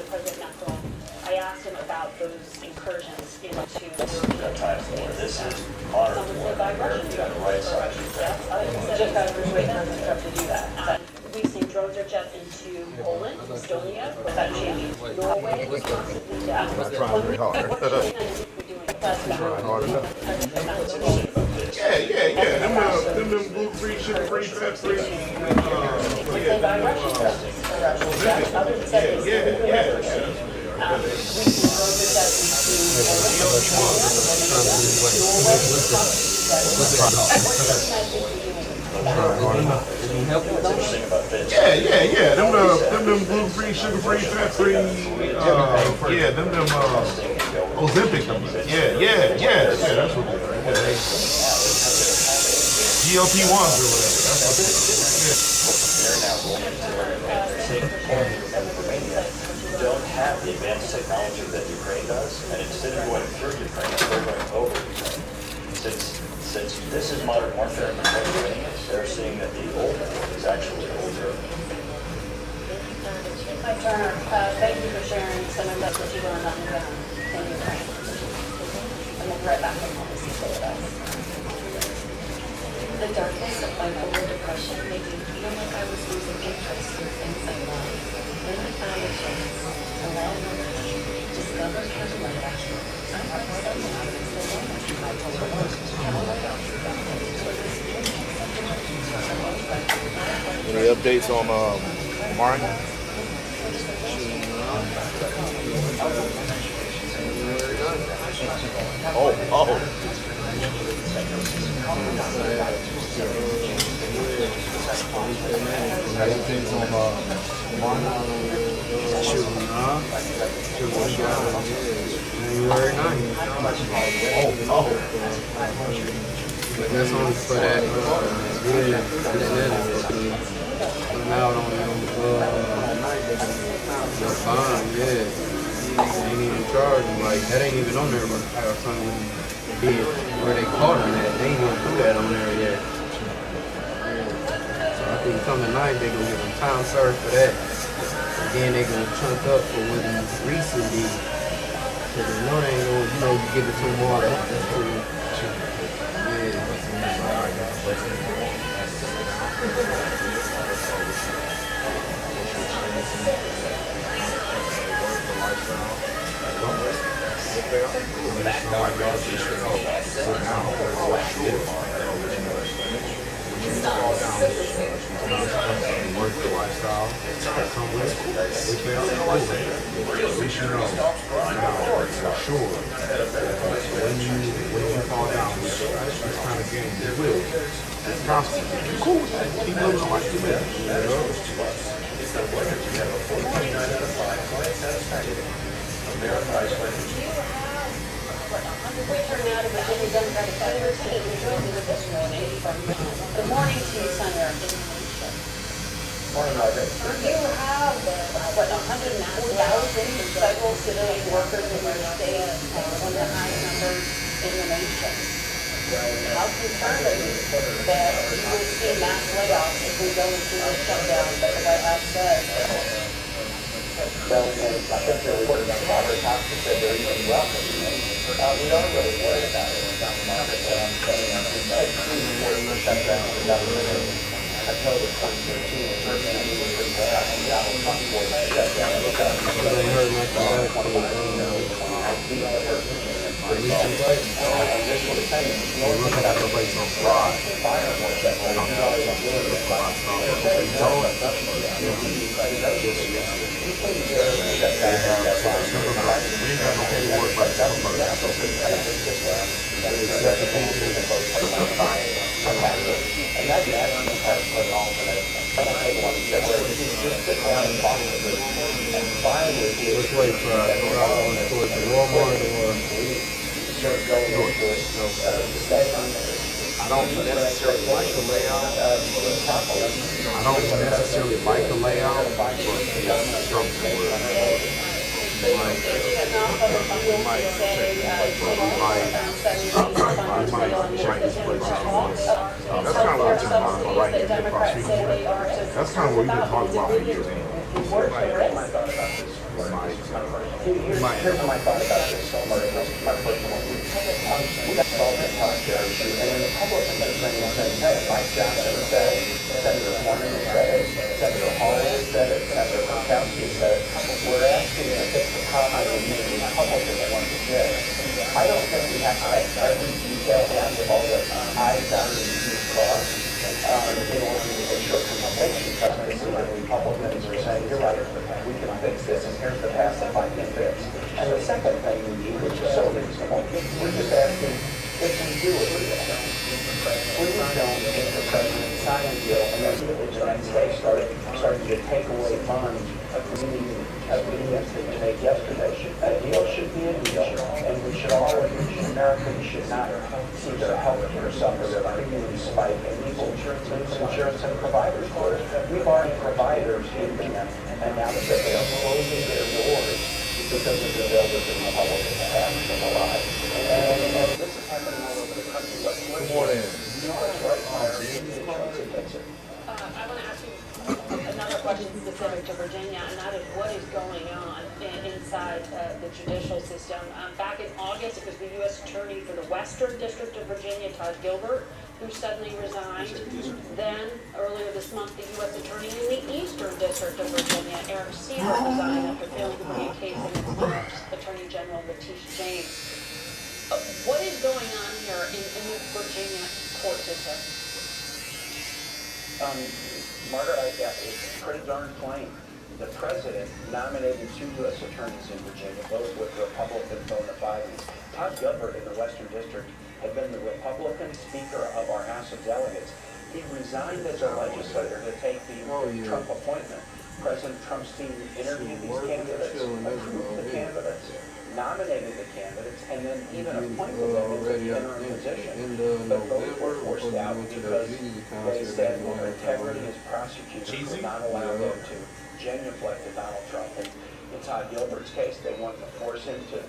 President Macron, I asked him about those incursions into No time for this is modern war. America got the right side. just got to wait to do that. We've seen drones are jet into Poland, Estonia, that changing. Norway is possibly down. I'm trying very hard. Trying hard enough. Yeah. Them gluten-free, sugar-free, fat-free. Yeah. Them gluten-free, sugar-free, fat-free. Them Ozempic. Yeah. That's what they are. GLP-1s or whatever. That's what they don't have the advanced technology that Ukraine does, and instead of going through Ukraine, they're going over Ukraine. Since this is modern warfare and they're winning it, they're seeing that the old war is actually older. Hi, Turner. Thank you for sharing some of that what you learned on the ground in Ukraine. And we'll be right back on policy with us. The darkness of bipolar depression made me feel like I was losing interest in things I loved. Then I found a chance, a landmark, discovered Catalina. I heard someone out of the language of bipolar. Any updates on Martin? January 9th. That's only for that. Putting out on the bond, They ain't even charged him. Like, that ain't even on there, but our son did where they caught him at. They ain't even put that on there yet. So I think come tonight, they gonna give him time served for that. And then they gonna chunk up for what he recently did. Cause they know they ain't gonna, you give it to them all at once. Work the lifestyle that come with it. If they don't know it, at least you know now for sure that when you fall down with this kind of game, you will. It's constant. You're cool with that. Keep living the life you live. We turn now to Virginia Democratic Senator Steve Jones this morning from Good morning to you, Senator. Morning, Roger. You have, 104,000 federal civilian workers in your state, one of the highest numbers in the nation. How concerned are you that you will see mass layoffs if we go into this shutdown that the White House says? Well, I think the report about Robert House said they're even welcome. We are really worried about it. Shutdown for government. October 2013, first meeting was pretty bad. Donald Trump was shut down. They heard much about Which way, towards the Walmart or? I don't necessarily like the layout. But it's something where we might check this place out. That's kind of what I'm talking about right here. That's kind of what we've been talking about for years anyway. Here's my thought about this, my personal view. We got solved the healthcare issue, and then the Republicans are saying, hey, Mike Johnson said it, Senator Warren said it, Senator Hall said it, Senator Murkowski said it. We're asking to fix the problem that the Republicans want to fix. I don't think we have to have every detail down with all the I's dotted and T's crossed in order to make sure we can fix it, because the Republicans are saying, you're right, we can fix this, and here's the path that might get fixed. And the second thing we need, which is so reasonable, we're just asking if we do agree with them. Please don't make the president sign a deal and then the next day starting to take away funds of meetings that we made yesterday. A deal should be a deal, and we should all agree Americans should not see their health care suffer, their premiums spike, and people insurance and providers for it. We've already providers in them, and now that they are closing their doors because of the bill that the Republicans have in the lie. And this is happening all over the country. Good morning. I want to ask you another question specific to Virginia, and that is what is going on inside the judicial system. Back in August, it was the U.S. Attorney for the Western District of Virginia, Todd Gilbert, who suddenly resigned. Then, earlier this month, the U.S. Attorney in the Eastern District of Virginia, Eric Seaver, resigned after failing to bring a case against Attorney General Letitia James. What is going on here in the Virginia court system? Margaret, it's pretty darn plain. The president nominated 2 U.S. attorneys in Virginia, both with Republican bona fides. Todd Gilbert in the Western District had been the Republican Speaker of our House of Delegates. He resigned as a legislator to take the Trump appointment. President Trump's team interviewed these candidates, approved the candidates, nominated the candidates, and then even appointed them into the interim position. But those were forced out because they said their integrity as prosecutors would not allow them to genuflect to Donald Trump. And in Todd Gilbert's case, they wanted to force him to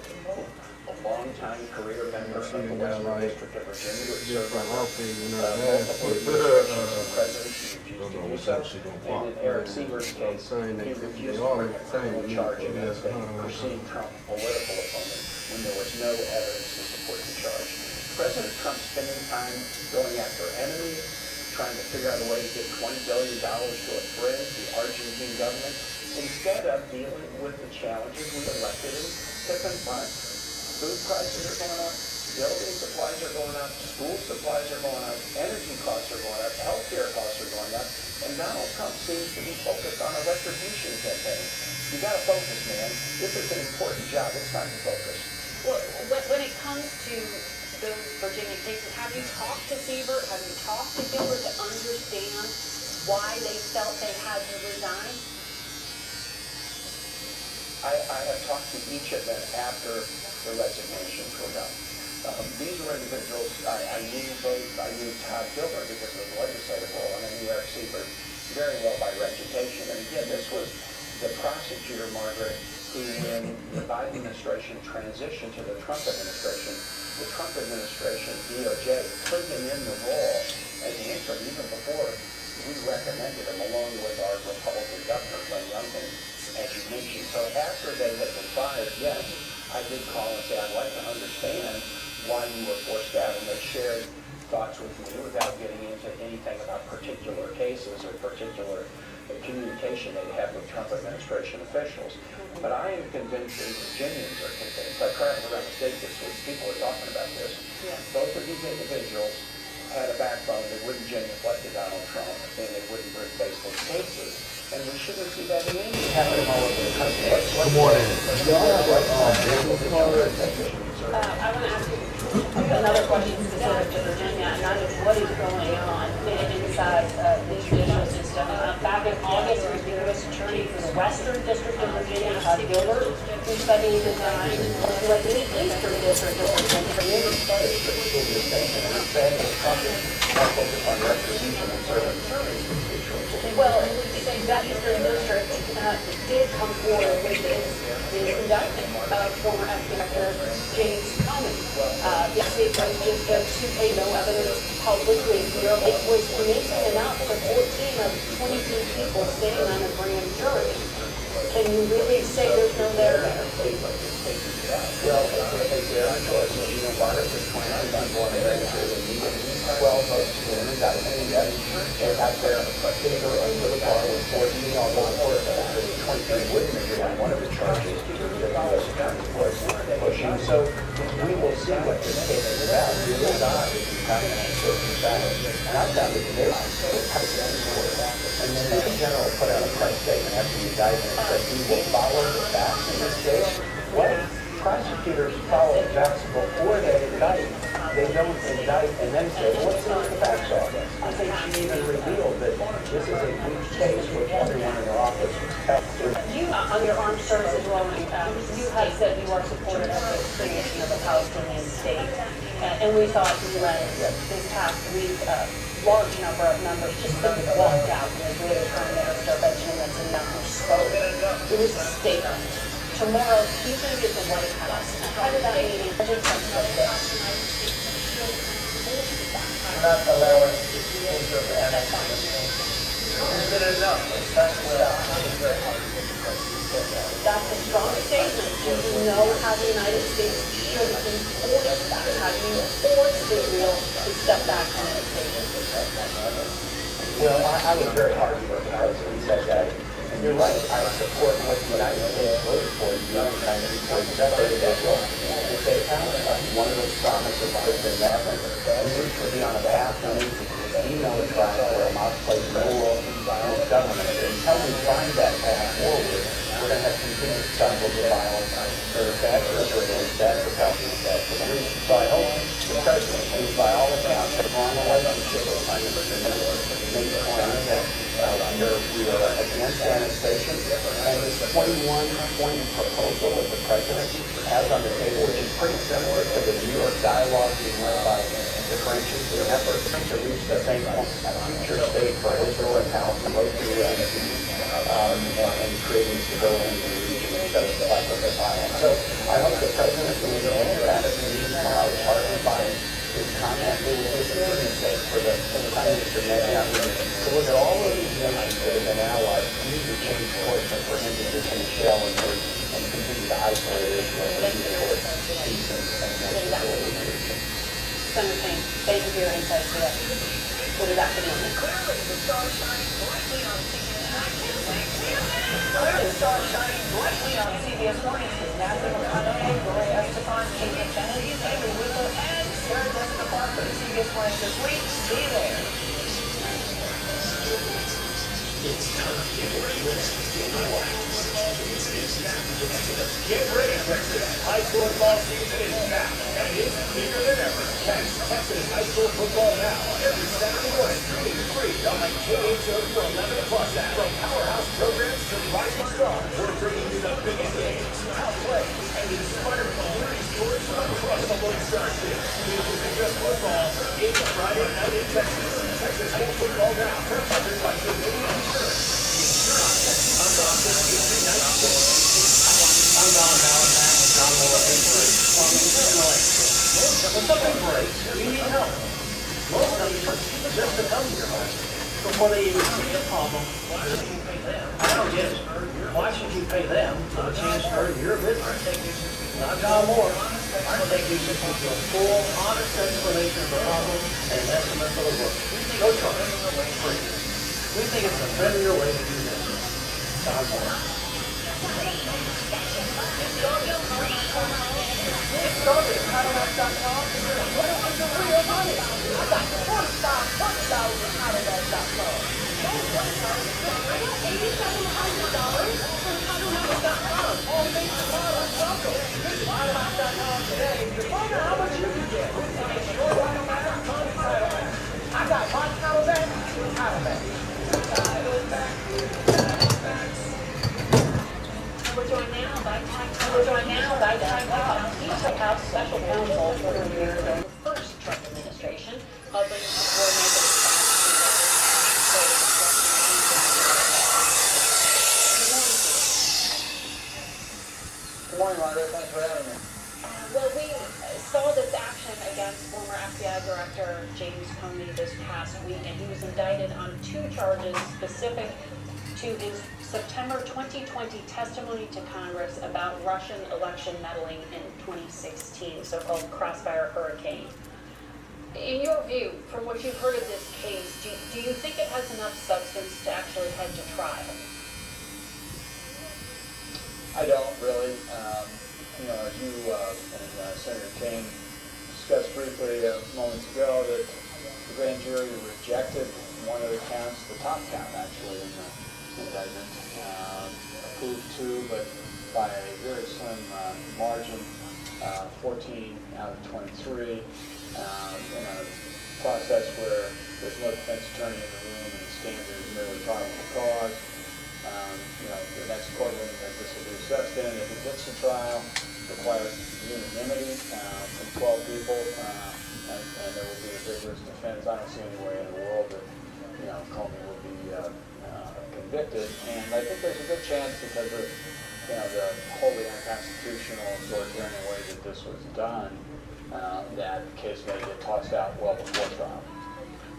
a long-time career member of the Western District of Virginia who had served under multiple administrations and presidents who refused to do so. And in Eric Seaver's case, he refused to bring a criminal charge against a perceived Trump political opponent when there was no evidence to support the charge. President Trump spending time going after enemies, trying to figure out a way to get $20 billion to a friend, the Argentine government, instead of dealing with the challenges we elected him to confront. Food prices are going up, building supplies are going up, school supplies are going up, energy costs are going up, healthcare costs are going up, and Donald Trump seems to be focused on a retribution campaign. You got to focus, man. This is an important job. It's time to focus. Well, when it comes to those Virginia cases, have you talked to Seaver? Have you talked to Gilbert to understand why they felt they had to resign? I have talked to each of them after the resignations were done. These were individuals, I knew Todd Gilbert because of his legislative role, and I knew Eric Seaver very well by reputation. And again, this was the prosecutor, Margaret, who when the Biden administration transitioned to the Trump administration, DOJ, put him in the role as the interim even before we recommended him, along with our Republican governor, Glenn Youngkin, as you mentioned. So after they had been fired, yes, I did call and say, I'd like to understand why you were forced out, and they shared thoughts with me without getting into anything about particular cases or particular communication they had with Trump administration officials. But I am convinced, and Virginians are convinced, I traveled around the state this week, people are talking about this. Both of these individuals had a backbone that wouldn't genuflect to Donald Trump, and they wouldn't bring baseless cases. And we shouldn't see that in any happening all over the country. Good morning. I want to ask you another question specific to Virginia, and that is what is going on inside the judicial system. Back in August, it was the U.S. Attorney for the Western District of Virginia, Todd Gilbert, who suddenly resigned and went to the Eastern District of Virginia. Well, that Eastern District did come forward with the indictment of former FBI James Comey. Yes, it was just to pay no evidence publicly here. It was amazing enough for 14 of 22 people staying on a grand jury. Can you really say there's no there? Well, it's their choice. You know, Barnett was 20 people in America, and he was 12 votes for him, and got a yes. And out there, they go under the bar with 14, although the court said 23 wouldn't agree on one of the charges because the U.S. attorney was pushing. So we will see what this case is about. We will die if you have to go through that. And I found it today, and then the general put out a press statement after the indictment and said he will follow the facts in this case. Well, prosecutors follow facts before they indict. They don't indict and then say, well, let's see what the facts are. I think she even revealed that this is a weak case with everyone in their office. You, on your armed services ruling, you have said you are supportive of the creation of a Palestinian state. And we thought you led this past week large number of members just simply walked out. The Israeli Prime Minister Benjamin Netanyahu spoke. It was a statement. Tomorrow, you think it's the White House. How did that meeting just like this? We're not allowing Israel to annex Palestine. Is it enough? That's a strong statement. Do you know how the United States should enforce that? How do you force Israel to step back from the statement? Well, I was very hard for the president. He said that. And you're right, I support what the United States voted for. The United States separated Israel to save Palestine. One of those promises has been met. We need to be on a path to demilitarize where Hamas plays no role in Zionist government. Until we find that path forward, we're going to have continued cycles of violence. There's bad for Israel, bad for Palestine, bad for the region. So I hope the president, who's by all accounts has a strong relationship with Prime Minister Netanyahu, made the point that we are against annexation, and this 21-point proposal that the president has on the table, which is pretty similar to the New York dialogue being led by the French, the effort to reach the same future state for Israel and Palestine, both the U.S. And creating stability in the region instead of cycles of violence. So I hope the president will answer that at the meeting tomorrow. I was heartened by his comment. It was a good mistake for the Prime Minister Netanyahu to look at all of these nations that have been allies, need to change course and for him to just in a shell and continue to isolate Israel and move towards peace and stability in the region. Senator Payne, thank you for your insights today. We'll be back in a minute. Clearly, the star shining brightly on CBS Mornings with Matthew McConaughey, Gloria Estefan, Kate Kennedy, Amy Whitlow, and Sarah Jessica Parker. CBS Mornings this week. See you there. Get ready, Texas. High school football season is back and it's bigger than ever. Catch Texas high school football now every Saturday morning, streaming free on the KHO for 11 plus app. From powerhouse programs to rising stars, we're bringing you the biggest games, top plays, and inspiring community stories from across the Lone Star State. This isn't just football; it's Friday night in Texas. Texas high school football now, presented by Civilian Insurance. I'm Don Valentine with John Moore Insurance, Plumbing, and Electric. When something breaks, you need help. Most of you just to come to your home before they even see the problem. Why should you pay them? I don't get it. Why should you pay them for the chance to earn your business? Not John Moore. I think you should give you a full, honest explanation of the problem and an estimate for the work. No charge. Free. We think it's a friendlier way to do business. John Moore. Get started at Cadillac.com. What is the real money? I got the one-star at Cadillac.com. I got $8,700 from Cadillac.com. All major models welcome. Visit Cadillac.com today to find out how much you can get. It's your Cadillac, Cadillac. I got my Cadillac, Cadillac. We're joined now by White House Special Counsel for the year during the first Trump administration, helping to coordinate the Good morning, Margaret. Thanks for having me. Well, we saw this action against former FBI Director James Comey this past week, and he was indicted on 2 charges specific to his September 2020 testimony to Congress about Russian election meddling in 2016, so-called Crossfire Hurricane. In your view, from what you've heard of this case, do you think it has enough substance to actually head to trial? I don't really. As you and Senator King discussed briefly moments ago, that the grand jury rejected one of the counts, the top count actually, in the indictment, approved two, but by a very slim margin, 14 out of 23, in a process where there's no defense attorney in the room and the standard is merely probable cause. The next courtroom that this will be assessed in, if it gets to trial, requires unanimity from 12 people, and there will be a vigorous defense. I don't see any way in the world that, Comey will be convicted, and I think there's a good chance because of, the wholly unconstitutional and authoritarian way that this was done, that the case may get tossed out well before trial.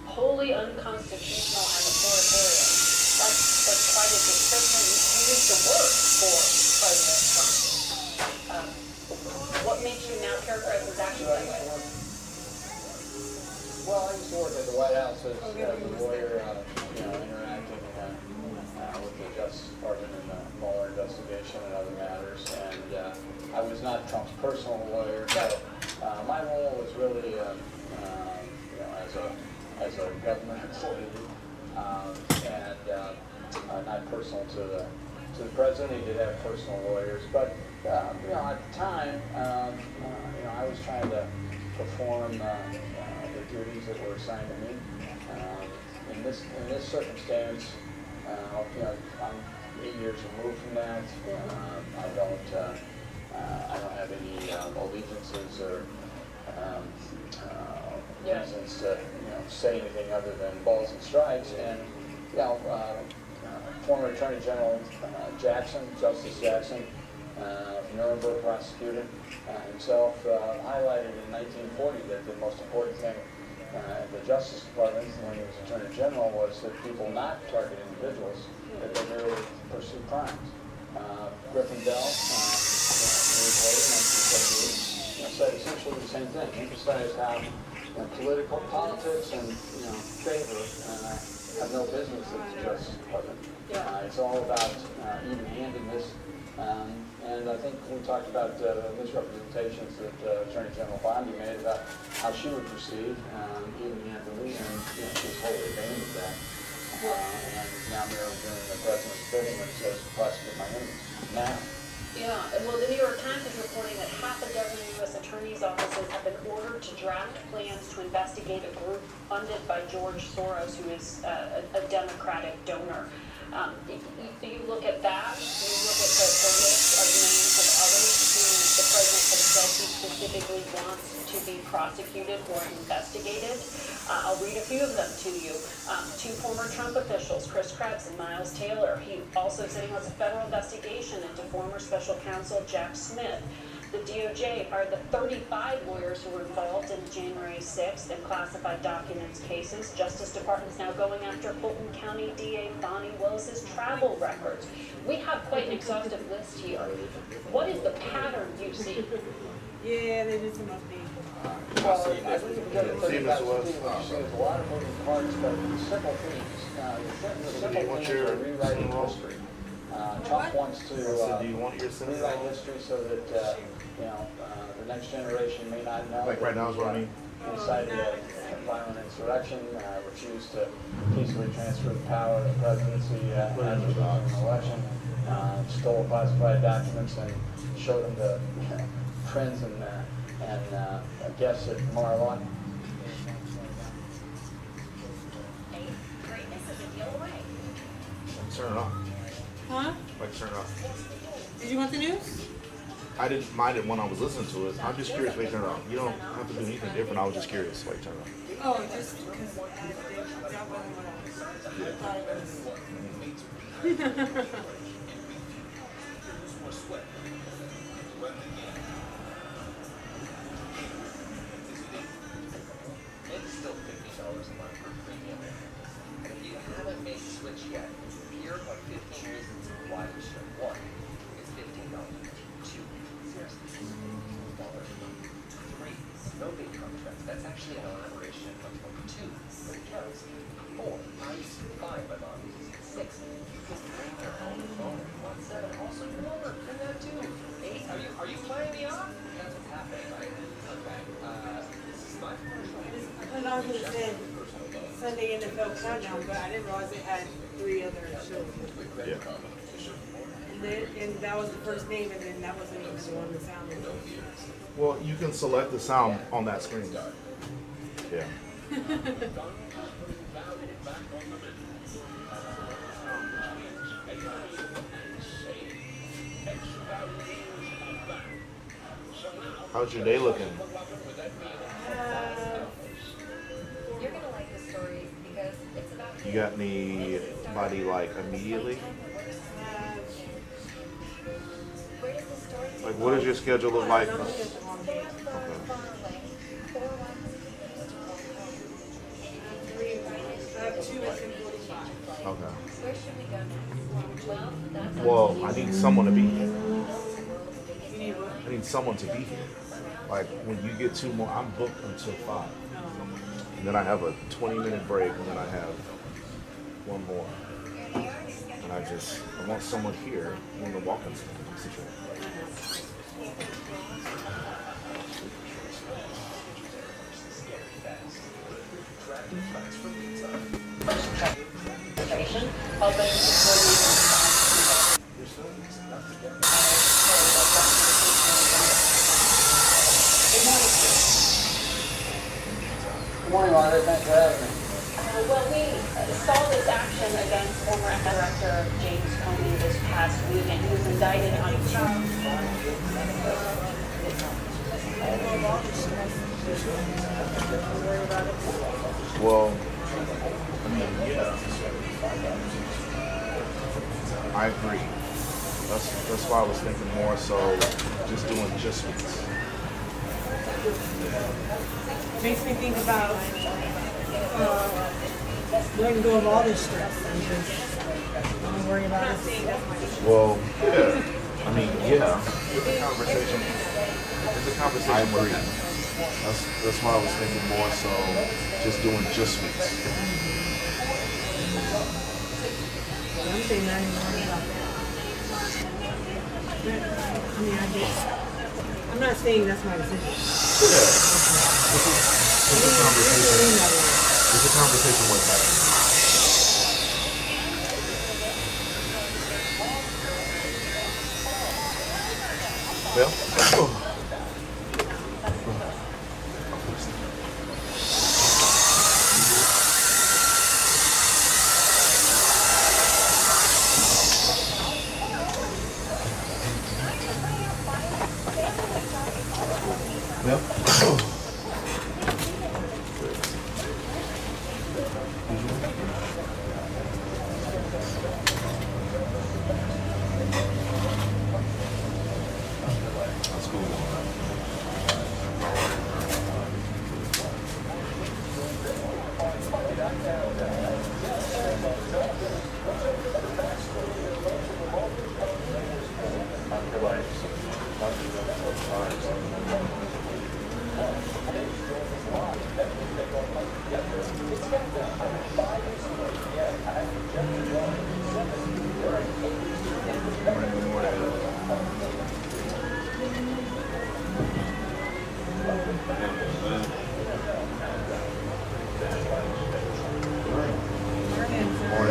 Wholly unconstitutional and authoritarian. That's quite a description. You used the word for President Trump. What makes you now characterize his actions that way? Well, I used to work at the White House as a lawyer, interacting with the Justice Department in the Mueller investigation and other matters, and I was not Trump's personal lawyer, so my role was really, as a government employee, and not personal to the president. He did have personal lawyers, but at the time, I was trying to perform the duties that were assigned to me. In this circumstance, I'm 8 years removed from that. I don't have any allegiances or reasons to say anything other than balls and strikes. And former Attorney General Jackson, Justice Jackson, Nuremberg prosecutor himself, highlighted in 1940 that the most important thing at the Justice Department when he was Attorney General was that people not target individuals, that they merely pursue crimes. Griffin Bell, years later, 1978, said essentially the same thing, emphasized how politics and favor have no business at the Justice Department. It's all about even-handedness. And I think we talked about misrepresentations that Attorney General Bondi made about how she would proceed, even-handedly, and she's wholly abandoned that. And now merely doing the president's bidding when it says to prosecute my enemies. Now. Yeah, well, the New York Times is reporting that half a dozen U.S. attorneys' offices have been ordered to draft plans to investigate a group funded by George Soros, who is a Democratic donor. You look at that, you look at the list of names of others who the president has said he specifically wants to be prosecuted or investigated. I'll read a few of them to you. Two former Trump officials, Chris Krebs and Miles Taylor. He also said he wants a federal investigation into former special counsel Jack Smith. The DOJ are the 35 lawyers who were involved in the January 6th and classified documents cases. Justice Department is now going after Fulton County DA Bonnie Willis's travel records. We have quite an exhaustive list here. What is the pattern you see? Yeah, they did some updates. Well, I think if you go to 35 what you see is a lot of moving parts, but simple themes. The simple themes are rewriting history. Trump wants to rewrite history so that the next generation may not know. Like right now is what I mean. Incited a violent insurrection, refused to peacefully transfer the power of the presidency after an election, stole classified documents and showed them to friends and guests at Mar-a-Lago. Turn it off. Huh? Like turn it off. Did you want the news? I didn't mind it when I was listening to it. I'm just curious why you turn it off. You don't have to do anything different. I was just curious why you turn it off. Oh, just because that wasn't what I thought it was. It's still $50 a month for premium. And if you haven't made the switch yet, here are 15 reasons actually an elaboration of number 2. But it counts. 4. 5, my mom uses 6. Because 3, they're on the phone. 1, 7, also your number. And that too. 8, are you playing me off? That's what's happening, right? Okay. This is my commercial. I thought it said Sunday NFL Countdown, but I didn't realize it had 3 other shows. Yeah. And that was the first name, and then that wasn't even the one that sounded. Well, you can select the sound on that screen. Yeah. How's your day looking? You're gonna like this story because it's about You got anybody like immediately? where does the story take Like, what does your schedule look like? I'm looking at the wrong page. I have 2 at 10:45. Okay. Where should we go next? Well, that's Well, I need someone to be here. You need what? I need someone to be here. Like, when you get 2 more, I'm booked until 5. And then I have a 20-minute break, and then I have 1 more. And I want someone here in the walk-in situation. Station, helping Good morning, Margaret. Thanks for having me. Well, we saw this action against former director James Comey this past week, and he was indicted on 2. Well, I mean, yeah. I agree. That's why I was thinking more so just doing just weeks. Makes me think about letting go of all this stress and just don't worry about it. Well, yeah. I mean, yeah. It's a conversation. It's a conversation. I agree. That's why I was thinking more so just doing just weeks. I'm saying not even worry about that. I mean, I'm not saying that's my decision. Yeah. It's a conversation. It's a conversation worth having. Well, that's cool.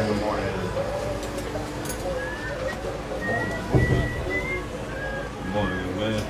Good morning. Good morning, man.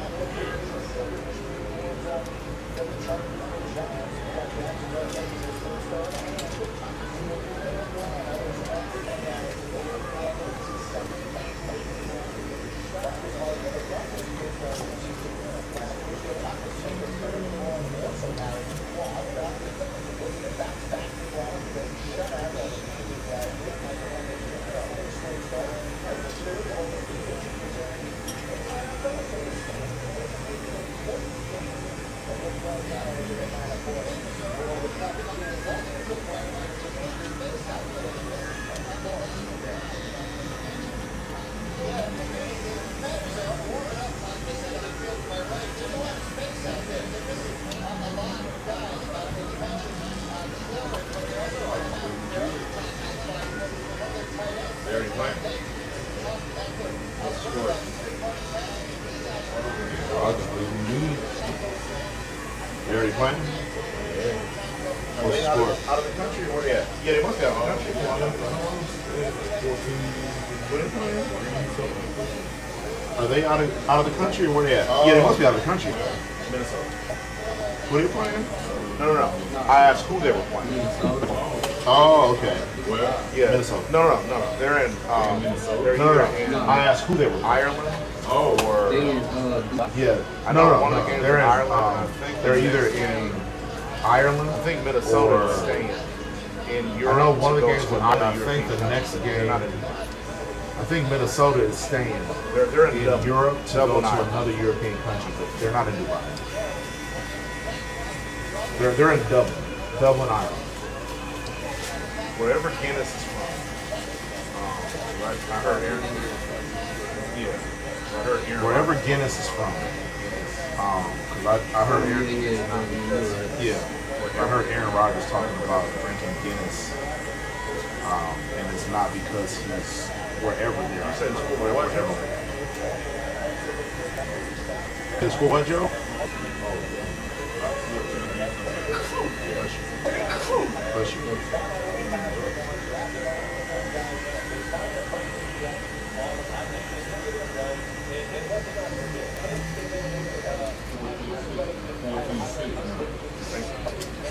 They already playing? What's the score? Out of the country or where they at? Yeah, they must be out of the country. Are they out of the country or where they at? Yeah, they must be out of the country. Minnesota. Who are they playing? No. I asked who they were playing. Oh, okay. Yeah. Minnesota. No. They're in They're either in I asked who they were. Ireland. Or Yeah. I know No. one of the games They're in in Ireland. they're either in Ireland. I think Minnesota or- is staying in I Europe. know one of to the go games to with another I think European the country. next They're game. not in- I think Minnesota is staying They're in in Dublin. Europe to go Dublin, to Ireland. another European country, but they're not in Dubai. They're in Dublin, Ireland. Wherever Guinness is from. I heard Aaron. Yeah. I heard Aaron. Wherever Guinness is from. Because I heard Aaron. Yeah. I heard Aaron Rodgers talking about drinking Guinness, and it's not because he's wherever they are. You said school by what, Joe? His school what, Joe? Bless you.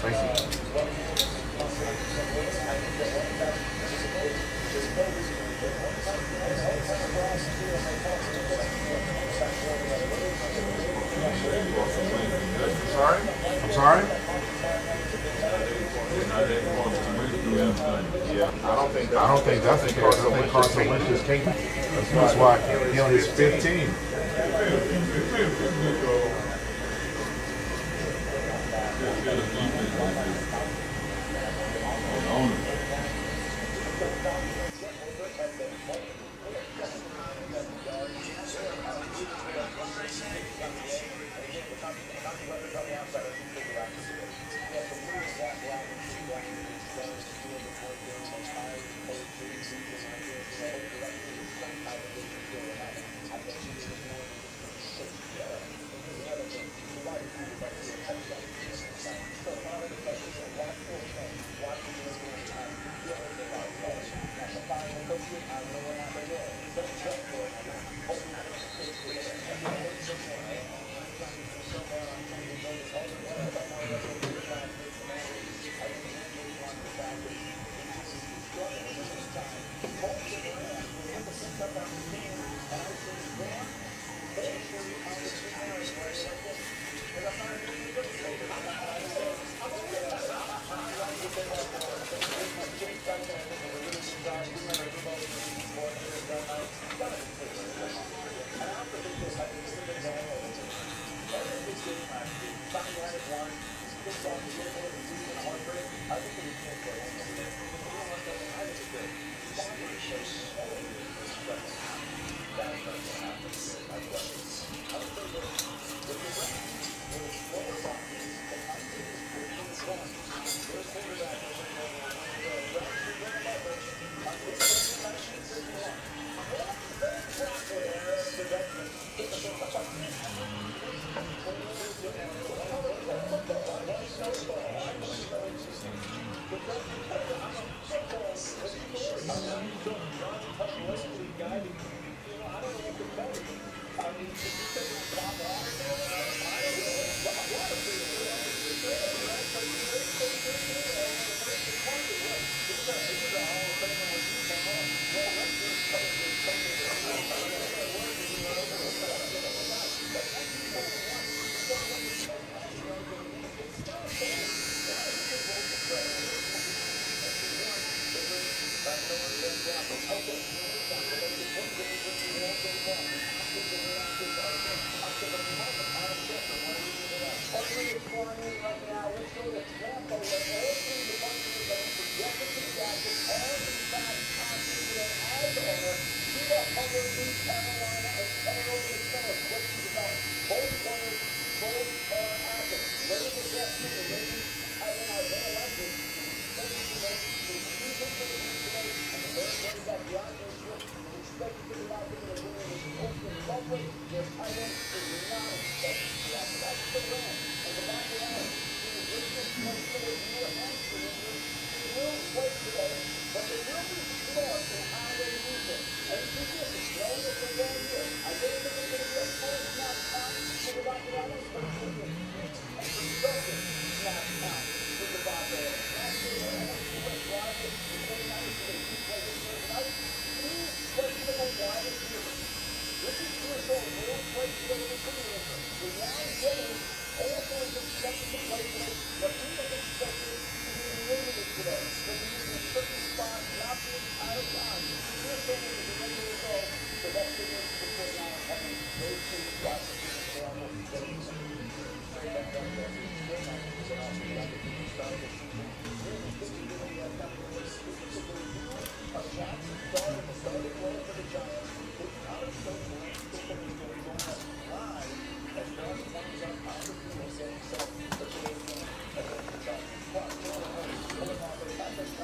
Thank you. Sorry? I'm sorry? Yeah. I don't think that's the case. I think Carson Wentz is capable. That's why he on his 15.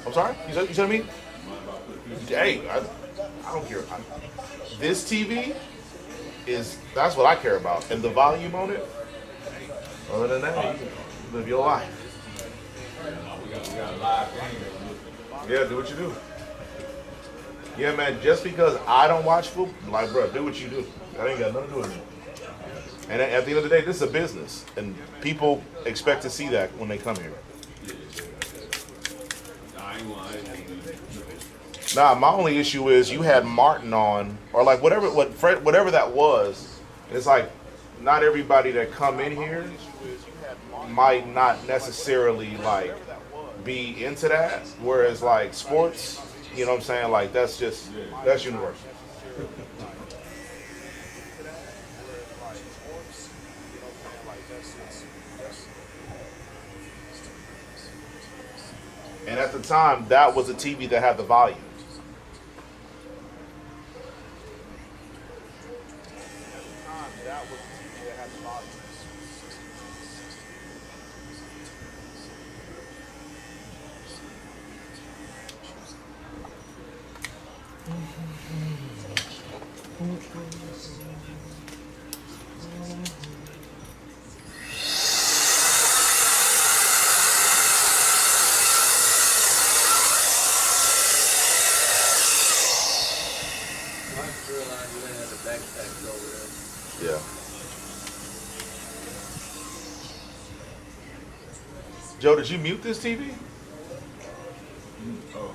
I'm sorry? You said me? Hey, I don't care. This TV that's what I care about. And the volume on it, other than that, you can live your life. Yeah, do what you do. Yeah, man, just because I don't watch football, like, bro, do what you do. That ain't got nothing to do with me. And at the end of the day, this is a business. And people expect to see that when they come here. Nah, my only issue is you had Martin on, or like whatever that was. It's like not everybody that come in here might not necessarily like be into that. Whereas like sports, you know what I'm saying? Like that's universal. And at the time, that was a TV that had the volume. Yeah. Joe, did you mute this TV? Oh.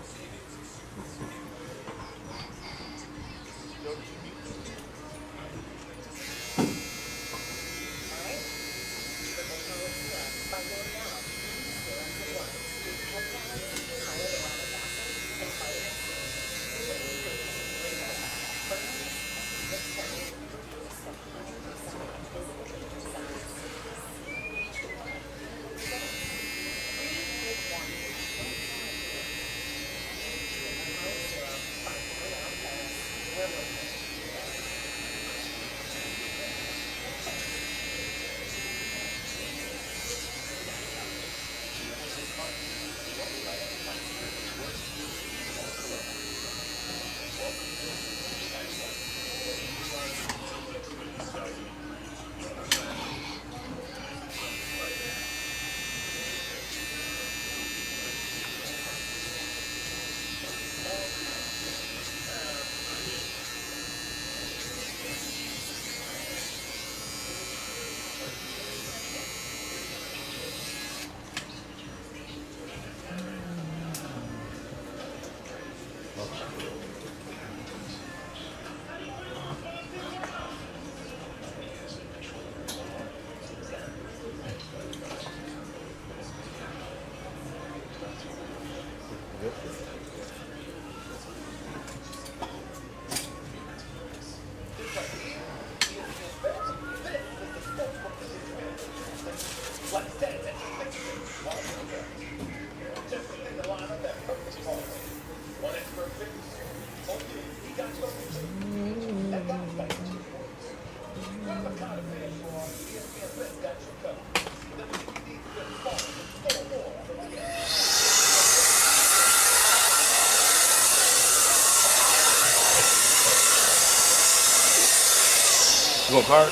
You want a card?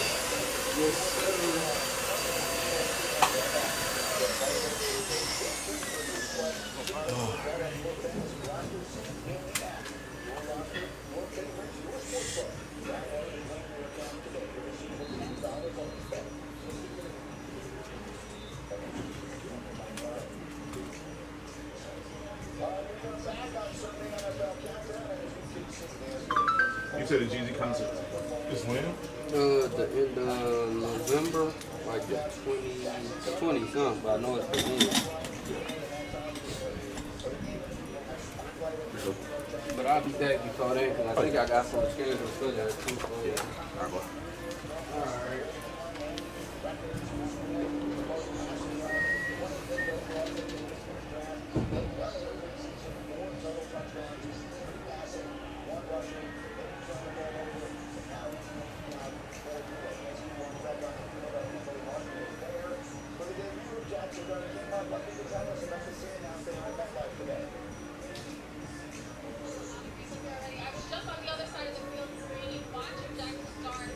You said the Jeezy concert is when? The end of November, like the 20 something, but I know it's the end. But I'll be back before then, because I think I got some scheduled for that too. So yeah. All right, bro. Jackson Dark came up. What did you tell us about the scene out there at MetLife today? I was just on the other side of the field screen, watching Jackson Stark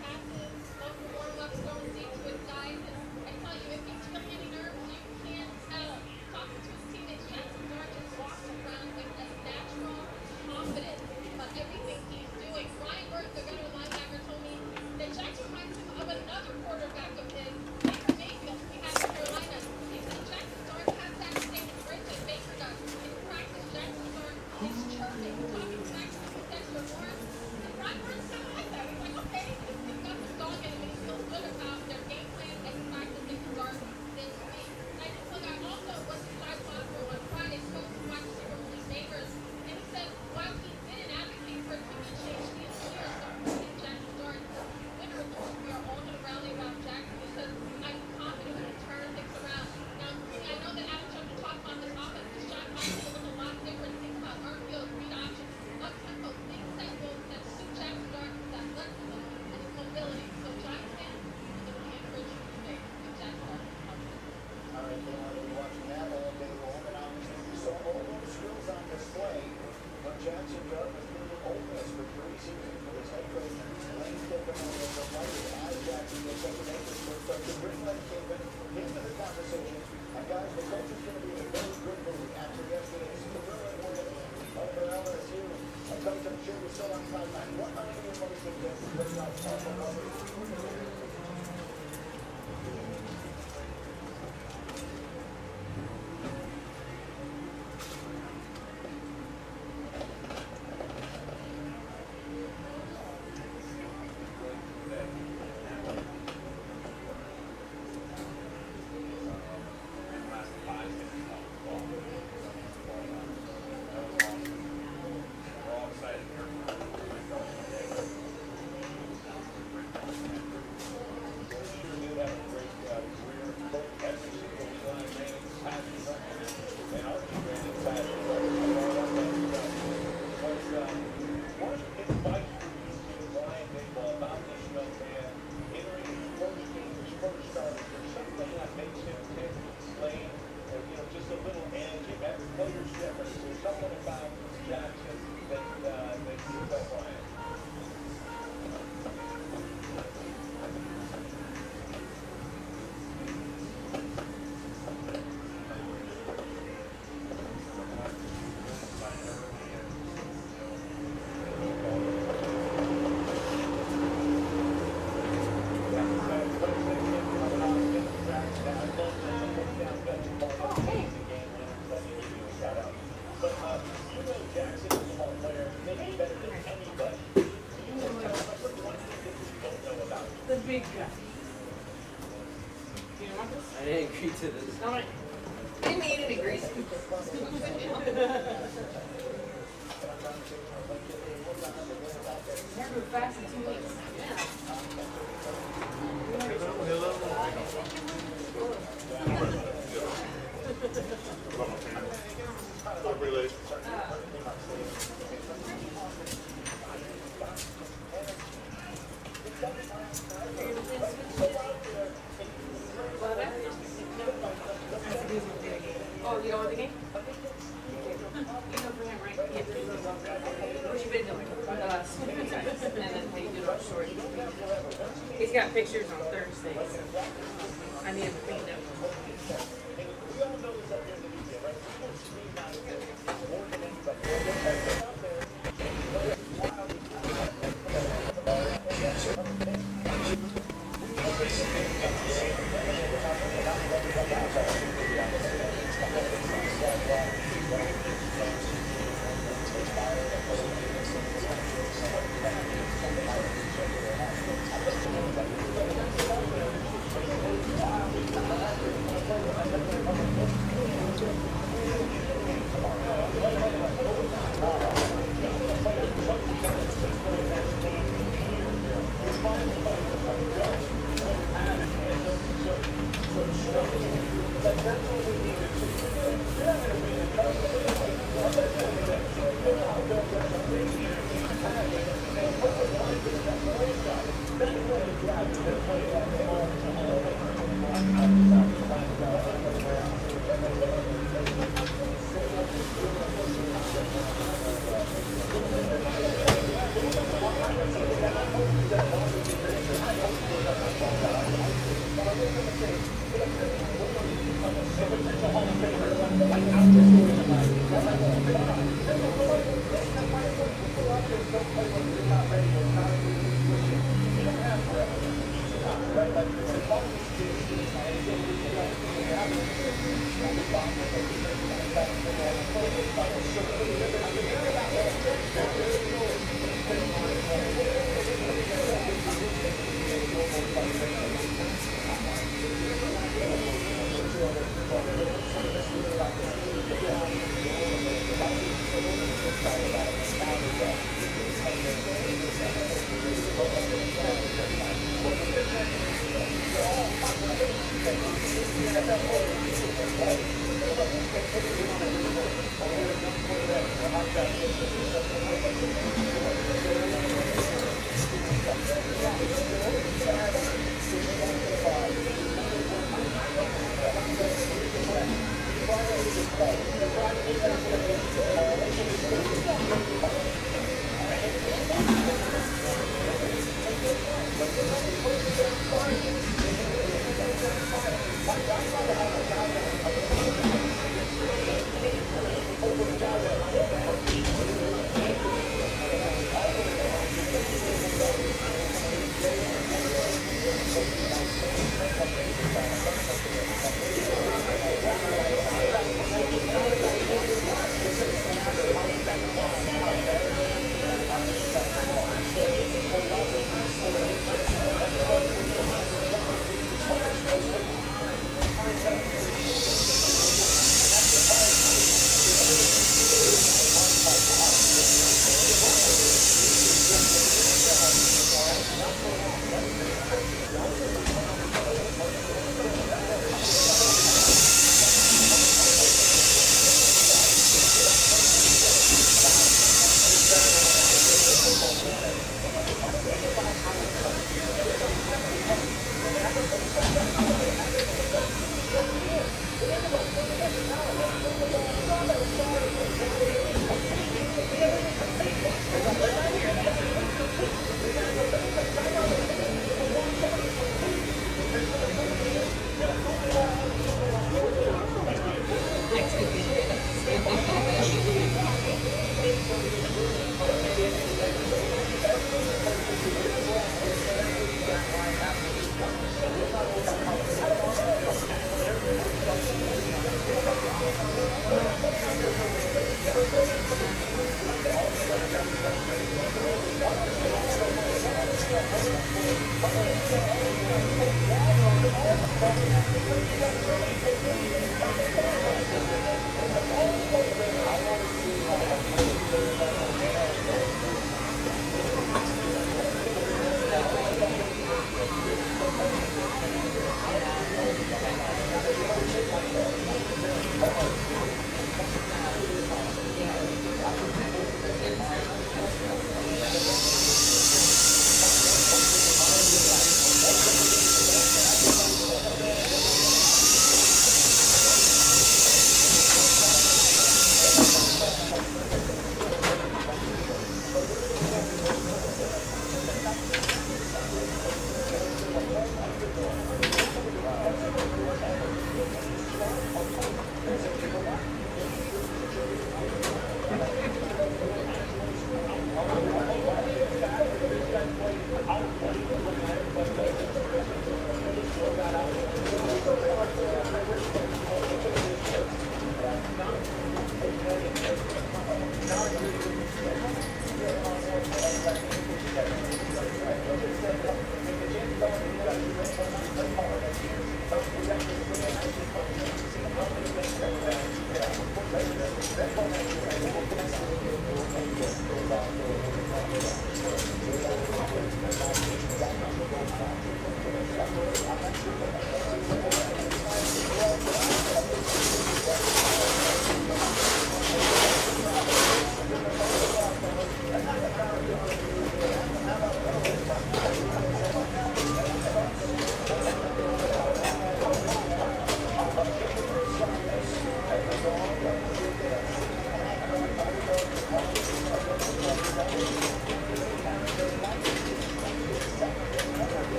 passes, local warm-ups, throwing seats with guys, and I tell you, if he's feeling any nerves, you can't tell. Talking to his teammates, Jackson Stark just walks around with a natural confidence about everything he's doing. Ryan Burns, the veteran linebacker, told me that Jackson reminds him of another quarterback of his, Baker Mayfield, he had in Carolina. He said Jackson Stark has that same grit that Baker does. In practice, Jackson Stark is chirping, talking back to his extra warmth. And Ryan Burns kind of like that. He's like, okay, he's got some dog in him, and he feels good about their game plan and the fact that they can guard this week. And I just look, I also was inside Foxborough on Friday, spoke to wide receiver Malik Neighbors, and he said while he didn't advocate for a team to change, he is clear about putting Jackson Stark winner. We are all going to rally around Jackson because I'm confident we can turn things around. Now, I know that Adam Chuck talked about this offense. The shot clock is a lot different. Think about our field, read options, up tempo, things that suit Jackson Stark, that flexibility and his mobility. So, Giants fans, I'm going to encourage you today with Jackson Stark. All right, we're going to be watching that all day long, and obviously we saw all those skills on display when Jackson Dark was leading Ole Miss for 3 seasons with his head coach Lane Kiffin was delighted as Jackson gets up to make his first start to bring Lane Kiffin into the conversation. And guys, the coach is going to be in a very good mood after yesterday's thrilling win over LSU. And coach, I'm sure you're still on sideline. What are your emotions as you bring out Papa Robert? The big guy. You know what? I didn't agree to this. No, I didn't eat any grease. Never moved fast in 2 weeks. Yeah. Oh, you don't want the game? You know for him, right? Yeah. What you been doing? And then how you do it on short. He's got pictures on Thursdays. I need him to clean up.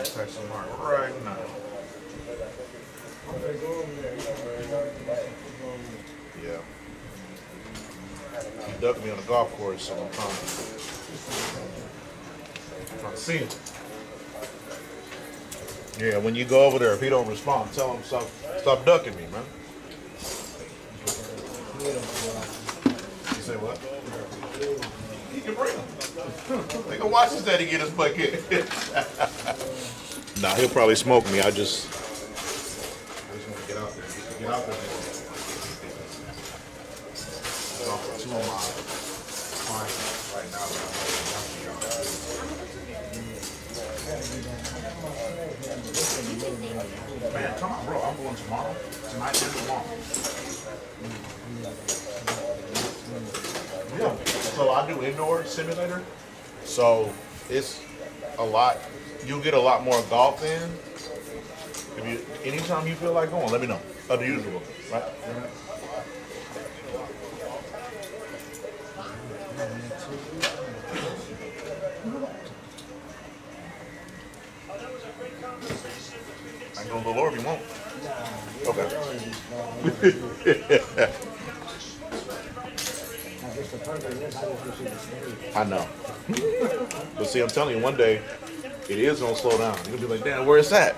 Text him right now. Yeah. He ducked me on the golf course, so I'm trying to see him. Yeah, when you go over there, if he don't respond, tell him stop ducking me, man. You say what? He can bring him. They can watch his daddy get his bucket. Nah, he'll probably smoke me. I just want to get out there. Get out there. Two of my clients right now. Man, come on, bro. I'm going tomorrow. Tonight and tomorrow. Yeah. So I do indoor simulator. So it's a lot. You'll get a lot more golf in. If you anytime you feel like going, let me know. The usual, right? I can go a little lower if you want. Okay. I know. But see, I'm telling you, one day it is gonna slow down. You're gonna be like, damn, where is that?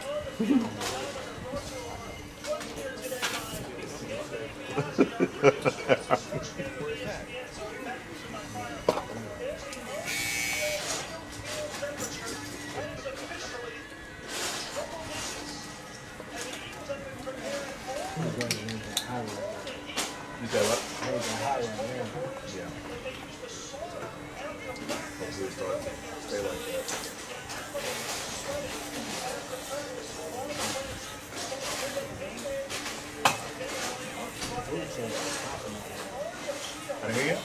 You said what? Yeah. Hopefully it starts to stay like that. I didn't hear you?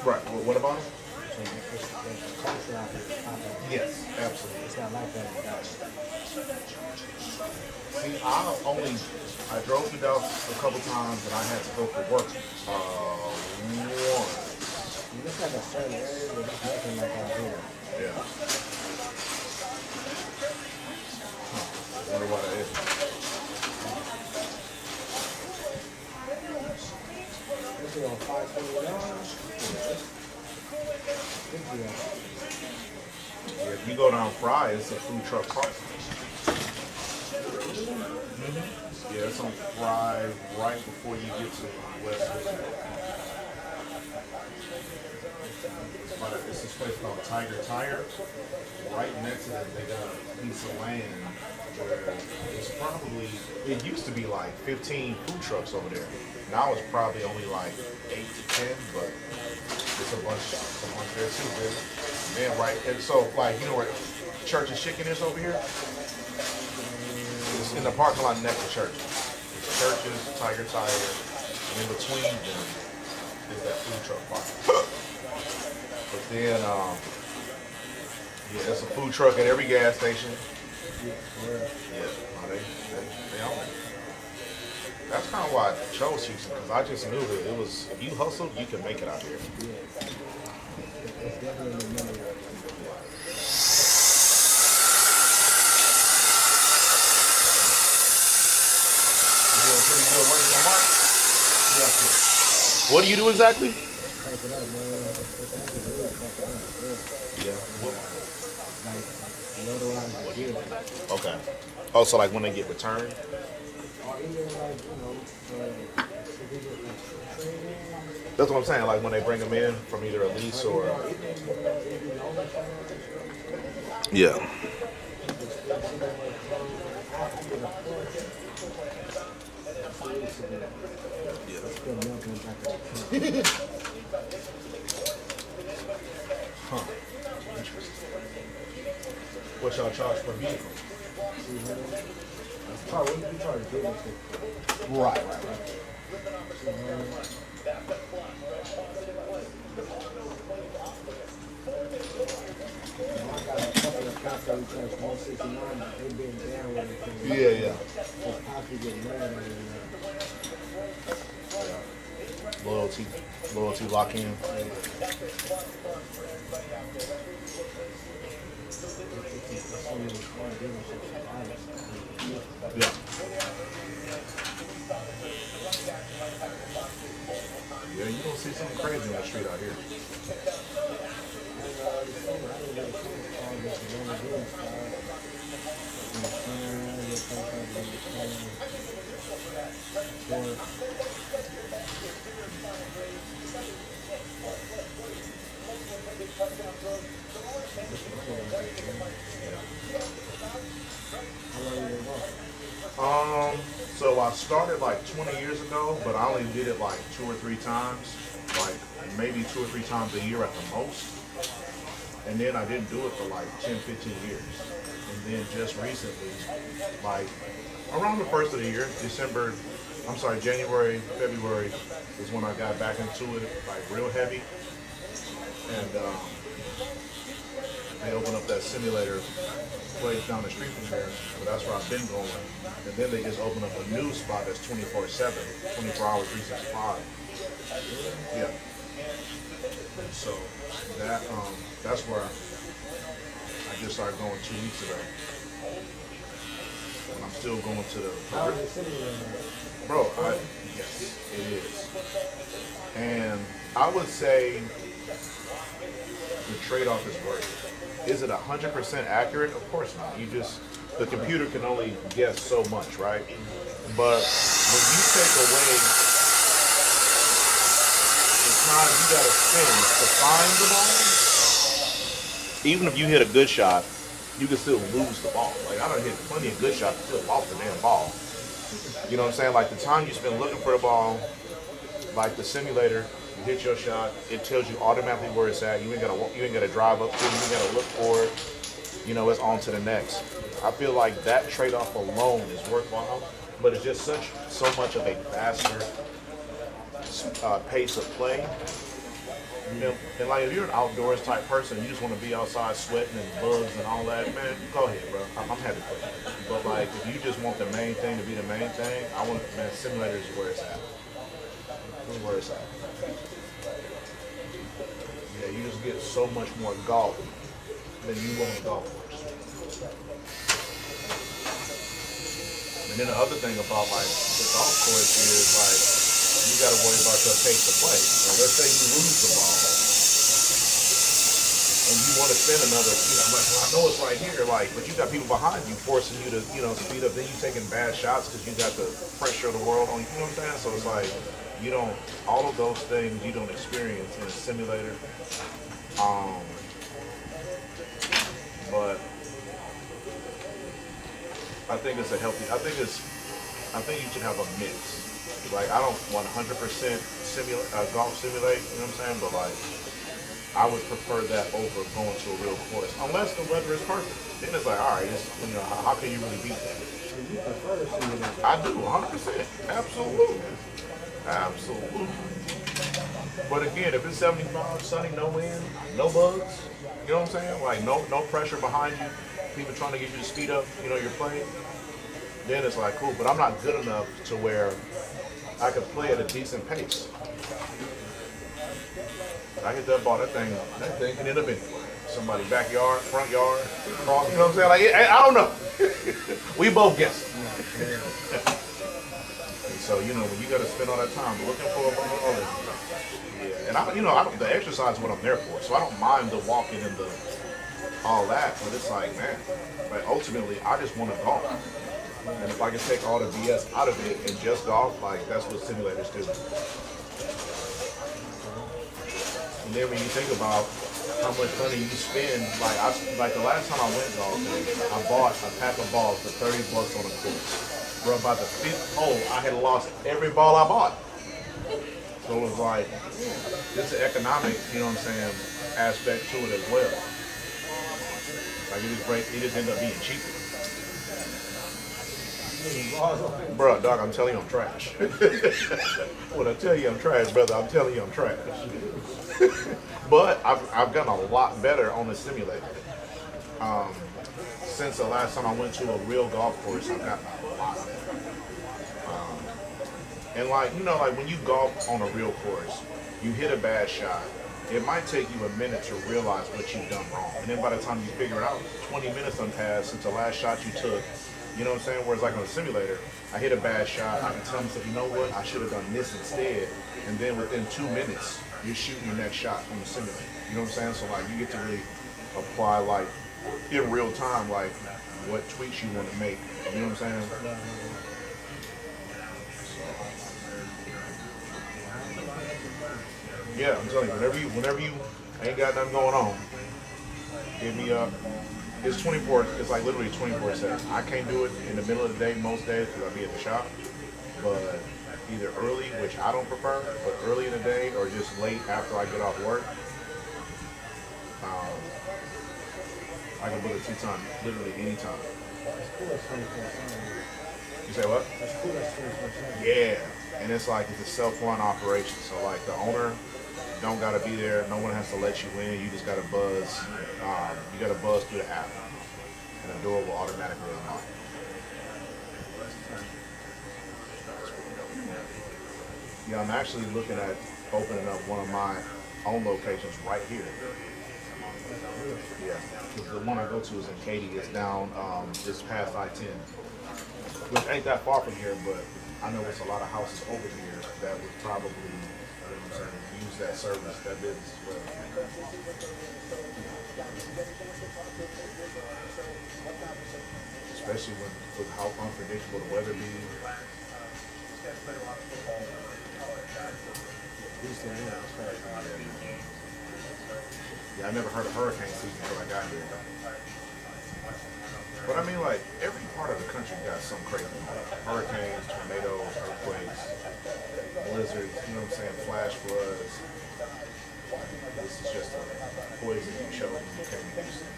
Right. What about it? Yes, absolutely. It's not like that. See, I drove to Dallas a couple times and I had to go for work. Once. It's like a certain area where there's nothing like out here. Yeah. I wonder why that is. Especially on 529. Yeah, if you go down Fry, it's a food truck park. Yeah, it's on Fry right before you get to West Richmond. It's this place called Tiger Tire. Right next to it, they got a piece of land where it's probably, it used to be like 15 food trucks over there. Now it's probably only like 8 to 10, but it's a bunch there too, baby. Man, right, and so like, you know where Church's Chicken is over here? It's in the parking lot next to Church's. It's Church's, Tiger Tire, and in between them is that food truck park. But then, yeah, there's a food truck at every gas station. Yeah, no, they own it. That's kind of why I chose Houston, because I just knew that it was, if you hustle, you can make it out here. It's definitely money. You doing pretty good working on Mark? Yeah. What do you do exactly? Yeah. Okay. Oh, so like when they get returned? That's what I'm saying, like when they bring them in from either a lease or... Yeah. Huh. Interesting. What y'all charge per vehicle? Right. Yeah. Loyalty lock in. Yeah. Yeah, you gonna see something crazy on the street out here. So I started like 20 years ago, but I only did it like 2 or 3 times, like maybe 2 or 3 times a year at the most. And then I didn't do it for like 10, 15 years. And then just recently, like around the first of the year, January, February is when I got back into it like real heavy. And they opened up that simulator place down the street from there, so that's where I've been going. And then they just opened up a new spot that's 24/7, 24 hours, 365. Yeah. So that's where I just started going 2 weeks ago. And I'm still going to the yes, it is. And I would say the trade-off is worth it. Is it 100% accurate? Of course not. The computer can only guess so much, right? But when you take away the time you gotta spend to find the ball, even if you hit a good shot, you can still lose the ball. Like I done hit plenty of good shots, still lost the damn ball. You know what I'm saying? Like the time you spend looking for the ball, like the simulator, you hit your shot, it tells you automatically where it's at. You ain't gotta drive up to it, you ain't gotta look for it. You know, it's on to the next. I feel like that trade-off alone is worthwhile, but it's just so much of a faster pace of play. You know, and like if you're an outdoors type person, you just want to be outside sweating and bugs and all that, man, go ahead, bro. I'm happy for you. But like, if you just want the main thing to be the main thing, simulators is where it's at. Where it's at. Yeah, you just get so much more golf than you want a golf course. And then the other thing about like the golf course is like you got to worry about your pace of play. Now, let's say you lose the ball and you want to spend another, like I know it's right here, like, but you got people behind you forcing you to, speed up. Then you taking bad shots because you got the pressure of the world on you. You know what I'm saying? So it's like all of those things you don't experience in a simulator. But I think it's I think you should have a mix. Like I don't 100% golf simulate, you know what I'm saying? But like I would prefer that over going to a real course, unless the weather is perfect. Then it's like, all right, how can you really beat that? I do 100%, absolutely. But again, if it's 75, sunny, no wind, no bugs, you know what I'm saying? Like no pressure behind you, people trying to get you to speed up, your play. Then it's like cool, but I'm not good enough to where I could play at a decent pace. I hit that ball, that thing can end up anywhere. Somebody's backyard, front yard, cross, you know what I'm saying? Like I don't know. We both guess. And so when you got to spend all that time looking for a ball, and the exercise is what I'm there for. So I don't mind the walking and the all that, but it's like, man, like ultimately I just want to golf. And if I can take all the BS out of it and just golf, like that's what simulators do. And then when you think about how much money you spend, like the last time I went golfing, I bought a pack of balls for $30 on a course. Bro, by the 5th hole, I had lost every ball I bought. So it was like, it's an economic, aspect to it as well. Like it just ended up being cheaper. Bro, dog, I'm telling you I'm trash. When I tell you I'm trash, brother, I'm telling you I'm trash. But I've gotten a lot better on the simulator. Since the last time I went to a real golf course, I've gotten a lot better. And like when you golf on a real course, you hit a bad shot, it might take you a minute to realize what you've done wrong. And then by the time you figure it out, 20 minutes done passed since the last shot you took. You know what I'm saying? Whereas like on a simulator, I hit a bad shot, I can tell myself, you know what, I should have done this instead. And then within 2 minutes, you're shooting your next shot from the simulator. You know what I'm saying? So like you get to really apply like in real time, like what tweaks you want to make. You know what I'm saying? Yeah, I'm telling you, whenever you ain't got nothing going on, hit me up. It's 24, it's like literally 24/7. I can't do it in the middle of the day most days because I'll be at the shop. But either early, which I don't prefer, but early in the day or just late after I get off work, I can book a tea time literally anytime. You say what? Yeah, and it's like it's a self-run operation. So like the owner don't gotta be there. No one has to let you in. You just gotta buzz. You gotta buzz through the app, and the door will automatically unlock. Yeah, I'm actually looking at opening up one of my own locations right here. Yeah, the one I go to is in Katy. It's down just past I-10, which ain't that far from here, but I know there's a lot of houses over here that would probably, you know what I'm saying, use that service, that business as well. Especially with how unpredictable the weather be. Yeah, I never heard of hurricane season until I got here. But I mean, like, every part of the country got some crazy. Hurricanes, tornadoes, earthquakes, blizzards, you know what I'm saying, flash floods. This is just a poison you chose when you came to Houston.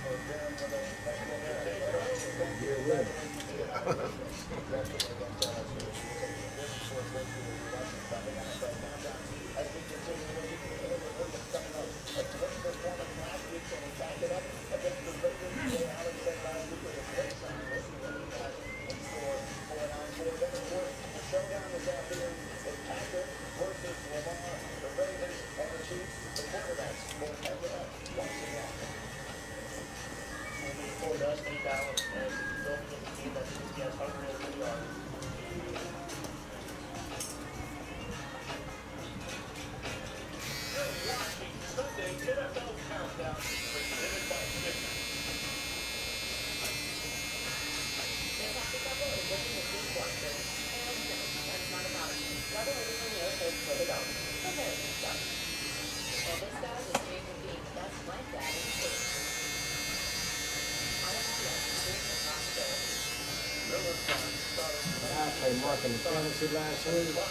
Mark in the fantasy last week. Give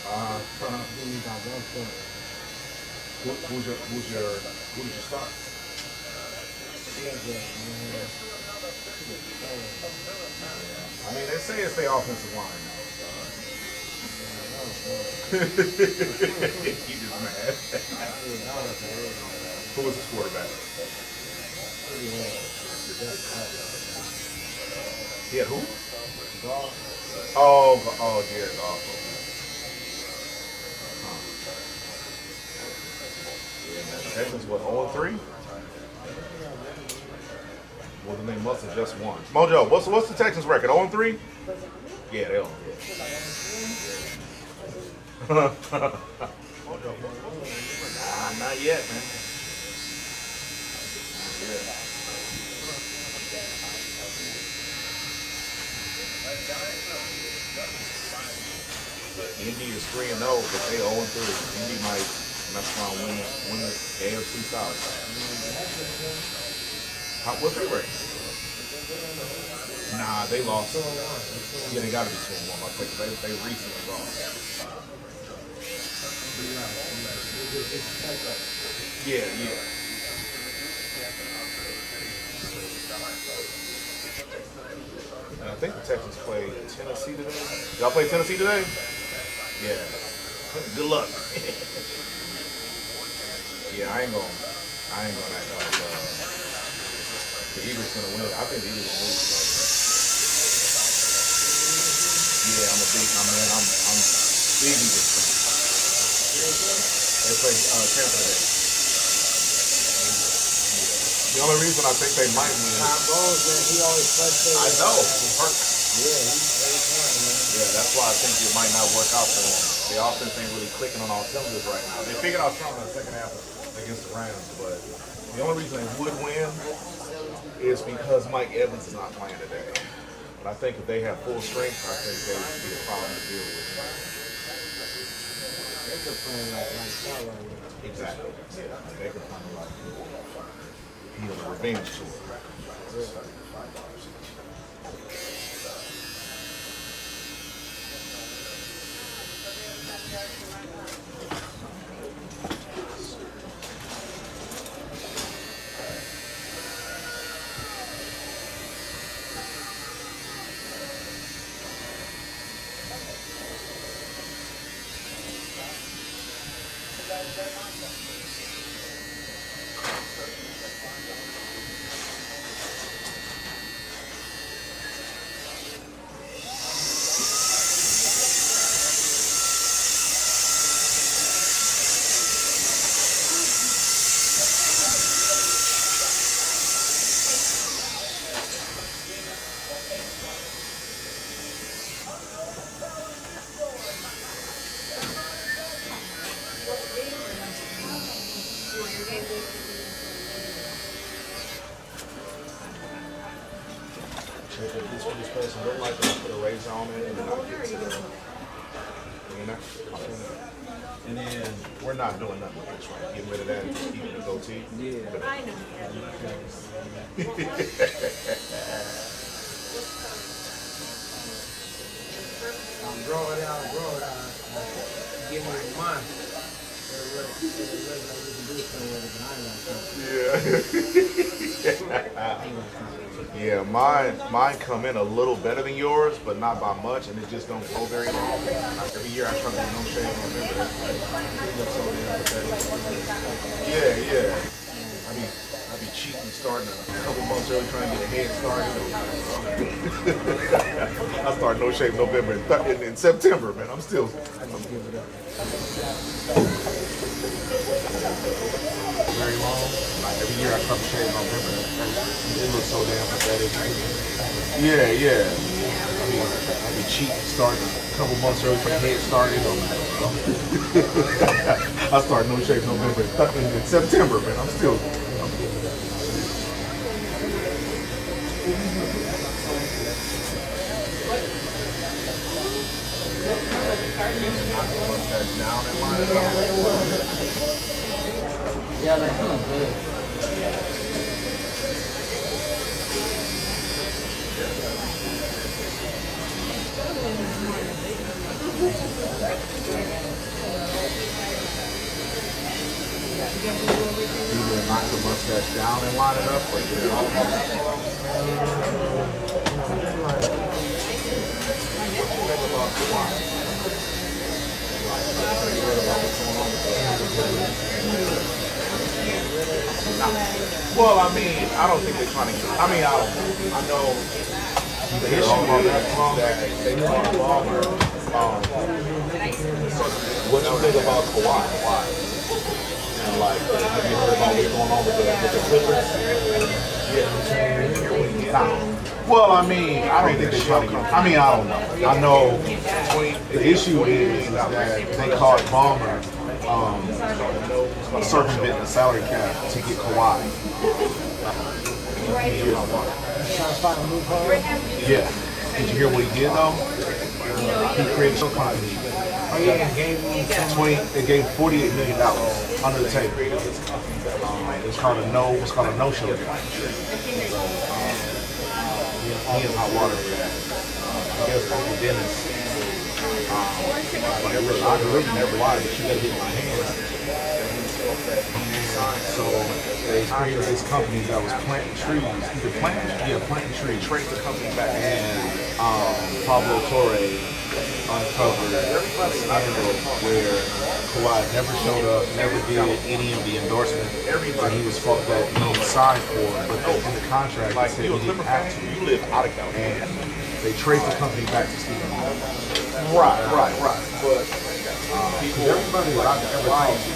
me about 1 point. Who's your start? I mean, they say it's their offensive line now. You just mad. Who was his quarterback? He had who? Oh, Jared Goff. Texans, what, 0-3? Well, then they must have just won. Mojo, what's the Texans record? 0-3? Yeah, they 0-3. Nah, not yet, man. Yeah. Indy is 3-0, but they 0-3. Indy might mess around win the AFC South. What's their record? Nah, they lost. Yeah, they got to be 2-1. I think they recently lost. Yeah. And I think the Texans play Tennessee today. Y'all play Tennessee today? Yeah. Good luck. Yeah, I ain't gonna act like the Eagles gonna win. I think the Eagles gonna lose. Yeah, I'm big Eagles fan. They play Tampa today. The only reason I think they might win. Tom Bones, man, he always frustrated. I know. Hurt. Yeah, he's very funny, man. Yeah, that's why I think it might not work out for them. The offense ain't really clicking on all cylinders right now. They figured out something in the second half against the Rams, but the only reason they would win is because Mike Evans is not playing today. But I think if they have full strength, I think they would be a problem to deal with. They could play like Shawn right now. Exactly. Yeah, they could play like he on a revenge tour. Check if this person look like it, put a razor on it, and then I'll get to the, you know, and then we're not doing nothing with this, right? Get rid of that and just keep the goatee. Yeah. I know. Grow it out. Give me mine. Yeah, mine come in a little better than yours, but not by much, and it just don't go very long. Every year I try to do no shave on November. Yeah. I be cheating, starting a couple months early, trying to get a head started. I start no shave November in September, man. I'm still. Very long. Like every year I cut the shave on November. It looks so damn pathetic. Yeah. I be cheating, starting a couple months early for the head started. I start no shave November in September, man. I'm still. Yeah, that feels good. Either knock the mustache down and line it up, or get it Well, I mean, I don't think they're trying to get. I mean, I know the issue is that they caught Palmer. What you think about Kawhi? And like, have you heard about what's going on with the Clippers? Yeah. Well, I mean, I don't think they're trying to get. I mean, I don't know. I know the issue is that they caught Palmer circumventing the salary cap to get Kawhi. Yeah. Did you hear what he did though? He created some company. They gave $48 million under the table. It's called a no-show. He is hot water for that. I guess Uncle Dennis. I really never lied, but you got to hit my hand. So they created this company that was planting trees. Either planting trees. Trade the company back. And Pablo Torre uncovered a scandal where Kawhi never showed up, never did any of the endorsements that he was that he signed for, but in the contract like he said he didn't have to. You live out of California. And they traced the company back to Stephen. Right. But Everybody that I've ever talked to,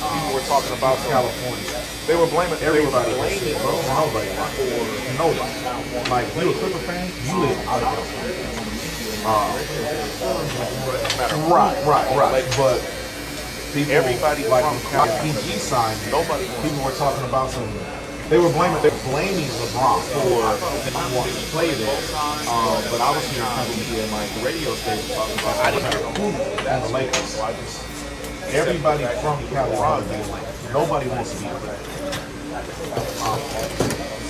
People were talking about California. They were blaming Everybody, They were blaming nobody. Like, you a Clipper fan, you live out of California. Right. But people, Everybody like, from when PG signed, Nobody. people were talking about some. They were blaming LeBron for not wanting to play there. But I was hearing people be in like the radio station talking about I didn't hear who and the Lakers. So everybody from California, nobody wants to be there.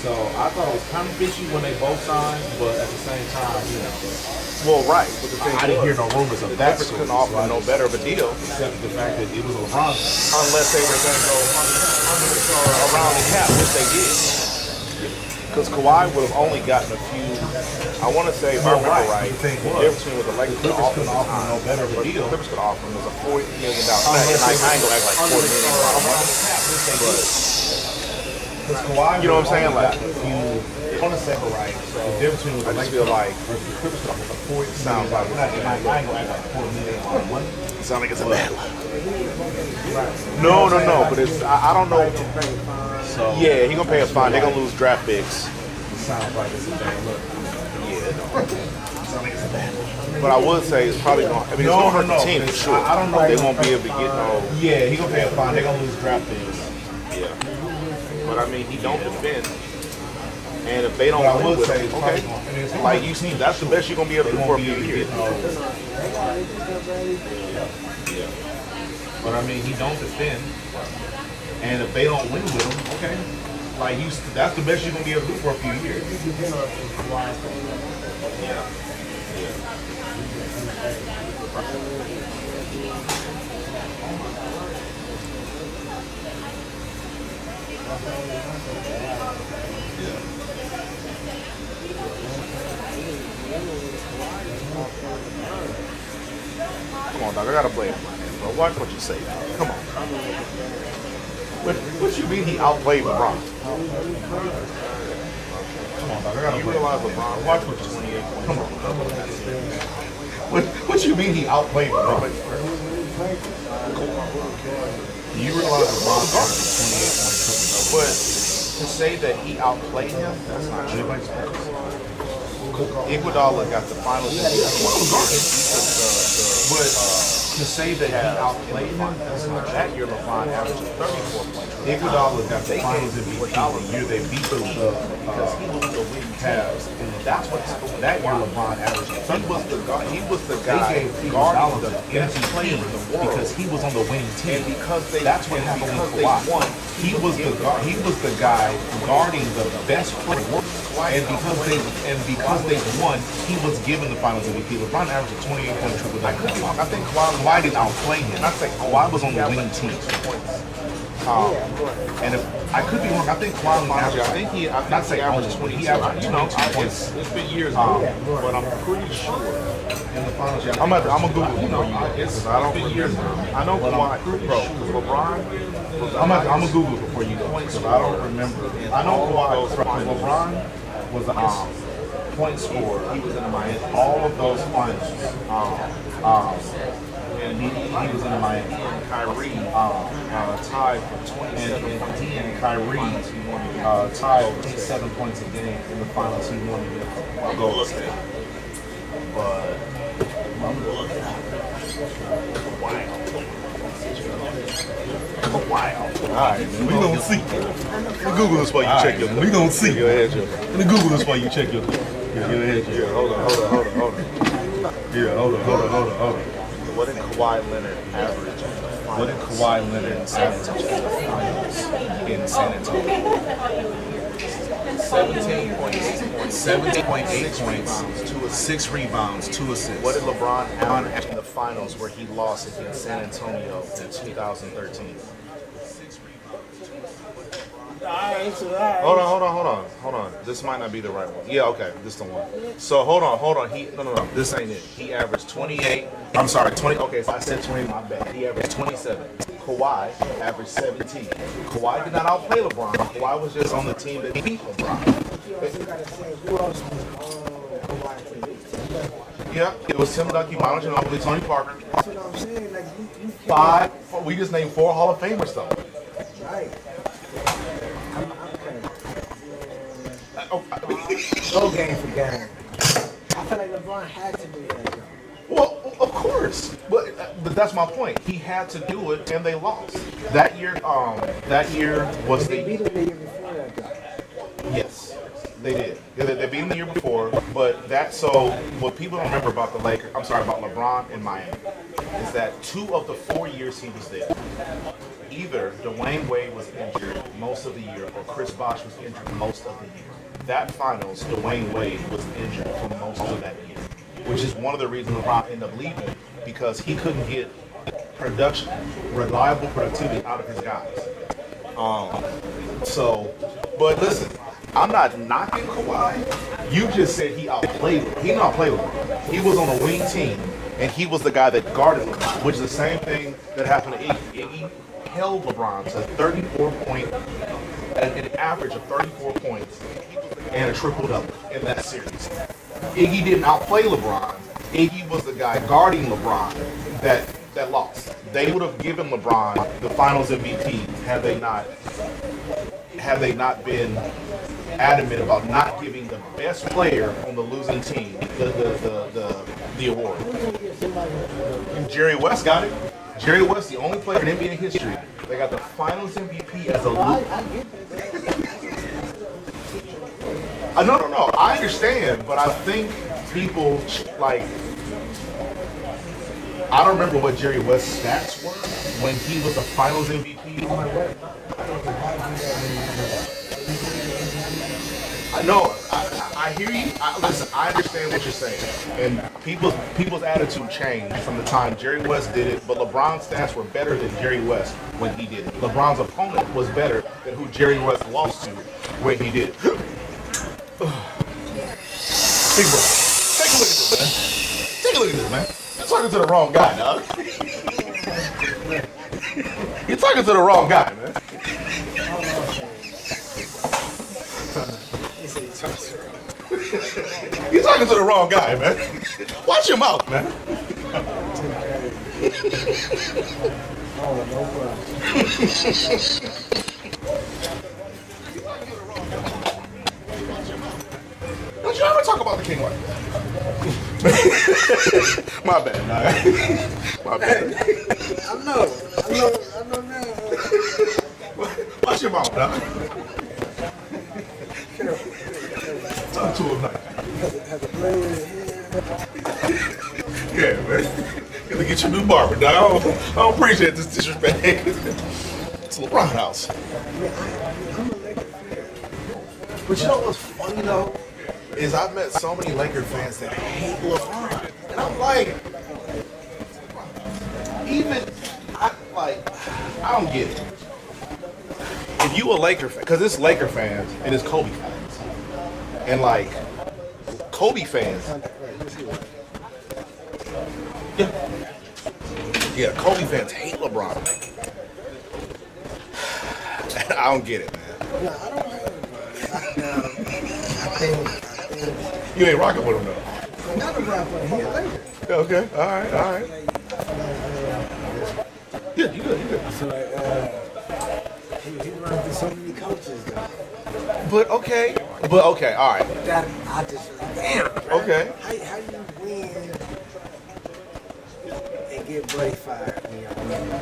So I thought it was kind of fishy when they both signed, but at the same time, you know. Well, right. But the thing I didn't hear no rumors of the that. Clippers couldn't offer no better of a deal Except the fact that it was LeBron. unless they were going to go around the cap, which they did. Because Kawhi would have only gotten a few. I want to say, if I remember right, The thing the was, difference between what the Lakers Clippers couldn't offer him no better of a what deal. the Clippers could offer him was a $40 million. And I ain't gonna act like $40 million. Because Kawhi, You know what I'm saying? Like, I want to say right. The difference between what I the just Lakers feel like versus the Clippers could offer $40 million. sounds like I ain't gonna act like $40 million on one. it sounds like it's a battle. No. But it's I don't know. So Yeah, he gonna pay a fine. They're gonna lose draft picks. it sounds like it's a bad look. But I would say it's probably going. I mean, it's going to hurt the team for sure. I don't know. They won't be able to get no. Yeah, he gonna pay a fine. They're gonna lose draft picks. Yeah. But I mean, he don't defend. And if they don't But I win would with say him, it's okay. probably gonna- it's Like you seen, that's the best you're gonna be able to do for a Won't be few able to years. get no. But I mean, he don't defend. And if they don't win with him, okay. Like that's the best you're gonna be able to do for a few years. Come on, dog. I gotta blame him, bro. Watch what you say. Come on. What you mean he outplayed LeBron? Come on, dog. I gotta You play. realize LeBron? Watch what you say. Come on. What you mean he outplayed LeBron? You realize LeBron averaged 28 But to say that he outplayed him, that's not true. Iguodala got the finals But to say that he outplayed him, that's not true. That year LeBron averaged 34 points. Iguodala got the finals MVP the year they beat the Cavs. That's what That year LeBron averaged. He was the They guy gave guarding Iguodala the the best player in the MVP world. because he was on the winning team. And because they That's what happened because with they Kawhi. won. He was the guy guarding the best player. And because they won, he was given the finals MVP. LeBron averaged a 28-point triple double. I think Kawhi didn't outplay him. Kawhi was on the winning team. And if I could be wrong, I think Kawhi was I averaged. think he Not say averaged only, 22. he averaged, It's been years ago, but I'm pretty sure. in the finals. I'm gonna Google it before you. It's I don't been remember. years ago. I know Kawhi, bro. Because LeBron. I'm gonna Google it before you go because I don't remember. I know Kawhi. LeBron was the point scorer. He was in Miami. All of those finals. And he was in Miami. Kyrie Tied for 27 points. He and Kyrie tied 27 points a game in the finals. He won the Golden State. But Wow. Alright, man. We gonna see. Let me Google this while you check your. we gonna see. Your head, Joe. Let me Google this while you check your head. Yeah, hold on. Yeah, hold on. What did Kawhi Leonard average? What did Kawhi Leonard average in the finals in San Antonio? 17.8 points. 17.8 points, 6 rebounds, 2 assists. What did LeBron average in the finals where he lost against San Antonio in 2013? Hold on. This might not be the right one. Yeah, okay, this the one. So hold on. No. This ain't it. He averaged 28. I'm sorry, 20. Okay, so I said 20. My bad. He averaged 27. Kawhi averaged 17. Kawhi did not outplay LeBron. Kawhi was just on the team that beat LeBron. Yeah, it was Tim Duncan, Manu Ginobili, Tony Parker. That's what I'm saying. Like you Five. We just named 4 Hall of Famers though. right. Oh, Go game for game. I feel like LeBron had to do that. Though. well, of course, but that's my point. He had to do it, and they lost that year. That year was They beat the him the year before that. Though. yes, they did. Yeah, they beat him the year before, but so what people don't remember about the Lakers. I'm sorry about LeBron in Miami is that 2 of the 4 years he was there, either Dwayne Wade was injured most of the year or Chris Bosh was injured most of the year. That finals, Dwayne Wade was injured for most of that year, which is one of the reasons LeBron ended up leaving because he couldn't get production, reliable productivity out of his guys. But listen, I'm not knocking Kawhi. You just said he outplayed him. He didn't outplay LeBron. He was on a wing team, and he was the guy that guarded LeBron, which is the same thing that happened to Iggy. Iggy held LeBron to 34 points, an average of 34 points, and a triple-double in that series. Iggy didn't outplay LeBron. Iggy was the guy guarding LeBron that lost. They would have given LeBron the Finals MVP had they not been adamant about not giving the best player on the losing team the award. Jerry West got it. Jerry West, the only player in NBA history that got the Finals MVP as a loser. No. I understand, but I think people like. I don't remember what Jerry West's stats were when he was the Finals MVP. I hear you. Listen, I understand what you're saying, and people's attitude changed from the time Jerry West did it. But LeBron's stats were better than Jerry West when he did it. LeBron's opponent was better than who Jerry West lost to when he did it. Big bro, take a look at this, man. Take a look at this, man. You're talking to the wrong guy, dog. You're talking to the wrong guy, man. You're talking to the wrong guy, man. Watch your mouth, man. Don't you ever talk about the king like that? My bad, man. My bad. I know now. Watch your mouth, dog. Talk to him like yeah, man. Gonna get your new barber, dog. I don't appreciate this disrespect. It's LeBron house. But you know what's funny though? Is I've met so many Laker fans that hate LeBron. And I'm like, I don't get it. If you a Laker fan, because it's Laker fans and it's Kobe fans. And like, Kobe fans. Yeah, Kobe fans hate LeBron. I don't get it, man. No, I don't hate LeBron. I think You ain't rocking with him though. I'm not a rapper. He a Laker. Okay, all right. Yeah, you good. So he runs through so many coaches though. But okay, all right. That I just feel like, damn. Bro. Okay. How you win and get Buddy fired? You know?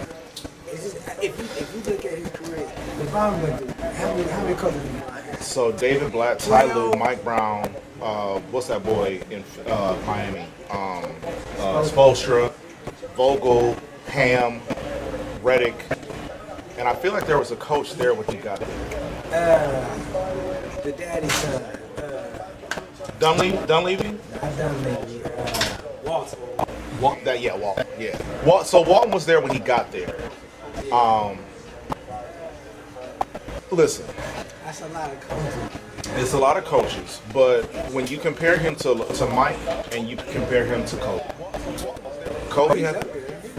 It's just if you look at his career, LeBron went through how many coaches LeBron had? So David Blatt, Ty Lue, Mike Brown, what's that boy in Miami? Spoelstra, Vogel, Ham, Reddick, and I feel like there was a coach there when he got there. The daddy's son. Dunleavy? Not Dunleavy. Walton. Walton. Yeah. So Walton was there when he got there. Listen. That's a lot of coaches. It's a lot of coaches, but when you compare him to Mike and you compare him to Kobe had,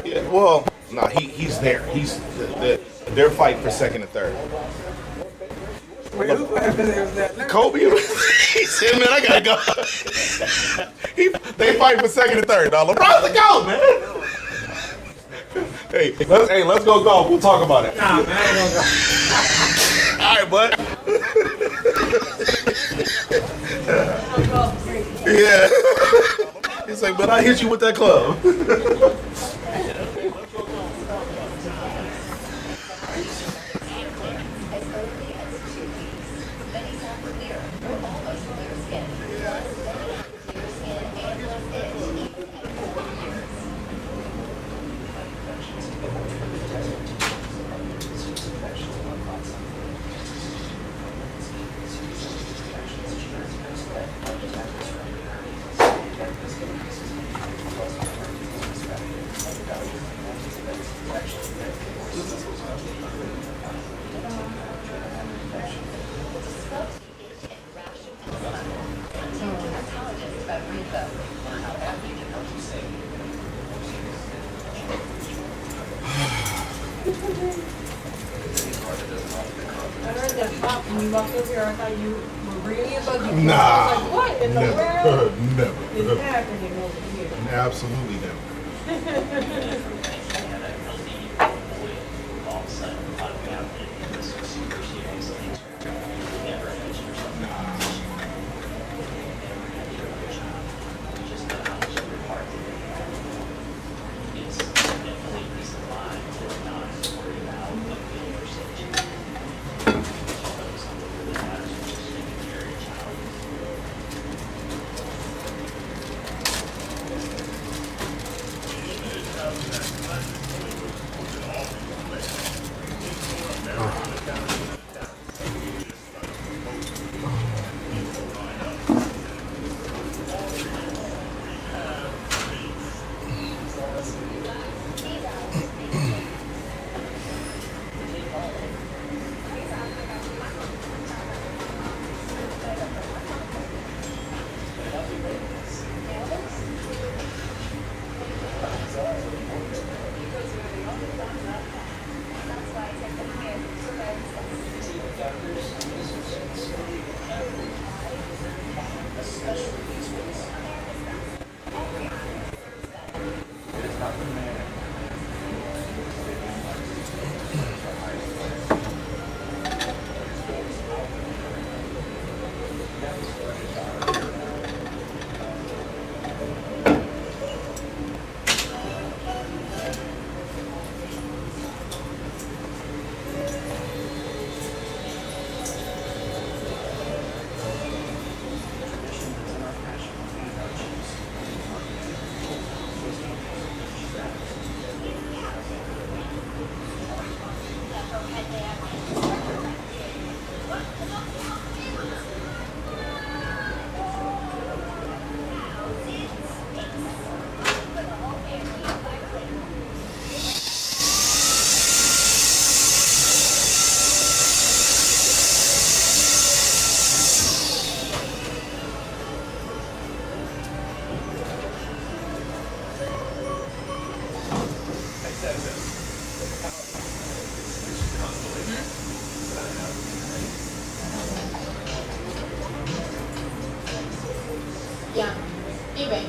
yeah, well, no, he's there. He's they're fighting for second and third. Wait, who was that? Kobe? He said, man, I gotta go. They fight for second and third. Now LeBron's the GOAT, man. Let's go golf. We'll talk about it. Nah, man, I ain't gonna go. All right, bud. Yeah. He's like, but I hit you with that club. As early as 2 weeks, many have clear or almost clear skin. Plus, many have clear skin and less itch even at 4 years. I heard that pop when you walked over here. I thought you were really about to. Nah. I was like, what in the world is Never. happening over here? Absolutely never. Yeah, eBay.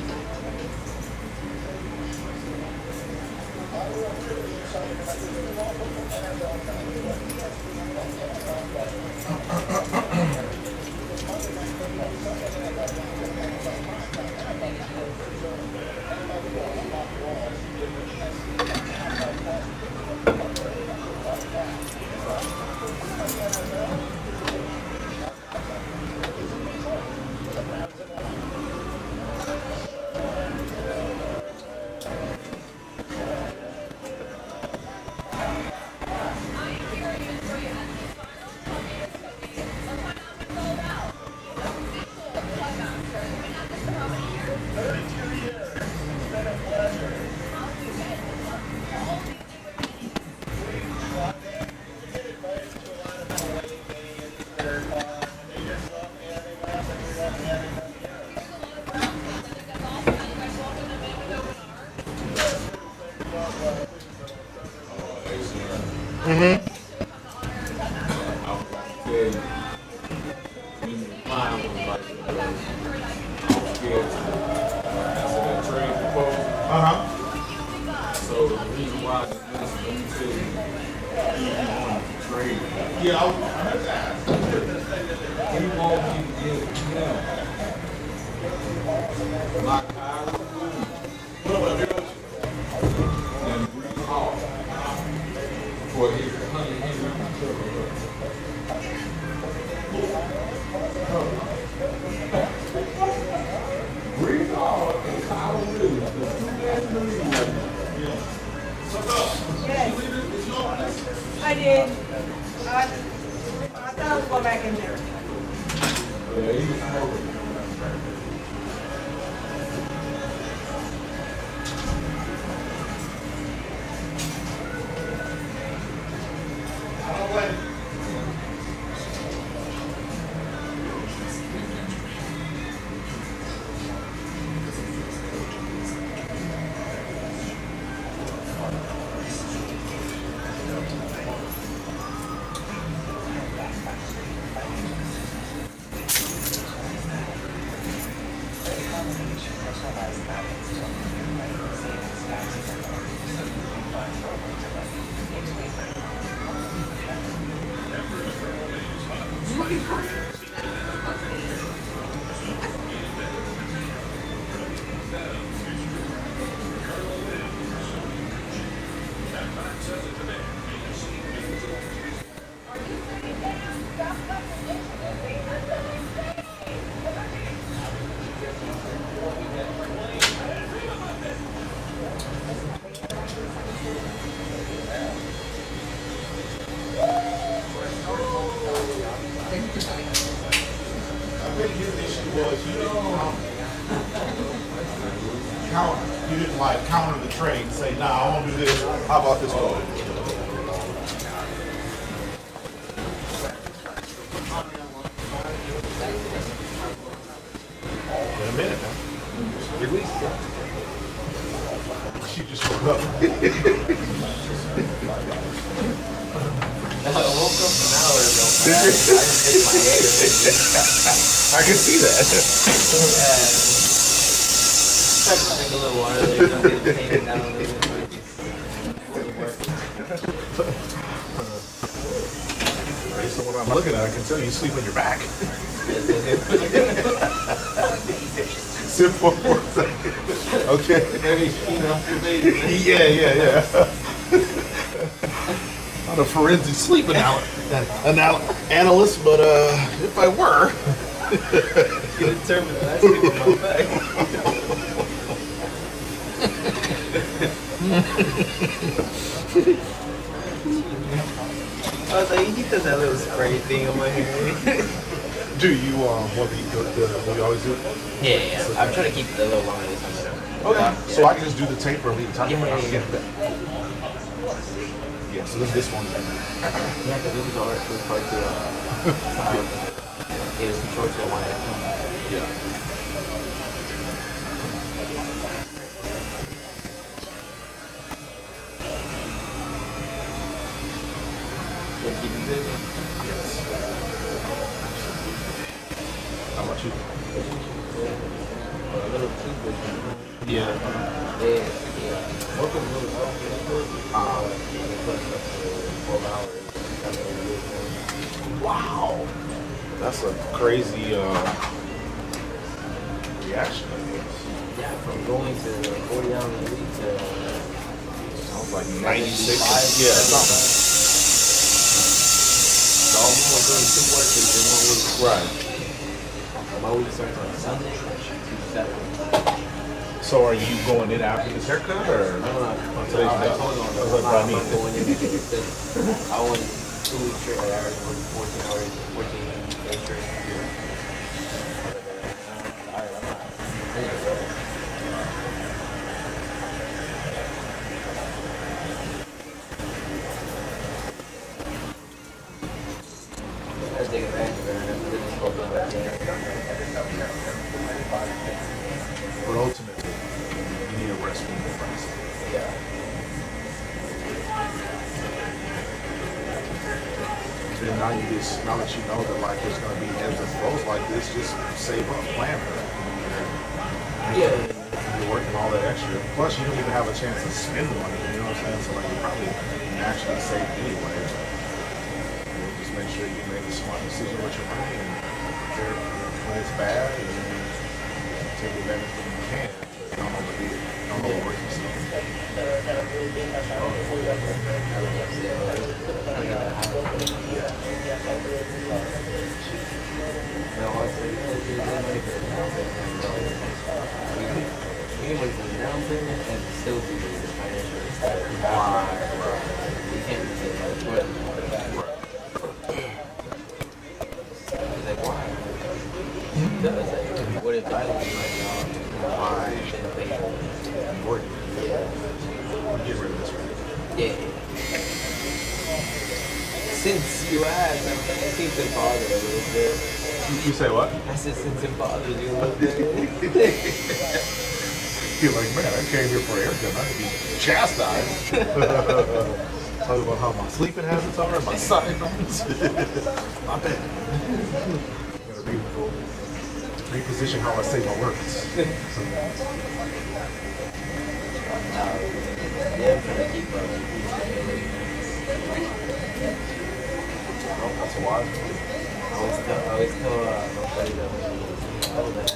scared to answer that trade proposal. So the reason why I just mentioned, let me tell you, he wanted to trade. Yeah, I heard that. He won't be getting him. Not Kyrie and Brees Hall for his 100 Brees Hall and Kyrie Williams, the two best in the league right now. Yes. I did. I thought I was going back in there. Yeah, he was smoking. You didn't like counter the trade and say, nah, I won't do this. How about this one? In a minute, man. At least. She just woke up. I woke up an hour ago. I just hit my head. I can see that. Tried to drink a little water there, so I'm getting taken down a little bit. Based on what I'm looking at, I can tell you sleep on your back. Sit for 4 seconds. Okay. Yeah. Not a forensic sleep analyst, but if I were. You determined that I sleep on my back. I was like, he does that little spray thing on my hair. Do you want the what you always do? Yeah. I'm trying to keep it a little longer this time. Okay. Yeah. So I can just do the taper and leave the top. Yeah. Yeah. So this one. Yeah, because it was hard to it was short to one. Yeah. Keep it busy. How about you? A little too busy. Yeah. Yeah. What was a little something? 12 hours. Wow. That's a crazy reaction. Yeah, from going to 40 hours a week to Sounds like 96. 75. Yeah. Something. So I'm only doing 2 work weeks in 1 week. Right. My week starts on Sunday to Saturday. So are you going in after this haircut or? No. Today's I not. told them That's what I mean. I'm going in because I went 2 weeks straight. Like I already worked 14 hours, 14 days straight. Let's take advantage of it. This whole thing like that. But ultimately, you need a rest from the first. Yeah. Then now that you know that like there's gonna be ebbs and flows like this, just save up, plan for that. extra. Plus, you don't even have a chance to spend the money. You know what I'm saying? So like, you probably naturally save anyway. Just make sure you make a smart decision with your money, and when it's bad, and take advantage when you can. Don't overdo it. Don't overwork yourself. No, I said, you can wait for the down payment and still do the financial expense. You can't do that. He's like, why? Because, like, what if I lose my job? Why should I pay for it? Get rid of this right. Yeah. Since you asked, I think it bothered a little bit. You say what? I said, since it bothers you a little bit. You're like, man, I came here for everything. I need to be chastised. Talk about how my sleeping habits are, my sideburns. My bad. Gotta reposition how I say my words. Yeah, I'm trying to keep up. That's a wise move. I always tell my buddy that that.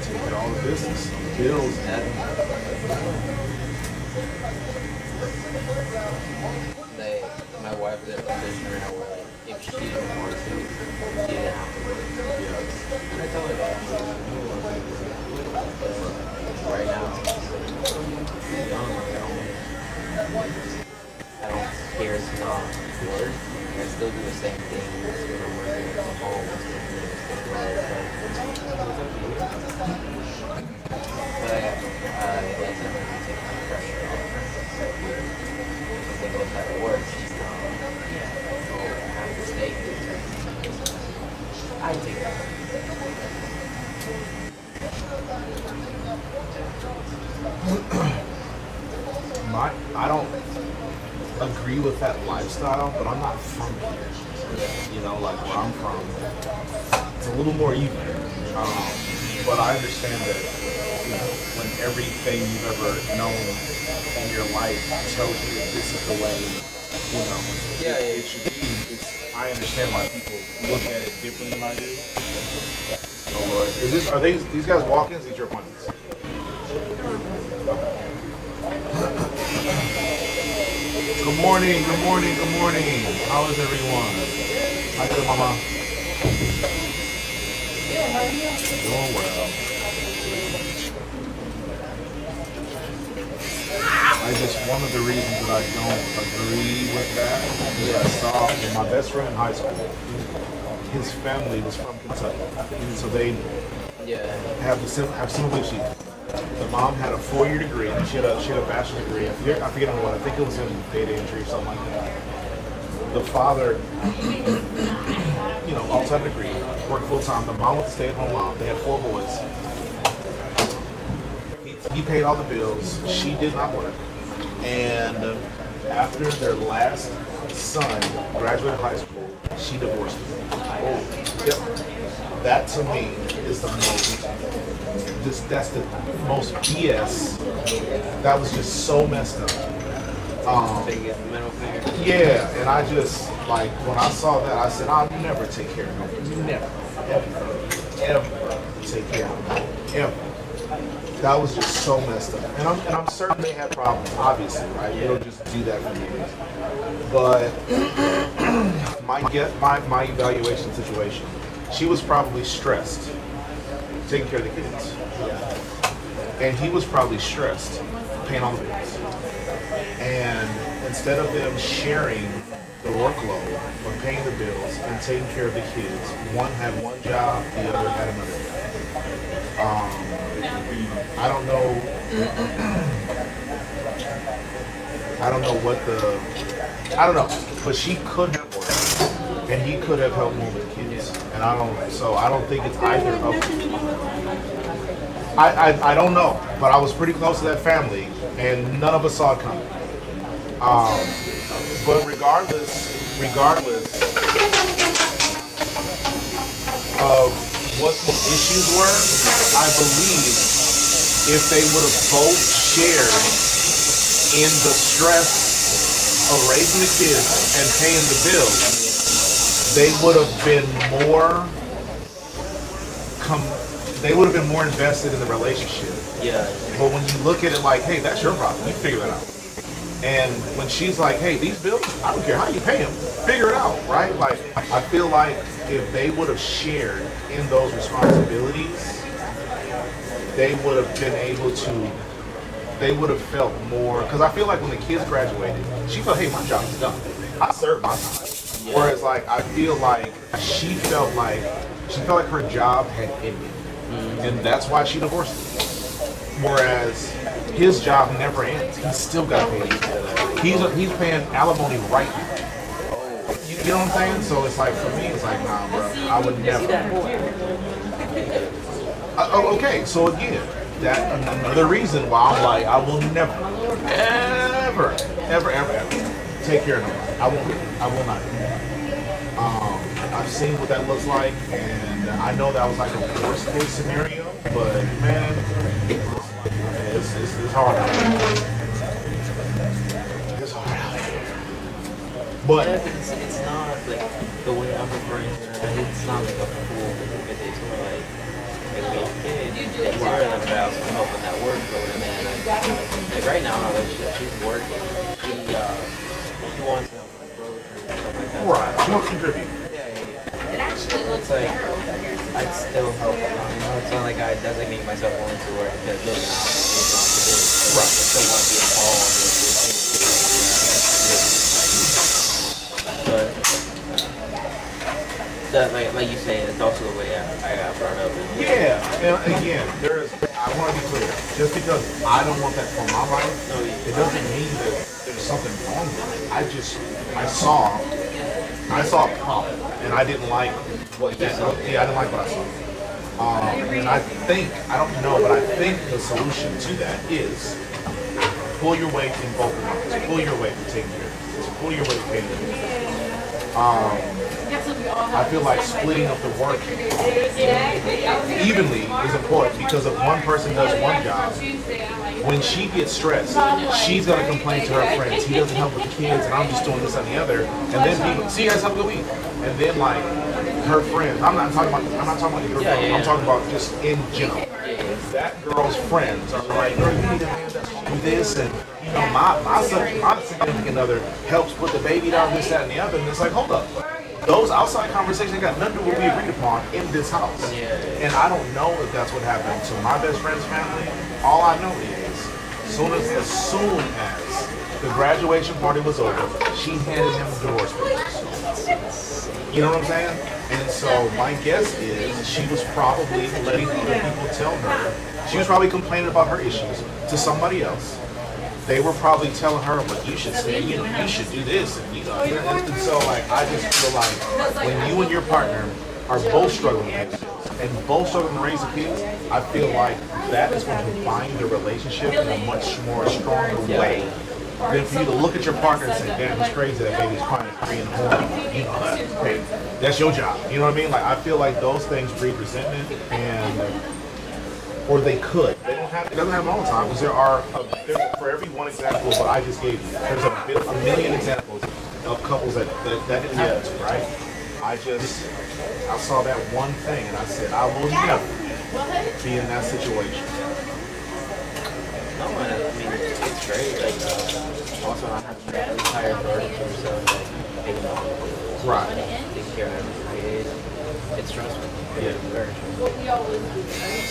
Take care of all the business, bills, My wife is in a position right now where, like, if she didn't want to, she didn't have to work. Yeah. And I tell her that. Right now, I'm young. I don't care to not work. I still do the same thing when I'm working from home. But I like to take my pressure off. Because they both have to work. So I have to stay here. I take that. I don't agree with that lifestyle, but I'm not from here. You know, like where I'm from, it's a little more even. But I understand that, you know, when everything you've ever known in your life tells you that this is the way, you know, it should be. I understand why people look at it differently than I do. Oh Lord, are these guys walk-ins? These your appointments? Good morning, good morning, good morning. How is everyone? Hi, good mama. Doing well. One of the reasons that I don't agree with that is I saw in my best friend in high school, his family was from Kentucky. So they have similar beliefs. The mom had a 4-year degree. She had a bachelor's degree. I forget on what. I think it was in data entry or something like that. The father, also had a degree, worked full time. The mom was a stay-at-home mom. They had 4 boys. He paid all the bills. She did not work. And after their last son graduated high school, she divorced him. Yep. That to me is the most. That's the most BS. That was just so messed up. Yeah, and I just when I saw that, I said, I'll never take care of him. Never, ever take care of him. Ever. That was just so messed up. And I'm certain they had problems, obviously, right? You don't just do that for years. But my evaluation situation, she was probably stressed taking care of the kids. And he was probably stressed paying all the bills. And instead of them sharing the workload of paying the bills and taking care of the kids, one had one job, the other had another job. I don't know but she could have worked and he could have helped move the kids. And I don't think it's either of them. I don't know, but I was pretty close to that family and none of us saw it coming. But regardless of what the issues were, I believe if they would have both shared in the stress of raising the kids and paying the bills, they would have been more they would have been more invested in the relationship. Yeah. But when you look at it like, hey, that's your problem, you figure that out. And when she's like, hey, these bills, I don't care how you pay them, figure it out, right? Like, I feel like if they would have shared in those responsibilities, they would have been able to, they would have felt more, because I feel like when the kids graduated, she felt, hey, my job is done. I served my time. Yeah. Whereas, like, I feel like she felt like her job had ended. And that's why she divorced him. Whereas his job never ends. He's still got paid. He's paying alimony right now. You know what I'm saying? So it's like, for me, it's like, nah, bro, I would never. Okay, so again, that another reason why I'm like, I will never, ever take care of nobody. I will not. I've seen what that looks like, and I know that was like a worst case scenario, but man, it's hard out here. It's hard out here. But yeah, it's not like the way I'm referring to it. It's not like a full commitment. It's more like we have kids. It's more like about helping that workload. And then like right now in our relationship, she's working. She wants to help with the groceries and stuff like that. right, she wants to contribute. It's like I'd still help her out. You know, it's not like I designate myself only to work because look now it's not to do. Right. I still want to be involved with this. But like you say, it's also the way I got brought up. Yeah, and again, I want to be clear. Just because I don't want that for my life, it doesn't mean that there's something wrong with it. I saw a problem, and I didn't like what that. Yeah, I didn't like what I saw. And I don't know, but I think the solution to that is pull your weight in both lines. Pull your weight in taking care of kids. Pull your weight in paying the bills. I feel like splitting up the work evenly is important because if one person does one job, when she gets stressed, she's gonna complain to her friends, he doesn't help with the kids, and I'm just doing this and the other. And then people, see you guys have a good week. And then like her friends, I'm not talking about your girl, I'm talking about just in general. That girl's friends are like, girl, you need to do this, and you know, my significant other helps put the baby down, this, that, and the other. And it's like, hold up. Those outside conversations got nothing to do with what we agreed upon in this house. And I don't know if that's what happened to my best friend's family. All I know is, as soon as the graduation party was over, she handed him divorce papers. You know what I'm saying? And so my guess is she was probably letting other people tell her. She was probably complaining about her issues to somebody else. They were probably telling her, but you should say, you know, you should do this, and you know, and so like I just feel like when you and your partner are both struggling with kids and both struggling to raise the kids, I feel like that is going to bind the relationship in a much more stronger way than for you to look at your partner and say, damn, it's crazy that baby's crying at 3 in the morning. You know, hey, that's your job. You know what I mean? Like I feel like those things breed resentment or they could. They don't have. It doesn't happen all the time because for every one example that I just gave you, there's a million examples of couples that didn't happen to, right? I saw that one thing and I said, I will never be in that situation. No, I mean it's great. Like also not having that entire burden for yourself, like taking on right, taking care of everything. It's stressful. Yeah. It's very stressful.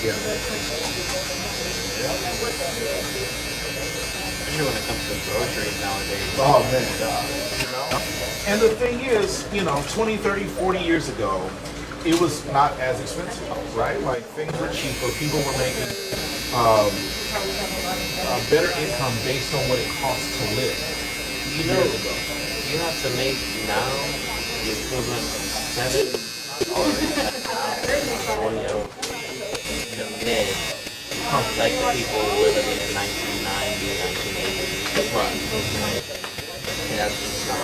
Yeah. Especially when it comes to groceries nowadays. Oh man, you know? And the thing is, you know, 20, 30, 40 years ago, it was not as expensive, right? Like things were cheaper. People were making a better income based on what it costs to live. You know, you have to make now the equivalent of $7 mid, like the people living in 1990, 1980. And that's just not,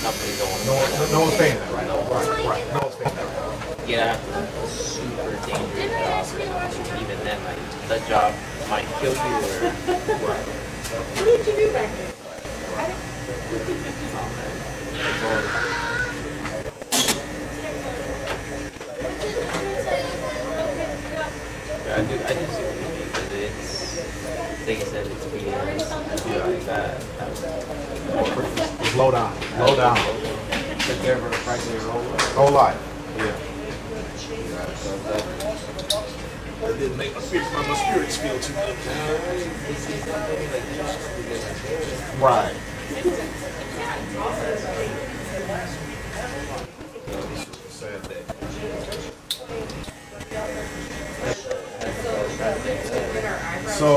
nothing going on. No one's paying that, right? Right. No one's paying that. get after a super dangerous job or something. Even then, like the job might kill you or what. What did you do back there? Oh man, it's all. Yeah, I do see what you mean because it's, like I said, it's weird. I do like that. Slow down. Slow down. Took care of her practically her whole life. Whole life. Yeah. That didn't make my spirits feel too good. Right. Sad day. So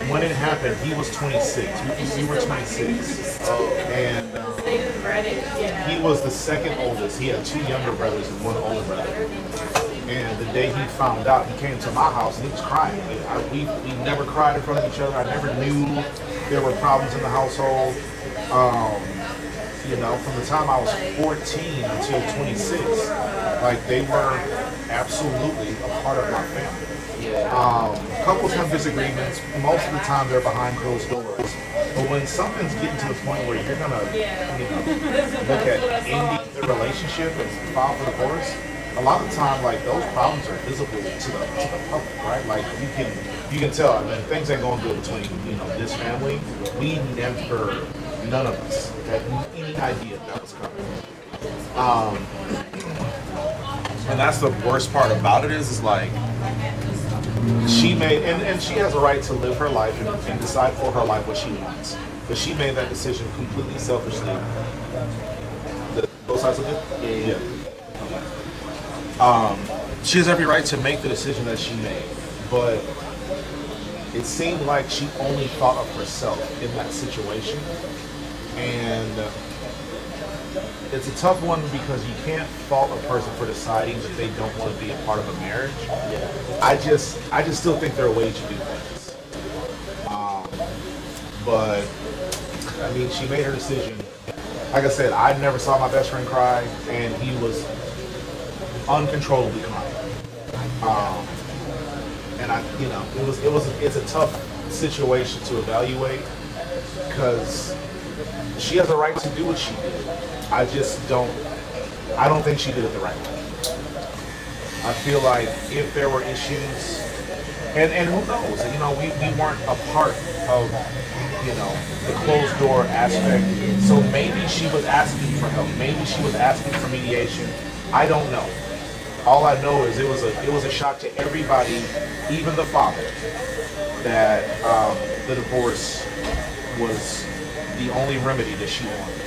when it happened, he was 26. We were 26. And he was the second oldest. He had two younger brothers and one older brother. And the day he found out, he came to my house and he was crying. We never cried in front of each other. I never knew there were problems in the household. You know, from the time I was 14 until 26, like they were absolutely a part of my family. Couples have disagreements. Most of the time they're behind closed doors. But when something's getting to the point where you're gonna, look at ending the relationship and file for divorce, a lot of the time, like those problems are visible to the public, right? Like you can tell. I mean, things ain't going good between this family. We never, none of us had any idea that was coming. And that's the worst part about it is like she made, and she has a right to live her life and decide for her life what she wants. But she made that decision completely selfishly. Both sides of it? Yeah. She has every right to make the decision that she made, but it seemed like she only thought of herself in that situation. And it's a tough one because you can't fault a person for deciding that they don't want to be a part of a marriage. I just still think there are ways you do things. But I mean, she made her decision. Like I said, I never saw my best friend cry, and he was uncontrollably crying. And it's a tough situation to evaluate because she has a right to do what she did. I don't think she did it the right way. I feel like if there were issues, and who knows, we weren't a part of, the closed door aspect. So maybe she was asking for help. Maybe she was asking for mediation. I don't know. All I know is it was a shock to everybody, even the father, that the divorce was the only remedy that she wanted.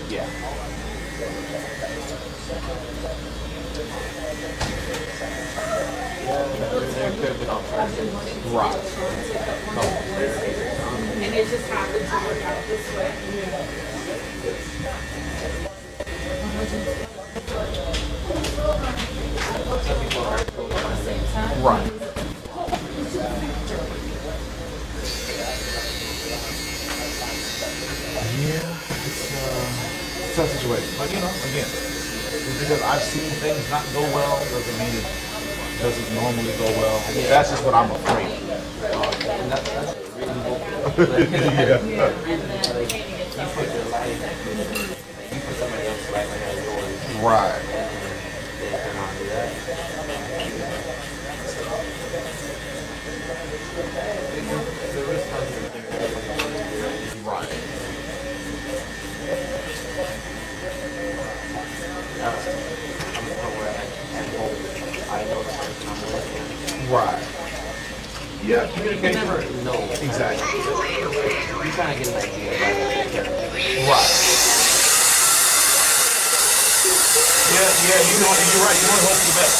Yeah. Right. And it just happened to work out this way. Right. Yeah, it's a tough situation. But again, just because I've seen things not go well doesn't mean it doesn't normally go well. That's just what I'm afraid of. And that's reasonable. Yeah. You put your life, you put somebody else's life ahead of yours. Right. They cannot do that. The risk comes with Right. I'm where I hope I know the person I'm with. Right. Yeah, You communication. never know. Exactly. You kind of get an idea about it. Right. Yeah, you're right. You want to hope for the best.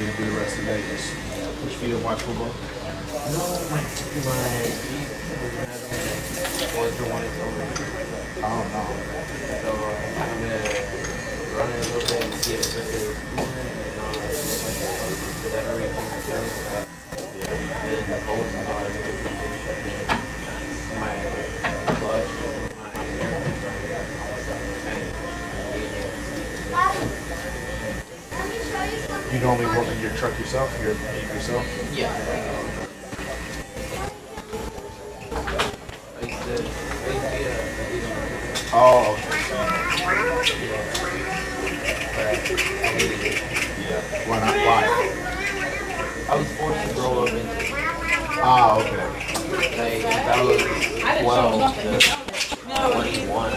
ready to do the rest of the day? Just push feet and watch football? No, my sports are one is over. Oh no. So I'm gonna run it a little bit and see if it's moving and that everything is good. And the whole my clutch, You normally work on your truck yourself? Your yourself? yeah. I used to Oh, okay. Why not? Why? I was forced to grow up into it. Ah, okay. Like, if I was 12 to 21,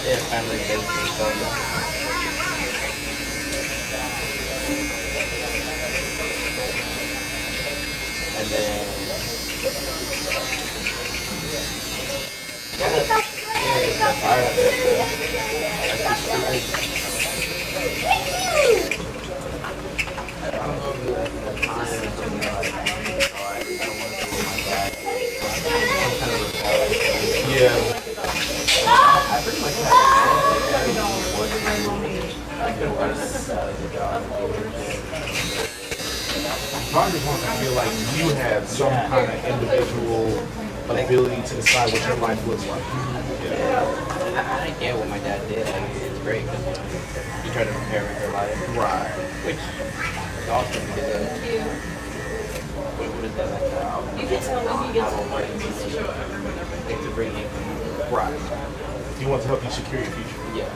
yeah, family business and stuff. And then, Yeah. I pretty much I just want to feel like you had some kind of individual ability to decide what your life looks like. I get what my dad did. Like, it's great because he tried to prepare me for life. Right. Which is awesome because what is that? You can tell when he gets older, he needs to show everyone everything. To bring income. Right. He wants to help you secure your future. Yeah.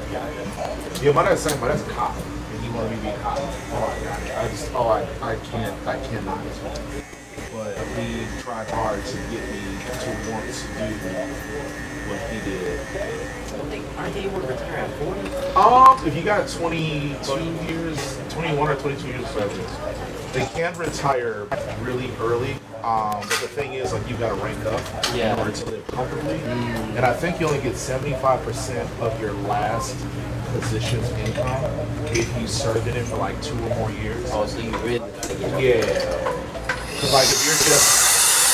Yeah, my dad's saying, my dad's a cop, and he wanted me to be a cop. Oh, I cannot. But he tried hard to get me to want to do what he did. Aren't they able to retire at 40? If you got 22 years, 21 or 22 years of service, they can retire really early. But the thing is, like, you got to rank up in order to live comfortably. And I think you only get 75% of your last position's income if you served in it for like 2 or more years. Oh, so you really Yeah. Because like if you're just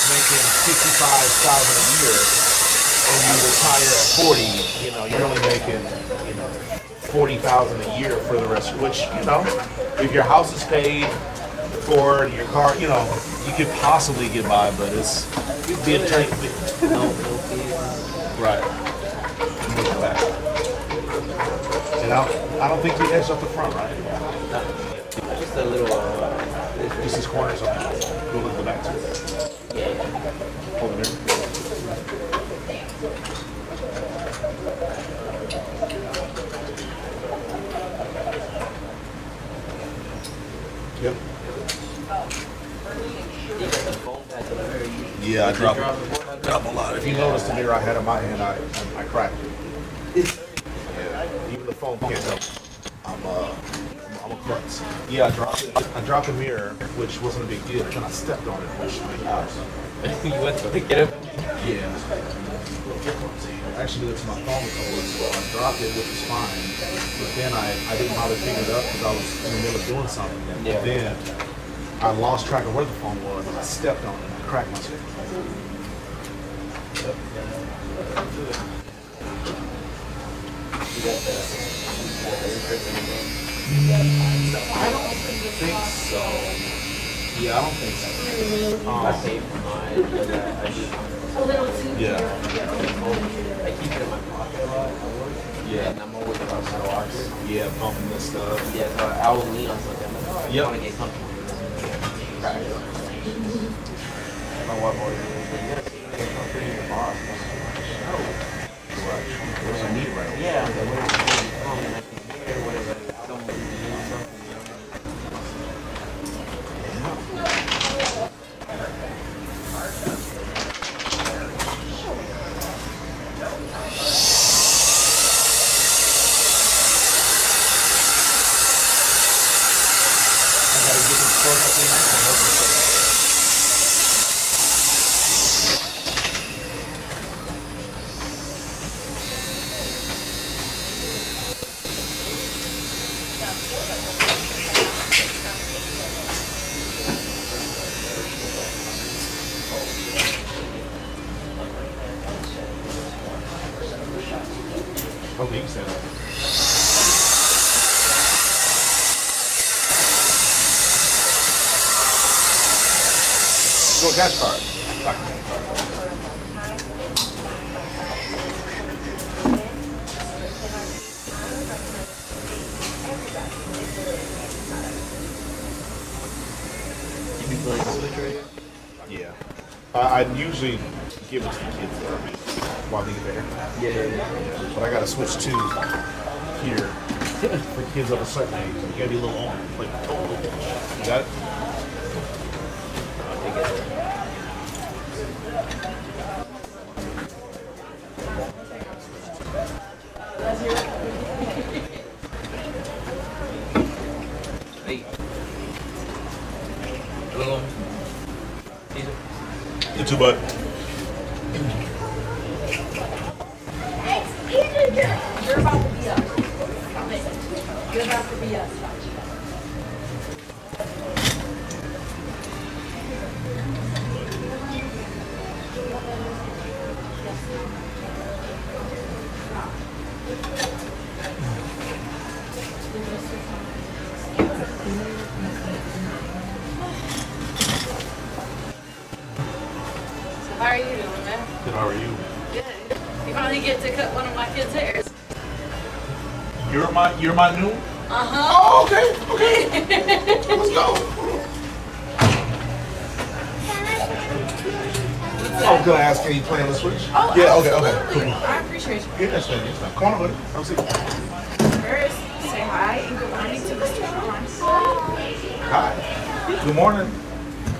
making $55,000 a year and you retire at 40, you know, you're only making, you know, $40,000 a year for the rest. Which, you know, if your house is paid for, your car, you know, you could possibly get by, but it'd be a tight. no fees. Right. And I don't think you edged up the front, right? Just a little. Just this corner or something. We'll look at the back too. Yeah. Over there. Yep. You got the phone pad delivered. Yeah, I drop a lot. If you notice the mirror I had in my hand, I cracked it. Yeah. Even the phone can't help. I'm a klutz. Yeah, I dropped it. I dropped the mirror, which wasn't a big deal. Then I stepped on it, which made it. You went to pick it up? Yeah. I actually did it to my phone cord, so I dropped it, which was fine. But then I didn't bother picking it up because I was in the middle of doing something. Yeah. And then I lost track of where the phone was, and I stepped on it and I cracked myself. Yep. You got the I don't think so. Yeah, I don't think so. I paid for mine because I do. Yeah. I keep it in my pocket a lot. Yeah. And I'm always about my watch. Yeah, pumping this stuff. Yeah, so I will lean on something. I'm like, oh, I Yep. want to get comfortable with this. Right. My wife always says, "You gotta put in your boss." What do I need right now? Yeah, but what if you come and I can hear whatever someone needs something? I gotta get this close up in. Okay, you said that. Go cash card. You play the Switch right here? Yeah. I usually give it to the kids while they're there. Yeah. But I gotta switch to here for kids of a certain age. You gotta be a little on. Like, you got it? They get it. Hey. Hello. You too, bud. You're about to be us. You're about to be us. How are you doing, man? Good, how are you? Good. You finally get to cut one of my kids' hairs. You're my new? Uh-huh. Oh, okay. Let's go. Oh, good. I ask, can you play on the Switch? Oh, yeah, absolutely. okay. Cool. I appreciate you. Yeah, that's fine. Come on, buddy. I'll see. First, say hi and good morning to Mr. Shawn. Hi. Good morning.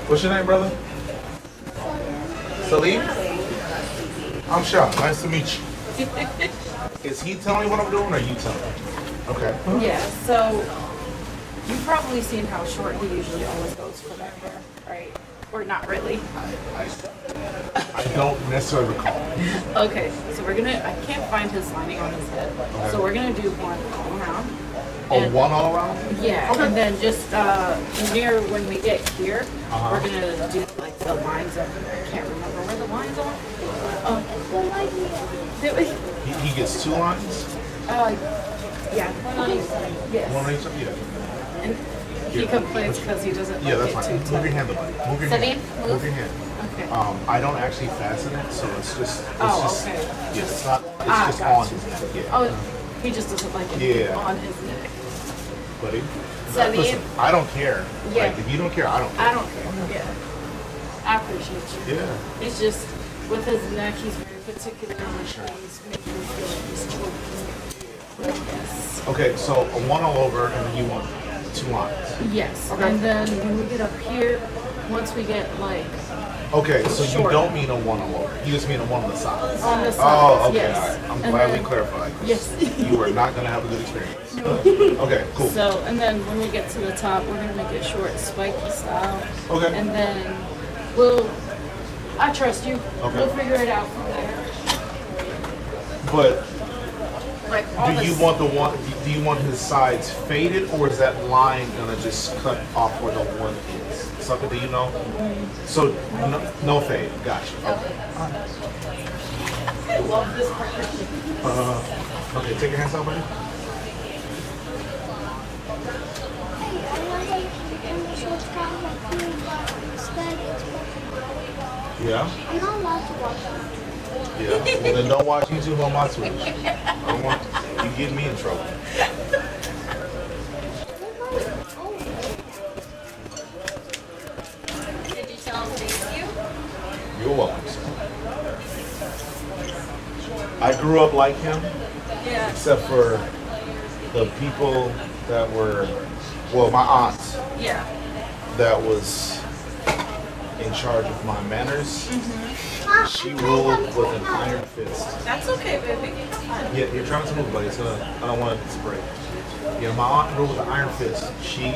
What's your name, brother? Salim? I'm Shawn. Nice to meet you. Is he telling me what I'm doing or you telling me? Okay. Yeah, so you've probably seen how short he usually always goes for that hair, right? Or not really. I don't necessarily recall. Okay, so I can't find his lining on his head. Okay. So we're gonna do one all around. Oh, And- one all around? Yeah, Okay. and then just near when we get here, Uh-huh. we're gonna do like the lines of, I can't remember where the lines are. Did we? He gets 2 lines? Yeah, one on each side. Yes. One on each side? Yeah. And he complains because he doesn't Yeah, like that's it fine. too Move your tight. hand, buddy. Move your Salim, hand. move. Move your hand. Okay. I don't actually fasten it, so it's just. Oh, just, okay. Yeah, it's not. It's just got on you. his neck. Yeah. Oh, he just doesn't like it Yeah. on his neck. Buddy. Salim. Listen, I don't care. Yeah. Like, if you don't care, I don't care. I don't care. Yeah. I appreciate you. Yeah. It's just with his neck, he's very particular on things, making me feel like he's choking. But yes. Okay, so a one all over, and then you want 2 lines. Yes. And then when we get up here, once we get like Okay, so you Short. don't mean a one all over. You just mean a one on the sides. on the sides, Oh, okay. yes. All right. I'm And glad then- we clarified. 'Cause Yes. You are not going to have a good experience. Okay, cool. So, and then when we get to the top, we're gonna make it short, spiky style. Okay. And then I trust you. Okay. We'll figure it out from there. But Like all do you this- want do you want his sides faded, or is that line gonna just cut off where the one is? Something that you know? So no fade. Gotcha. Okay. I love this part. Okay. Take your hands out, buddy. Yeah. I'm not allowed to watch it. Yeah. Well, then don't watch YouTube on my Switch. I don't want you getting me in trouble. Did you tell him thank you? You're welcome, sir. I grew up like him, Yeah. except for the people that were, well, my aunts Yeah. that was in charge of my manners. She ruled with an iron fist. That's okay, baby. Yeah, you're trying to move, buddy. It's gonna, I don't want it to break. Yeah, my aunt ruled with an iron fist. She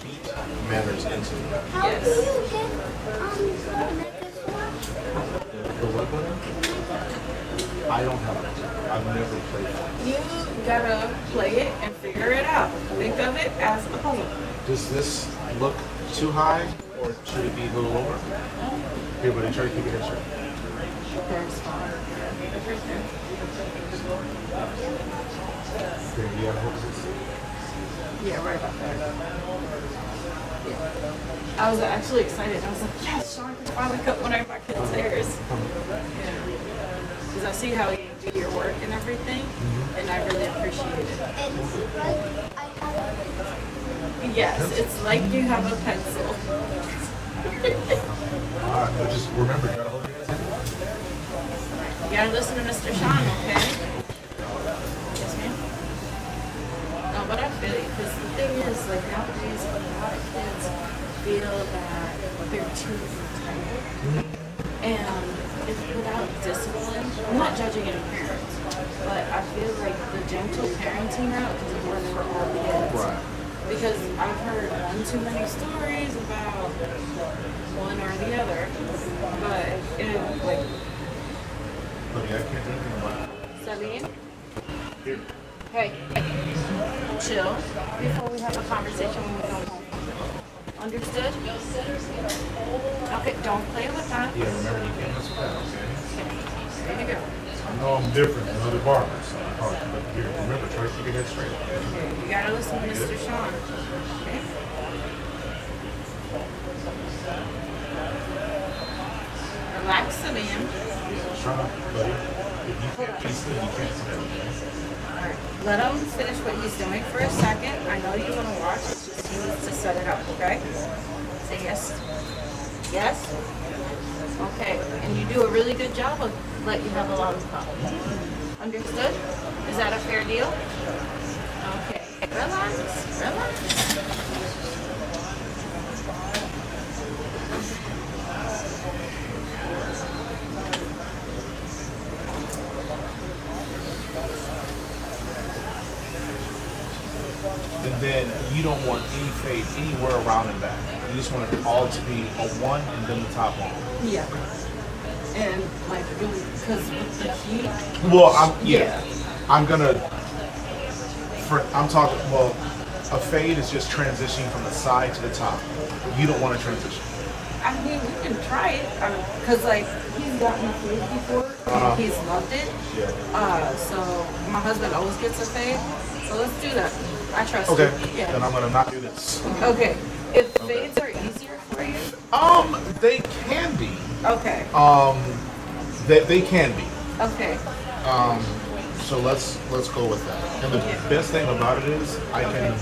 beat manners into me. How do you get The what button? I don't have it. I've never played it. You gotta play it and figure it out. Think of it as a puzzle. Does this look too high, or should it be a little lower? Here, buddy, try to keep it in straight. There's fine. It's right there. Yeah, right about there. Yeah. I was actually excited. I was like, yes, Shawn can finally cut one of my kids' hairs. Because I see how you do your work and everything, and I really appreciate it. Yes, it's like you have a pencil. But just remember, you gotta hold your hands. You gotta listen to Mr. Shawn, okay? Yes, ma'am. No, but I feel you, because the thing is, like, nowadays, a lot of kids feel that they're too entitled. And if without discipline, I'm not judging any parents, but I feel like the gentle parenting route doesn't work for all kids. Right. Because I've heard one too many stories about one or the other, but it like. But yeah, I can't do anything about it. Sabine? Here. Hey, chill before we have a conversation when we go home. Understood? Okay, don't play with that. Yeah, remember, you can't mess with that, okay? There you go. I know I'm different than other barbers, but here, remember, try to keep your head straight. You gotta listen to Mr. Shawn. Okay? Relax, Sabine. Try, buddy. If you can't be still, you can't sit, okay? Alright, let him finish what he's doing for a second. I know you want to watch, it's just he needs to set it up, okay? Say yes. Yes? Okay, and you do a really good job of letting you have a lollipop. Understood? Is that a fair deal? Okay, relax, relax. And then you don't want any fade anywhere around and back. You just want it all to be a one and then the top one. Yeah. And like really, because with the heat. Well, I'm gonna. I'm talking. Well, a fade is just transitioning from the side to the top. You don't want to transition. I mean, we can try it, because like he's gotten a fade before, and he's loved it. Yeah. So my husband always gets a fade, so let's do that. I trust Okay. you. Yeah. Then I'm gonna not do this. Okay. If fades are easier for you. They can be. Okay. They can be. Okay. So let's go with that. And the best thing about it is I can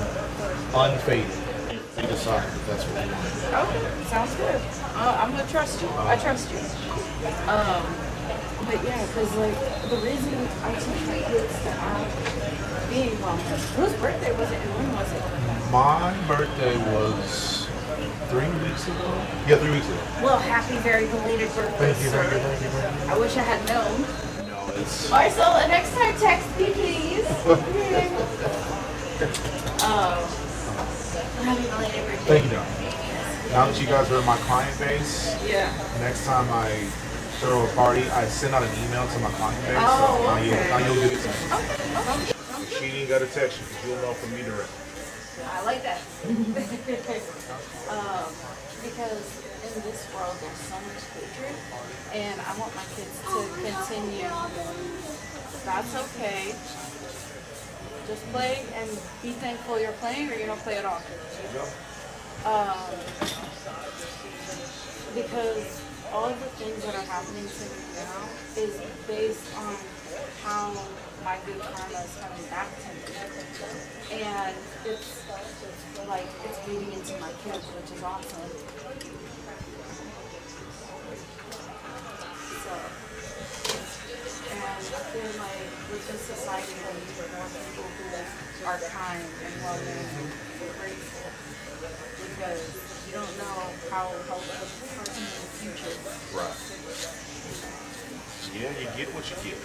unfade it. You decide if that's what you want. Okay. Sounds good. I'm gonna trust you. I trust you. But yeah, because like the reason I teach my kids to act being whose birthday was it and when was it? My birthday was 3 weeks ago. Yeah, 3 weeks ago. Well, happy very belated birthday. Thank you, sir. thank you, thank you, thank you. I wish I had known. No, it's. Marcel, next time text me, please. Happy belated birthday. Thank you, darling. Now that you guys are in my client base, Yeah. next time I throw a party, I send out an email to my client base. Oh, so now okay. you'll get it. Okay. She ain't got to text you because you'll know from me direct. I like that. Because in this world there's so much hatred, and I want my kids to continue. That's okay. Just play and be thankful you're playing, or you don't play at all. Because all of the things that are happening to me now is based on how my good karma is coming back to me. And it's like, it's bleeding into my kids, which is awesome. So, and I feel like with this society, we need more people who are kind and loving and grateful. Because you don't know how helpful the person in the future. Right. Yeah, you get what you get.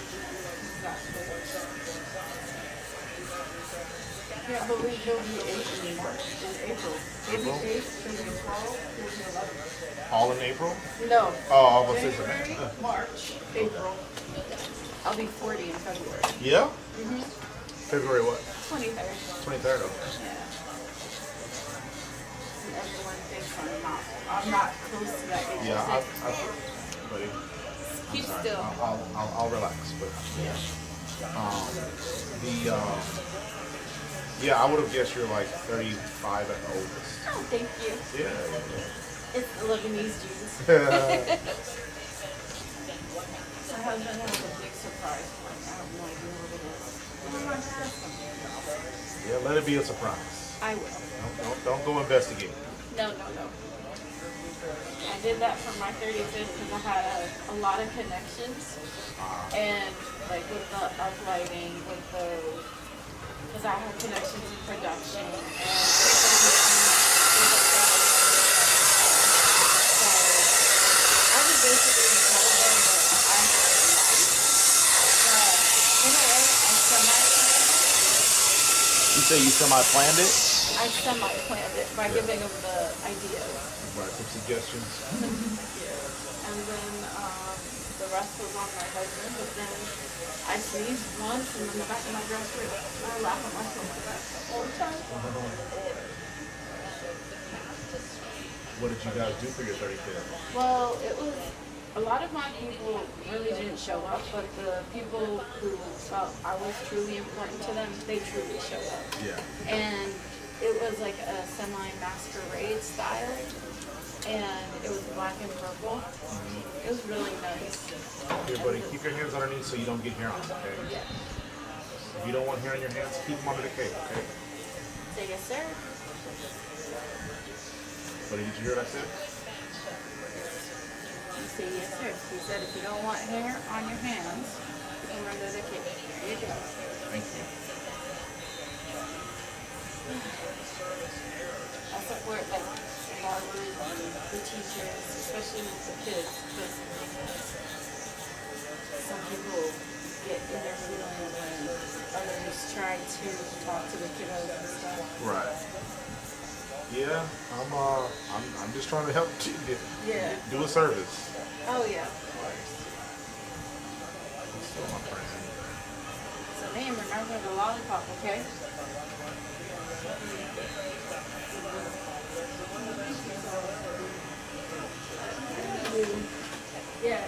Can't believe he'll be 8 in April. He'll be 8, he'll be 12, he'll be 11. All in April? No. Oh, I was saying January, March, April. I'll be 40 in February. Yeah? Mm-hmm. February what? 23rd. 23rd. Okay. Yeah. And everyone thinks I'm not close to that age. Yeah, buddy. Keep sorry. still. I'll relax. But yeah, I would have guessed you're like 35 at the oldest. Oh, thank you. Yeah. It's Lebanese juice. My husband has a big surprise for me. I have no idea what it is. I'm going to ask him. Yeah, let it be a surprise. I will. Don't go investigate. No. I did that for my 35th because I had a lot of connections. And like with the uplighting, with the, because I have connections in production and I was basically told them that I had a life. In a way, I semi-planned it. You say you semi-planned it? I semi-planned it by giving them the ideas. Right, some suggestions. And then the rest was on my husband, but then I sneezed once and then the back of my dress ripped. I laugh at myself like that all the time. What did you guys do for your 35th? Well, it was, a lot of my people really didn't show up, but the people who felt I was truly important to them, they truly showed up. Yeah. And it was like a semi-masquerade style, and it was black and purple. It was really nice. Here, buddy, keep your hands underneath so you don't get hair on them, okay? Yeah. If you don't want hair on your hands, keep them under the cape, okay? Say yes, sir. Buddy, did you hear what I said? You say yes, sir. He said if you don't want hair on your hands, you can run to the kitchen. There you go. Thank you. I support like barbers, the teachers, especially with the kids, because some people get in their feelings when others try to talk to the kiddos and stuff. Right. Yeah, I'm just trying to help you do a service. Oh yeah, of course. Still my friend. So name, remember the lollipop, okay? Yeah.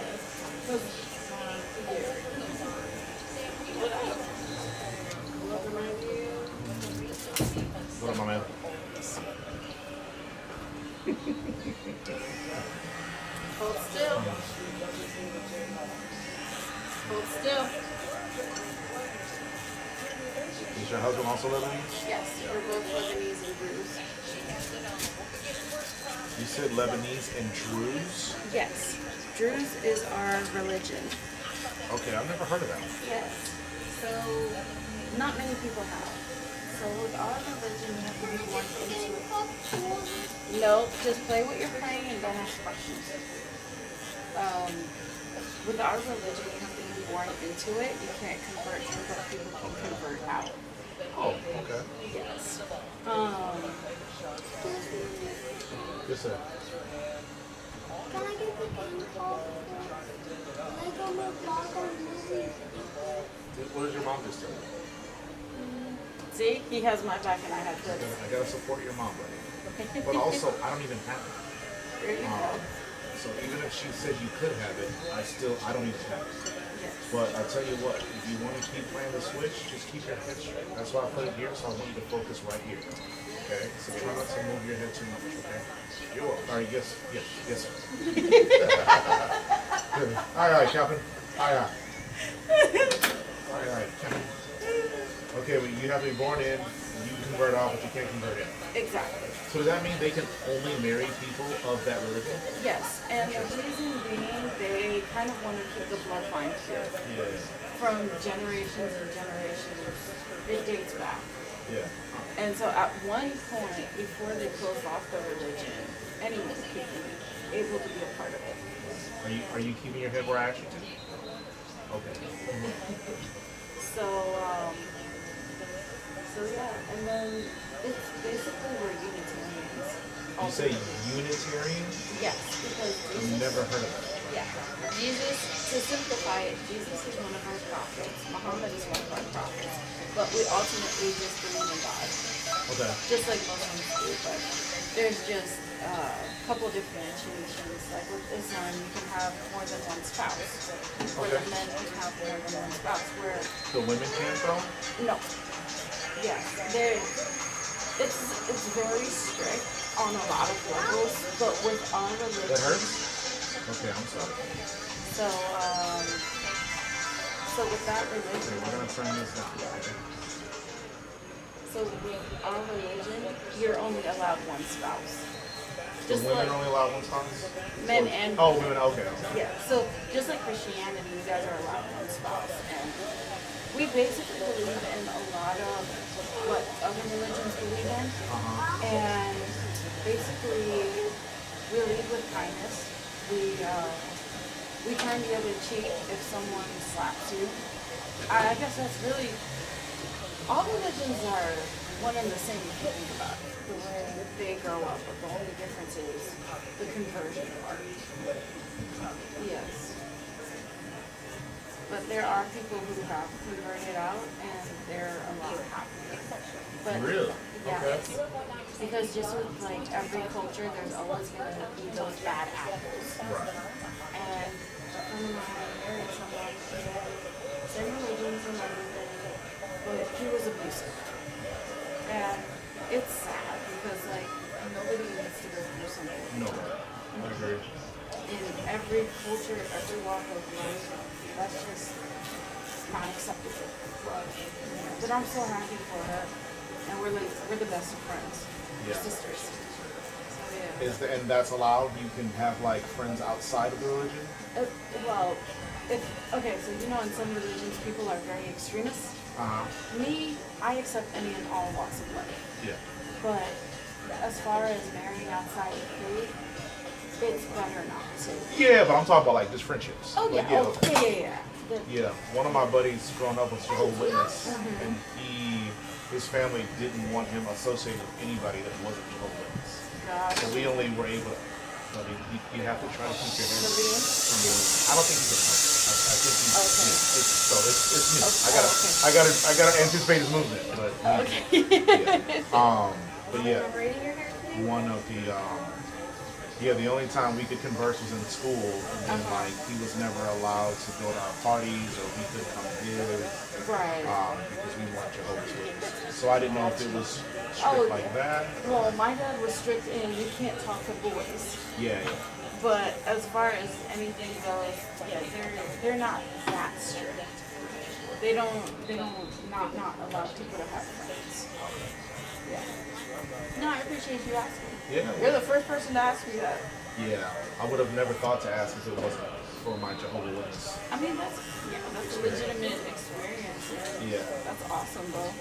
What up, my man? Hold still. Hold still. Is your husband also Lebanese? Yes, we're both Lebanese and Druze. You said Lebanese and Druze? Yes. Druze is our religion. Okay, I've never heard of that. Yes. So, not many people have. So with our religion, you have to be born into it. No, just play what you're playing and don't ask questions. With our religion, you have to be born into it. You can't convert in, but people can convert out. Oh, okay. Yes. Yes, sir. Can I get the game called? Like on the blog on movie? What does your mom just tell you? See, he has my back and I have this. I gotta support your mom, buddy. But also, I don't even have it. There you go. So even if she said you could have it, I don't even have it. Yes. But I tell you what, if you want to keep playing the Switch, just keep your head straight. That's why I put it here, so I want you to focus right here. Okay? So try not to move your head too much, okay? You're welcome. All right, yes, sir. Good. All right, Captain. All right, Captain. Okay, well, you have to be born in, you can convert out, but you can't convert in. Exactly. So does that mean they can only marry people of that religion? Yes, and the reason being, they kind of want to keep the bloodline pure. Yeah. From generations and generations, it dates back. Yeah. And so at one point, before they closed off the religion, anyone could be able to be a part of it. Are you keeping your head where I asked you to? Okay. So yeah, and then it's basically we're Unitarians. You say Unitarian? Yes, because I've Jesus, never heard of that. yeah, Jesus, to simplify it, Jesus is one of our prophets, Muhammad is one of our prophets, but we ultimately just believe in God. Okay. Just like Muslims do, but there's just couple differentiations. Like with Islam, you can have more than one spouse, where the men can have more than one spouse. Where The women can't though? no, yes, it's very strict on a lot of levels, but with our religion. That hurts? Okay, I'm sorry. So with that Okay, religion, we're gonna turn this down. so with our religion, you're only allowed one spouse. The Just women like are only allowed one spouse? men and Oh, women, okay. yeah. So just like Christianity, you guys are allowed one spouse, and we basically believe in a lot of what other religions believe in, and basically we lead with kindness. We turn the other cheek if someone slaps you. I guess that's really all religions are one and the same if you think about it. The way they grow up, but the only difference is the conversion part. Yes. But there are people who have converted out and they're a lot happier. But Really? yeah, Okay. because just with like every culture, there's always gonna be those bad apples. Right. And when I married someone, same religions and everything, but he was abusive. And it's sad because like nobody needs to go through something. No, I agree. In every culture, every walk of life, that's just not acceptable. But I'm so happy for her, and we're the best of friends, Yeah. sisters. So yeah. And that's allowed? You can have like friends outside of the religion? Well, okay, so you know in some religions people are very extremist. Me, I accept any and all walks of life. Yeah. But as far as marrying outside of faith, it's better not to. Yeah, but I'm talking about like just friendships. Oh yeah, Like, yeah. Yeah, one of my buddies growing up was Jehovah's Witness, and his family didn't want him associated with anybody that wasn't Jehovah's Witness. So we only were able to, but you have to try to keep your hands from the. I don't think he's a punk. I think he's. Okay. It's me. Okay. I gotta anticipate his movement, but. But yeah, one of the. The only time we could converse was in school, and then like he was never allowed to go to our parties, or we couldn't come to his, Right. because we weren't Jehovah's Witnesses. So I didn't know if it was strict like that. Well, my dad was strict in you can't talk to boys. Yeah. But as far as anything goes, yeah, they're not that strict. They don't not allow people to have friends. Yeah. No, I appreciate you asking. Yeah. You're the first person to ask me that. Yeah, I would have never thought to ask if it wasn't for my Jehovah's Witness. I mean, that's a legitimate experience. Yeah. That's awesome, though.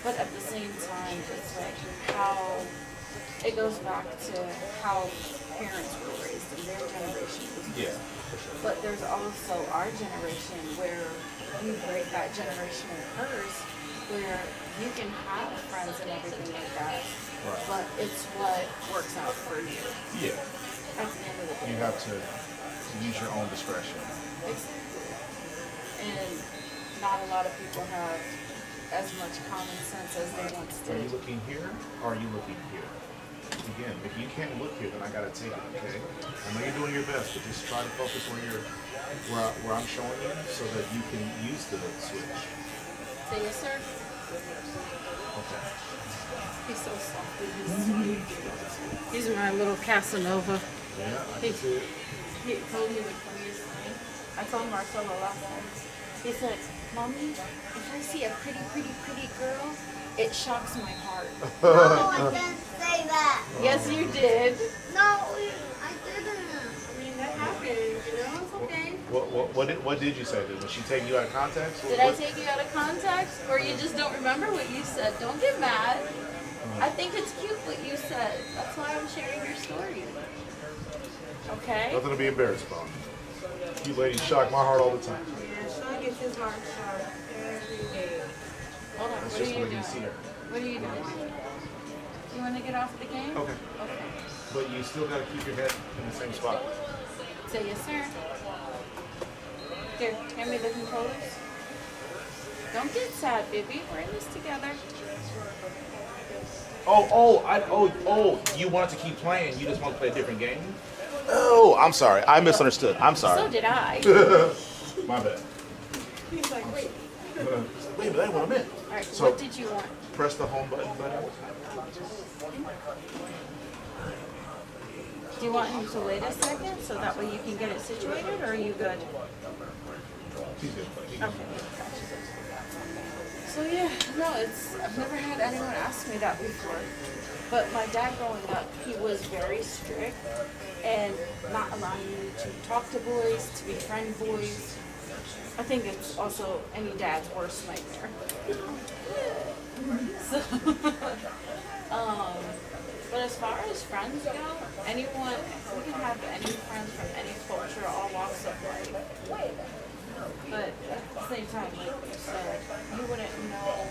But at the same time, it's like how it goes back to how parents were raised in their generation. Yeah, for sure. But there's also our generation where we break that generational curse where you can have friends and everything like that, but it's what works out for you. Yeah. At the end of the day. You have to use your own discretion. Exactly. And not a lot of people have as much common sense as they once Are you did. looking here, or are you looking here? Again, if you can't look here, then I gotta take it, okay? I know you're doing your best, but just try to focus where I'm showing you so that you can use the switch. Say yes, sir. Okay. He's so soft. He's my little Casanova. Yeah, I He can see it. He told me the funniest thing. I told Marcelo last time. He said, "Mommy, if I see a pretty girl, it shocks my heart." No, I didn't say that. Yes, you did. No, I didn't. I mean, that happened. You know, it's okay. What did you say? Did she take you out of context? Did I take you out of context, or you just don't remember what you said? Don't get mad. I think it's cute what you said. That's why I'm sharing your story. Okay? Nothing to be embarrassed about. You ladies shock my heart all the time. Yeah, Shawn gets his heart shocked every day. Hold on. That's What are just you when doing? you see her. What are you doing? You want to get off the game? Okay. Okay. But you still gotta keep your head in the same spot. Say yes, sir. Here, hand me the controllers. Don't get sad, baby. We're in this together. You wanted to keep playing. You just want to play a different game. Oh, I'm sorry. I misunderstood. I'm sorry. So did I. My bad. He's like, wait. Wait, but that ain't what I meant. All right, So- what did you want? Press the home button. Do you want him to wait a second so that way you can get it situated, or are you good? He's good. Okay. So yeah, no, I've never had anyone ask me that before. But my dad growing up, he was very strict and not allowing me to talk to boys, to befriend boys. I think it's also any dad's worst nightmare. So, but as far as friends go, anyone, we can have any friends from any culture, all walks of life. But at the same time, like you said, you wouldn't know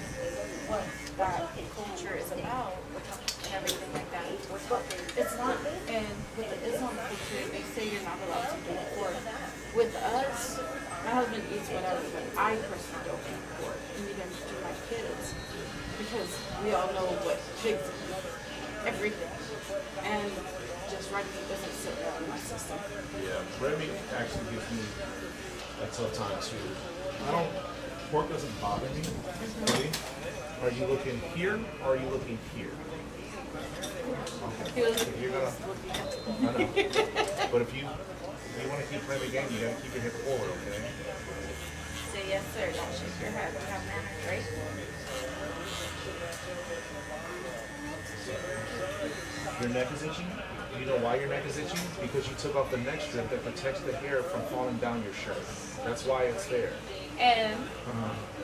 what that culture is about and everything like that. It's not, and with the Islam culture, they say you're not allowed to do pork. With us, my husband eats whatever, but I personally don't eat pork, and neither do my kids, because we all know what pigs eat, everything, and just red meat doesn't sit well in my system. Yeah, red meat actually gives me a tough time too. Pork doesn't bother me. Really. Are you looking here or are you looking here? He was If you're gonna, I know. But if you want to keep playing the game, you gotta keep your hip forward, okay? Say yes, sir. Don't shake your head. You have manners, right? Your neck is itching. You know why your neck is itching? Because you took off the neck strip that protects the hair from falling down your shirt. That's why it's there. And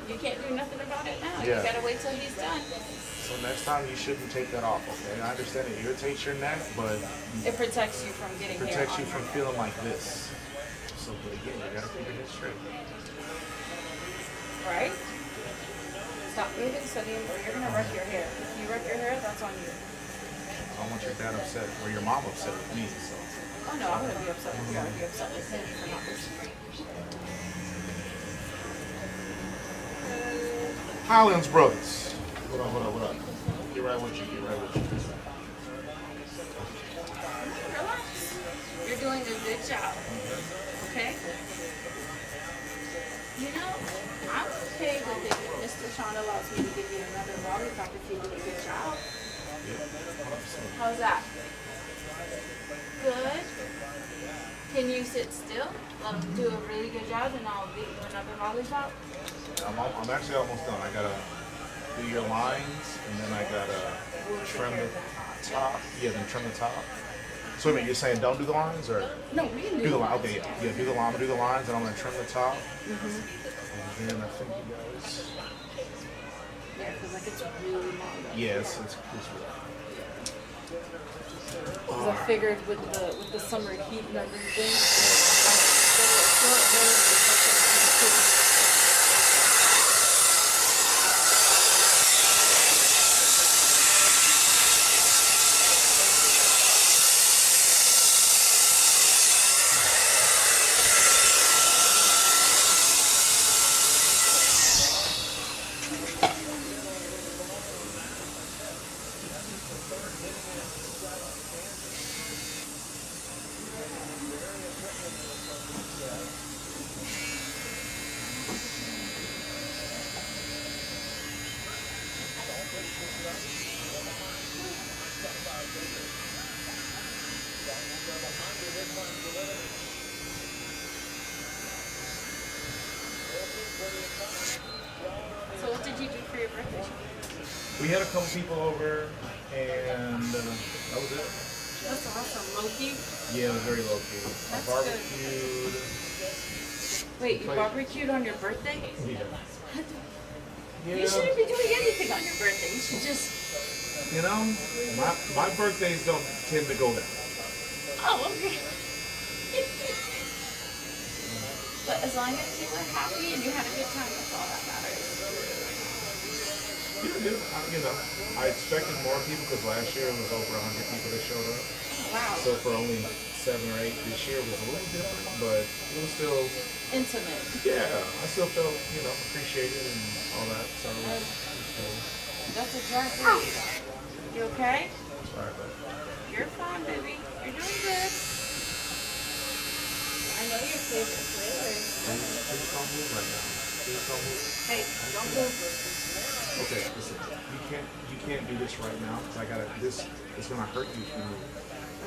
you can't do nothing about it now. Yeah. You gotta wait till he's done. So next time you shouldn't take that off, okay? I understand it irritates your neck, but It protects you from getting hair protects on you from your feeling like this. So, but again, you gotta keep your head straight. right? Stop moving, studying, or you're gonna wreck your hair. If you wreck your hair, that's on you. I don't want your dad upset or your mom upset with me. So Oh no, I'm gonna be upset with you. I'm gonna be upset with him for not listening. Highlands Brothers. What up? Get right with you. Relax. You're doing a good job. Okay? You know, I'm okay with it if Mr. Shawn allows me to give you another lollipop if you do a good job. How's that? Good? Can you sit still? Let him do a really good job and I'll give you another lollipop? I'm actually almost done. I gotta do your lines and then I gotta trim the top. Yeah, then trim the top. So wait a minute, you're saying don't do the lines or No, we can do the line? Okay, yeah, do the line. I'm gonna do the lines and I'm gonna trim the top. Mm-hmm. And then I think you guys. Yeah, because like it's really long. Yes, it's real. Because I figured with the summer heat and everything, short So what did you do for your birthday? We had a couple people over, and that was it. That's awesome. Low-key? Yeah, it was very low key. I That's barbecued. Wait, you barbecued on your birthday? Yeah. You shouldn't be doing anything on your birthday. You should just... You know, my birthdays don't tend to go down. Oh, okay. But as long as you were happy and you had a good time, that's all that matters. You know, I expected more people because last year it was over 100 people that showed up. Wow. So for only 7 or 8 this year was a little different, but it was still Intimate. yeah. I still felt appreciated and all that. So it was cool. That's exactly You okay? Sorry, but You're fine, baby. You're doing good. I know your favorite flavor. please don't move right now. Please don't move. Hey, don't move. Okay, listen. You can't do this right now because I gotta. This is gonna hurt you if you move.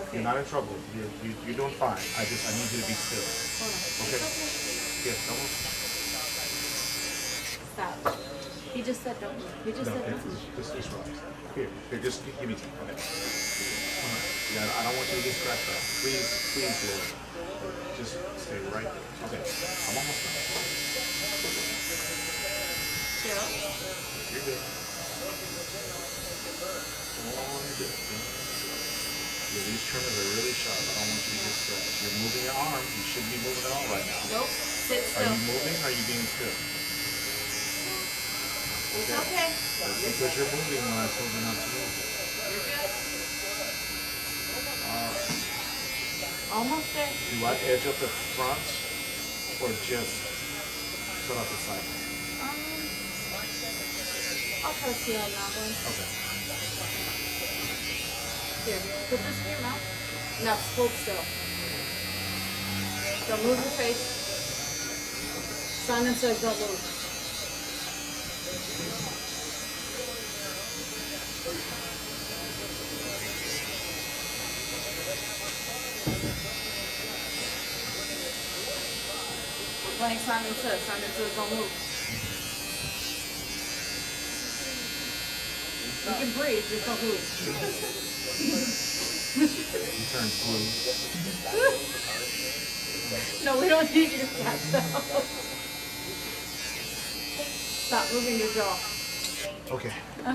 Okay. You're not in trouble. You're doing fine. I need you to be still. Hold on. Okay. Here, don't move. Stop. He just said don't move. He just No, said don't move. just relax. Here, just give me time. Okay. Come on. Yeah, I don't want you to get scratched up. Please, Lord. Just stay right there. Okay. I'm almost done. Chill. You're good. Oh, you're good. Yeah, these trimmers are really sharp. I don't want you to get scratched. You're moving your arm. You shouldn't be moving at all right now. Nope. Sit Are still. you moving or are you being still? It's okay. That's because you're moving when I told you not to move. You're good. Almost there. Do I edge up the front or just cut off the side? I'll trust you on that one. Okay. Here, put this in your mouth. Now, hold still. Don't move your face. Simon says don't move. Like Simon says don't move. You can breathe, just don't move. You turn blue. No, we don't need your cat though. Stop moving your jaw. Okay. I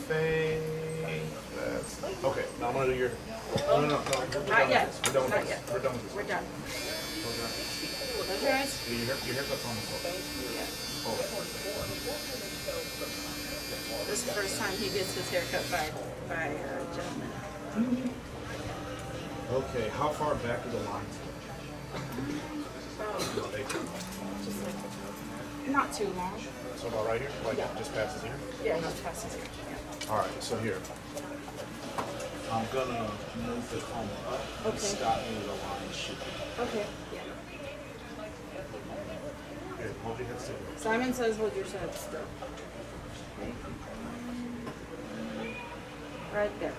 think that's okay. Now I'm gonna do your. No. Not yet. We're done with Not this. yet. We're done with this. We're done. Close your eyes. Close your eyes. Your haircut's on the floor. Hold it. This is the first time he gets his hair cut by a gentleman. Okay. How far back are the lines? Just like, not too long. So about right here? Like just passes here? Yeah, just passes here. Yeah. All right. So here. I'm gonna move the comb up and Okay. stop where the line should be. Okay. Yeah. Here, hold your head still. Simon says hold your head still. Okay. Right there.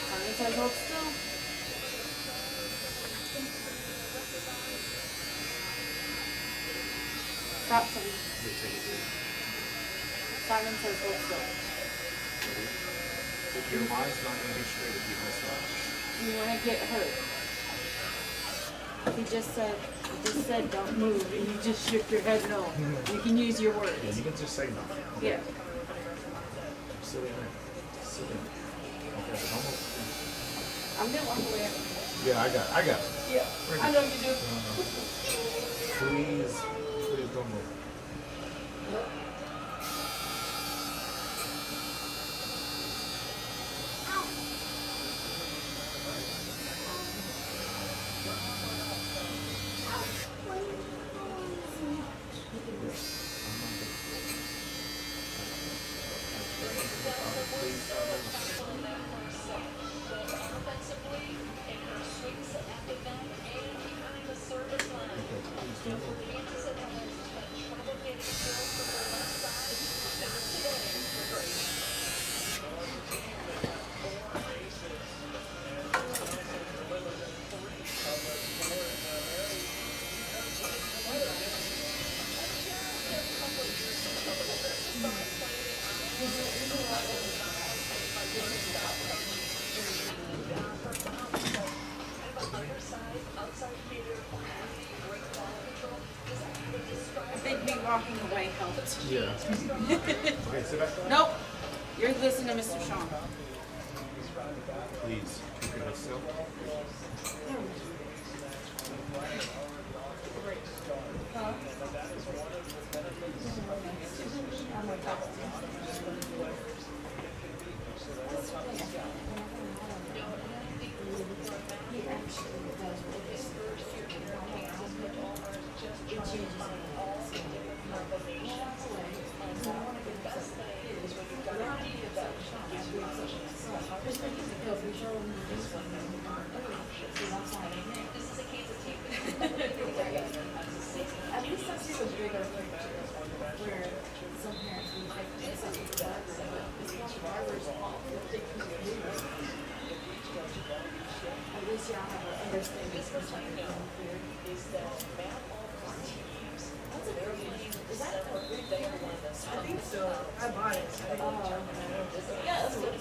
Simon says hold still. Stop, Simon. Here, take it. Simon says hold still. Your mind's not gonna be straight if you mess up. You want to get hurt. He just said don't move, and you just shook your head no. You can use your words. Yeah, you can just say nothing. Yeah. Sit in there. Sit in. Okay, so don't move. I'm gonna walk away. Yeah, I got it. Yeah. I know you do. Please don't move. I think me walking away helped. Yeah. Okay, sit back. Nope. You're listening to Mr. Shawn. Please keep your head still. At least I see the bigger picture where some parents will take this as a barber. It's not barber's fault. At least y'all have an understanding for something going through. That's a good one. Is that a big day or one of those? I think so. I bought it. Yeah, that's good.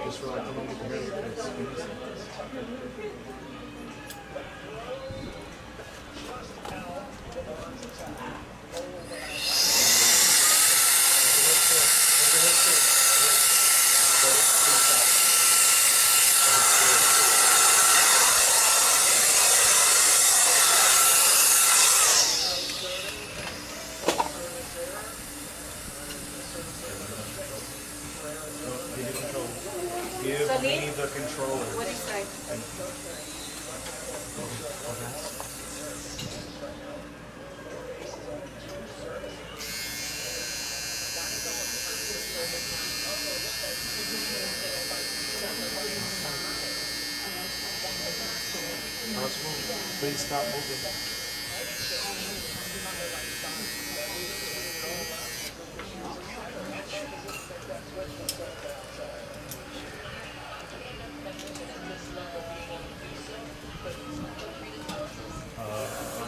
Just feel like I'm gonna get the haircut. Give me the controller. What do you say? Please stop moving.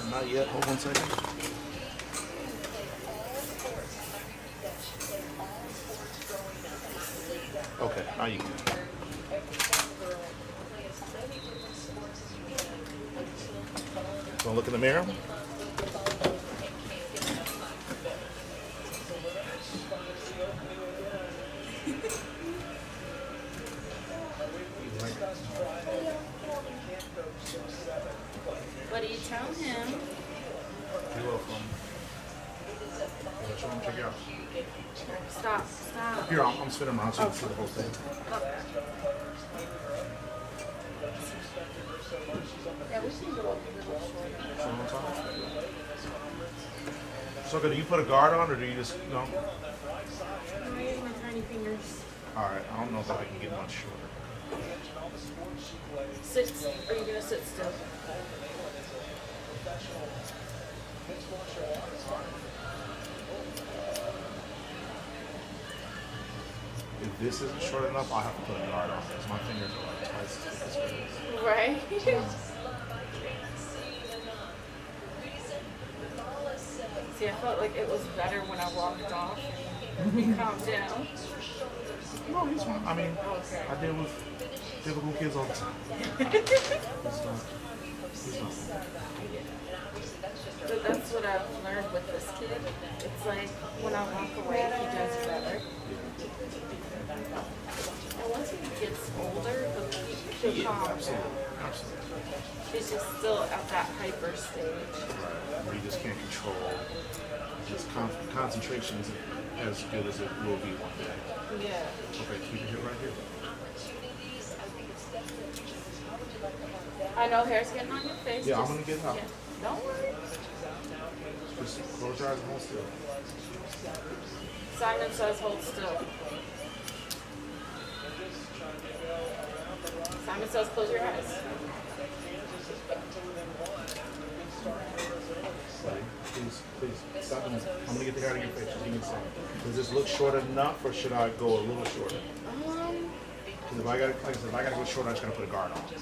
Not yet. Hold 1 second. Okay, now you can. Wanna look in the mirror? What do you tell him? You're welcome. What you want to check out? Stop. Here, I'm spinning around so you can see the whole thing. Yeah, we can go a little shorter. So on top. So, do you put a guard on, or do you just no? I'm using my tiny fingers. All right, I don't know if I can get much shorter. Are you gonna sit still? If this isn't short enough, I'll have to put a guard on because my fingers are like twice as thick as hers. Right? See, I felt like it was better when I walked off and he calmed down. No, he's fine. I mean, Okay. I deal with difficult kids all the time. He's not. But that's what I've learned with this kid. It's like when I walk away, he does better. And once he gets older, he'll calm down. Absolutely. He's just still at that hyper stage. Where you just can't control. Just concentration isn't as good as it will be one day. Yeah. Okay, keep it here right here. I know hair's getting on your face. Yeah, I'm just- gonna get it out. yeah. Don't worry. Just close your eyes and hold still. Simon says hold still. Simon says close your eyes. Buddy, please, stop a minute. I'm gonna get the hair out of your face. Just give me a second. Does this look short enough, or should I go a little shorter? Because if I got, like I said, if I gotta go short, I just gotta put a guard on. Okay.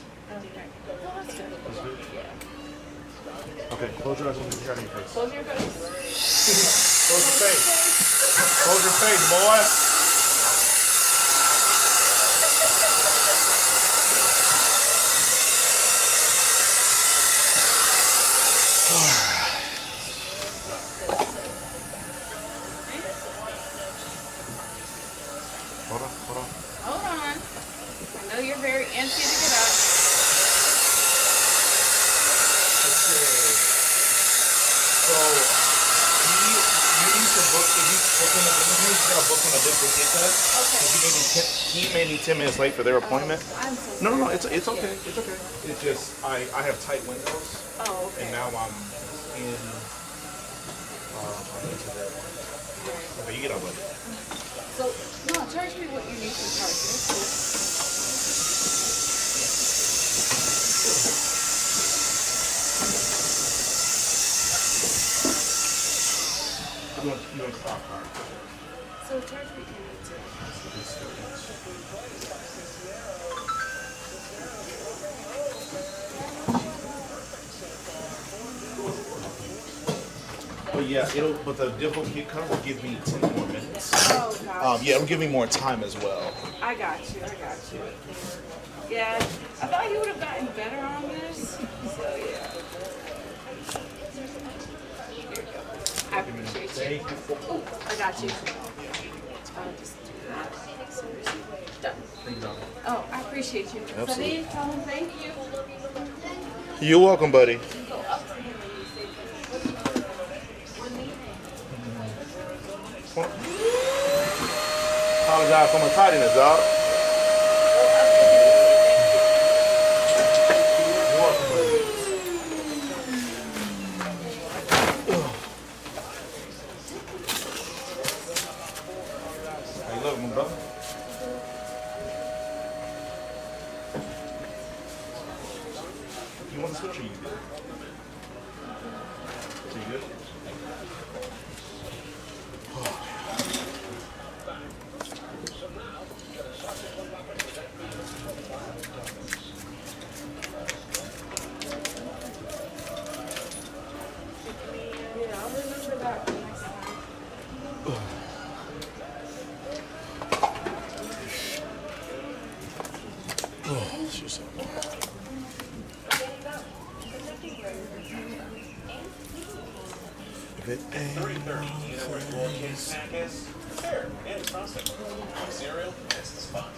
Well, that's good. That's good. Yeah. Okay, close your eyes and get the hair out of your face. Close your face. Close your face. Close your face, boy. Hold on, hold on. Hold on. I know you're very antsy to get up. So you need to book if you book in you gotta book in a different kid test. Okay. He made me 10 minutes late for their appointment. I'm so No, sorry. no, no, it's okay. It's okay. It's just I have tight windows Oh, okay. and now I'm in okay, you get up, buddy. So, no, charge me what you need to charge me. You want to stop card. So, charge me what you need to. But yeah, but the difficult kid card will give me 10 more minutes. Oh, gosh. Yeah, it'll give me more time as well. I got you. Yeah, I thought you would have gotten better on this. So, yeah. Here you go. I appreciate you. Oh, I got you. Just do that. Seriously. Done. Oh, I appreciate you. Absolutely. Sunny, tell him thank you. You're welcome, buddy. Go up to him when you say Apologize for my tardiness, dog. You're welcome, buddy. How you looking, my brother? You want to switch or you good? So you good? yeah, I'll remember that for next time. Oh, she's so if it ain't 3:30. You know where the little kid snack is? There, and it's awesome. Cereal, it's the spot.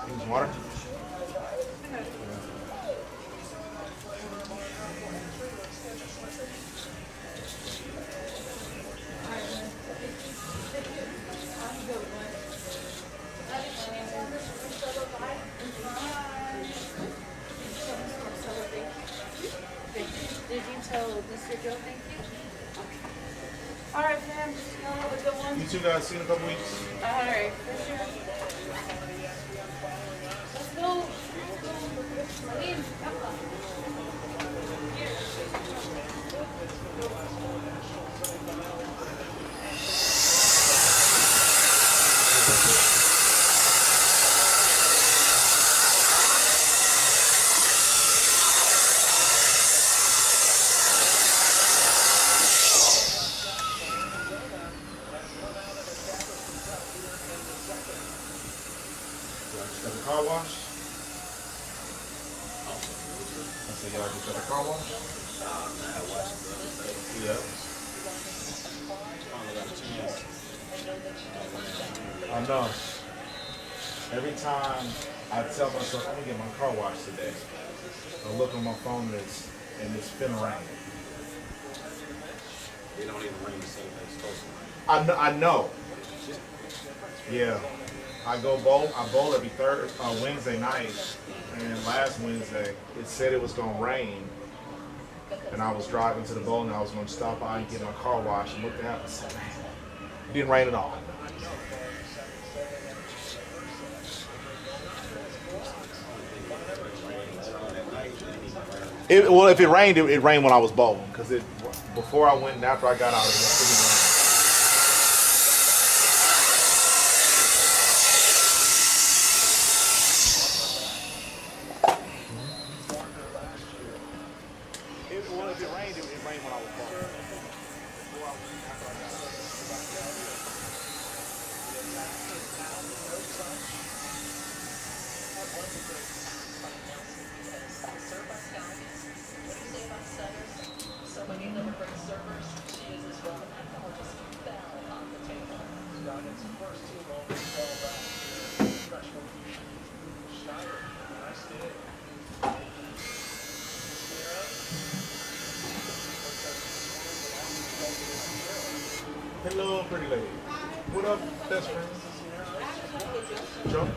Need some water? Did you tell Mr. Joe thank you? Okay. All right, fam. Y'all have a good one. You two guys see you in a couple weeks. All right, for sure. Let's go. Salim, come on. Got the car wash? I said, y'all just got the car wash? Yeah. I know. Every time I tell myself, I'm gonna get my car washed today, I look on my phone and it's finna rain. They don't even rain the same way it's supposed to rain. I know. Yeah. I bowl every Wednesday night, and last Wednesday it said it was gonna rain, and I was driving to the bowl and I was gonna stop by and get my car washed and looked out and said, man, it didn't rain at all. Well, if it rained, it rained when I was bowling, because before I went and after I got out, it didn't rain. Well, if it rained, it rained when I was bowling. say about centers? So many of them are great servers. She is as well. That ball just fell off the table. Scoggins' first team over 12 last year. Freshman Schneider, nice dig. Hello, pretty lady. What up, best friend? Joe?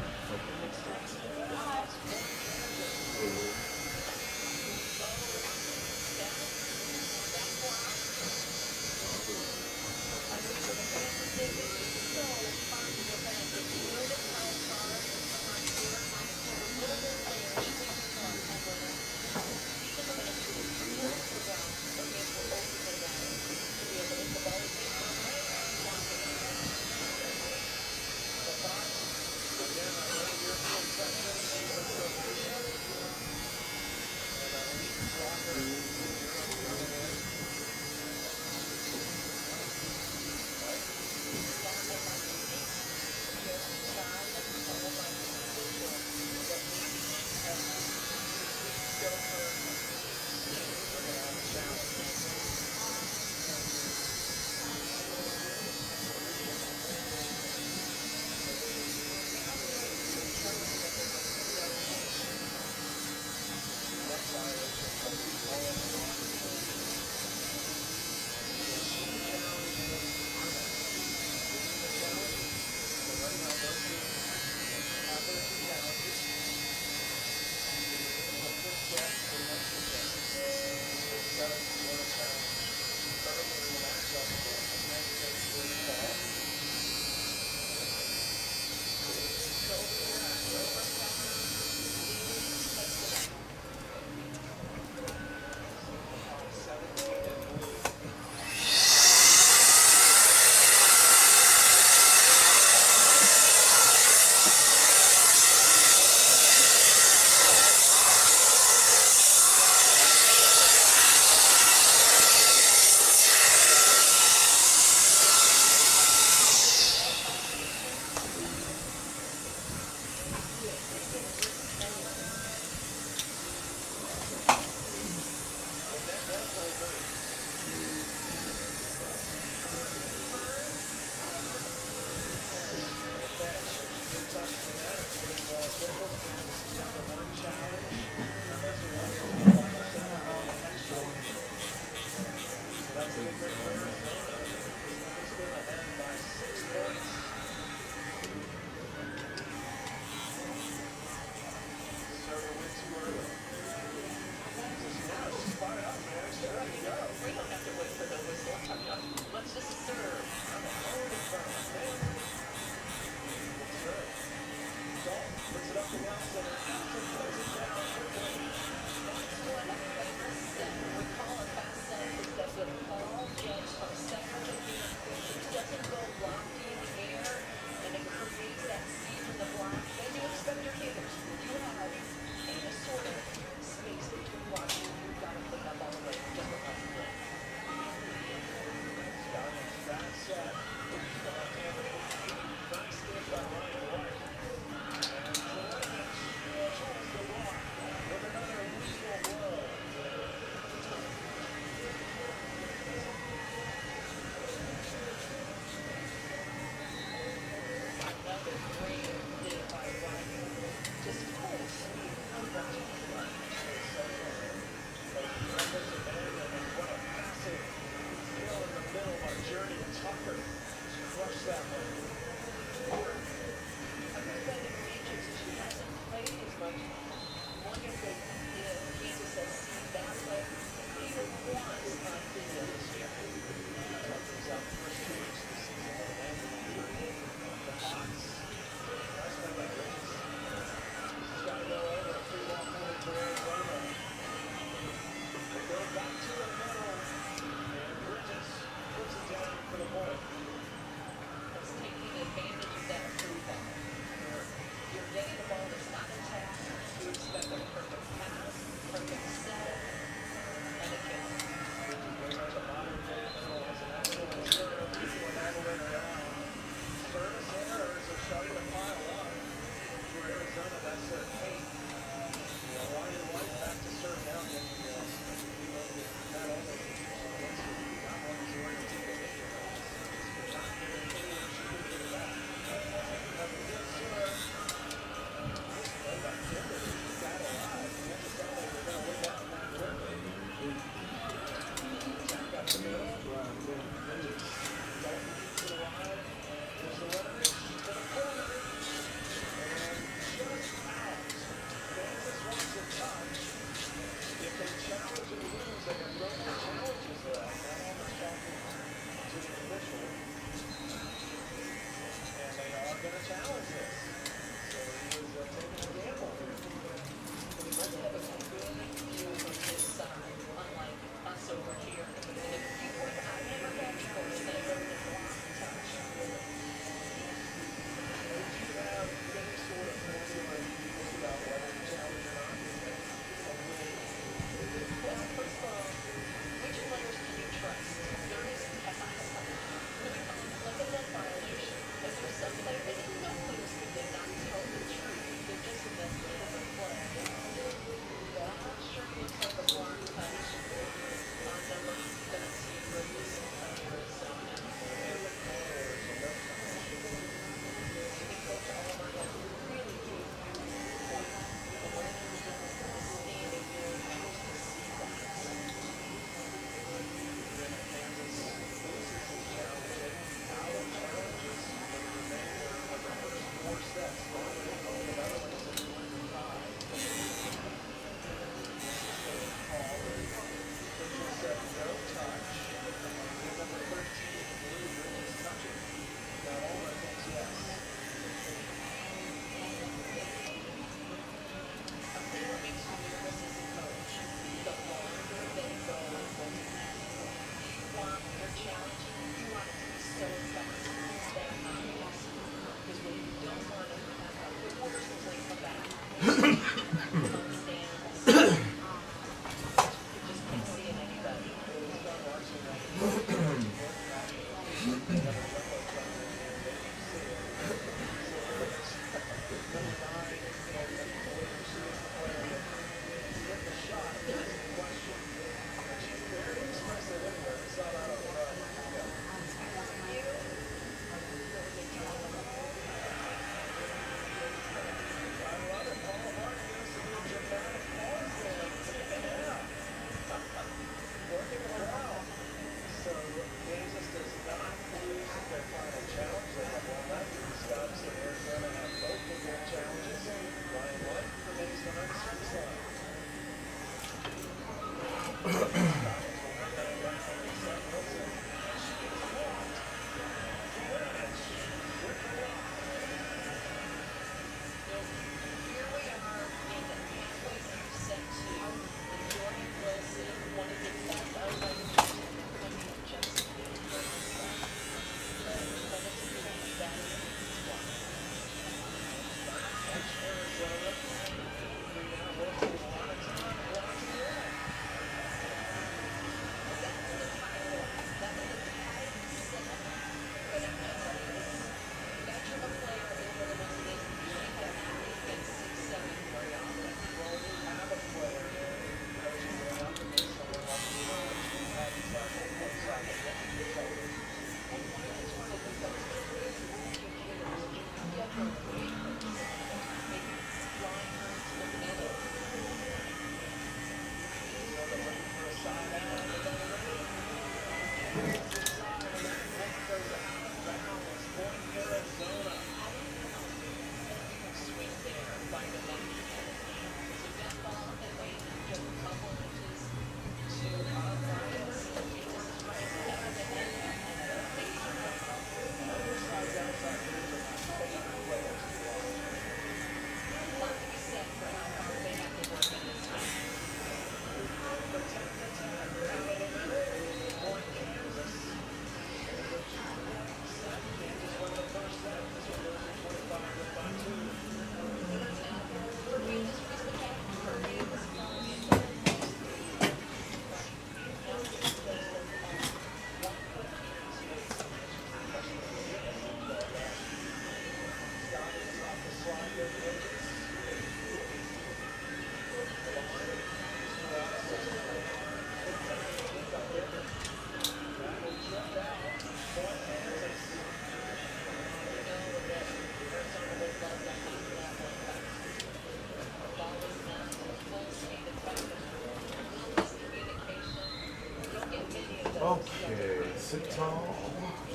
Okay, sit tall.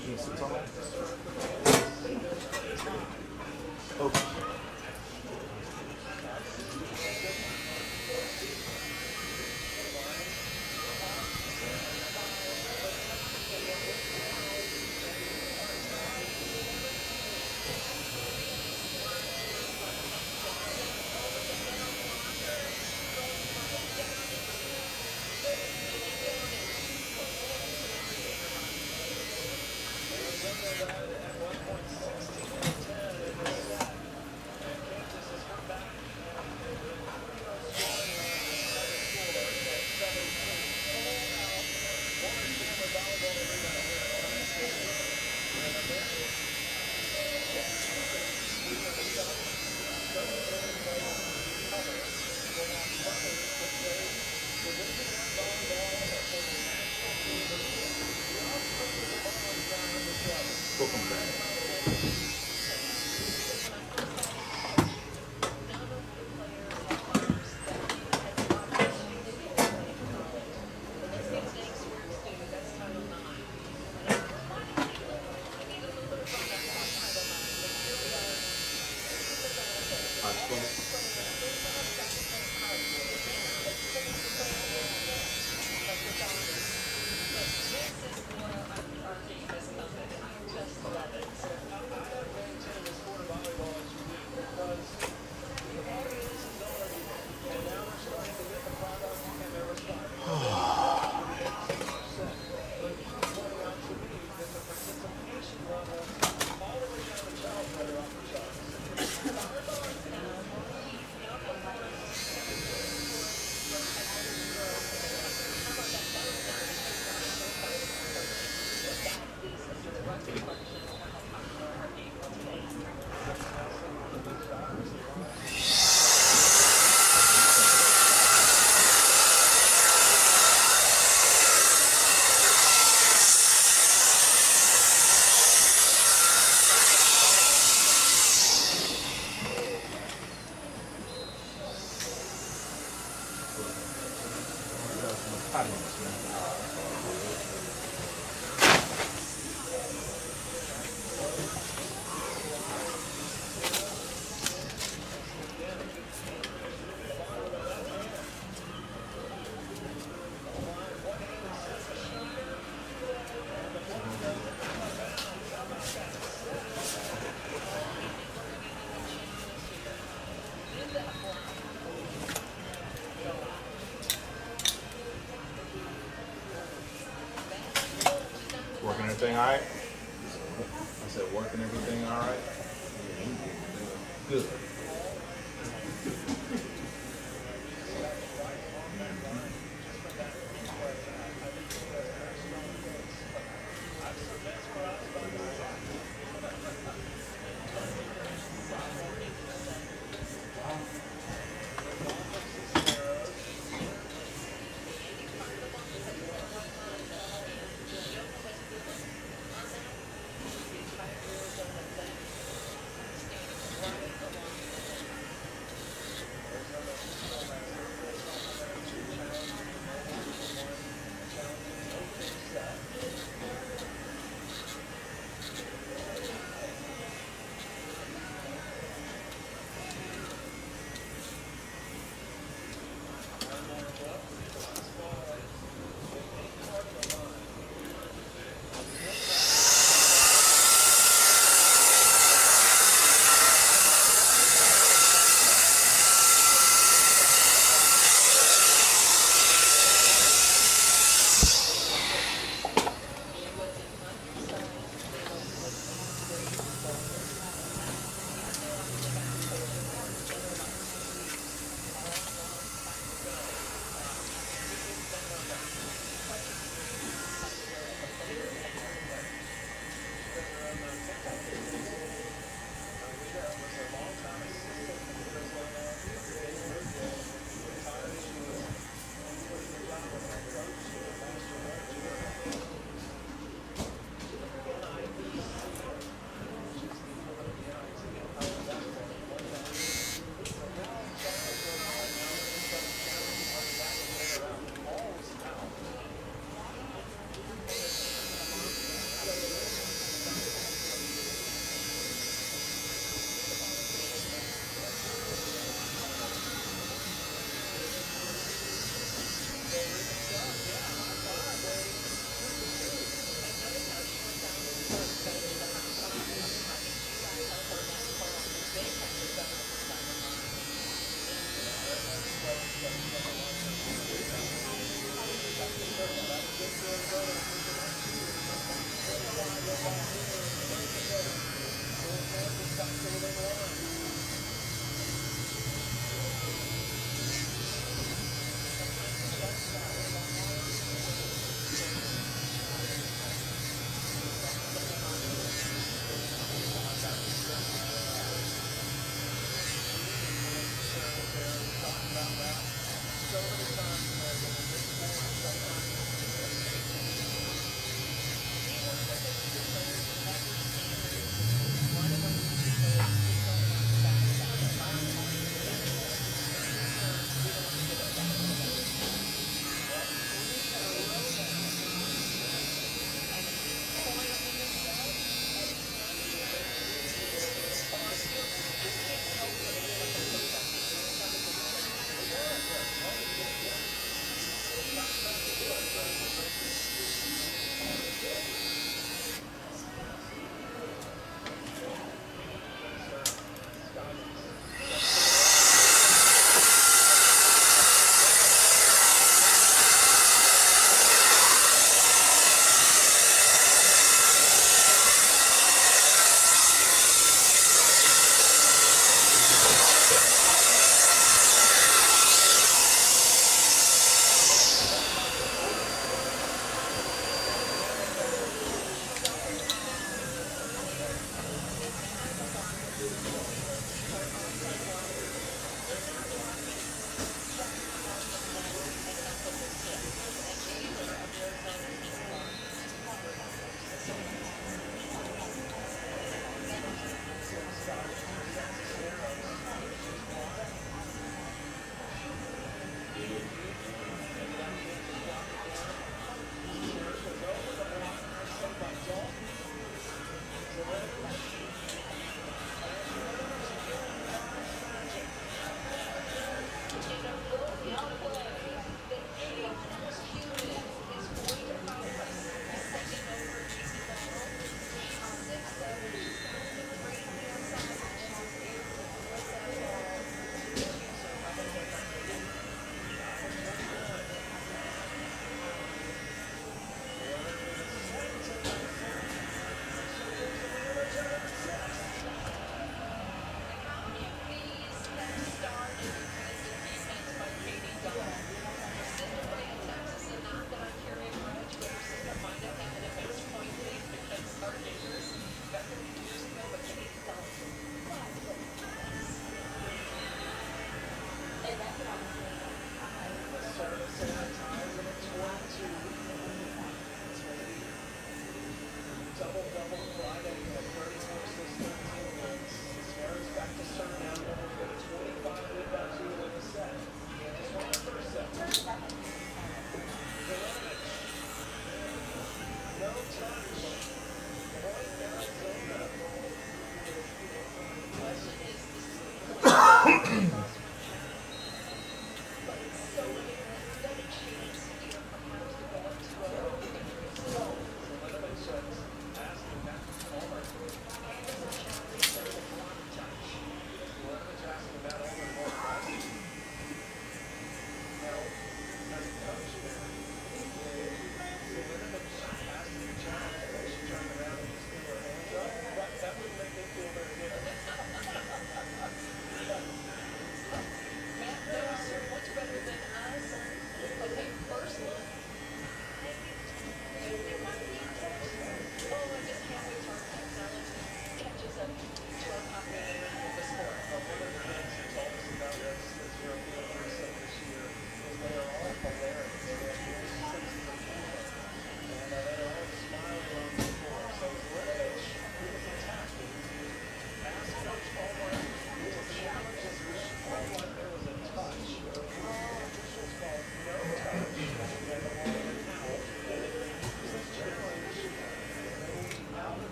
Can you sit tall? Okay. Welcome back. Working everything all right? I said working everything all right? Good.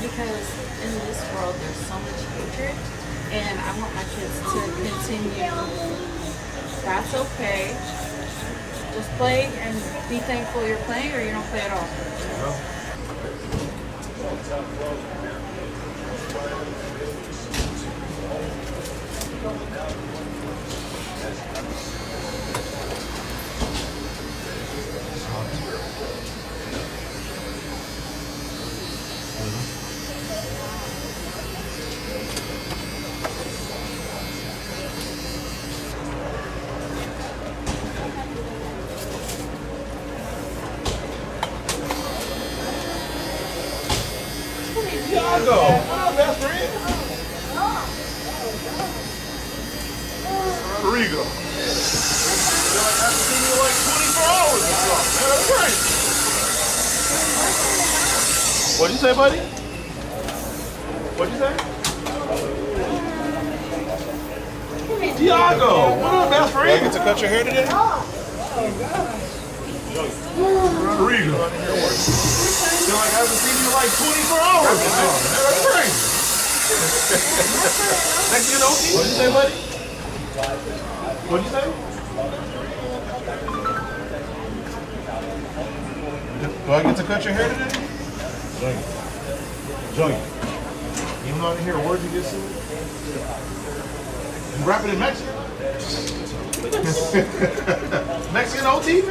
Because in this world there's so much hatred, and I want my kids to continue. That's okay. Just play and be thankful you're playing, or you don't play at all. Yago, what up, best friend? Rodrigo. I haven't seen you in like 24 hours or something. Man, that's crazy. What'd you say, buddy? What'd you say? Tiago, what up, best friend? Did I get to cut your hair today? Rodrigo. Feel like I haven't seen you in like 24 hours or something. Man, that's crazy. Next to you, OT? What'd you say, buddy? What'd you say? Do I get to cut your hair today? Joey. You don't know how to hear a word you just said? You rapping in Mexican? Mexican OT?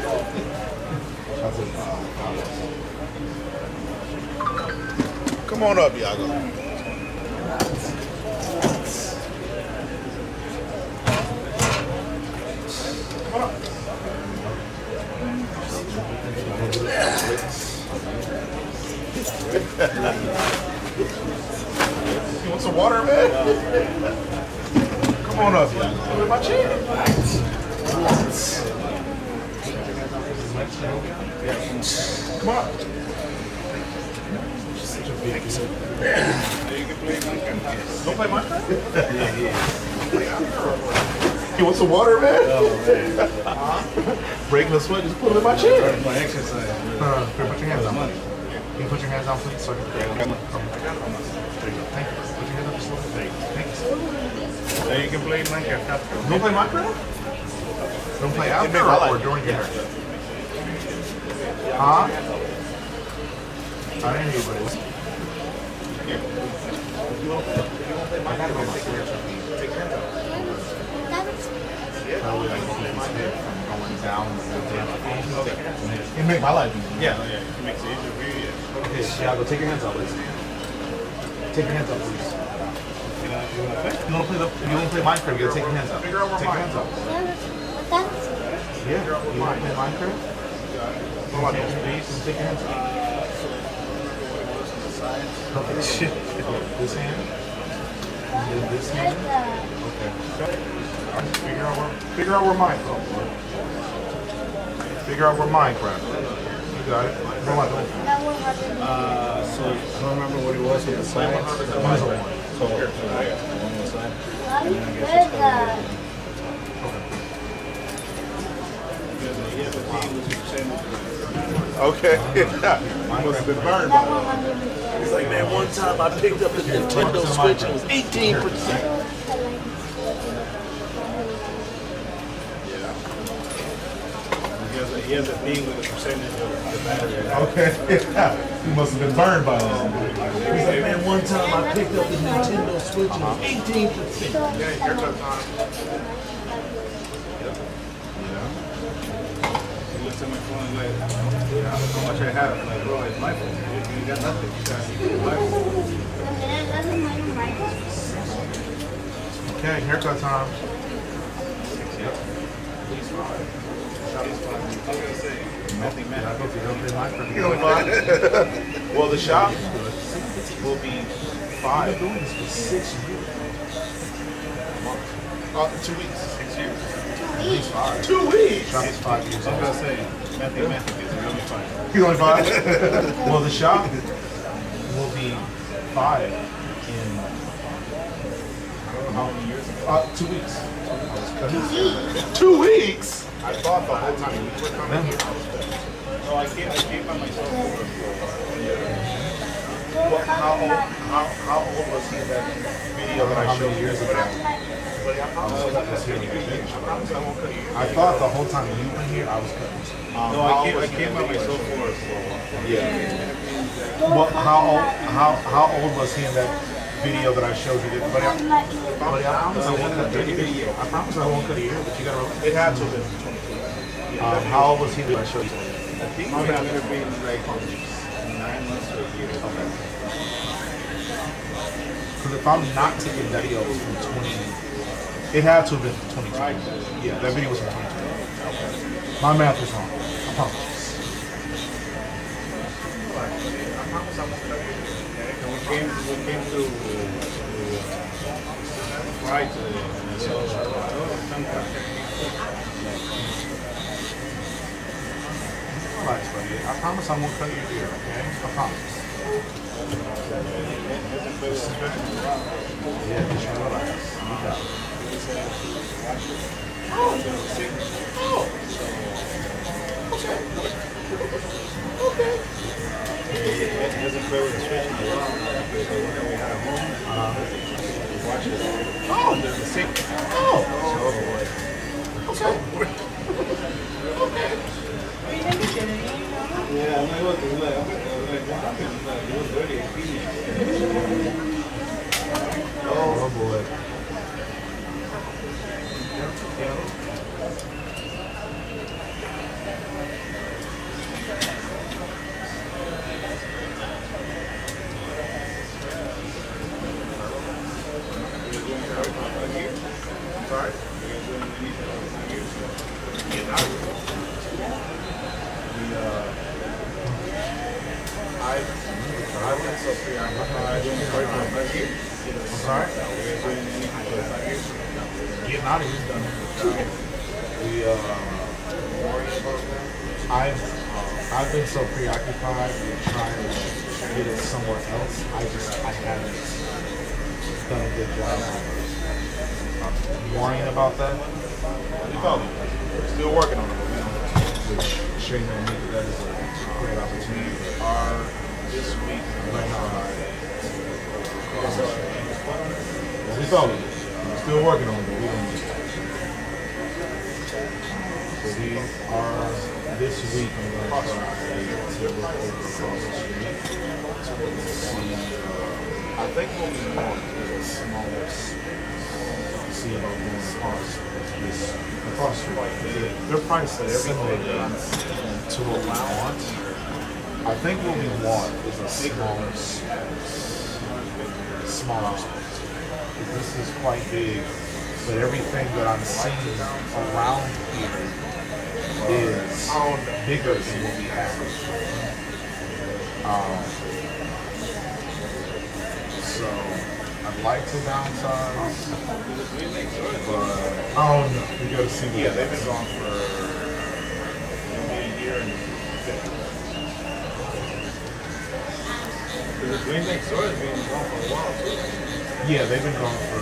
Come on up, Yago. Come on up. You want some water, man? Come on up, Yago. Look at my chin. Come on. Don't play Minecraft? You want some water, man? Breaking the sweat, just put it in my chin. My exercise. Put your hands on. Can you put your hands on, please? So I can Thank you. Put your hands up just a little bit. Thank you. Now you can play Minecraft after. Don't play Minecraft? Don't play after or during your hair? Huh? I didn't hear you, buddy. I gotta go my hair. Probably like keep his head from going down. It make my life easier. Yeah, it makes it easier for you. Yeah. Okay, Thiago, take your hands up, please. Take your hands up, please. You don't play Minecraft. You gotta take your hands up. Take your hands up. Yeah. You want to play Minecraft? What about this, please? Take your hands up. Okay. This hand. And then this hand. Okay. Figure out where Minecraft. Figure out where Minecraft. You got it. What am I doing? So I don't remember what it was on the side. One is a one. So one on the side. Okay. You must have been burned by that. It's like, man, one time I picked up a Nintendo Switch, it was 18%. He has a thing with a percentage of the battery. Okay. You must have been burned by that. He's like, man, one time I picked up the Nintendo Switch, it was 18%. Yeah, haircut time. He looks at my phone and like, how much I have? I'm like, bro, it's my phone. You got nothing. You got my phone. Okay, haircut time. Yep. Well, the shop will be 5. I've been doing this for 6 years. 2 weeks. 6 years. At least 5. 2 weeks? Shop is 5 years. I was going to say, mathematics is only 5. He's only 5? Well, the shop will be 5 in, I don't know how many years. 2 weeks. 2 weeks? I thought the whole time you were coming here. No, I came by myself over. What, how old was he in that video that I showed you years ago? I thought the whole time you were here, I was cutting. No, I came by myself over. Yeah. Well, how old was he in that video that I showed you? But I promise I won't cut the ear. I promise I won't cut the ear, but you gotta remember. It had to have been 22. How old was he when I showed you? I think it's either been like 9 months or a year. Okay. Because if I'm not taking that video, it was from 20. It had to have been from 2020. Yeah, that video was from 2020. My math was wrong. I promise. And we came to right to the Relax, buddy. I promise I won't cut your ear, okay? I promise. Yeah, just relax. You got it. It hasn't played with the Switch in a while because the one that we had at home, we watched it under the sink. Yeah, I'm like, what? I'm like, what happened? It was dirty and clean. Oh boy. Sorry? I've been so preoccupied. I'm sorry? Getting out of here. I've been so preoccupied with trying to get it somewhere else. I haven't done a good job worrying about that. Still working on it. Which shame on me, but that is a great opportunity. This week, We thought we did. Still working on it, but we don't need it. So we are this week I'm going to try to look over across the street to see. I think what we want is a smaller See about going across the street. They're priced similar to what we want. I think what we want is a smaller space. This is quite big, but everything that I'm seeing around here is bigger than what we have. So I'd like to downsize, but I don't know. We gotta see. Yeah, they've been gone for maybe a year and The Green next door has been gone for a while too. Yeah, they've been gone for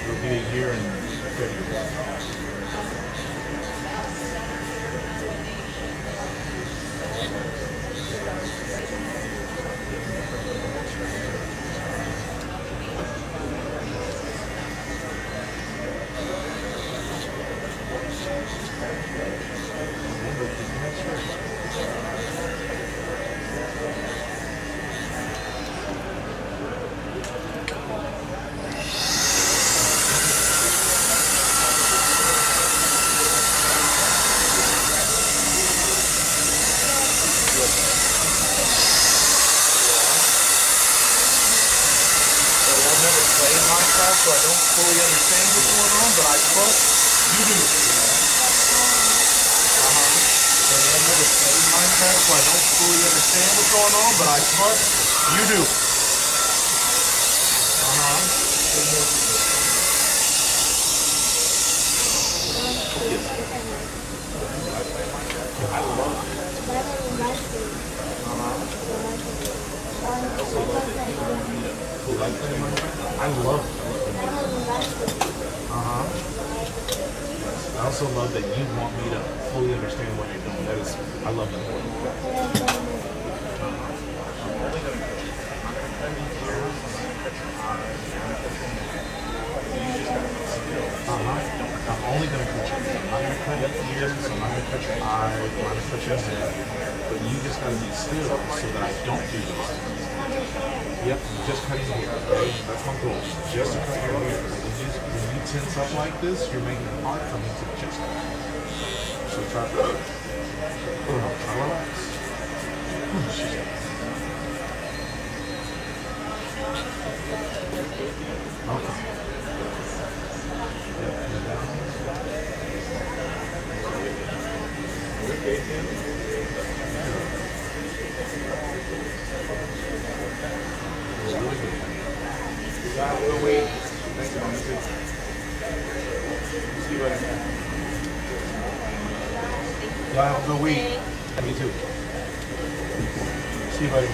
it'll be a year in February. so I don't fully understand what's going on, but I trust you do. So I've never played Minecraft, so I don't fully understand what's going on, but I trust you do. I love it. I love it. I also love that you want me to fully understand what you're doing. That is, I love that. I'm only gonna cut your hair. I'm not gonna cut your ears. I'm not gonna cut your eyes. I'm not gonna cut your head. But you just gotta be still so that I don't do this. Yep, just cutting hair. Okay? That's my goal. Just to cut your hair. When you tense up like this, you're making it hard for me to just. So try to relax. Okay. Y'all have a good week. Me too. See you, buddy.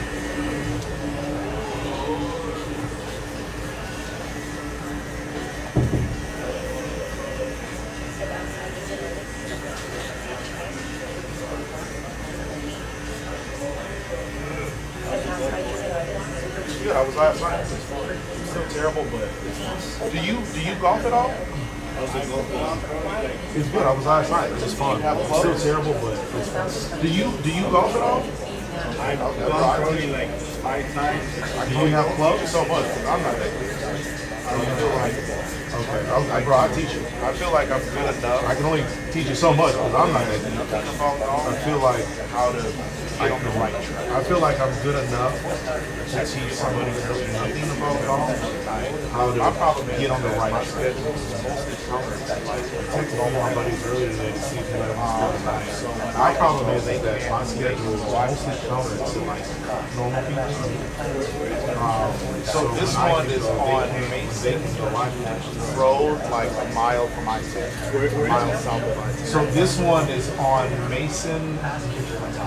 Yeah, I was last night. It's still terrible, but do you golf at all? It's good. I was last night. It was fun. It's still terrible, but it's fun. Do you golf at all? I've gone probably like 5 times. Do you have clubs? So much. I'm not that good. I don't feel like. Okay, bro, I'll teach you. I feel like I'm good enough. I can only teach you so much because I'm not that good. I feel like how to get on the right track. I feel like I'm good enough to teach somebody who knows nothing about golf how to get on the right track. I texted all my buddies earlier today to see if they let them tonight. My problem is that my schedule is mostly counter to like normal people. So this one is on Mason Road, like a mile from I-10. A mile south of I-10. So this one is on Mason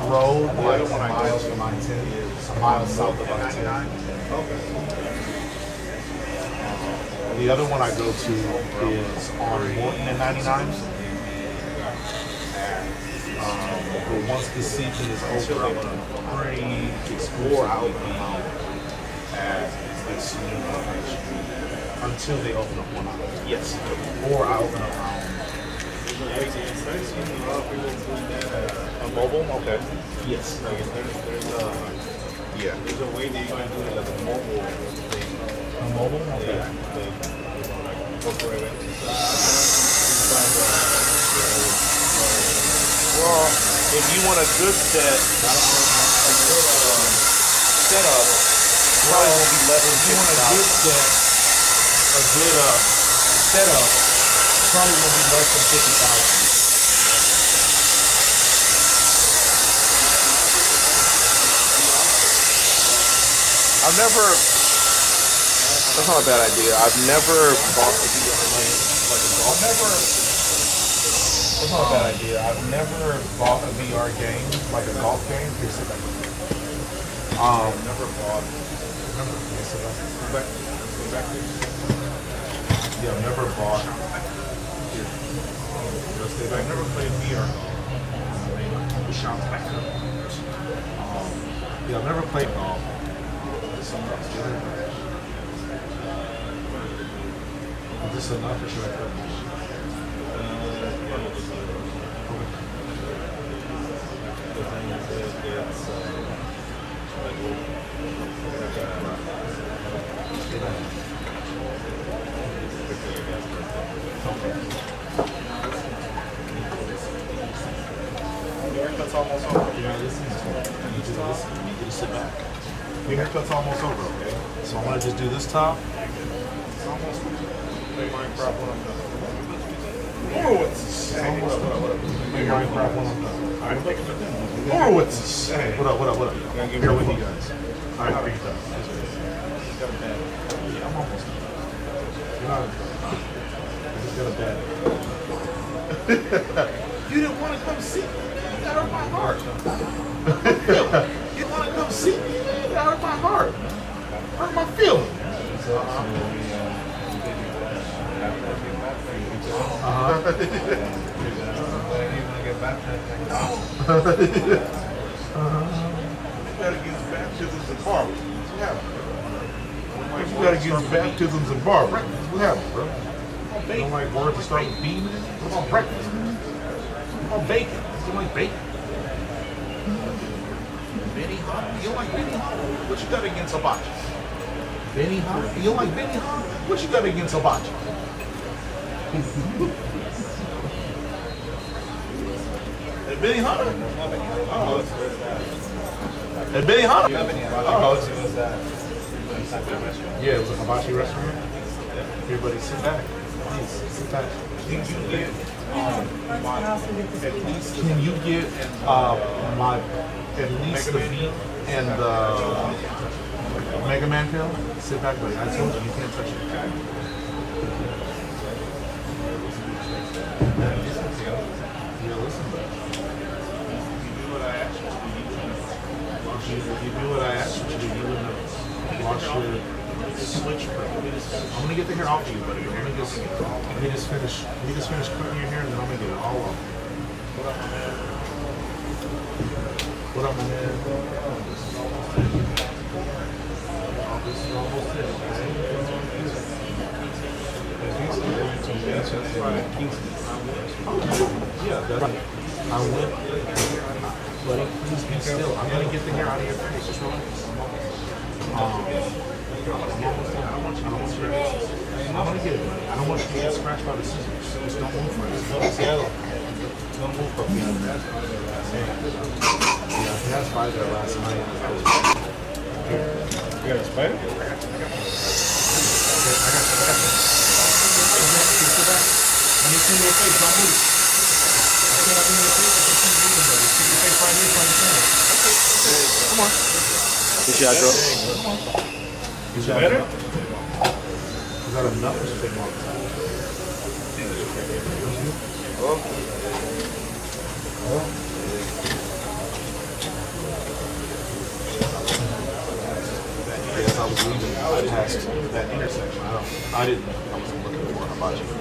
Road, like a mile from I-10, a mile south of I-10. The other one I go to is on Morton and 99. But once the season is over, I'm going to bring explore out at this until they open up one out. Yes. Or I'll open up A mobile? Okay. Yes. Yeah. There's a way that you can do it like a mobile thing. A mobile? Okay. Well, if you want a good set, setup, probably won't be less than If you want a good set, a good setup, probably won't be less than 50,000. I've never. That's not a bad idea. I've never bought a VR game like a golf. That's not a bad idea. I've never bought a VR game, like a golf game. Here, sit back. Never bought. Remember, here, sit back. Go back. Go back there. Yeah, I've never bought. Here. Let's stay back. I've never played VR golf. Shawn's back up. Yeah, I've never played golf. Is this enough or should I put more? Your haircut's almost over. Yeah, listen. You need to sit back. Your haircut's almost over, okay? So I'm gonna just do this top. It's almost play Minecraft when I'm done. Horowitz. Play Minecraft when I'm done. All right. Horowitz. Hey, what up? Here with you guys. All right, bring it up. Yeah, I'm almost done. You're not. I just got a bad. You didn't want to come see me. That hurt my heart. You didn't want to come see me. That hurt my heart. Hurt my feelings. You want to get baptized? got against baptisms and barbers? What happened? What you got against baptisms and barbers? What happened, bro? You don't like words that start with B, man? What about breakfast, man? What about bacon? You don't like bacon? Benihana? You don't like Benihana? What you got against hibachi? Benihana? You don't like Benihana? What you got against hibachi? At Benihana? Oh. At Benihana? Yeah, it was a hibachi restaurant. Everybody sit back. Please, sit back. Can you get my at least the beat and the Mega Man pill? Sit back, buddy. I told you you can't touch it. Yeah, listen, buddy. You do what I asked you to do. If you do what I asked you to do, you wouldn't wash your switch. I'm gonna get the hair off of you, buddy. Let me just finish cutting your hair, and then I'm gonna get it all off. What up, my man? What up, my man? This is almost it, okay? Yeah, that's right. I went, buddy, please be still. I'm gonna get the hair out of your face. Just relax. I want to get it, buddy. I don't want you to get scratched by the scissors. Just don't move for it. Don't move for me. Yeah, I had a spider there last night. You got a spider? I got you. Let me see your face. Don't move. I can't see your face. I can see you moving, buddy. Keep your face right here, right here. Come on. What you got, bro? Come on. Is that better? Is that enough? Or should I take more? I guess I was leaving. I passed that intersection. I didn't. I wasn't looking for a hibachi. So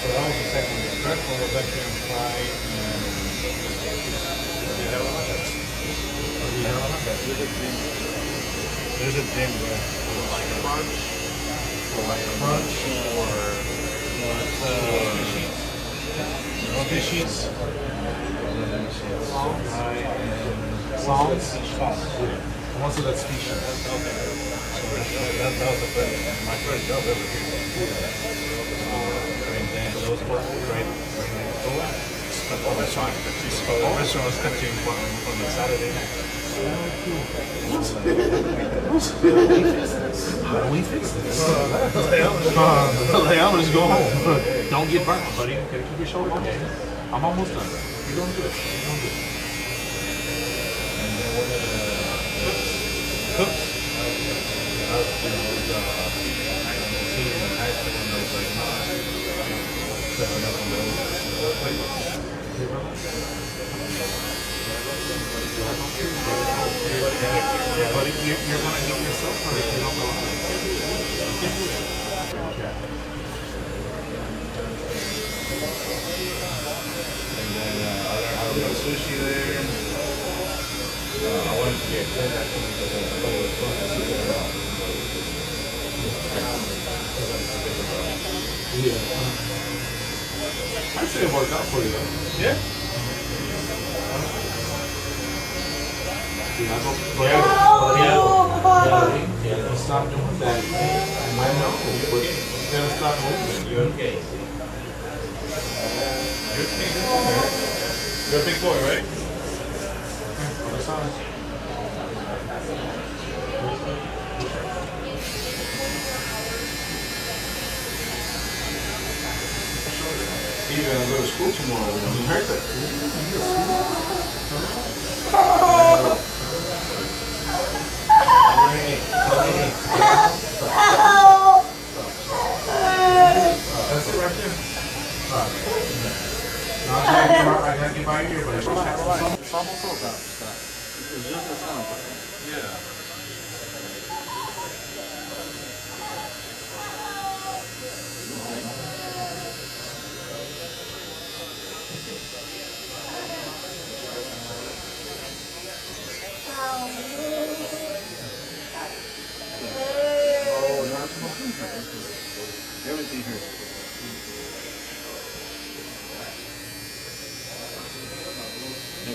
that was the second one. The first one was actually on fried and there's a dim there. Like crunch? Or fishies? Songs? I want to see that species. Okay. That was my first job ever here. And then those were right before. The restaurant was touching on the Saturday night. How do we fix this? I'm just go home. Don't get burnt, buddy. Okay, keep your shoulder on. I'm almost done. You're doing good. You're doing good. And then one of the cooks, senior in high school, and I was like, stepping up on those. But you're going to help yourself or if you don't know how. You can do it. And then I learned how to make sushi there. I wanted to get good at it because I thought it was fun to see it around. Yeah. I'd say it worked out for you though. Yeah? Stop doing that. I know, but you gotta stop moving. You're okay. You're a big boy, right? Other side. You're gonna go to school tomorrow. You heard that? That's it right there. I gotta get by here, but it's almost over. It's just a sound. Yeah.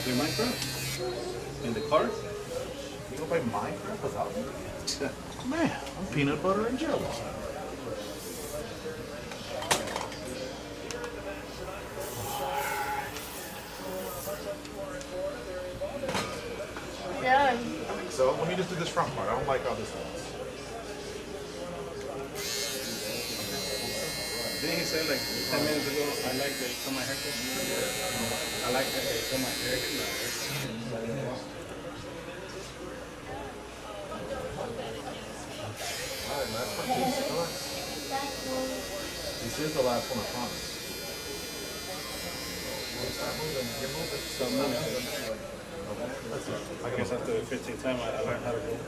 play Minecraft? In the car? You gonna play Minecraft without me? Man, I'm peanut butter and jelly. Done. So let me just do this front part. I don't like how this looks. Didn't he say like 10 minutes ago, I like that you cut my haircut? I like that you cut my haircut. Alright, last one. This is the last one, I promise. Stop moving. You're moving. Stop moving. I guess after the 15th time, I learned how to move.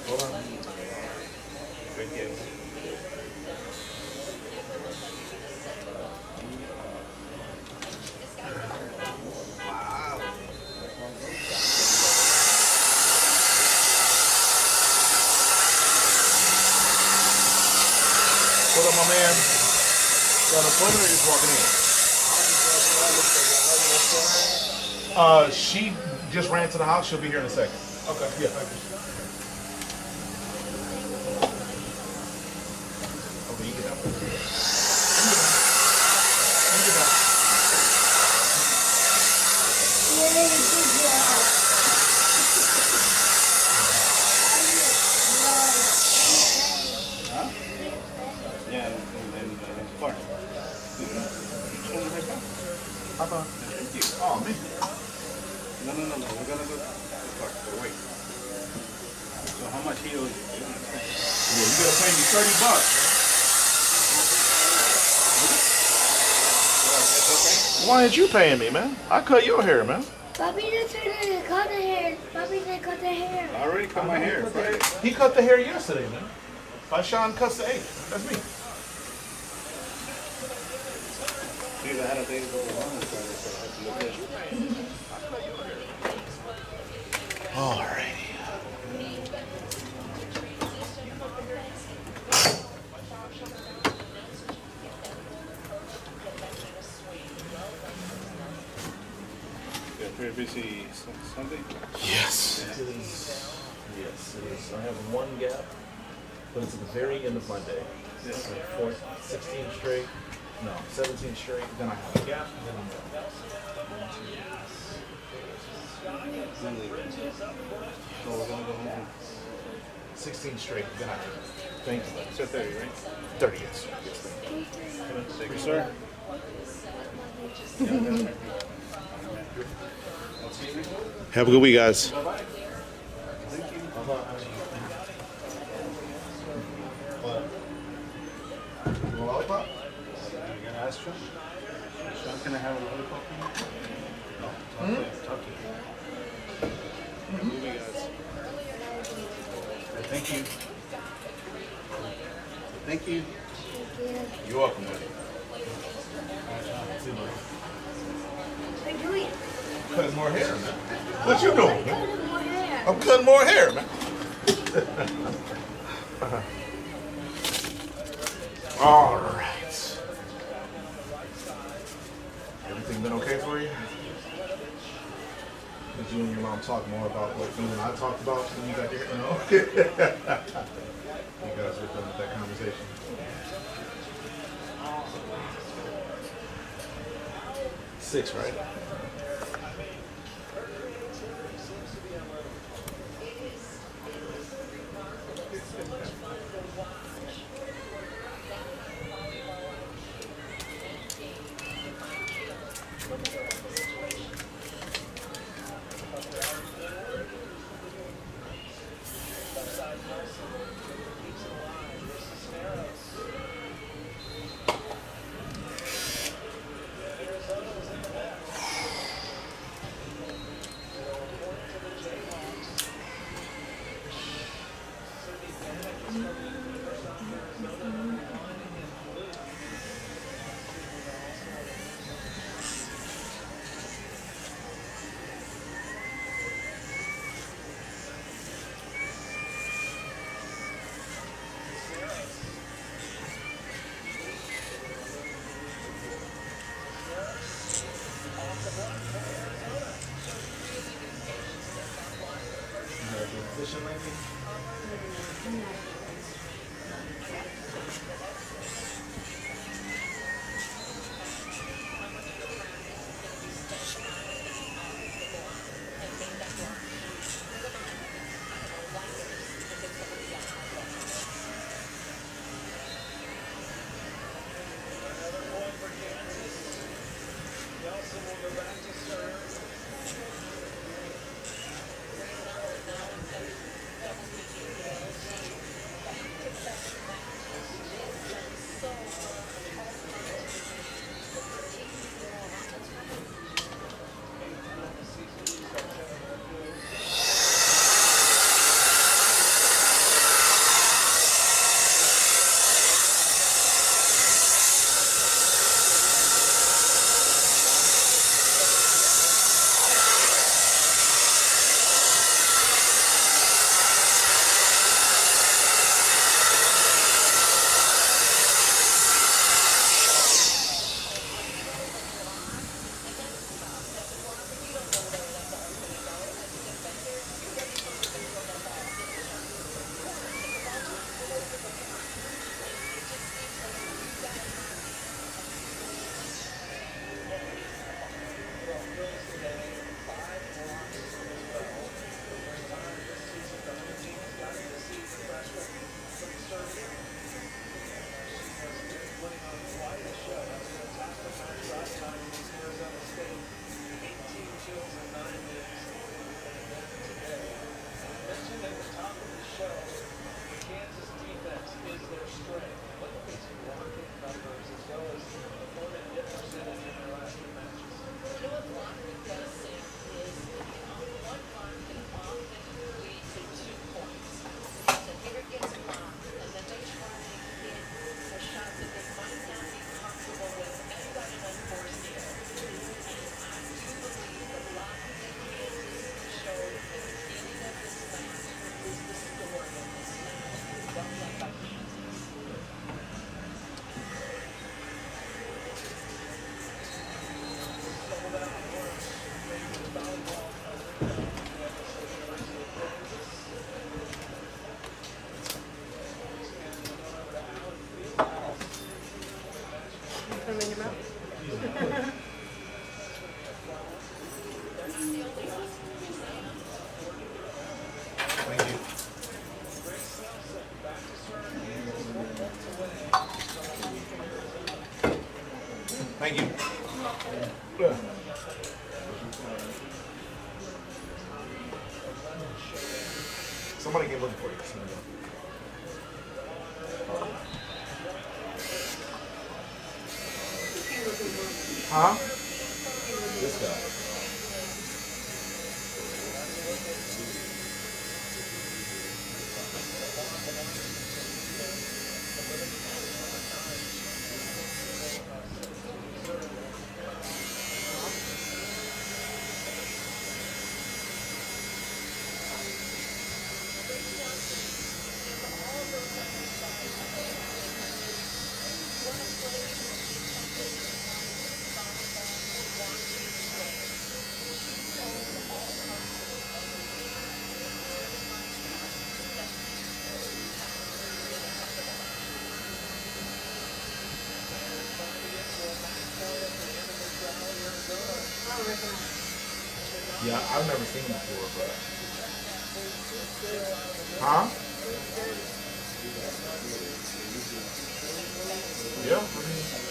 Hold on. Good game. Wow. What up, my man? Got an appointment or you just walking in? She just ran to the house. She'll be here in a second. Okay. Yeah, thank you. Okay, you get out. You get out. Yeah, and the car. Thank you. Oh, man. No. We're gonna go to the car. So wait. So how much he owes you? Yeah, you gotta pay me $30. Why ain't you paying me, man? I cut your hair, man. Bobby just didn't cut the hair. Bobby didn't cut the hair. I already cut my hair, Friday. He cut the hair yesterday, man. By Shawn cuts the 8th. That's me. Dude, I had a day to go on this Friday, so I had to look at it. Alrighty. Yeah, pretty busy Sunday. Yes. It is. Yes, it is. I have one gap, but it's at the very end of my day. Yes. Like 16 straight. No, 17 straight. Then I have a gap. Then I'm done. So we're gonna go home. 16 straight. Then I have it. Thank you. It's at 30, right? 30, yes. Thank you, sir. Have a good week, guys. Thank you. You want a lollipop? You gotta ask Shawn. Shawn, can I have a lollipop? Talk to you. Movie guys. Thank you. Thank you. You're welcome, buddy. What are you doing? Cutting more hair, man. What you doing, man? Cutting more hair. I'm cutting more hair, man. All right. Everything been okay for you? Did you and your mom talk more about what you and I talked about when you got here? No? You guys were done with that conversation. Six, right? Thank you. Yeah. Somebody came looking for you. Huh? This guy. Yeah, I've never seen him before, but. Huh? Yeah, I mean.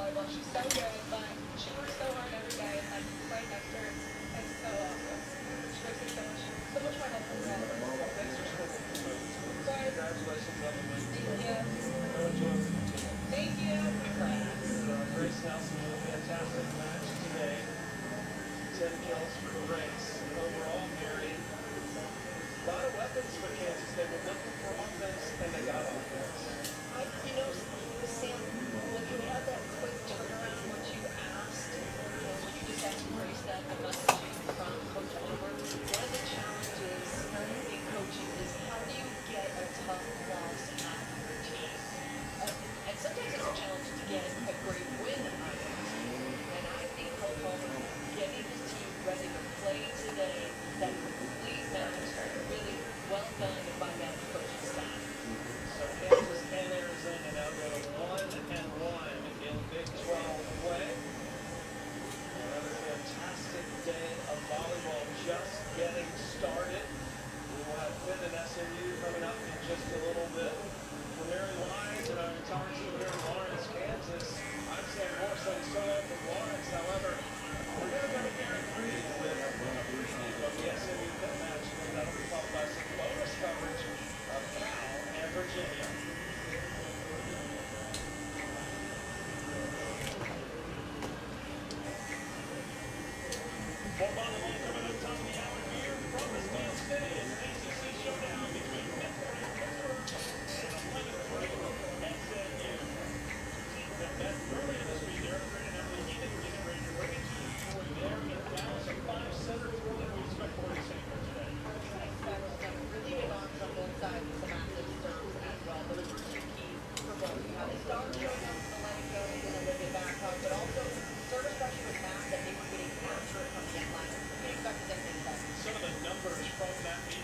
volleyball. She's so good, but she works so hard every day, and like right next to her, it's so awesome. She makes me so much fun. Thanks for sticking with me. Congratulations on the win. Thank you. Enjoy it. Thank you. Grace Nelson with a fantastic match today. 10 kills for Grace. Overall, Mary, a lot of weapons for Kansas. They were looking for offense, and they got offense. Sam, when you had that quick turnaround, what you asked, when you just asked Grace that the messaging from Coach Oliver, one of the challenges in coaching is how do you get a tough loss out of your team? And sometimes it's a challenge to get a great win out of your team. And I think Coach Oliver getting his team ready to play today, that complete match, really well done by that coaching staff. So Kansas and Arizona now go to 1-1 in Big 12 play. Another fantastic day of volleyball just getting started. We will have Pitt and SMU coming up in just a little bit. For Mary Wise and our entire team here in Lawrence, Kansas, I'm Sam Morrison, solo from Lawrence. However, we're going to go to Gary Reed with a preview of the SMU Pitt match, and that'll be followed by some bonus coverage of Cal and Virginia. For volleyball coming up top of the hour here from the Steel City, it's an ACC showdown between fifth-ranked Pittsburgh and 11th-ranked SMU. Teams that met earlier this week. Eric Green and Emily Heaton were getting ready to bring it to you for you there in Dallas. A 5-setter for them. We expect more to say for today. I expect some really good arms on both sides with some active serves as well. Those were two keys for both. You have the star showing up to let it go and Olivia Babcock, but also service pressure with Matt that they were getting after it from the end line. We expect the same thing. Some of the numbers from that meeting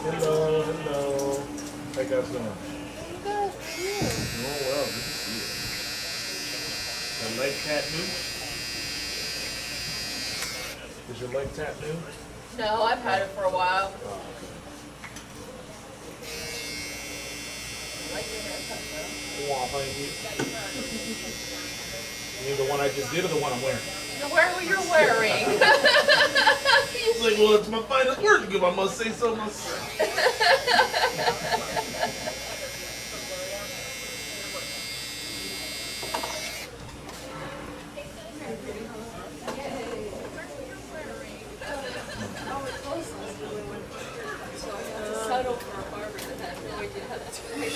Hello, hello. How you guys doing? Good. You. Oh, well, good to see you. Your leg tat new? Is your leg tat new? No, I've had it for a while. Oh, okay. I like your haircut though. Oh, thank you. You mean the one I just did or the one I'm wearing? You're wearing what you're wearing. It's like, well, it's my finest work. If I must say so myself. Subtle for a barber that had no idea how to do it.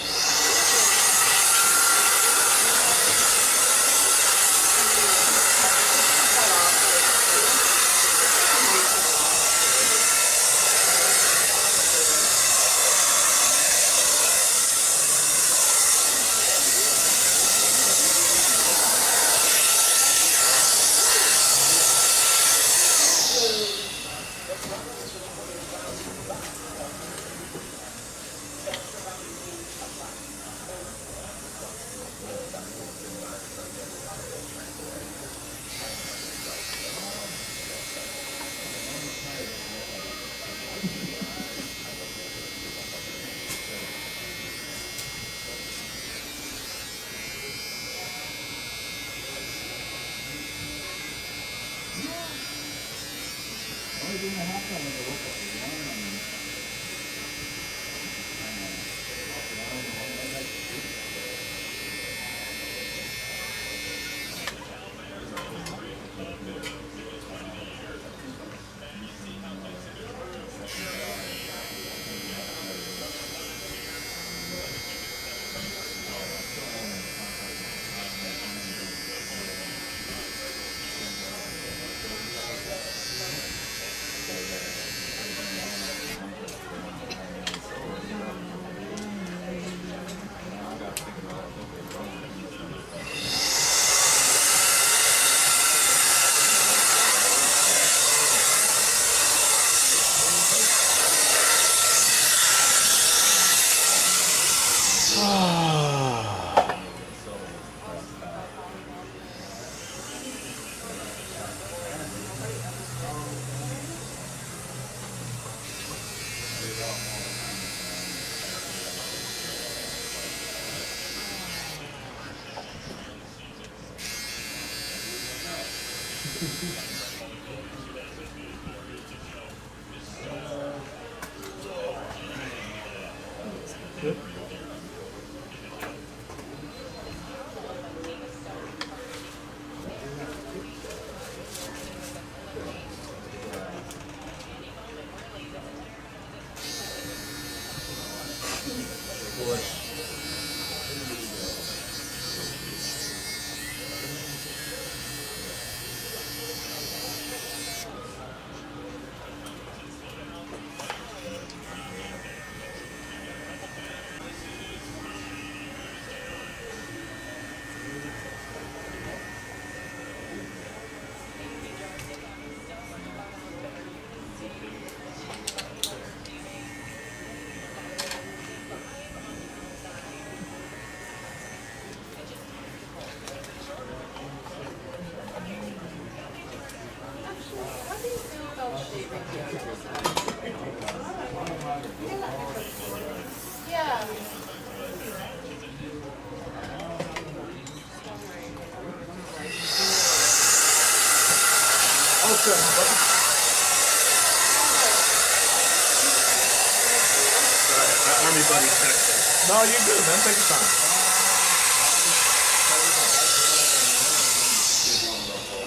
Yeah. Okay, buddy. Army buddy text. No, you're good, man. Take your time.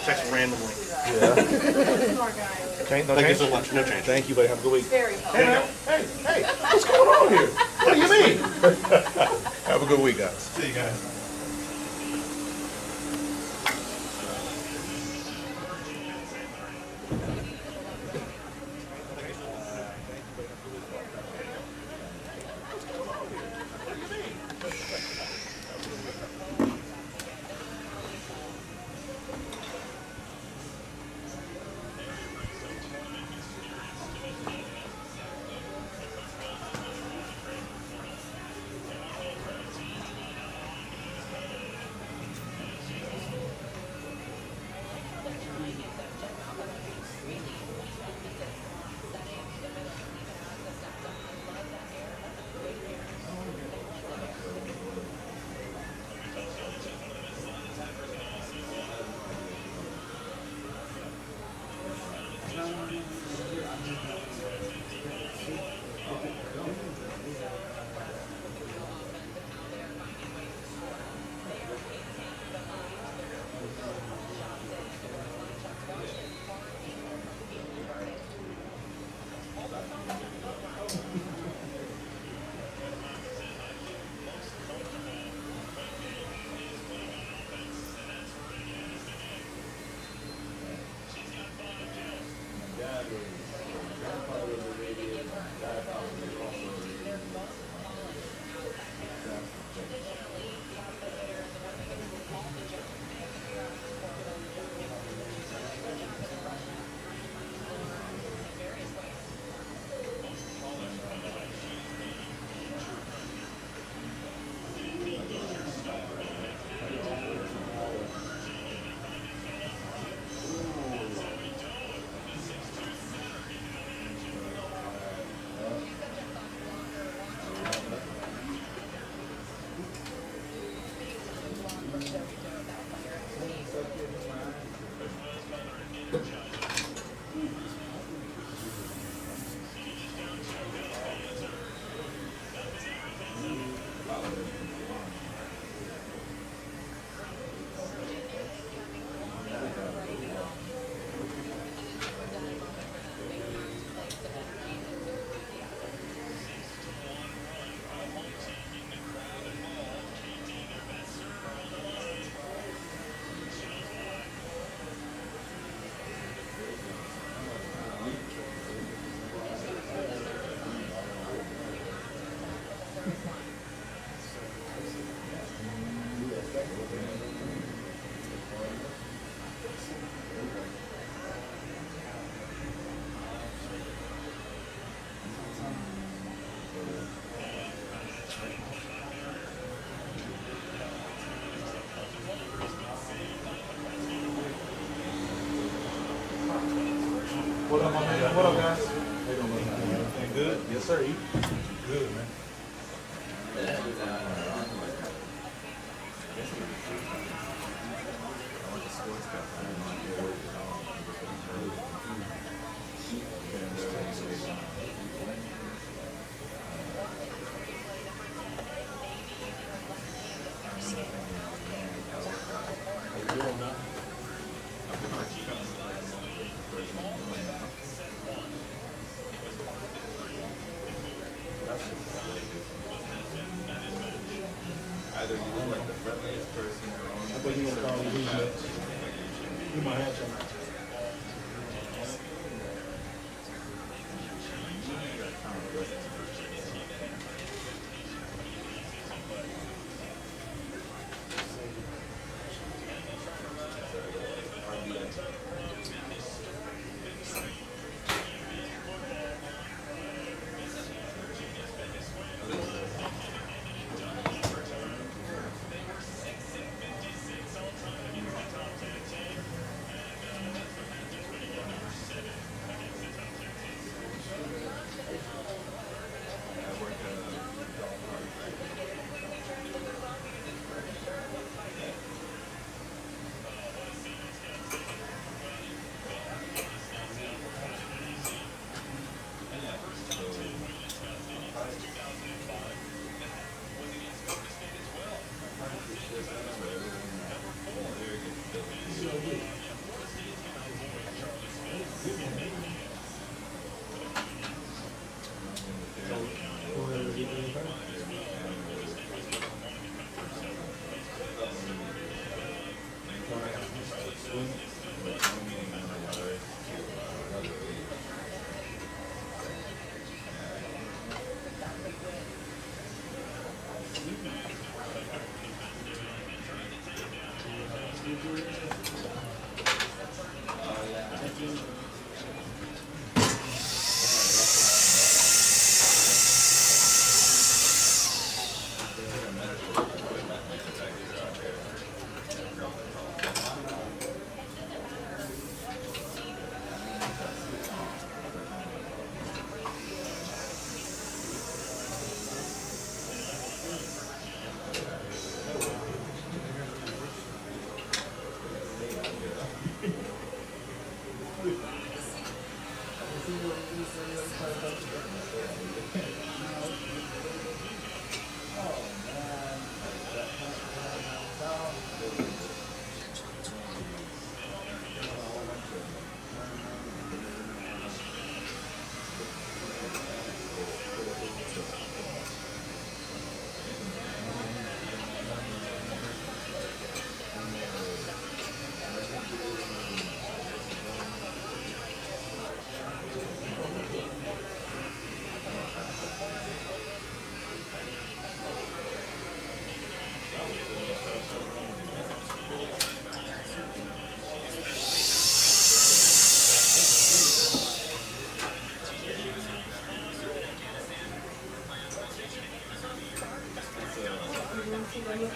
Text randomly. Okay, no Thank you change? so much. No change. Thank you, buddy. Have a good week. Very Hey, man. Hey, what's going on here? What do you mean? Have a good week, guys. See you guys. What up, my man? What up, guys? Everything good? Yes, sir. You? Good, man. Either you look like the friendliest person around. I think you gonna call me these nuts. You might have some. Who's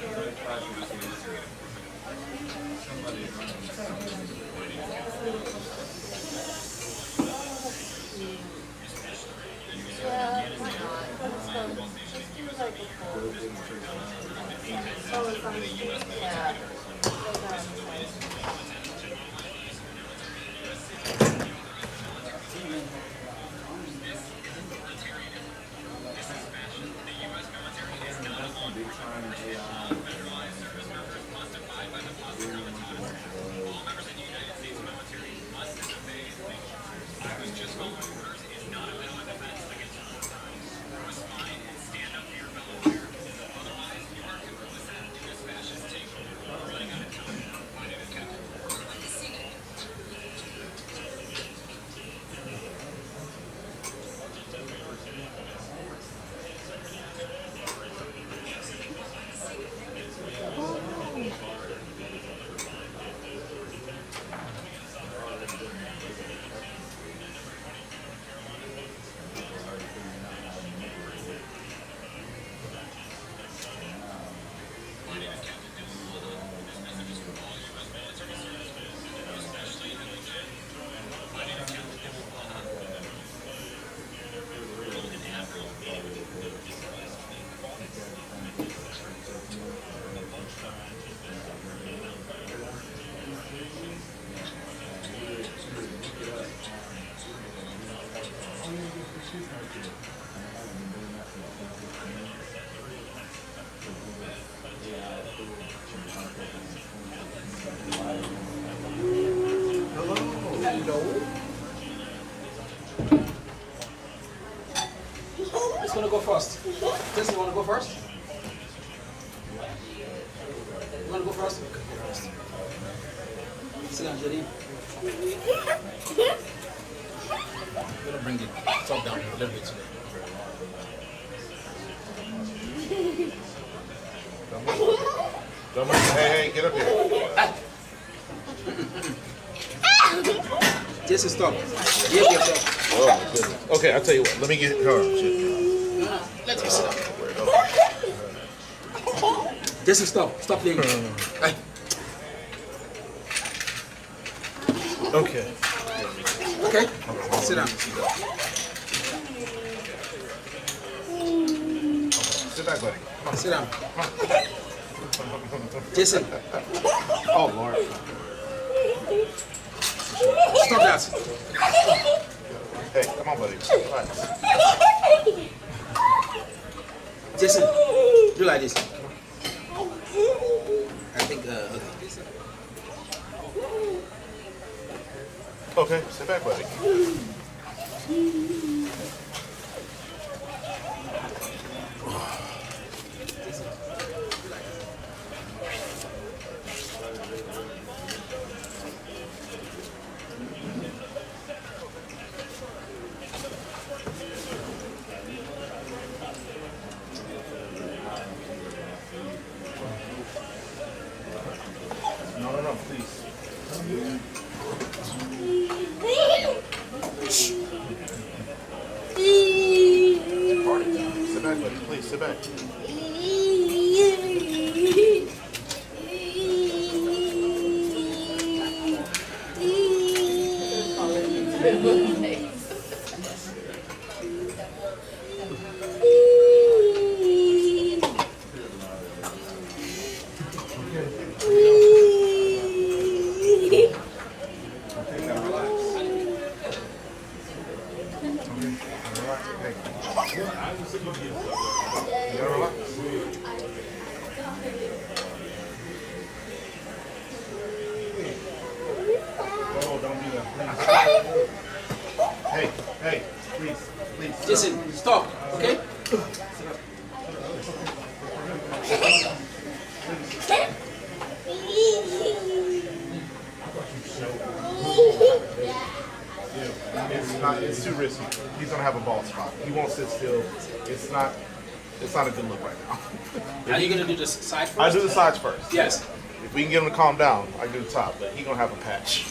gonna go first? Jesse, you wanna go first? You wanna go first? Okay, go first. Sit down, Jody. I'm gonna bring the top down a little bit today. Hey, get up here. Jesse, stop. Behave yourself. Oh my goodness. Okay, I'll tell you what. Let me get Let me sit down. Jesse, stop. Stop playing. Okay. Okay? Sit down. Sit back, buddy. Come on, sit down. Jason. Oh, Lord. Stop that. Hey, come on, buddy. Relax. Jason, do like this. I think, okay. Okay, sit back, buddy. No, please. Party time. Sit back, buddy. Please, sit back. Hey, please. Jason, stop, okay? It's too risky. He's gonna have a ball spot. He won't sit still. It's not a good look right now. Are you gonna do the side first? I do the sides first. Yes. If we can get him to calm down, I do the top, but he's gonna have a patch.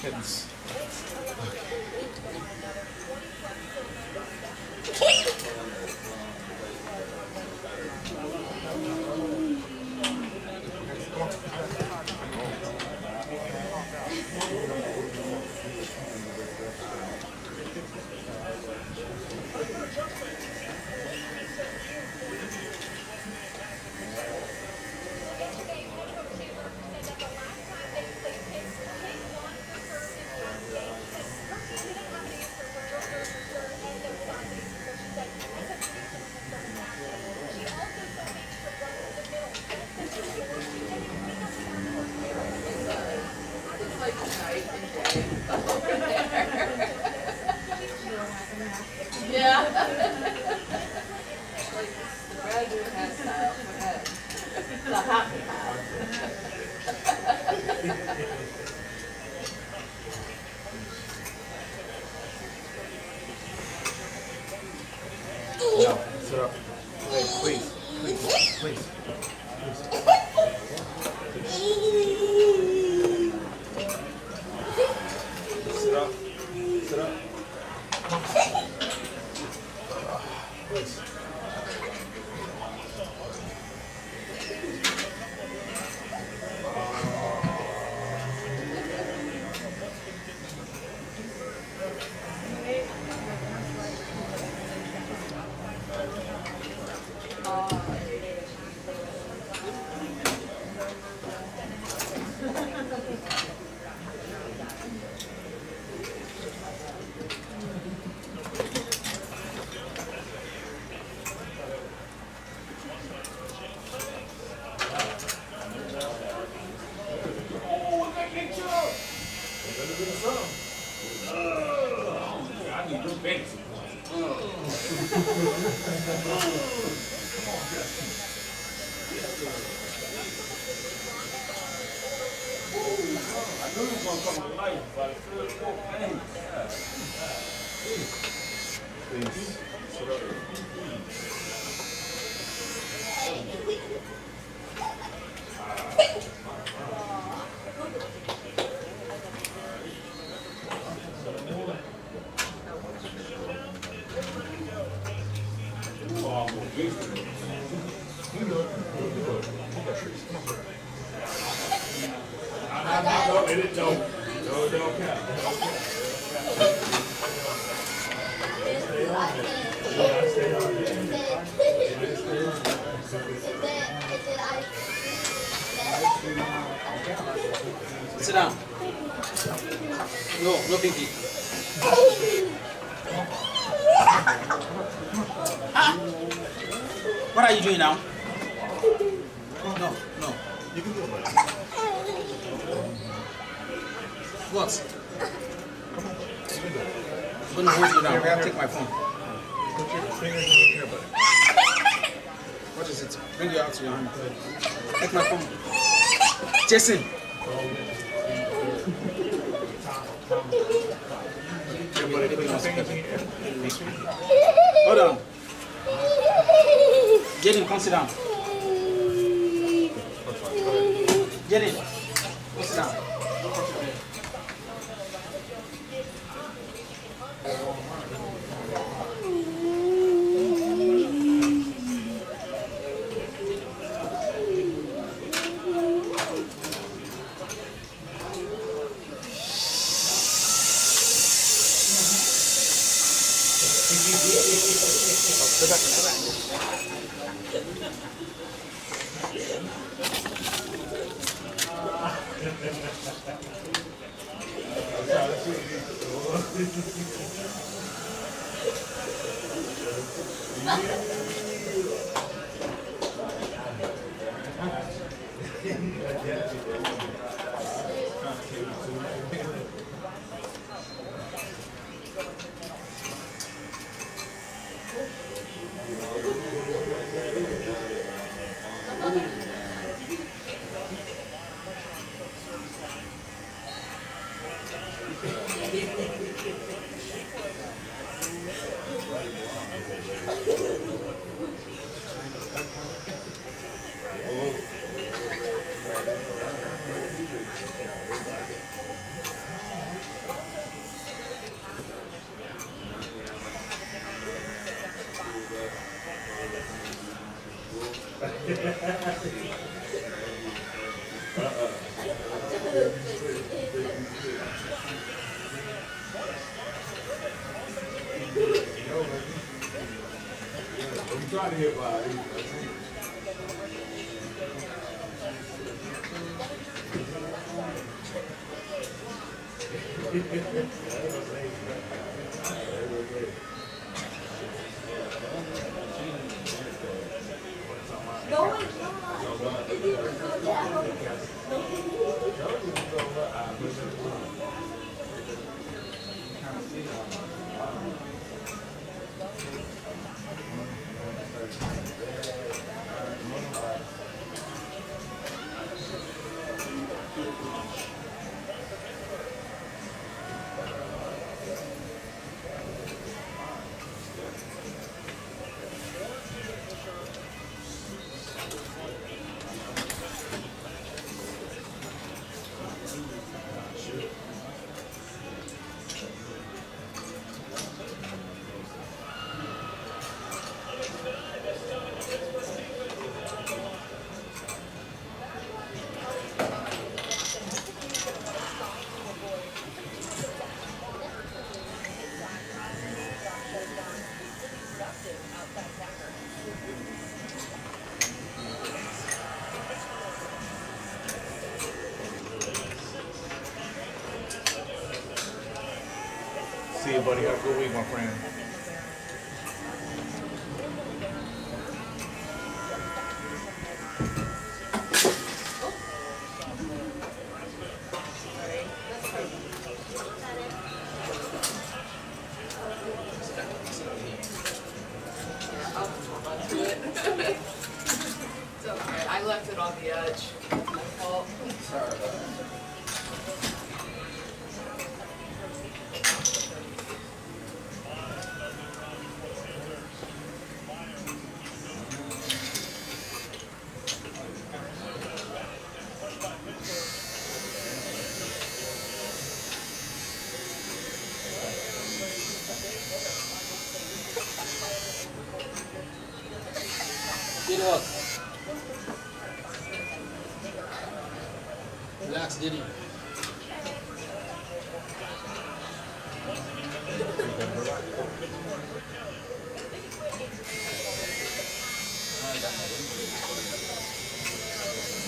Yeah. Like, rather than hairstyle, for her. The happy hat. No, sit up. Please, please, please. Sit up. Sit up. Please. Please. Sit up. Sit down. No, no pinky. What are you doing now? No, no. You can do it. What? I'm gonna hold you down. Here, I'll take my phone. Put your fingers on the care button. What is it? Bring it out to your hand. Take my phone. Jason. Everybody put your fingers in your Hold on. Get in, come sit down. Get in. Go sit down. I'm trying to get by. No, it's not. If you were to go down, buddy. Have a good week, my friend. It's okay. I left it on the edge. My fault. Sorry about that. Get up. Relax, Diddy.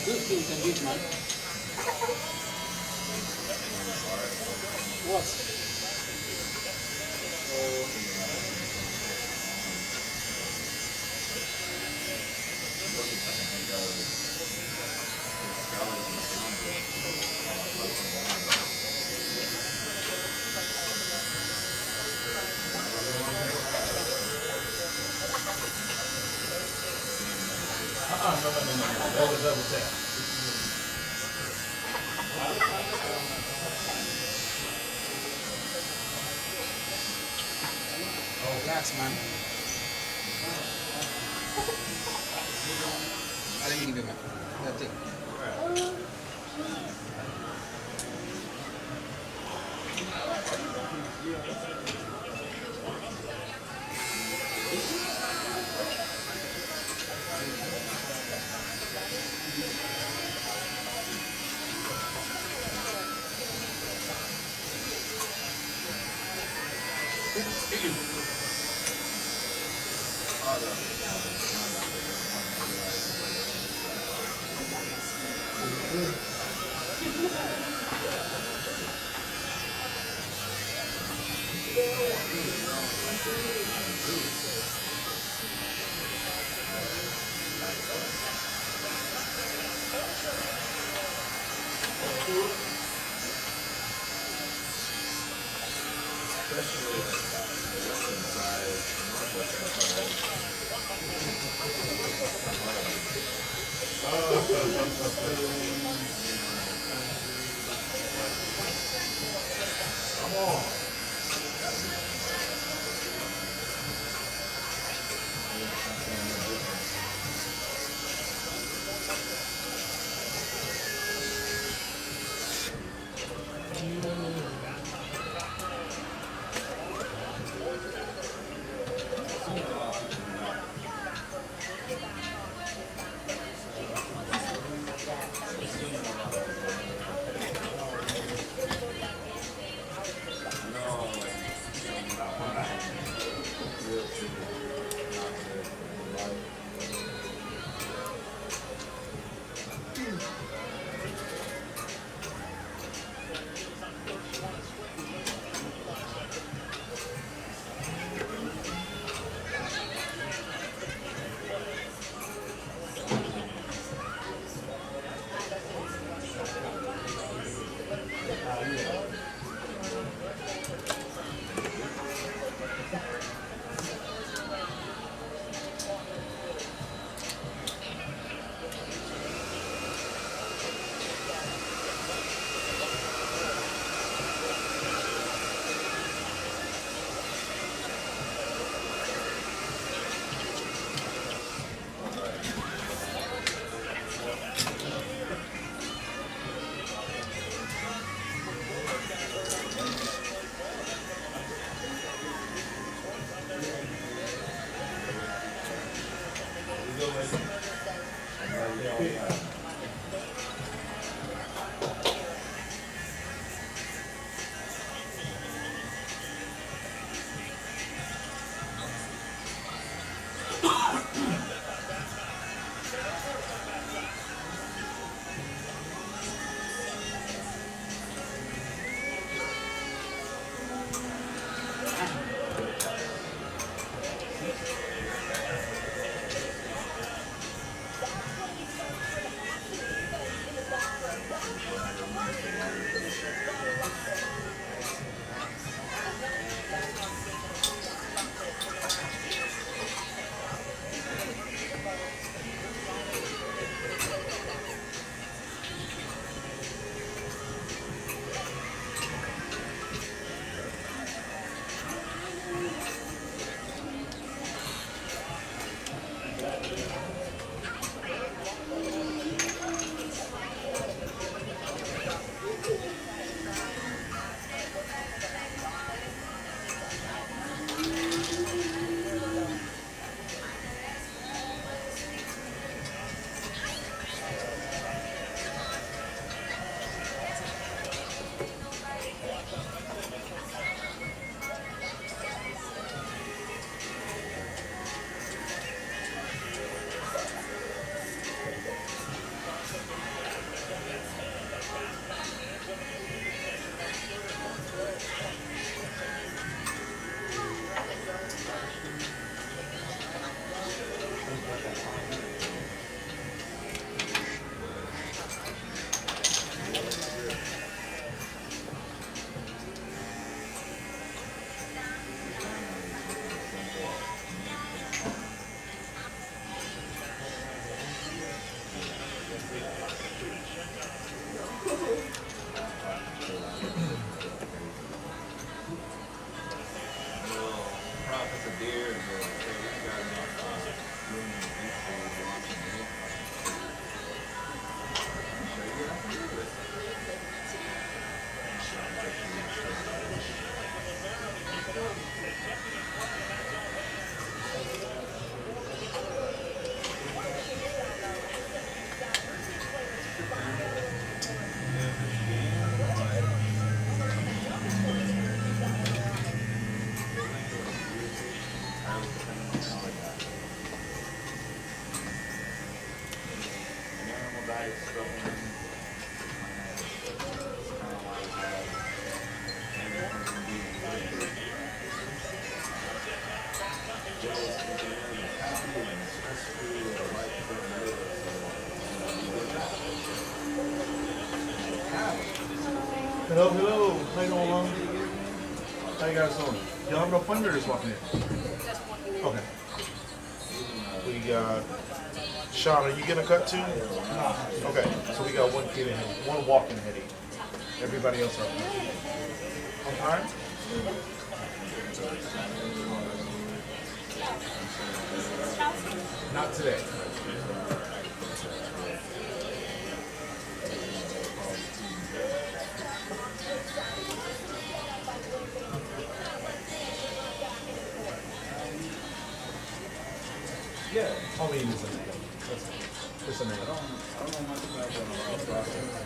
Good thing can beat, man. What? No. That was double tap. Oh, relax, man. I didn't give you, man. That's it. Hello, hello. How you doing, Mom? How you guys doing? Y'all have no fun or just walking in? Okay. We got Shawn. Are you getting a cut too? Okay. So we got one kid in, one walking ahead of you. Everybody else are on time. Not today. Yeah, I mean, it's a name. It's a name. I don't know much about that.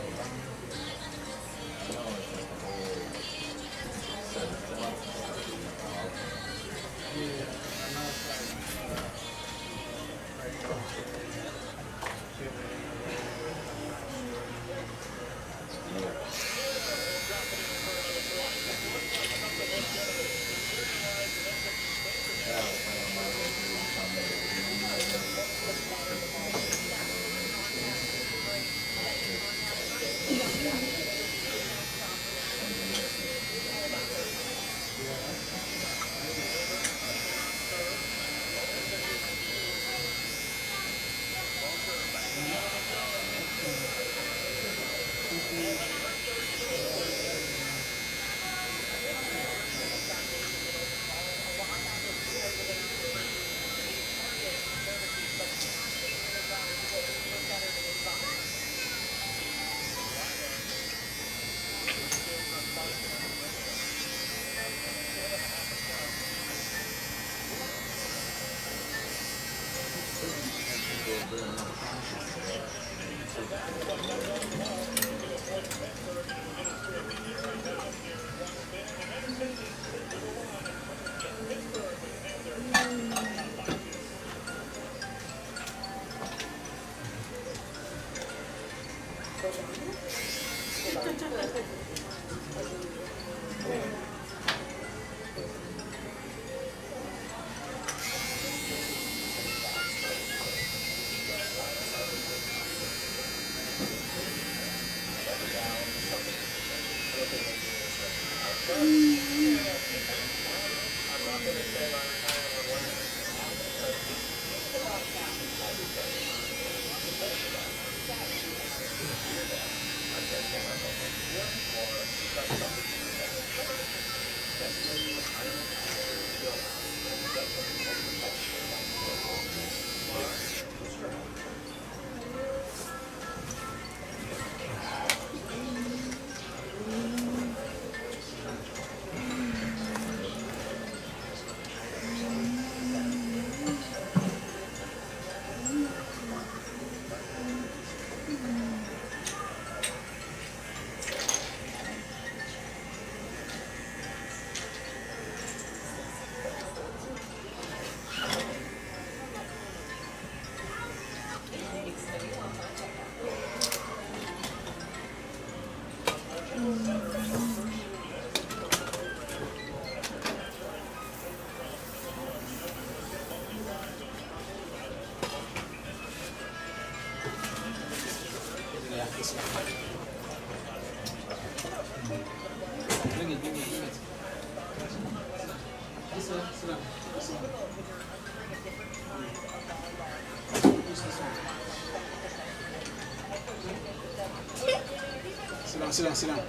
Sit down, sit down.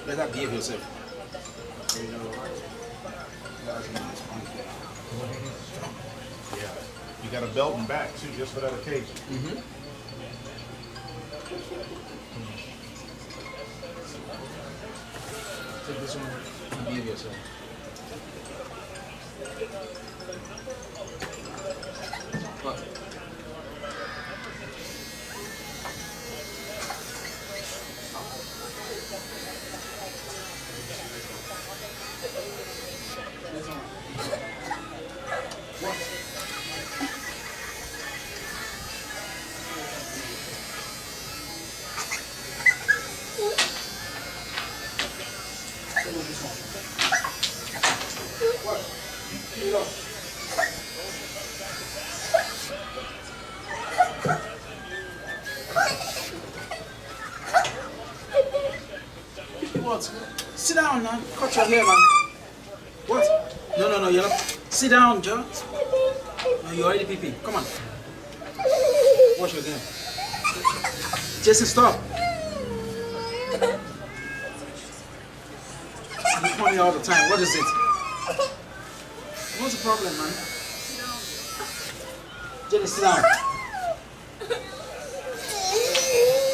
Let that behave yourself. Yeah. You got a belt and back too, just for that occasion. Take this one and behave yourself. What? This one. What? Sit down, man. Cut your hair, man. What? No, you're not. Sit down, Joe. No, you already pee. Come on. Wash your game. Jason, stop. You call me all the time. What is it? What's the problem, man? Jason, sit down.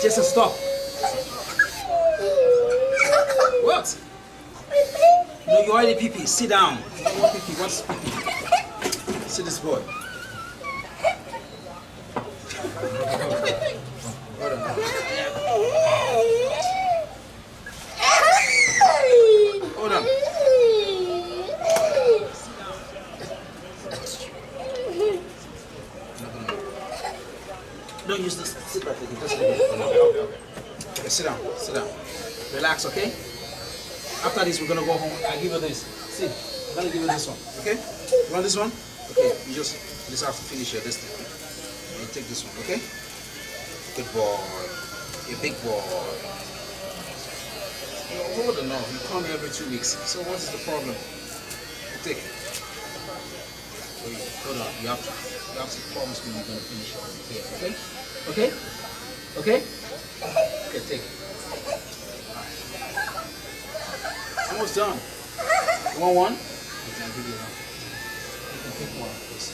Jason, stop. What? No, you already pee. Sit down. What pee? What's pee? See this boy. Hold on. Hold on. Don't use this. Sit back again. Just okay, sit down. Relax, okay? After this, we're gonna go home. I'll give you this. See, I'm gonna give you this one, okay? You want this one? Okay, you just have to finish your this thing. You take this one, okay? Good boy. A big boy. You're old enough. You come here every 2 weeks. So what is the problem? Take it. Hold on. You have to promise me you're gonna finish your here, okay? Okay? Okay? Okay, take it. Almost done. You want one? Okay, I'll give you one. You can pick one, please.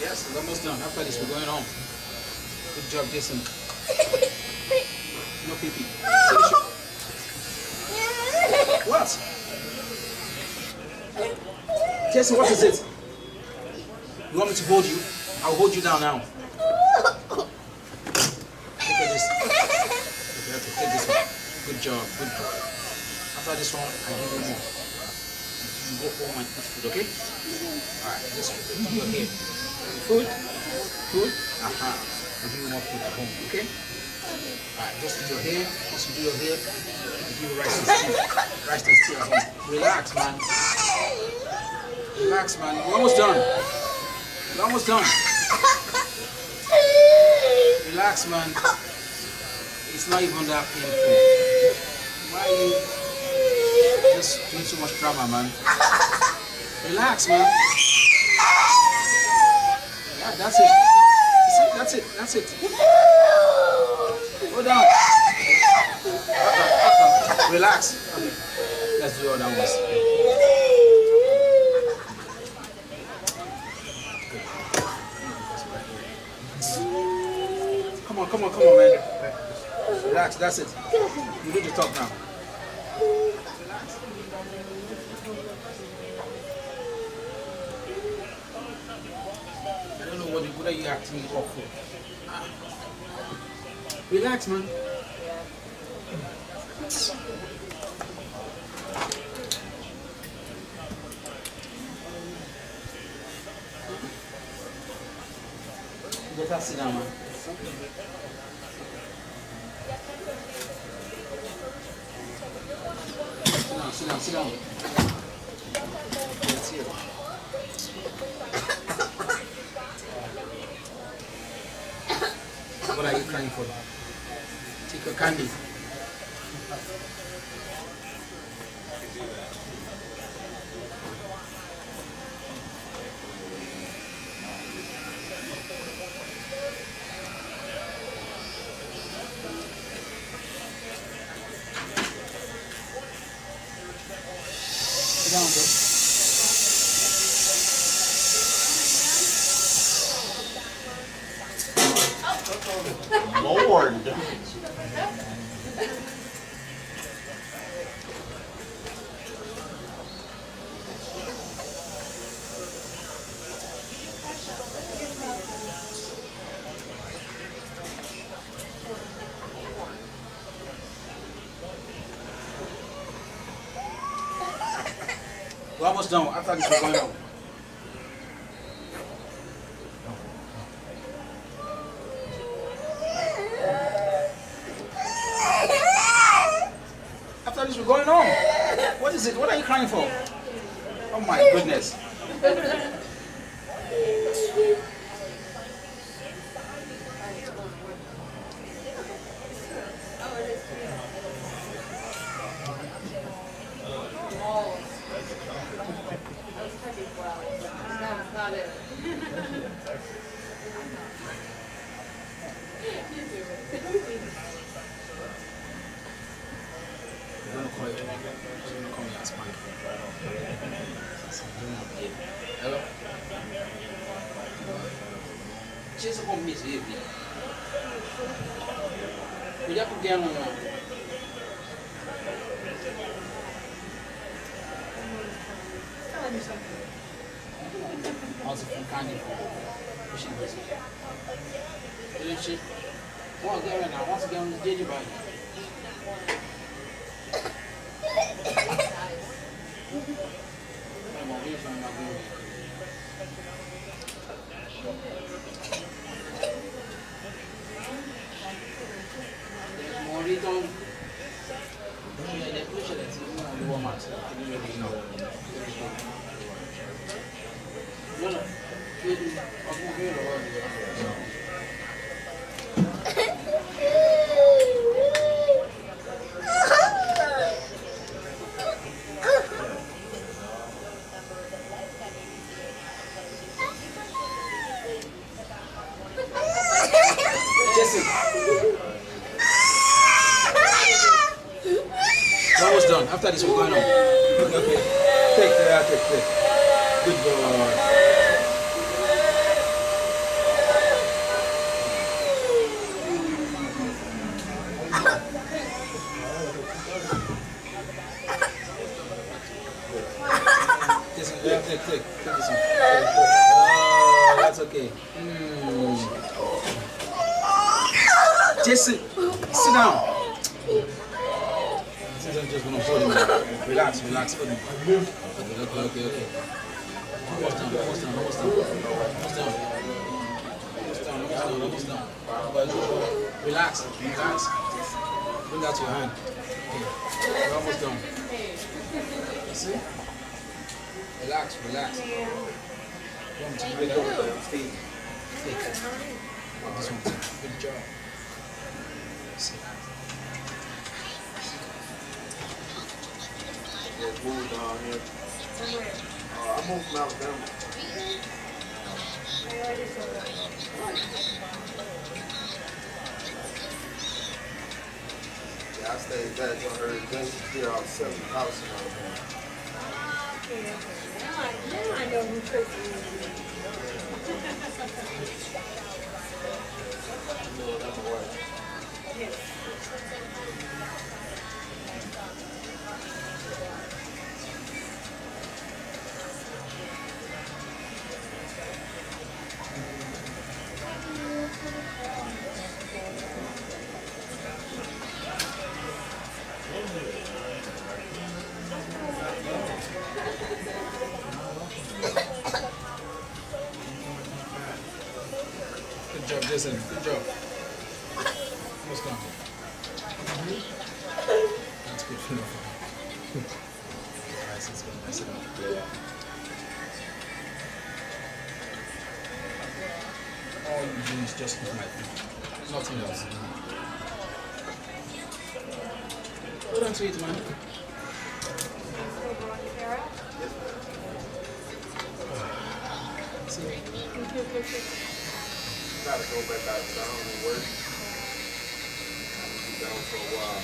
Yes, it's almost done. After this, we're going home. Good job, Jason. No pee-pee. What? Jason, what is it? You want me to hold you? I'll hold you down now. Look at this. Okay, take this one. Good job, good boy. After this one, I'll give you more. You go home and eat food, okay? Alright, just do your hair. Food? Food? Aha. I'll give you more food at home, okay? Alright, just do your hair. Just do your hair. I'll give you rice and stew. Rice and stew at home. Relax, man. Relax, man. We're almost done. We're almost done. Relax, man. It's not even that painful. Why are you just doing so much drama, man? Relax, man. Yeah, that's it. That's it. Hold on. Relax. Okay. Let's do all that once. Come on, man. Relax, that's it. You need to talk now. I don't know what are you acting up for. Relax, man. Better sit down, man. Sit down. That's it. What are you crying for? Take your candy. Lord. We're almost done. After this, we're going home. After this, we're going home. What is it? What are you crying for? Oh my goodness. That's not it. We're gonna call you. We're gonna call me as Mike. Hello? Just a miss baby. We have to get on. Also from Kanye. Pushing this. Didn't she? Want to get right now. Wants to get on the JJ bike. Almost done. After this, we're going on. Okay. Take. Good boy. Take this one. Oh, that's okay. Jason, sit down. I'm just gonna hold him. Relax, hold him. Okay. Almost done. Relax. Bring out your hand. Okay. We're almost done. See? Relax. Stay. This one. Good job. See. Moved down here. I moved from Alabama. Yeah, I stayed back on her. Then she cleared out 7 houses in Alabama. Now I know who Tracy is. No, that's my wife. Yes. Good job, Jason. Good job. Almost done. That's good for you. Alright, so it's gonna mess it up. All you do is just with my feet. Nothing else. Hold on to it, man. See? Gotta go back out of town and work. I'll be down for a while.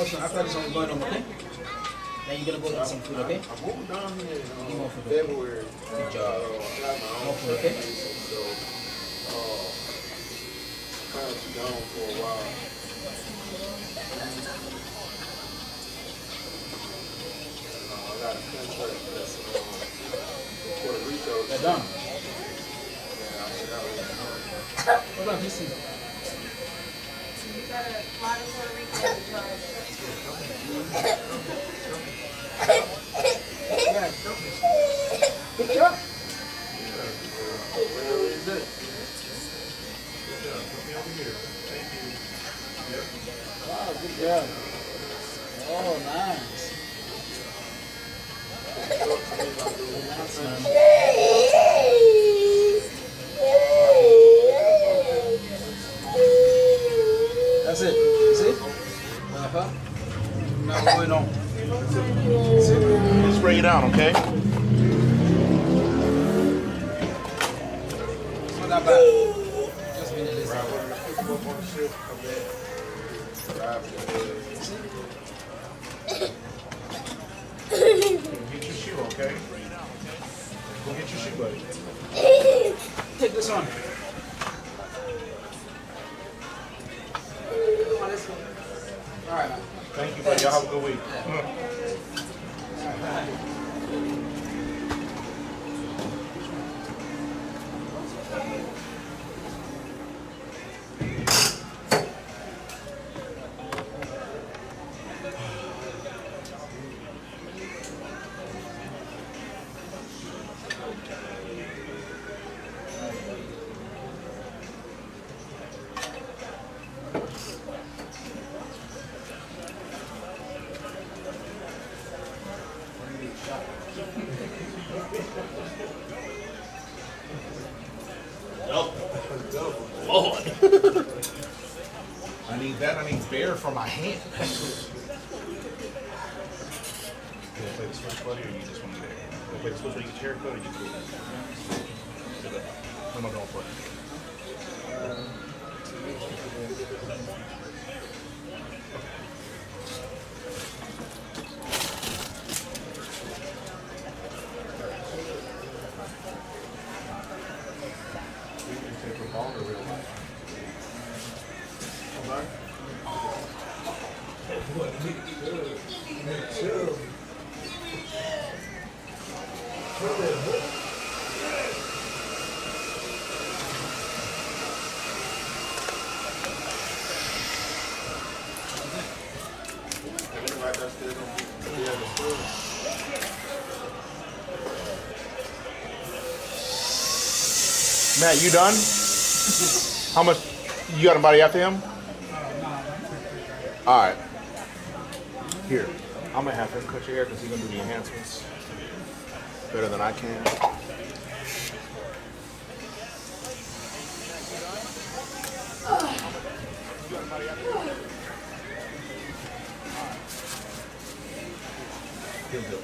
Listen, after this one, we're going home, okay? Then you're gonna go eat some food, okay? I moved down here Eat more in food. February. Good job. I got my More own food, okay? place, so kind of gone for a while. I got a contract that's in Puerto Rico. They're done. Yeah, I said I was Hold on, listen. You got a lot of Puerto Rican charge. Yeah. Good job. Where is it? Yeah, put me over here. Thank you. Yep. Wow, good job. Oh, nice. Nice, man. That's it. You see? Uh-huh. Now we're going on. Just spray it down, okay? It's not that bad. Just a minute, listen. Get your shoe, okay? Go get your shoe, buddy. Take this one. All right, man. Thank you, buddy. Y'all have a good week. Lord. I need that. I need bear for my hand. You want to play the switch, buddy, or you just want to get it? You want to play the switch when you get your haircut, or you cool? What am I going for? We can take a ball or real life. Matt, you done? How much? You got anybody after him? All right. Here, I'm gonna have him cut your hair because he's gonna do the enhancements better than I can. He'll do it.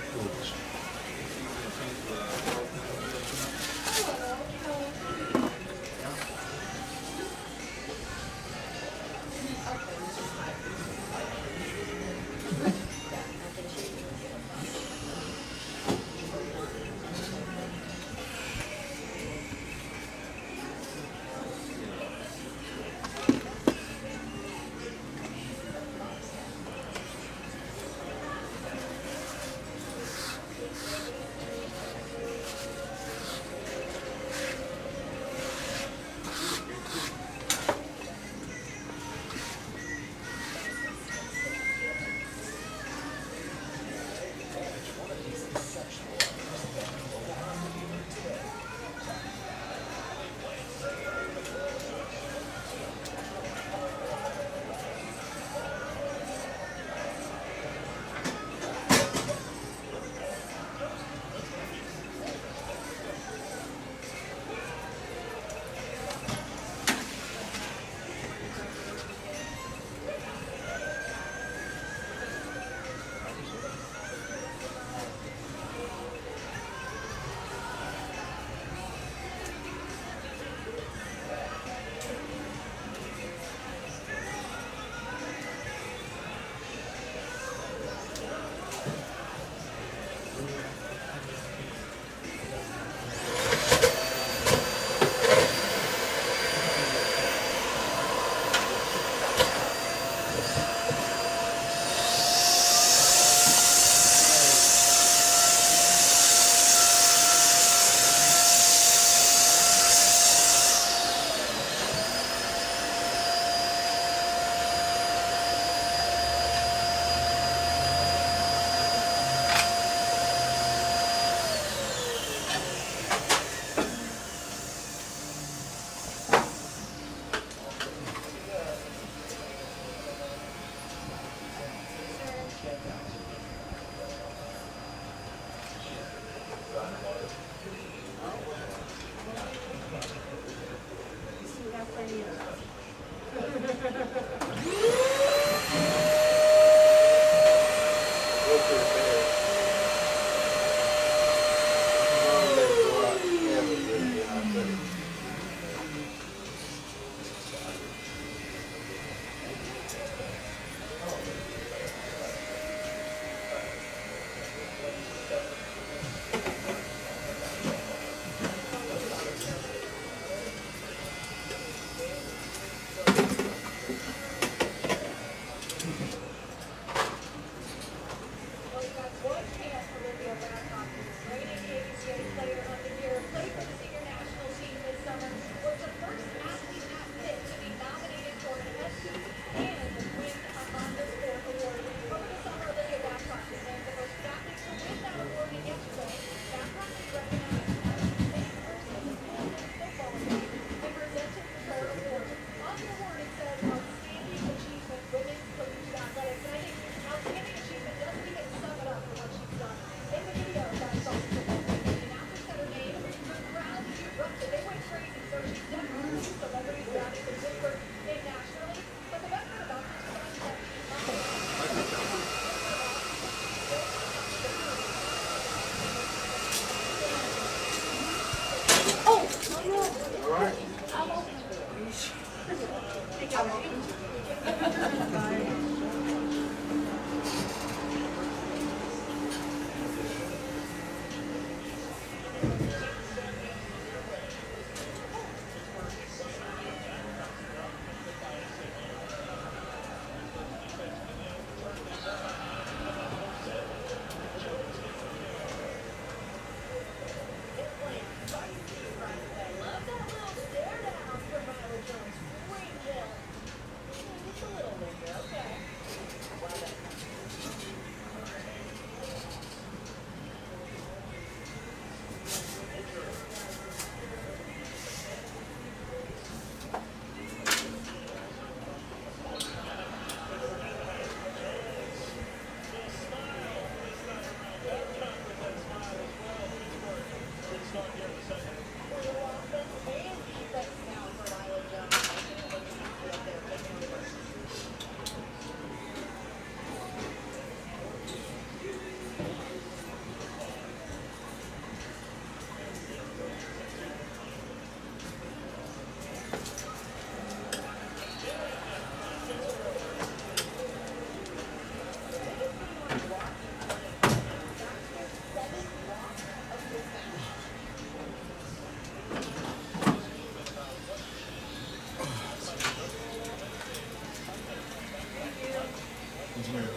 Engineering.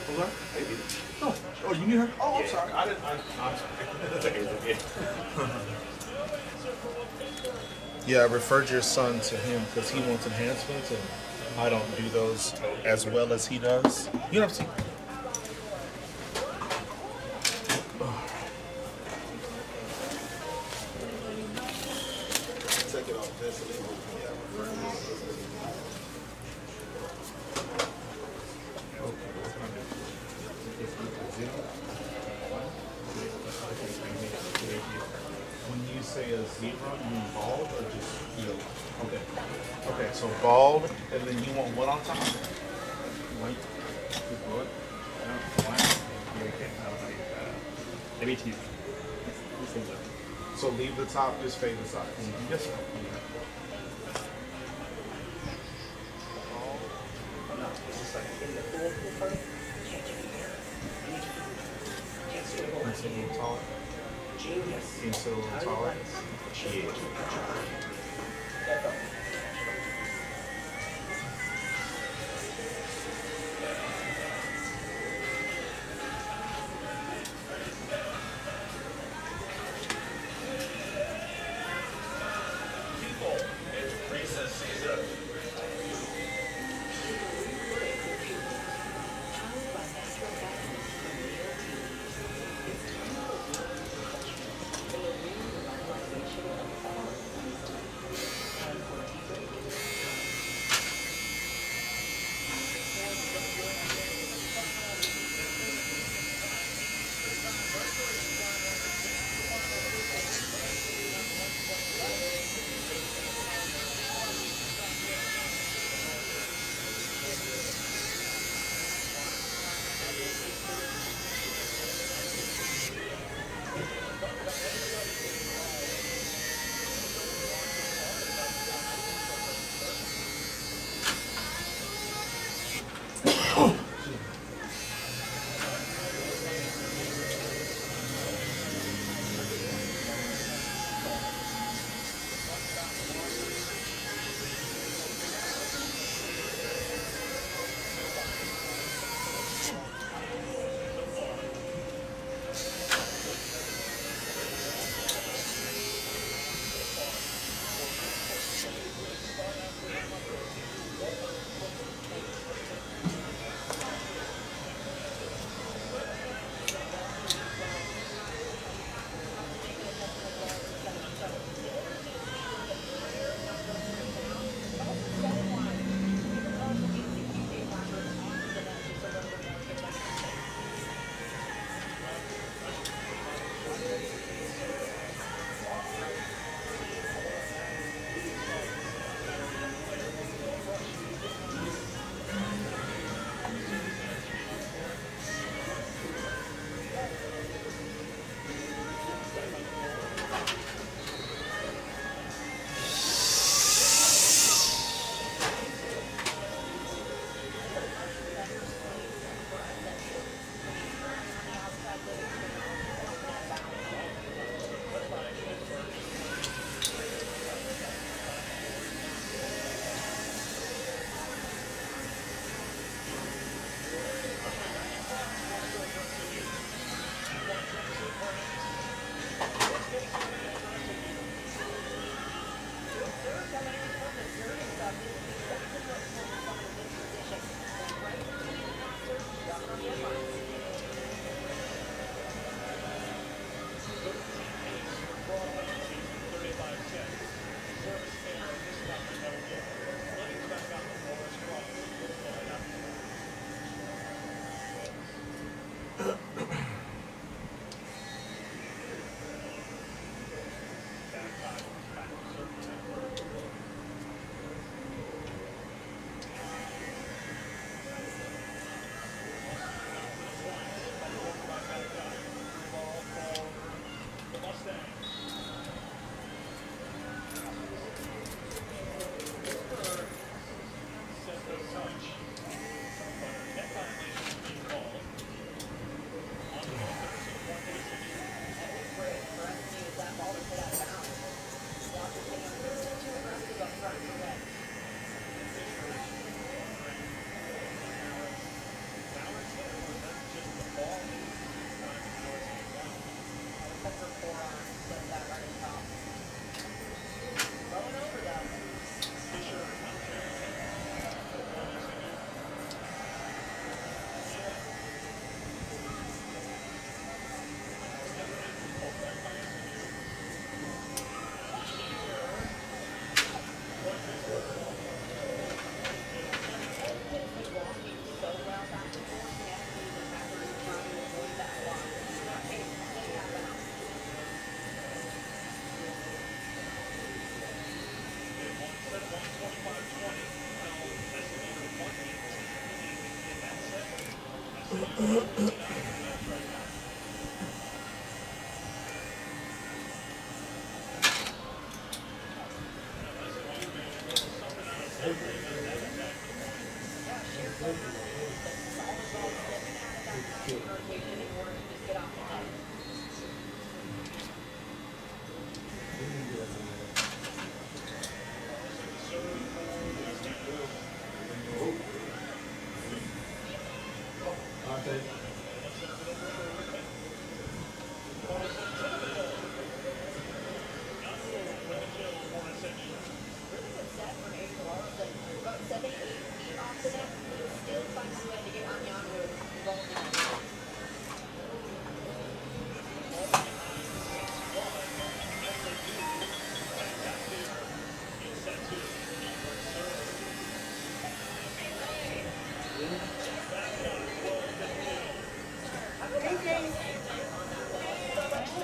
Okay. Maybe. Oh, oh, you knew her? Oh, I'm sorry. I didn't. I'm sorry. Yeah, I referred your son to him because he wants enhancements, and I don't do those as well as he does. You know what I'm saying? Take it off this. When you say a zero, you mean bald or just you? Okay. Okay, so Bald. and then you want what on top? White. With what? No, white. Yeah, okay. Maybe two. So leave the top, just fade the sides. Yes, sir. Can you sit a little taller? Can you sit a little taller?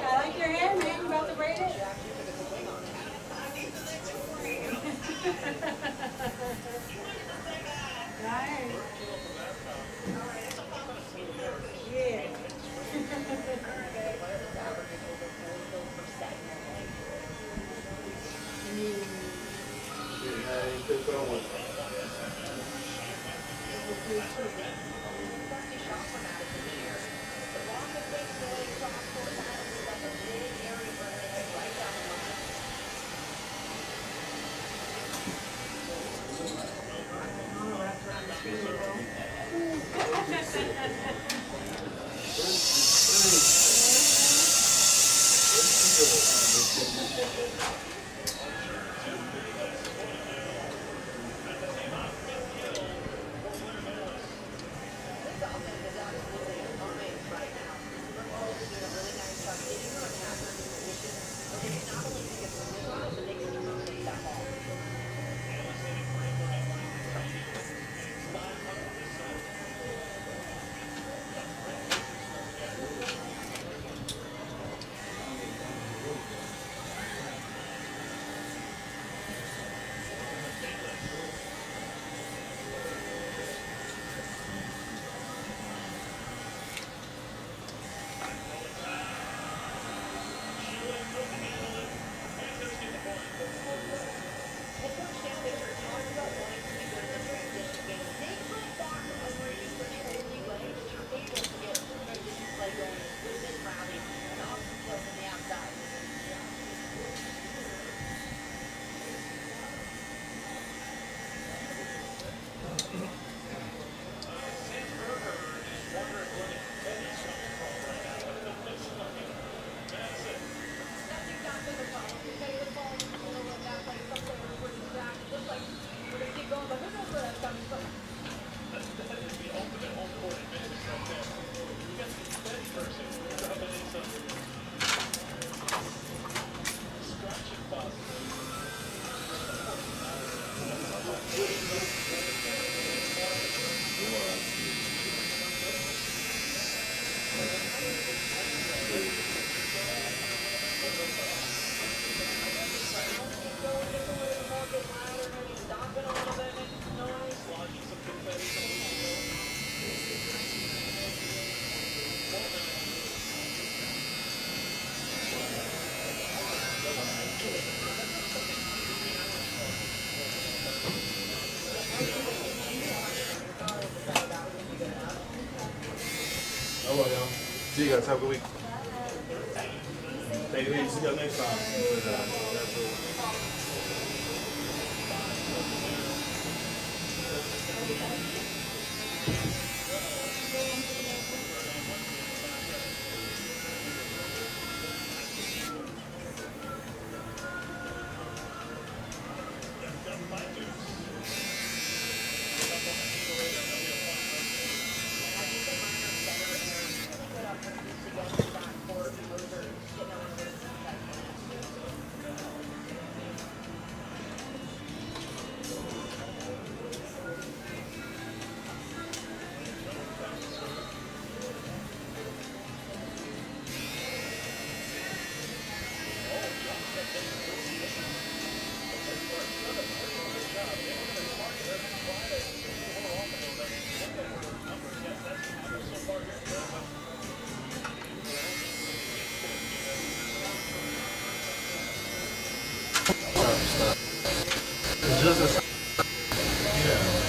I like your hair, man. You about to braid it? Nice. Yeah. See you guys. Have a good week. Take it easy. See you next time. just as yeah.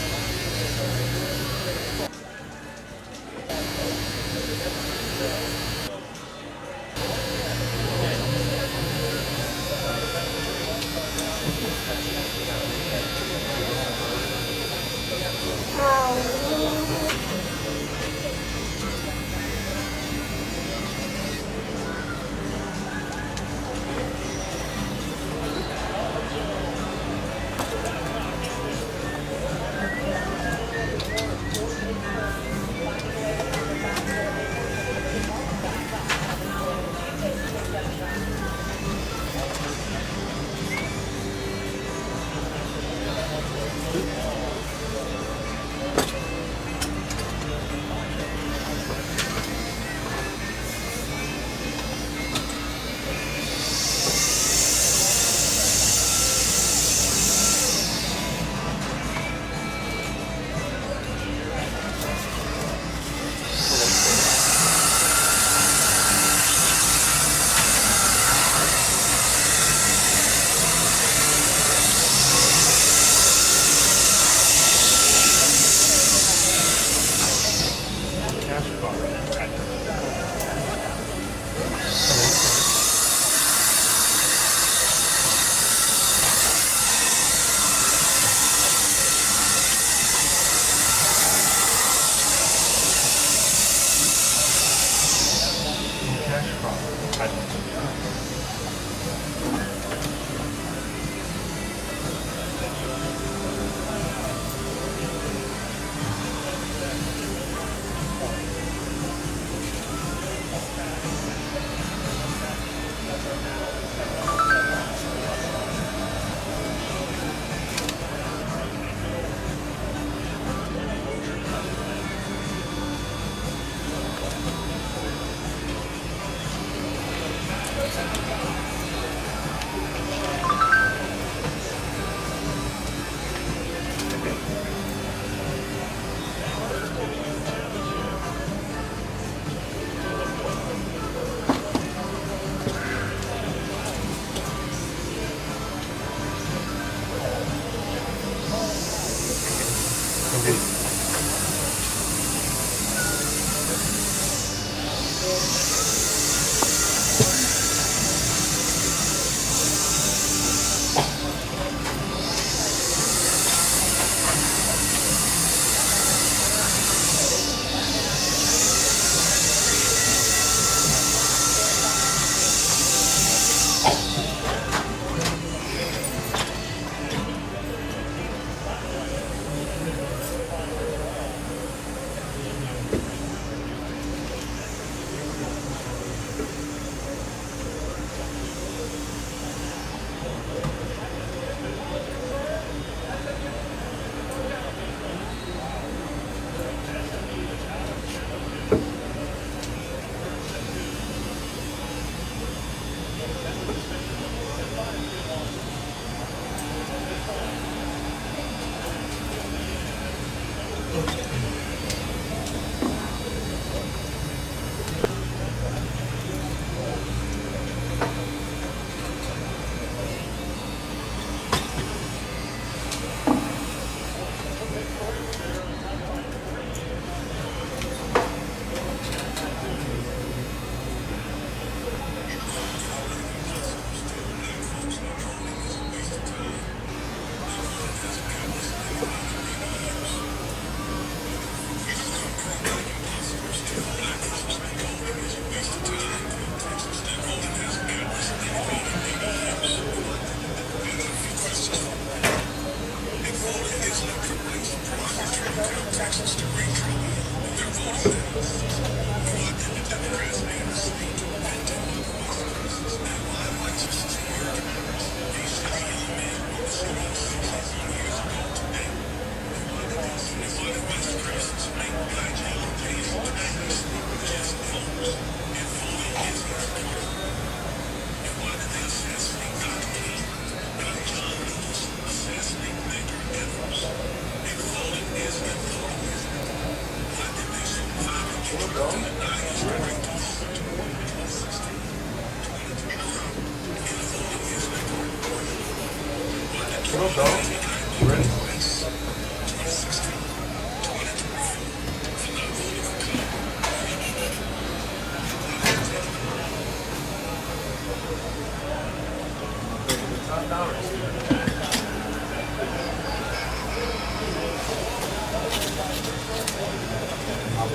Go.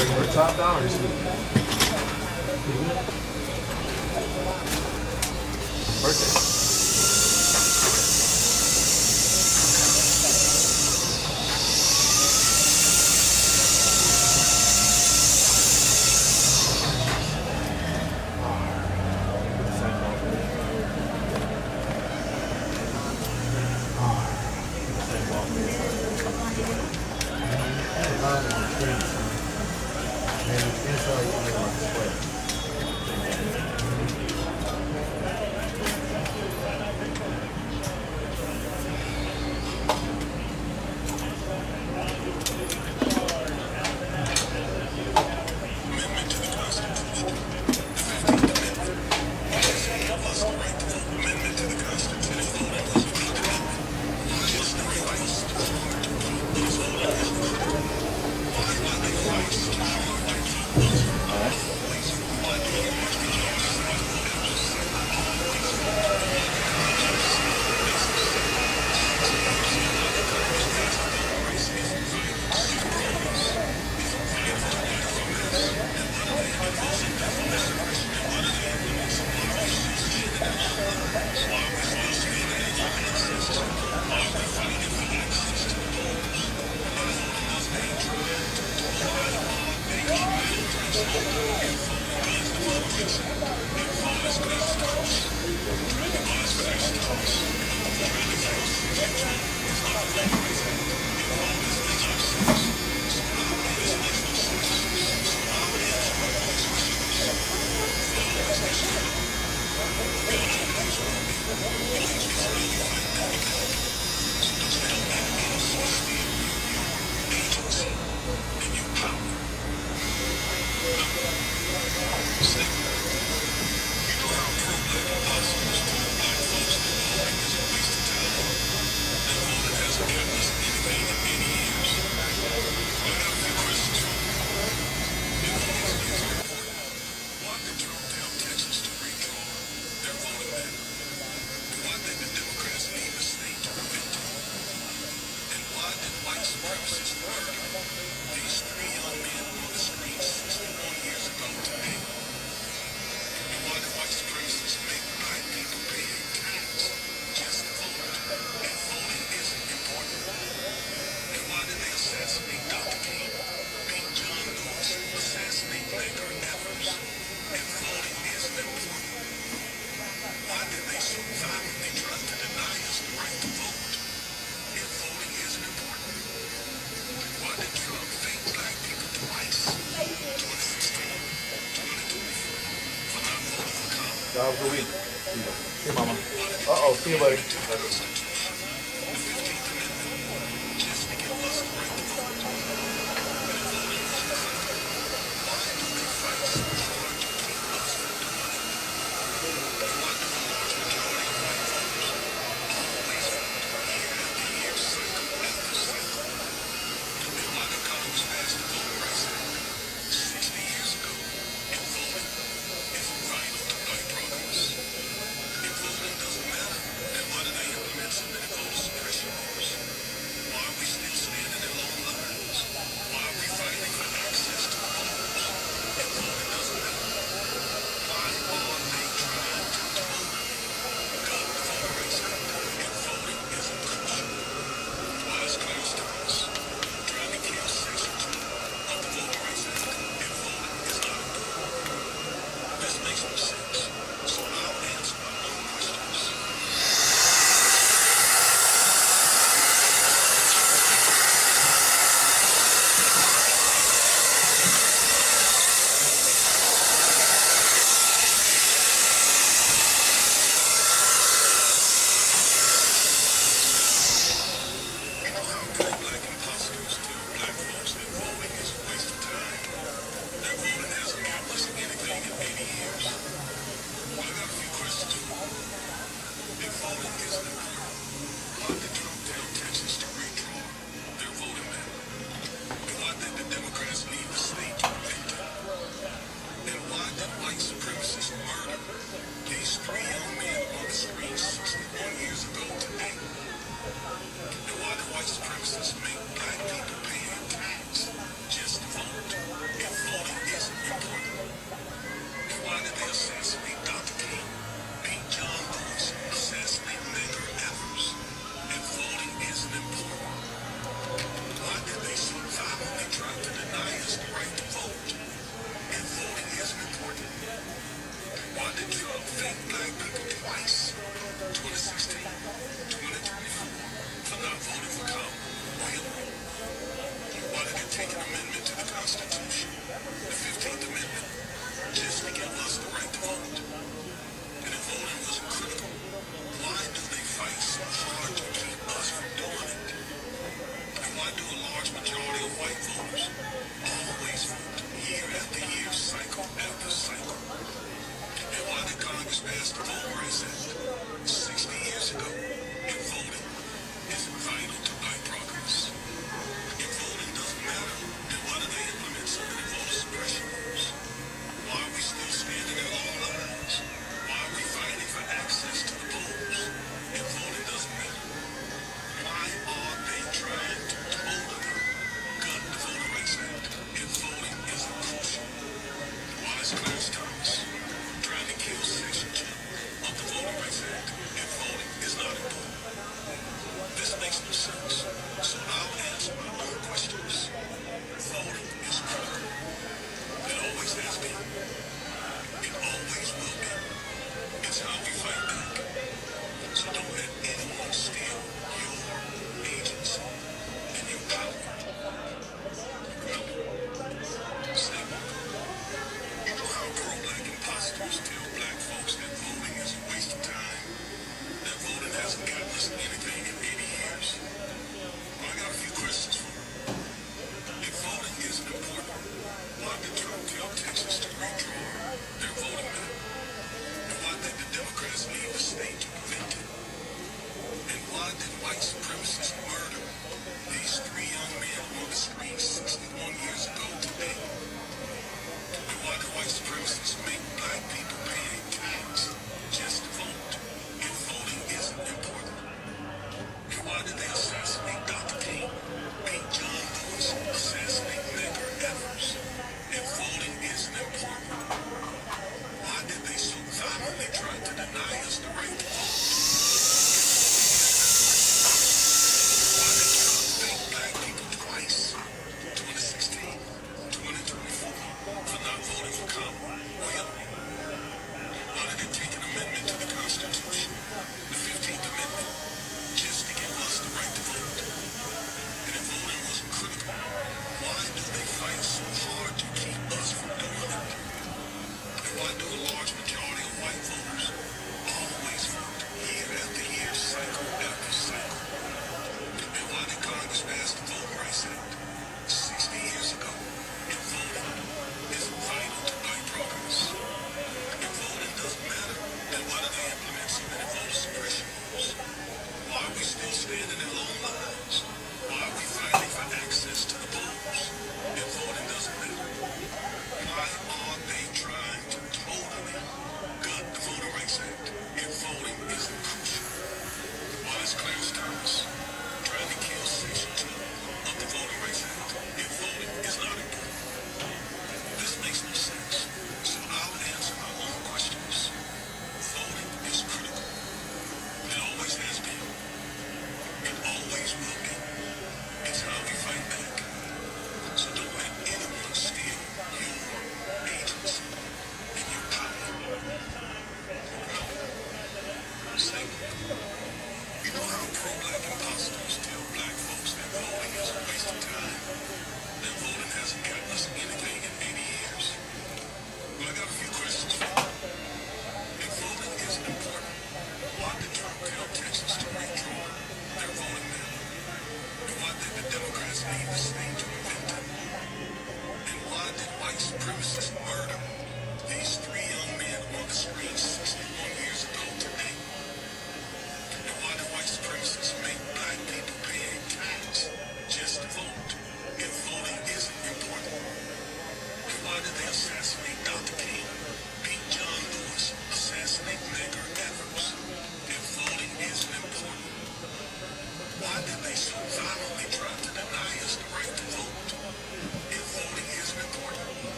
We're top down or sleep? Birthday. Have a good week. See you, mama. Uh-oh, see you, buddy.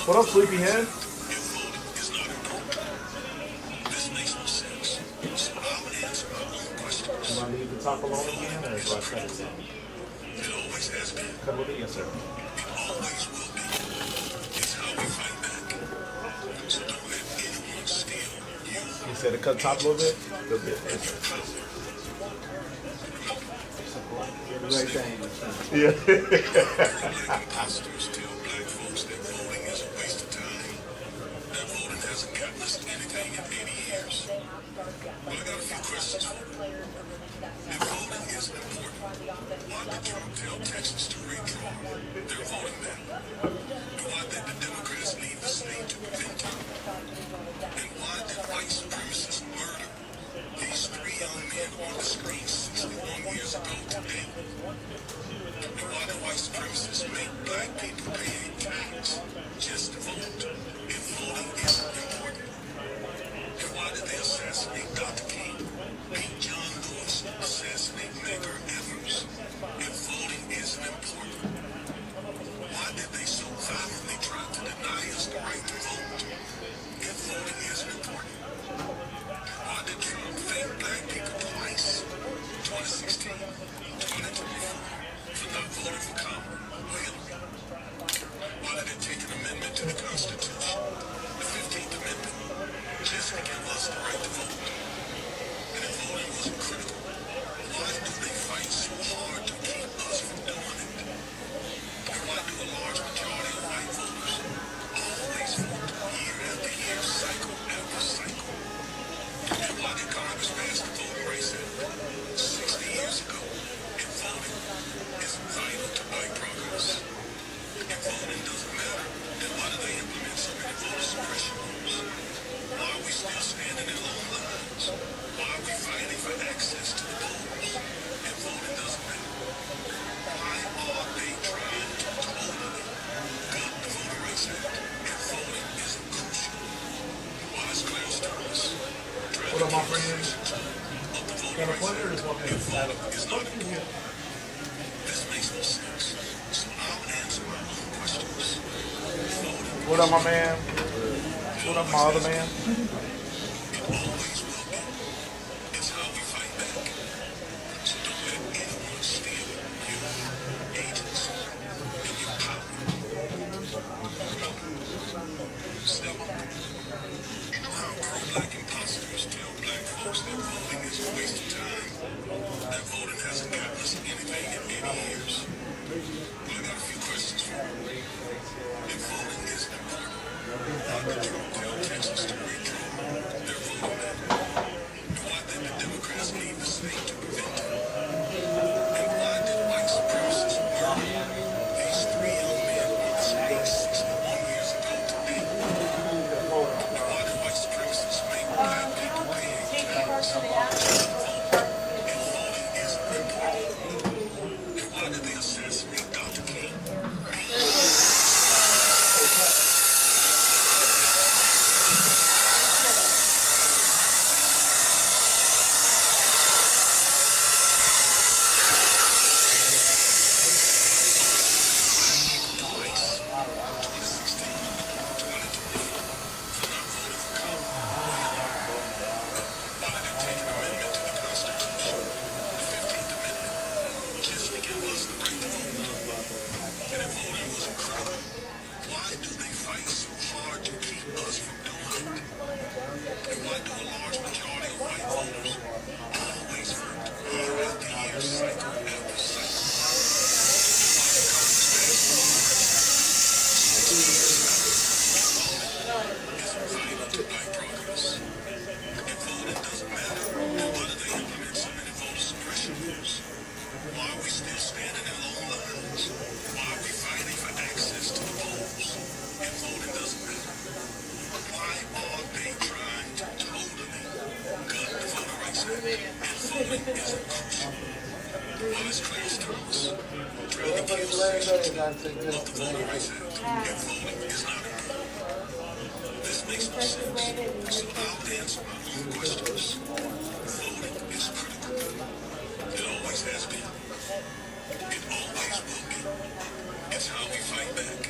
What up, sleepyhead? Am I leave the top alone again, or do I cut it down? Cut with it, yes, sir. You said to cut top a little bit? A little bit. Right thing. What up, my friends? Got a pointer or just one minute? What up, my man? What up, my other man? It's how we fight back.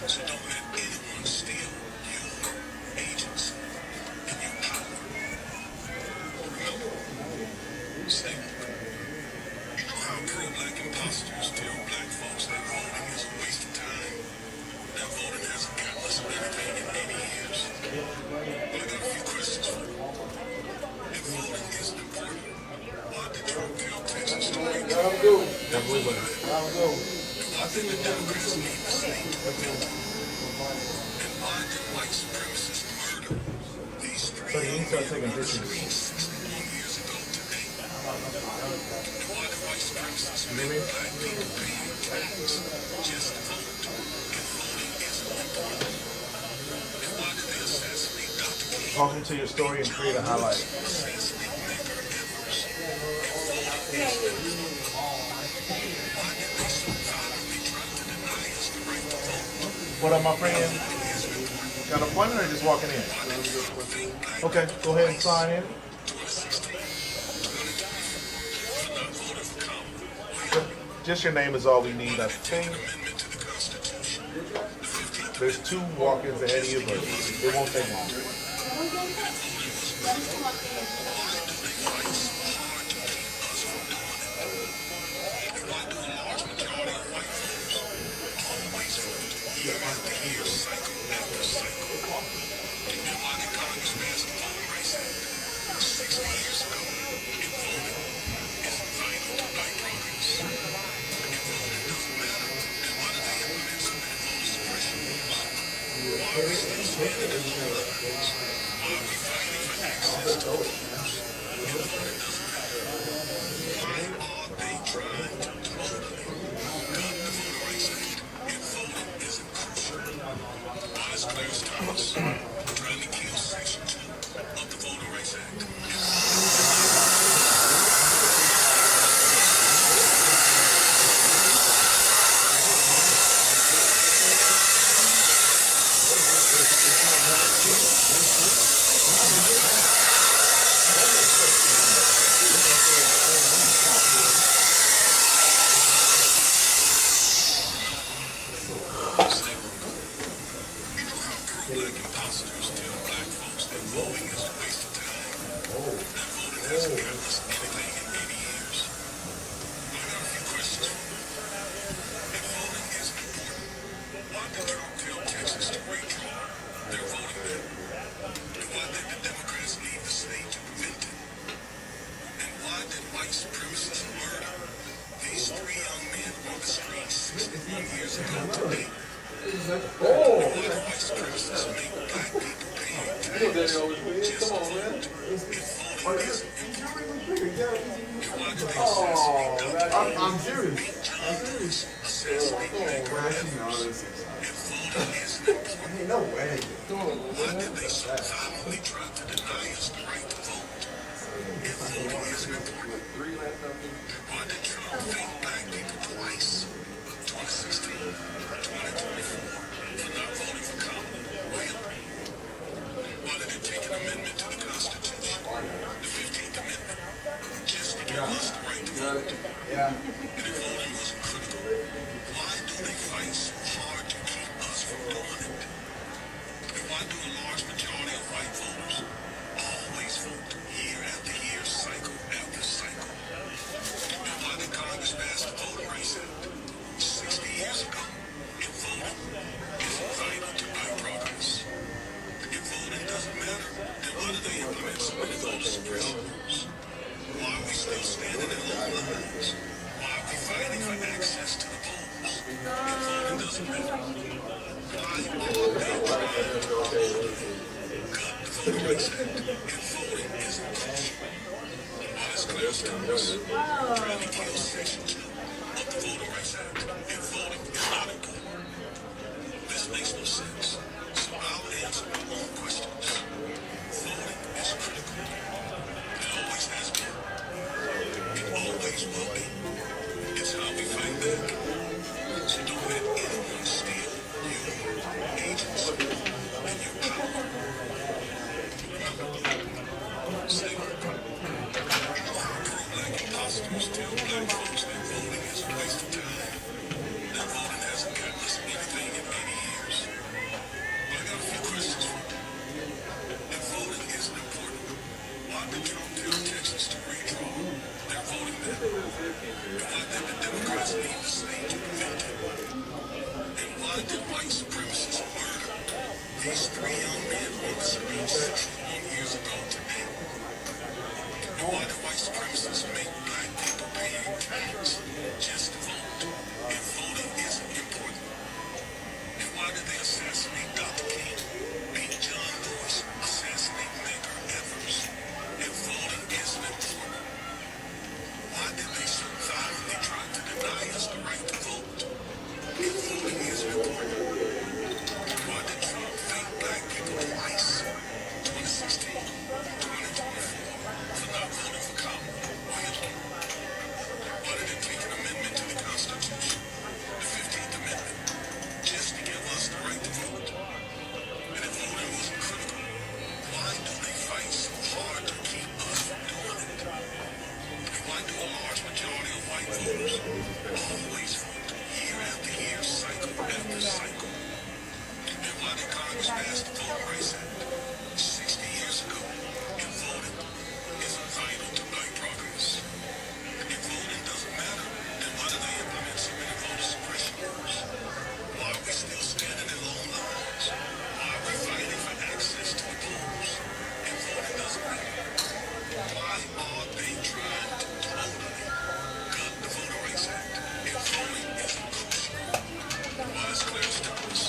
So don't let anyone steal your agency and your power. Remember, stay woke. You know how pro-black imposters tell black folks that voting is a waste of time? That voting hasn't gotten us anything in 80 years. Well, I got a few questions for you. If voting isn't important, why did Trump tell Texas to wait? Why did the Democrats need the same? And why did white supremacists murder these three young men on the streets 61 years ago today? And why did white supremacists make black people pay in tax just to vote? If voting isn't important. And why did they assassinate Dr. King? Talk into your story and create a highlight. Assassinate Medgar Evers? If voting isn't important. Why did they so violently try to deny us the right to vote? What up, my friend? Got an appointment or just walking in? Okay, go ahead and sign in. Just your name is all we need, I think. There's 2 walk-ins ahead of you, but it won't take long. Year after year, cycle after cycle. And why did Congress pass the Voting Rights Act 60 years ago? If voting isn't vital to black progress, if voting doesn't matter, then why do they implement so many voter suppression rules? Why are we still standing in the lines? Why are we fighting for access to the polls? If voting doesn't matter, why are they trying to totally cut the Voting Rights Act? If voting isn't crucial, why is Clarence Thomas trying to kill Section 2 of the Voting Rights Act? Black imposters tell black folks that voting is a waste of time. That voting hasn't gotten us anything in 80 years. I got a few questions for you. If voting isn't important, why did Trump tell Texas to redraw their voting map? And why did the Democrats leave the state to prevent it? And why did white supremacists murder these 3 young men on the streets 61 years ago today? White supremacists make black people pay tax just to vote. If voting isn't important. And why did they assassinate Dr. King? I'm serious. Assassinate Medgar Evers? If voting isn't important. No way. Why did they so violently try to deny us the right to vote? If voting isn't important. Why did Trump fake black people twice? 2016, 2024, for not voting for Kamala? Why did it take an amendment to the Constitution, the 15th Amendment, just to give us the right to vote? And if voting wasn't critical, why do they fight so hard to keep us from doing it? And why do a large majority of white voters always vote year after year, cycle after cycle? And why did Congress pass the Voting Rights Act 60 years ago? If voting isn't vital to black progress, if voting doesn't matter, then why do they implement so many voter suppression rules? Why are we still standing in long lines? Why are we fighting for access to the polls? If voting doesn't matter, why are they trying to cut the Voting Rights Act if voting isn't crucial? Why is Clarence Thomas trying to kill Section 2 of the Voting Rights Act if voting is not important? This makes no sense, so I'll answer my own questions. Voting is critical. It always has been. These three young men were surrounded 61 years ago today. And why do white supremacists make black people pay tax just to vote? If voting isn't important. And why did they assassinate Dr. King, beat John Lewis, assassinate Medgar Evers? If voting isn't important. Why did they so violently try to deny us the right to vote? If voting isn't important. Why did Trump fake black people twice? 2016, 2024, for not voting for Kamala or Hillary? Why did it take an amendment to the Constitution, the 15th Amendment, just to give us the right to vote? And if voting wasn't critical, why do they fight so hard to keep us from doing it? And why do a large majority of white voters always vote year after year, cycle after cycle? And why did Congress pass the Voting Rights Act 60 years ago? If voting isn't vital to black progress, if voting doesn't matter, then why do they implement so many voter suppression laws? Why are we still standing in long lines? Why are we fighting for access to the polls? If voting doesn't matter, why are they trying to totally gut the Voter Rights Act if voting isn't crucial? Why is Clarence Thomas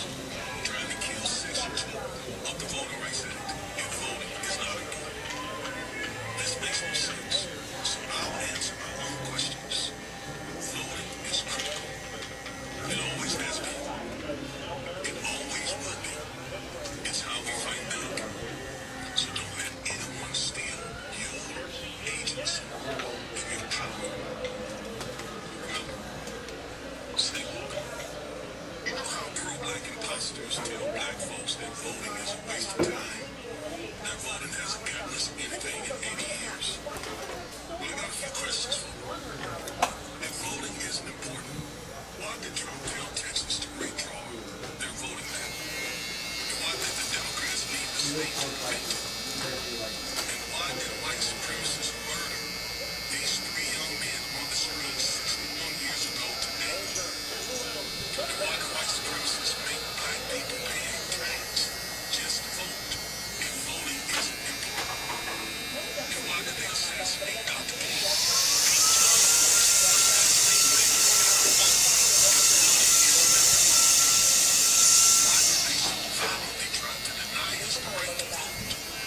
trying to kill Section 2 of the Voting Rights Act if voting is not important? This makes no sense, so I'll answer my own questions. Voting is critical. It always has been. It always will be. It's how we fight back. So don't let anyone steal your agency and your power. Remember, stay woke. You know how pro-black imposters tell black folks that voting is a waste of time? That voting hasn't gotten us anything in 80 years. Well, I got a few questions for you. If voting isn't important, why did Trump tell Texas to redraw their voting map? And why did the Democrats leave the state vacant? And why did white supremacists murder these three young men on the streets 61 years ago today? And why do white supremacists make black people pay tax just to vote if voting isn't important? And why did they assassinate Dr. King? Why did they so violently try to deny us the right to vote?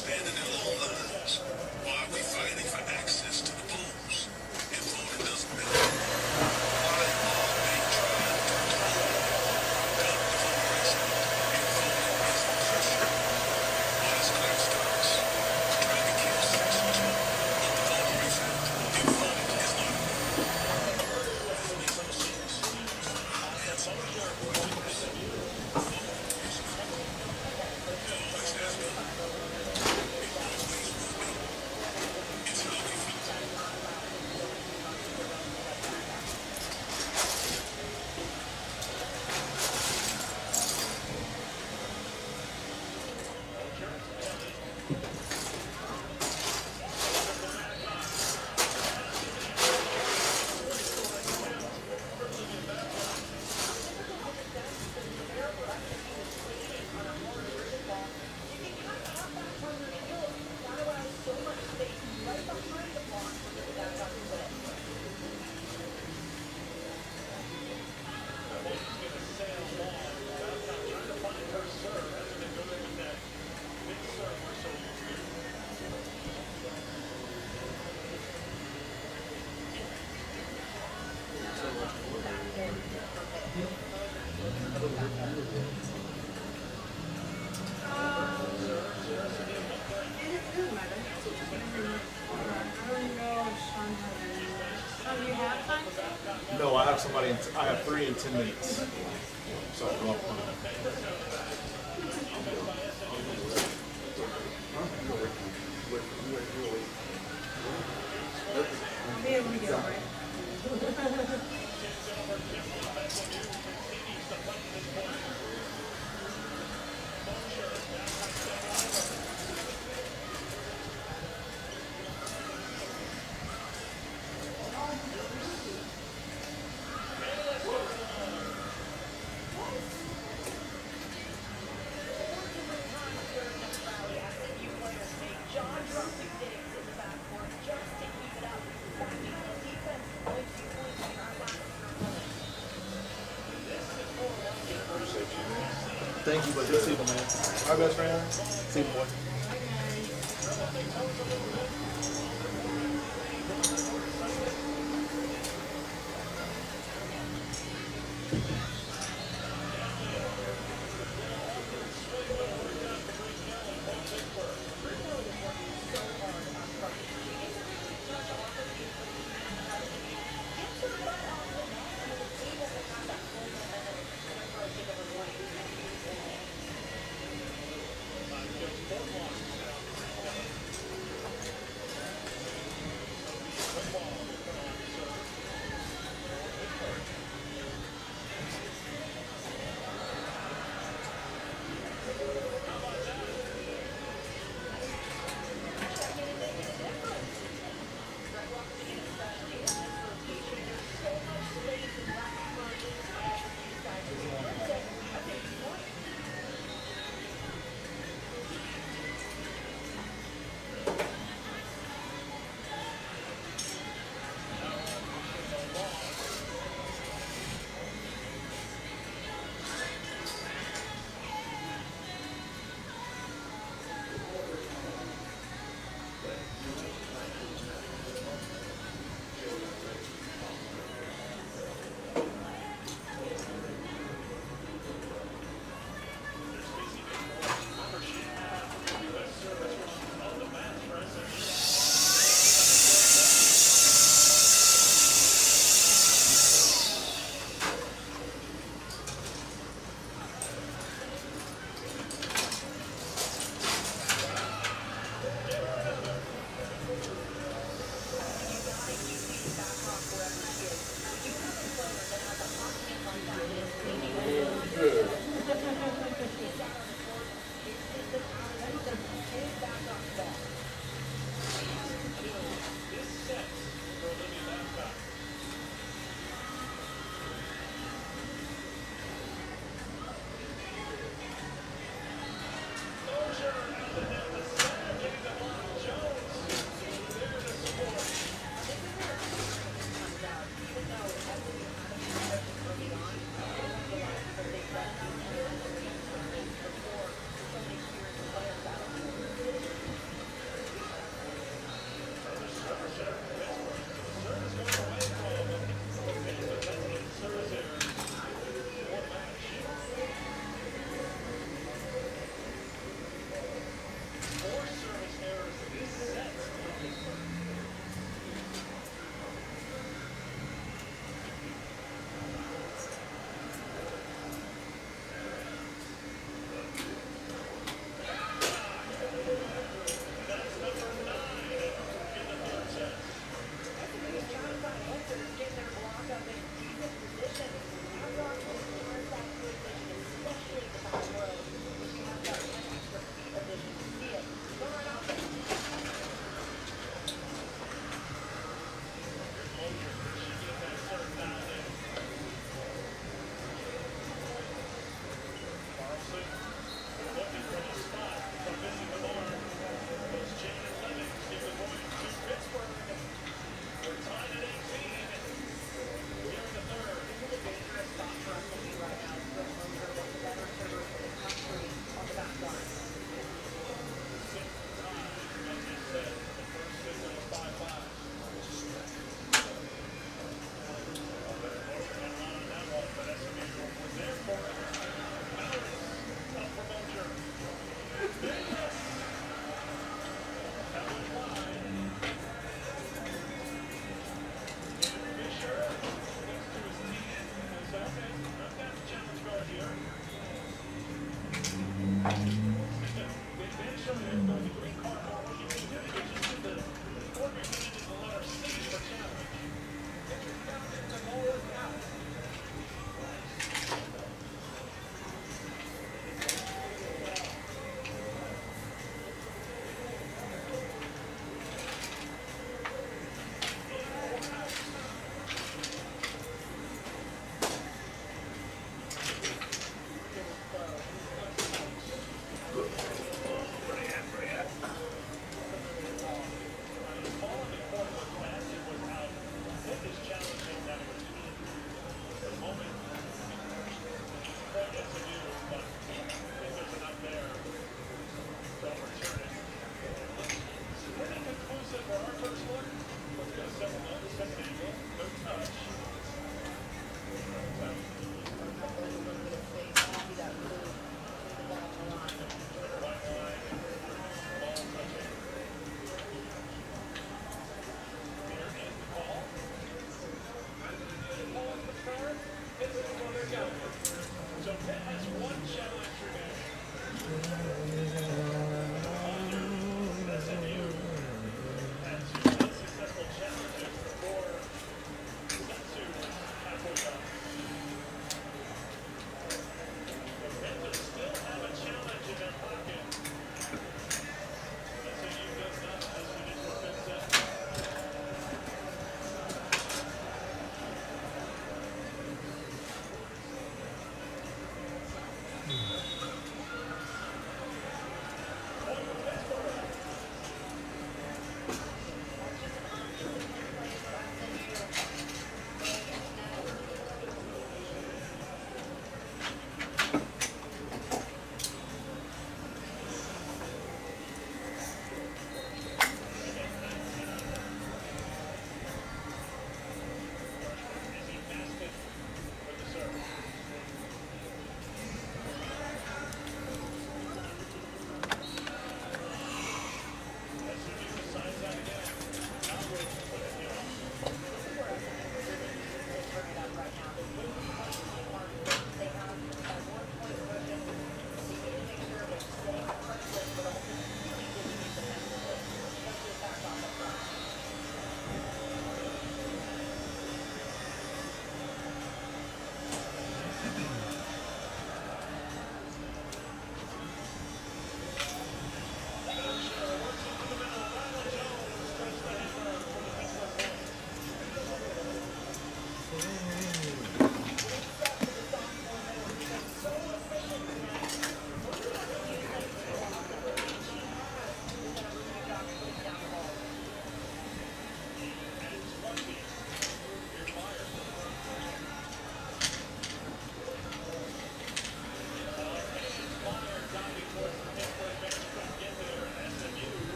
standing in long lines? Why are we fighting for access to the polls? If voting doesn't matter, why are they trying to cut the voting rights act? If voting isn't crucial, why is Clarence Thomas trying to kill Section 2 of the Voting Rights Act? If voting is not enough, this makes no sense. I'll answer my own questions. No, I have somebody. I have 3 in 10 minutes. So thank you, but just see the man. My best friend. See the boy.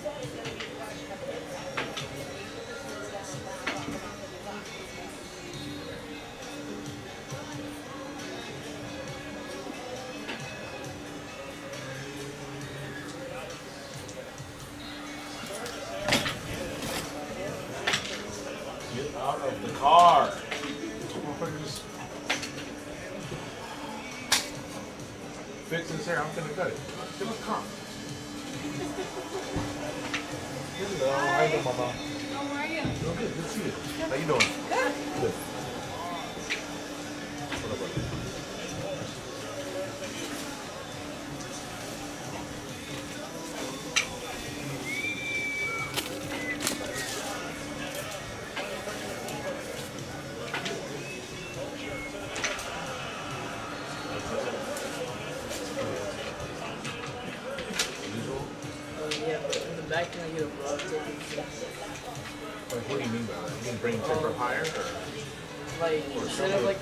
Get out of the car. Fix his hair. I'm gonna cut it. Get in the car. Hello. How you doing, Mama? How are you? Real good. Good to see you. How you doing? Good. Good. What up, buddy? Yeah, but in the back, can I get a vlog ticket? Like, what do you mean by that? You mean bring tip up higher? Or? Like, instead of like a...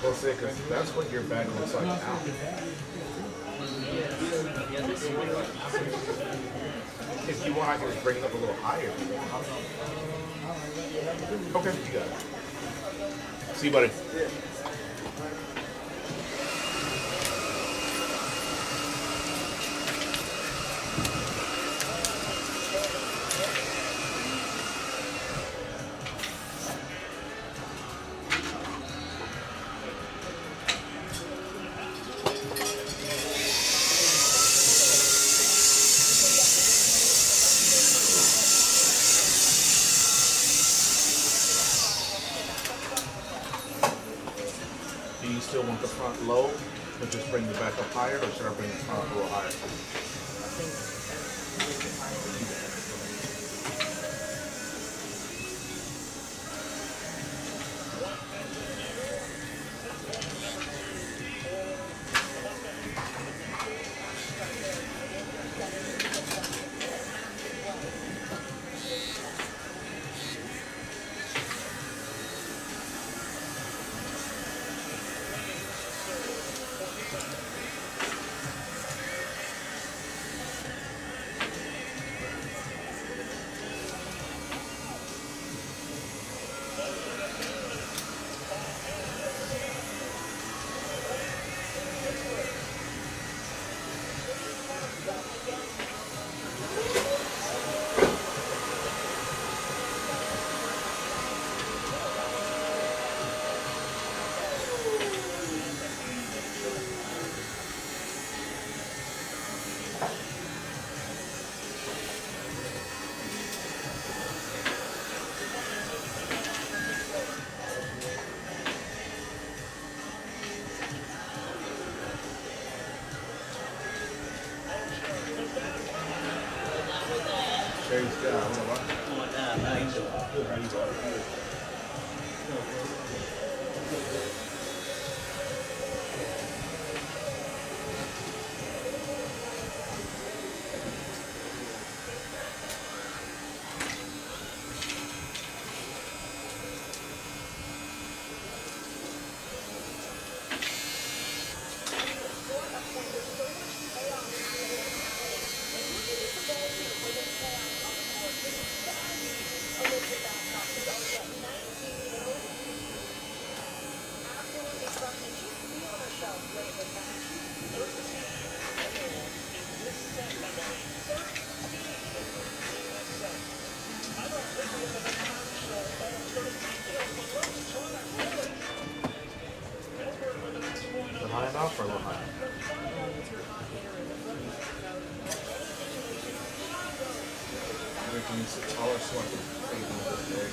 Well, say, because that's what your back looks like now. If you want, I can just bring it up a little higher. Okay, you got it. See you, buddy. Do you still want the front low, but just bring the back up higher, or should I bring the front a little higher? Shane's good. I don't know why. Good. How you doing? High enough or a little higher? Making this taller so I can fade a little bit there.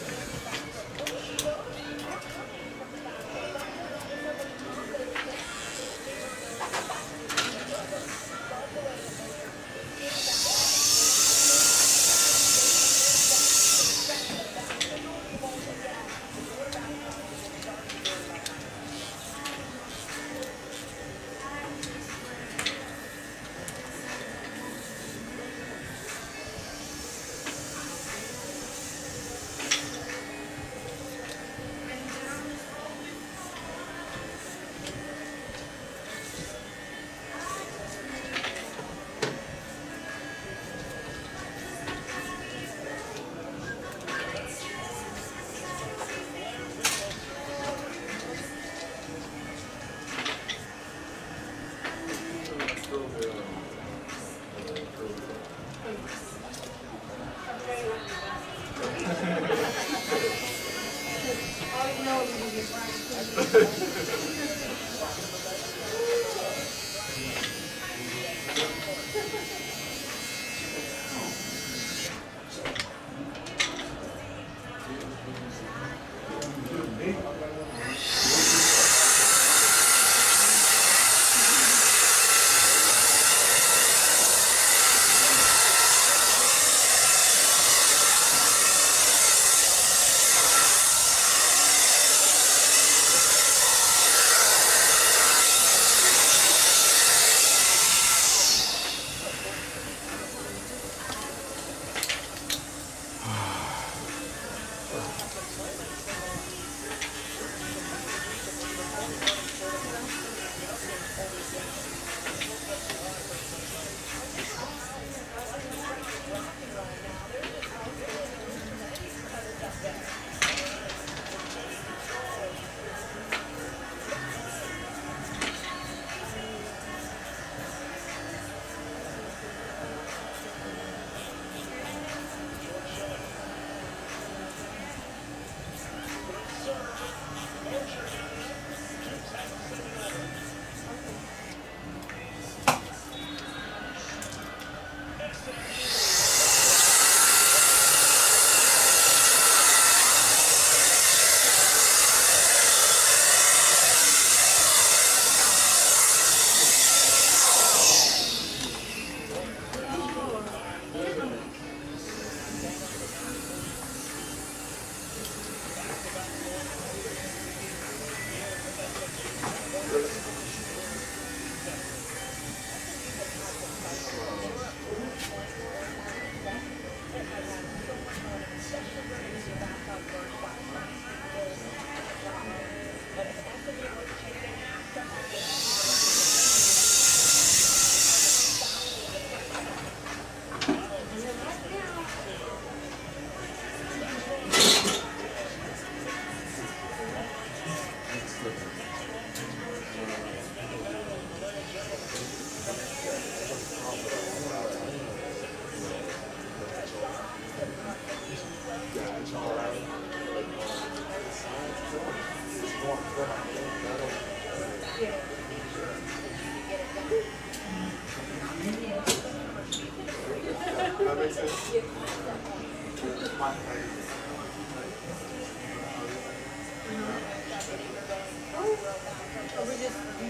You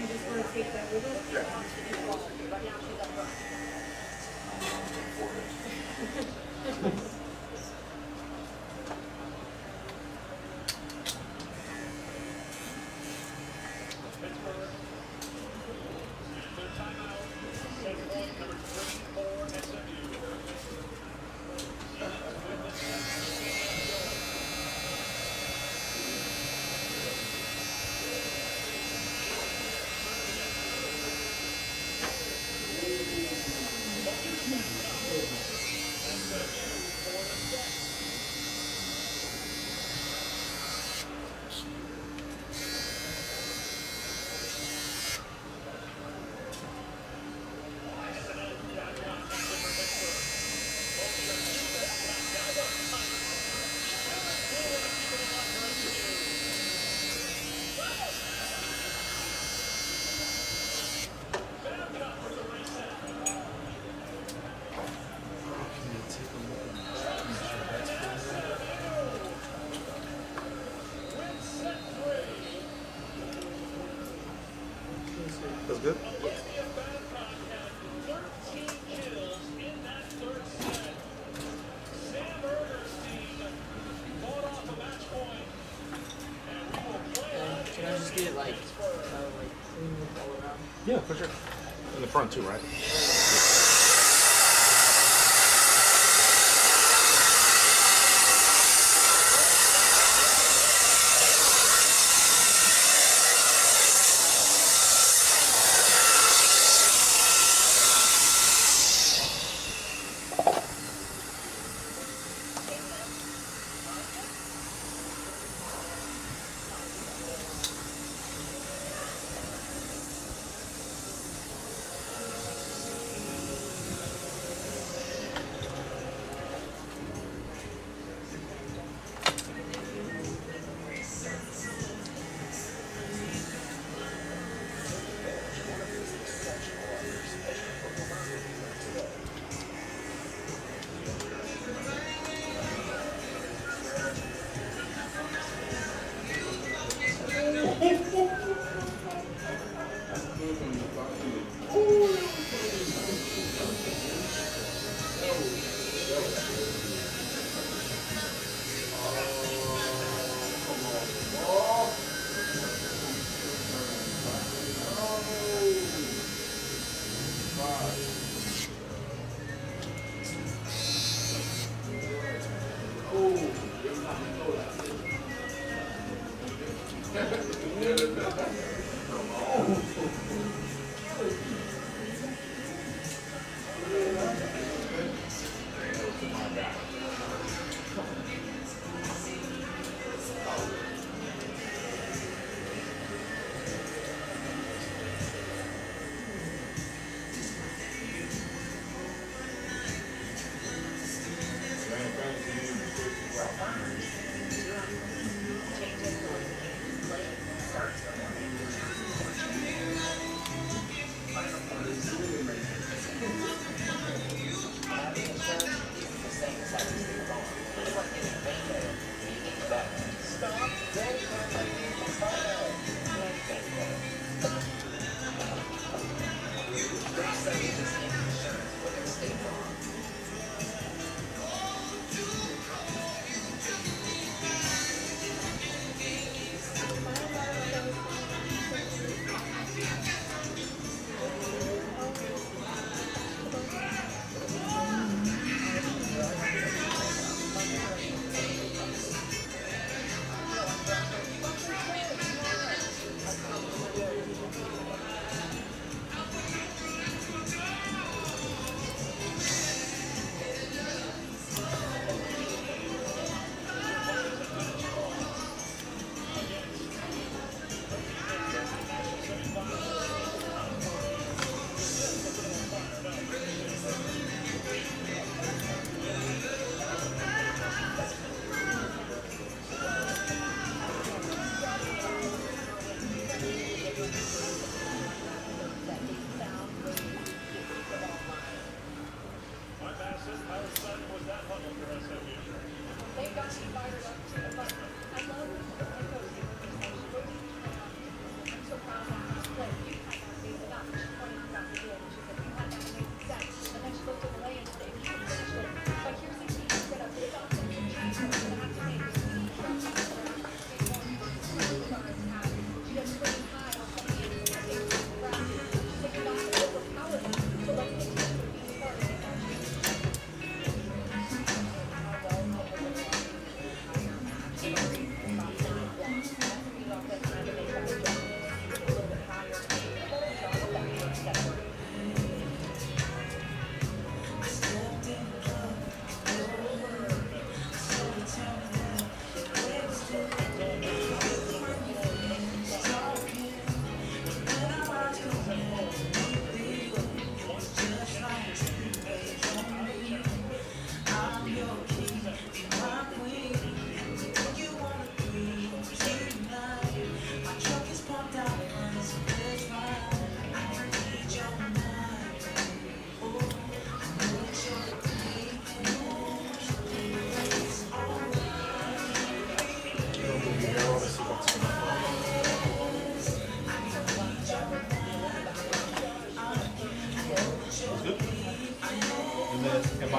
just want to take that with us? That's good. Can I just get like clean all around? Yeah, for sure. In the front too, right?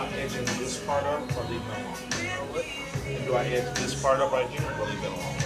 I edge this part up or leave it alone? And do I edge this part up right here or leave it alone?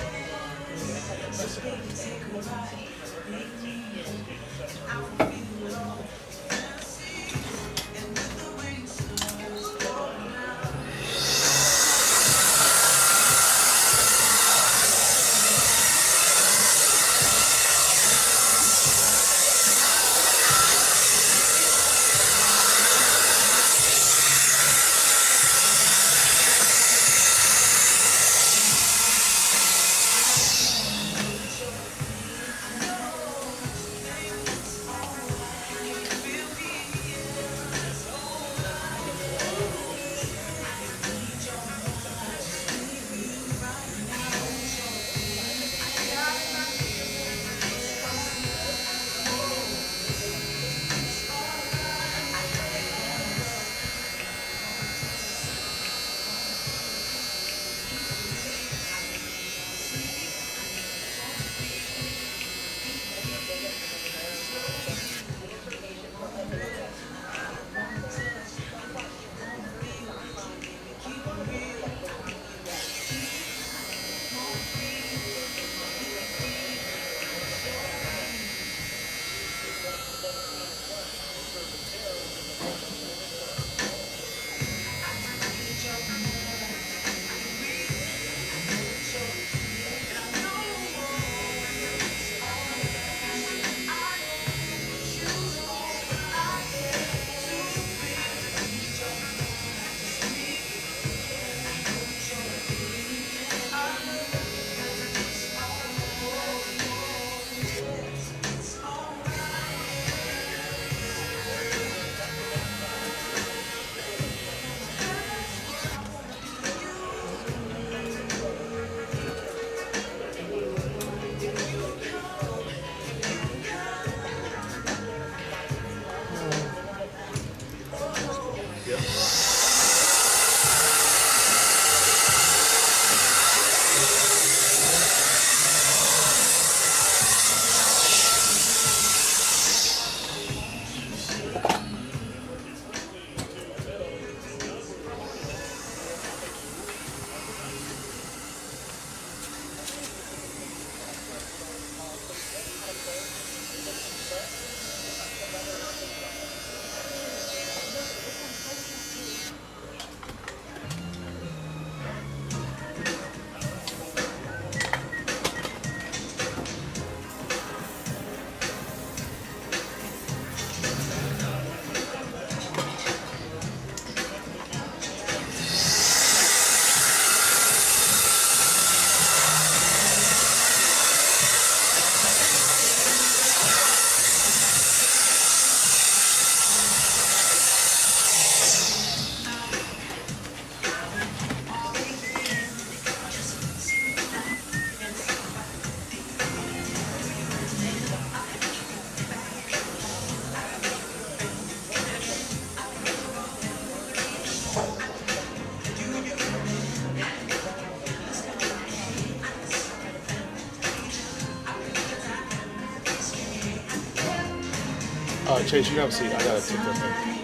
Chase, you have a seat. I gotta take that thing.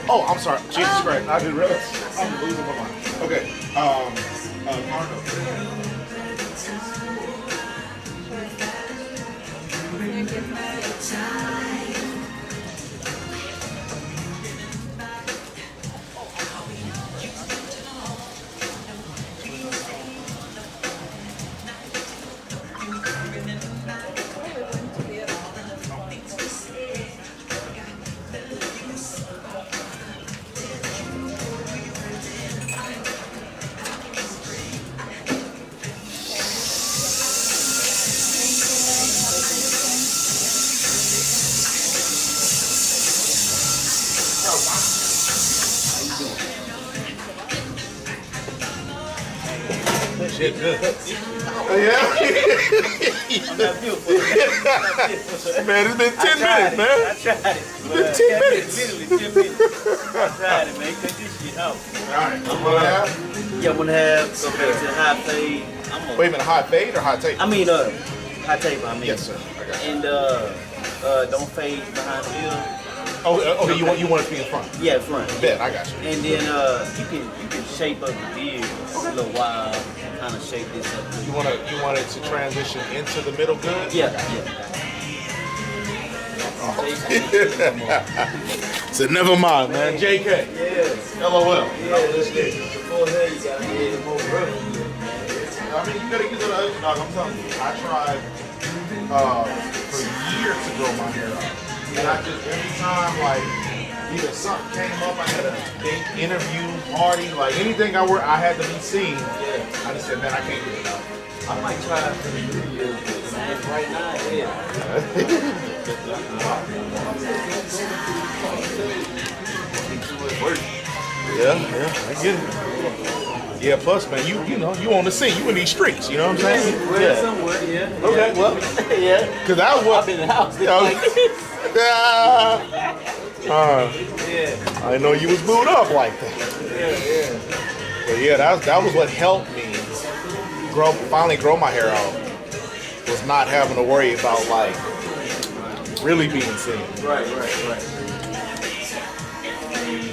Oh, I'm sorry. Jesus Christ. I didn't realize. I'm losing my mind. Okay. Marno. Shit good. Yeah. I'm not built for it. Man, it's been 10 minutes, man. I tried it. It's been 10 minutes. Literally 10 minutes. I tried it, man. Cut this shit out. Alright, I'm gonna have. Yeah, I'm gonna have go back to the high fade. Wait a minute, high fade or high tape? I mean, high tape. I mean. Yes, sir. I got you. And don't fade behind the wheel. Oh, you want it to be in front? Yeah, front. Bet, I got you. And then you can shape up the beard a little while, kind of shape this up. You want it to transition into the middle good? Yeah. So never mind, man. JK. Yeah. LOL. Yeah, that's it. The full head, you gotta get it more rough. I mean, you gotta use it. Dog, I'm telling you, I tried for years to grow my hair out, and I just every time like either something came up, I had a big interview party, like anything I had to be seen. I just said, man, I can't do it now. I might try it for the New Year's, but man, right now, Yeah, I get it. Yeah, plus, man, you know, you on the scene, you in these streets, you know what I'm saying? Well, somewhere, yeah. Okay, well, yeah. Because I was. I've been in the house like this. I know you was moved up like that. But yeah, that was what helped me finally grow my hair out. Was not having to worry about like really being seen. Right.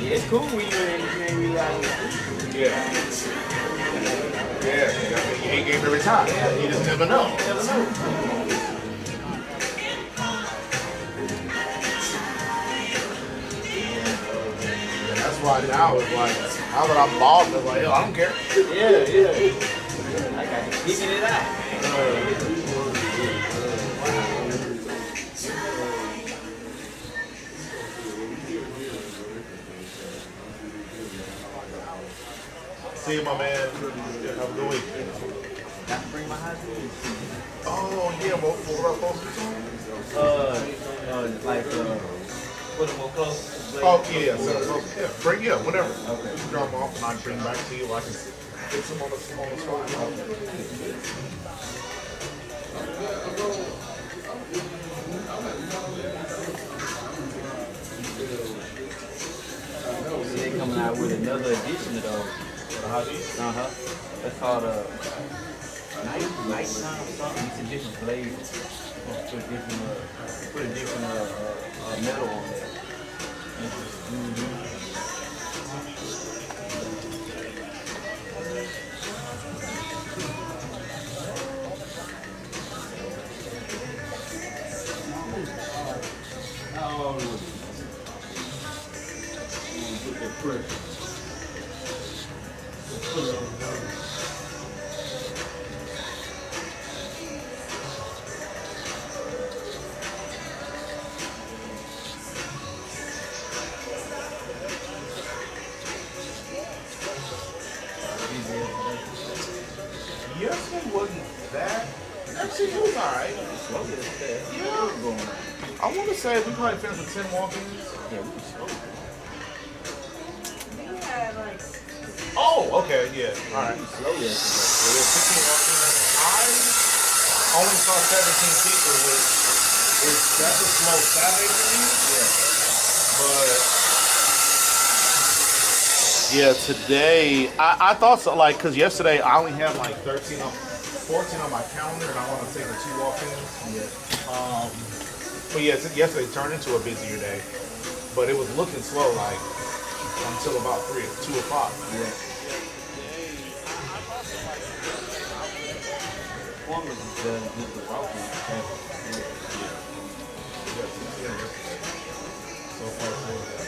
Yeah, it's cool when you ain't really out here. Yeah, you ain't game every time. You just never know. That's why now it's like, now that I'm bald, it's like, I don't care. Yeah. I got to keeping it out. See you, my man. Have a good week. Got to bring my high school. Oh, yeah. What we're supposed to do? Put them more close. Oh, yeah. Bring whenever. Okay. You drop them off and I bring them back to you. I can fix them on the spot. They coming out with another edition of those. That's called nighttime something. It's a different flavor. Put a different metal on there. Yesterday wasn't that. Actually, it was alright. Yeah. I want to say we probably finished with 10 walk-ins. Yeah, we were slow. Oh, okay, yeah. Alright. Slow yesterday. 15 walk-ins. I only saw 17 people, which that's a slow Saturday for me. Yeah. But yeah, today I thought so, like, cause yesterday I only had like 14 on my calendar, and I want to take the 2 walk-ins. But yeah, yesterday turned into a busier day, but it was looking slow, like until about 2 o'clock. One was just the walking. So far, so good.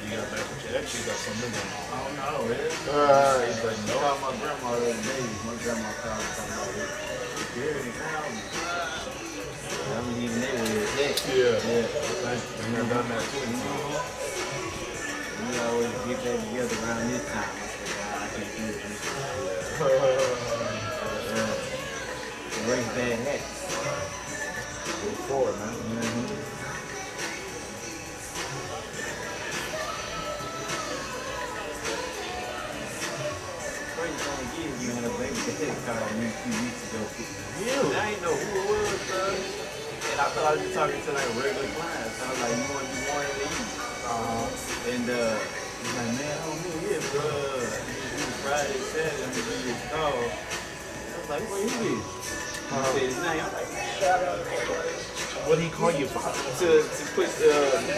you got back with your ex, you got something going on. Oh no, really? He's like, I no. called my grandma the other day. My grandma called me talking about it. Here in the town. I'm leaving there with that. Yeah. Yeah. I've never done that too. We always get that together around this time. I said, I can't do this. Race bad hats. Go forward, man. Crazy thing is, you had a baby that called me a few weeks ago. Really? I didn't know who it was, bro. And I thought I was just talking to like a regular client. So I was like, you want to do one of these? And he's like, man, I don't know yet, bro. It was Friday, Saturday, I'm gonna give you a call. I was like, what is this? He said his name. I'm like, shout out. What did he call you for? To put this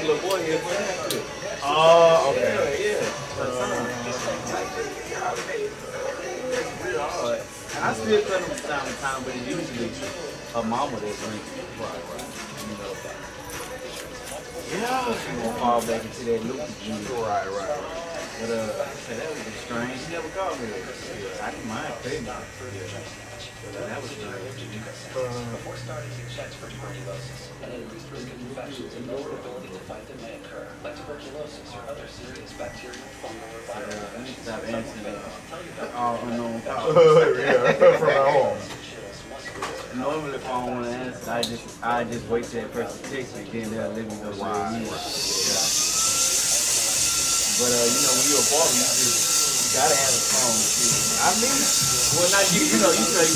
little boy here for that. Oh, okay. Yeah. It's real hard. And I still cut them from time to time, but it's usually a mama that's drinking. You know. Yeah. She gonna fall back into that loop again. Right. But that was strange. She never called me. I didn't mind paying her. That was strange. Before starting your checks for tuberculosis, an increased risk of infections and lower ability to fight them may occur, like tuberculosis or other serious bacterial, fungal, or viral I need to infections. stop answering all unknown calls. Yeah, from my home. Normally, if I don't want to answer, I just wait till that person texts me, then they'll let me know what it is. Yeah. But you know, when you're a barber, you gotta have a phone. I mean, well, not you. You know, you say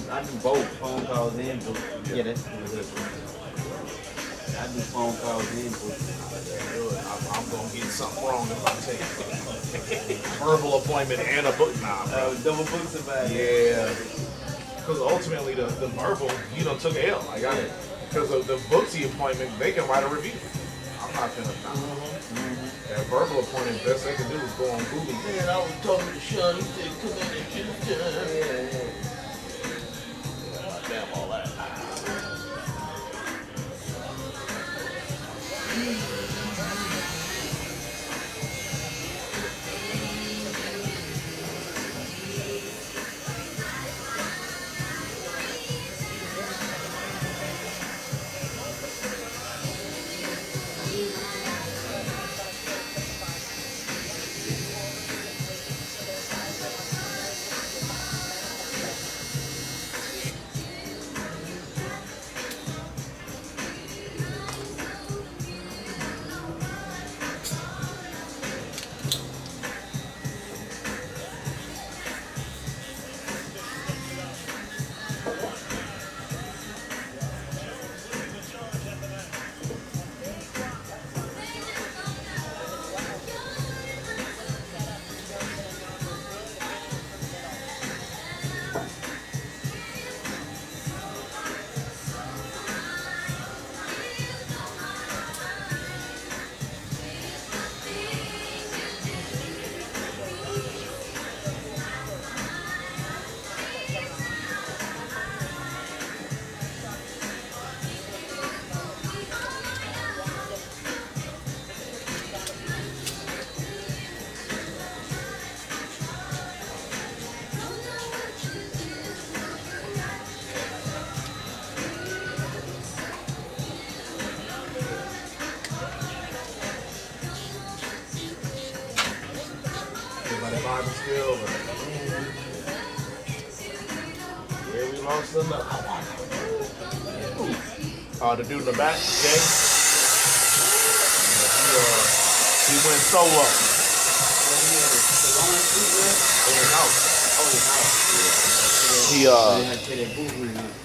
I do both phone calls and books. Yeah, that's good. I do phone calls and books. I'm gonna get something wrong if I take a verbal appointment and a book. Nah, bro. Double books about it. Yeah. Because ultimately, the verbal, you know, took a L. I got it. Because of the booksy appointment, they can write a review. I'm not gonna. That verbal appointment, best they can do is go on Google. Man, I was talking to Shawn. He said, come in at this time. Damn all that. Everybody still, but yeah, we lost another. The dude in the back, Jay. He went solo.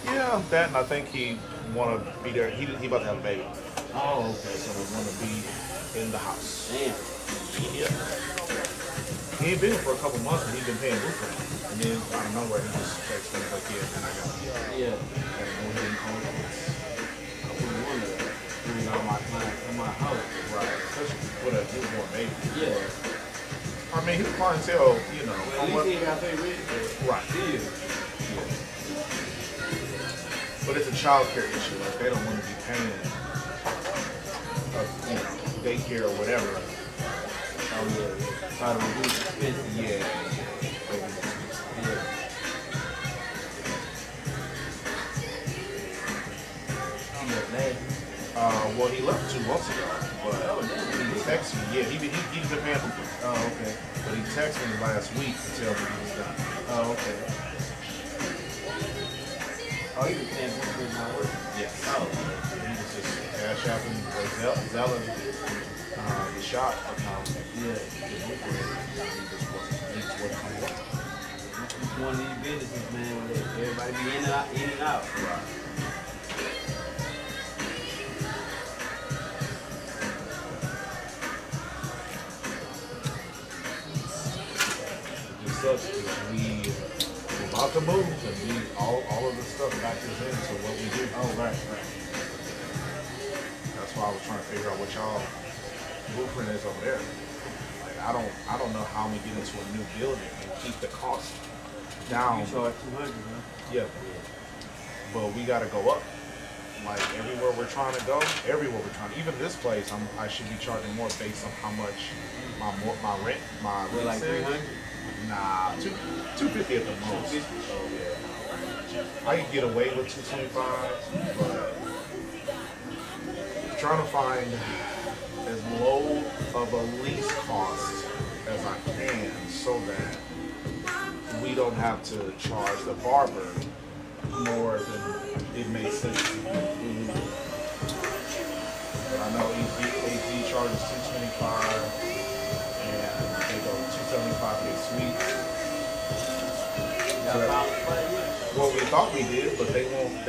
Yeah, that, and I think he want to be there. He about to have a baby. Oh, okay. So we want to be in the house. Damn. Yeah. He ain't been here for a couple months, and he's been paying roof rent. And then out of nowhere, he just texted me like, "Yeah, man, I got it." Yeah. And he didn't call me. I wouldn't want to bring all my clients to my house. Right. Especially with a newborn baby. Yeah. I mean, his clientele, you know. Well, at least he got paid rent. Right. Yeah. But it's a child care issue. Like, they don't want to be paying daycare or whatever. Oh yeah. Try to reduce expenses. Yeah. Yeah. Well, he left 2 months ago, but he texted me. Yeah, he's been handled. Oh, okay. But he texted me last week to tell me he was done. Oh, okay. Oh, he was saying Blueprint not working. Yes. Oh. He was just cash apping or Zelling the shop account. Yeah. He just wasn't coming up. It's one of these businesses, man, where everybody be in and out. Right. Sucks because we're about to move and all of this stuff factors into what we do. Oh, right. That's why I was trying to figure out what y'all blueprint is over there. Like I don't know how we get into a new building and keep the cost down. You charge 200, huh? Yeah. But we gotta go up. Like everywhere we're trying to go, even this place, I should be charging more based on how much my rent, my We're like lease is. 300. Nah, 250 at the most. 250. Oh yeah. I can get away with 225, but trying to find as low of a lease cost as I can so that we don't have to charge the barber more than it makes sense. But I know AD charges 225 and they go 275 for their suite. Well, we thought we did, but they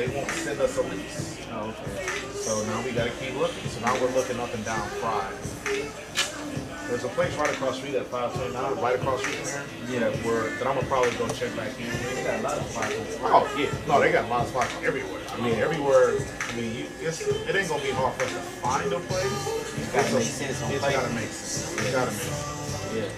won't send us a lease. Oh, okay. So now we gotta keep looking. So now we're looking up and down Fry. There's a place right across the street at 529, right across the street from there. Yeah, that I'm gonna probably go check back in. They got a lot of spots. Oh yeah, no, they got a lot of spots everywhere. I mean, everywhere. I mean, it ain't gonna be hard for us to find a place. It's gotta make sense on It's place. gotta make sense. It's gotta make sense. Yeah.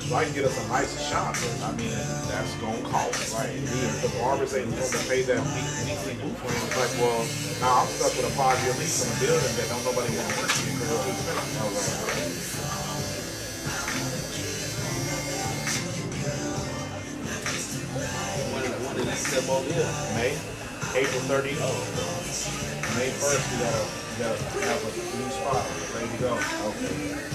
So I can get us a nice shop, but I mean, that's gonna cost. Right. The barbers ain't going to pay that weekly blueprint. It's like, well, now I'm stuck with a 5-year lease on a building that don't nobody want to work in because it's too expensive. When did that step over here? May, April 30th. May 1st, we gotta have a new spot ready to go. Okay.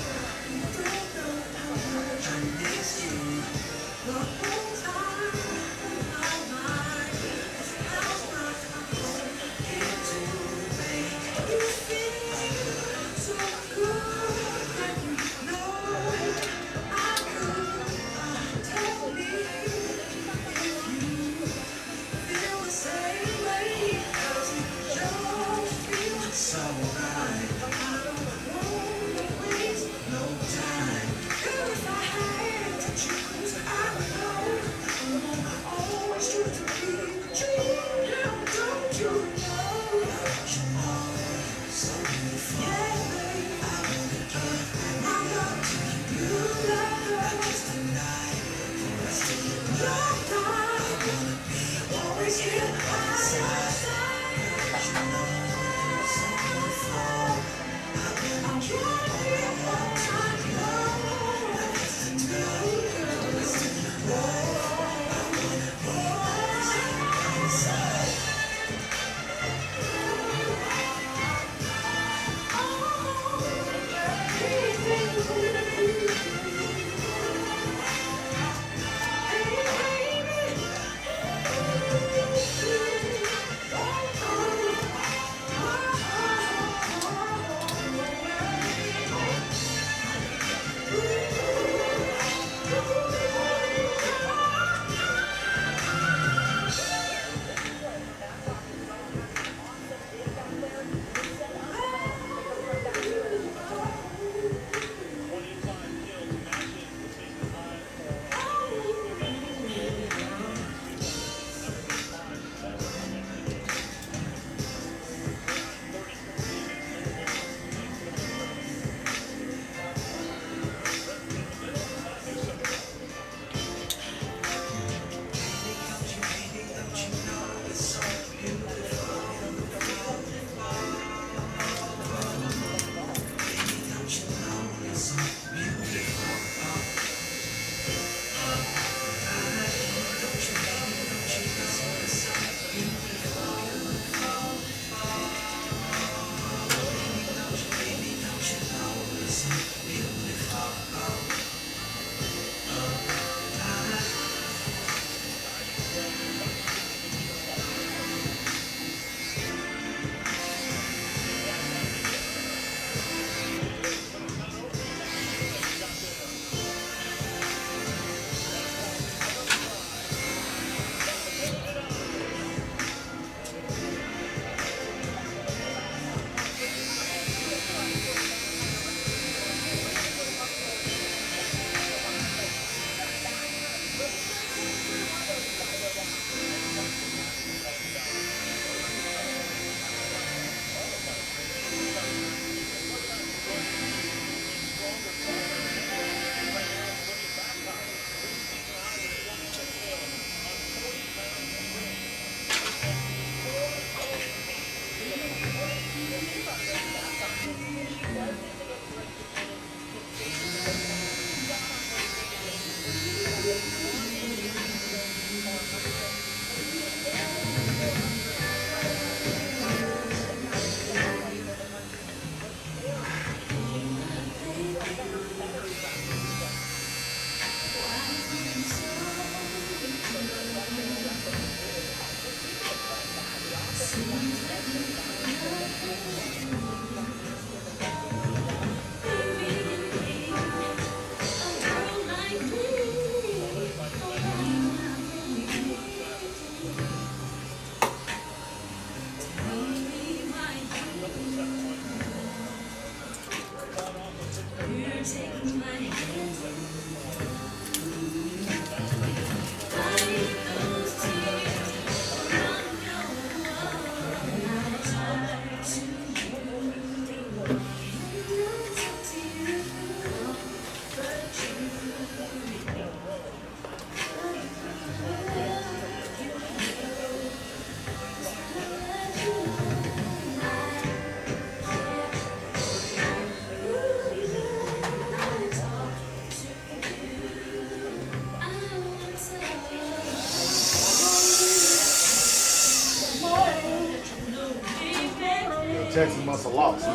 Texas must have lost, huh?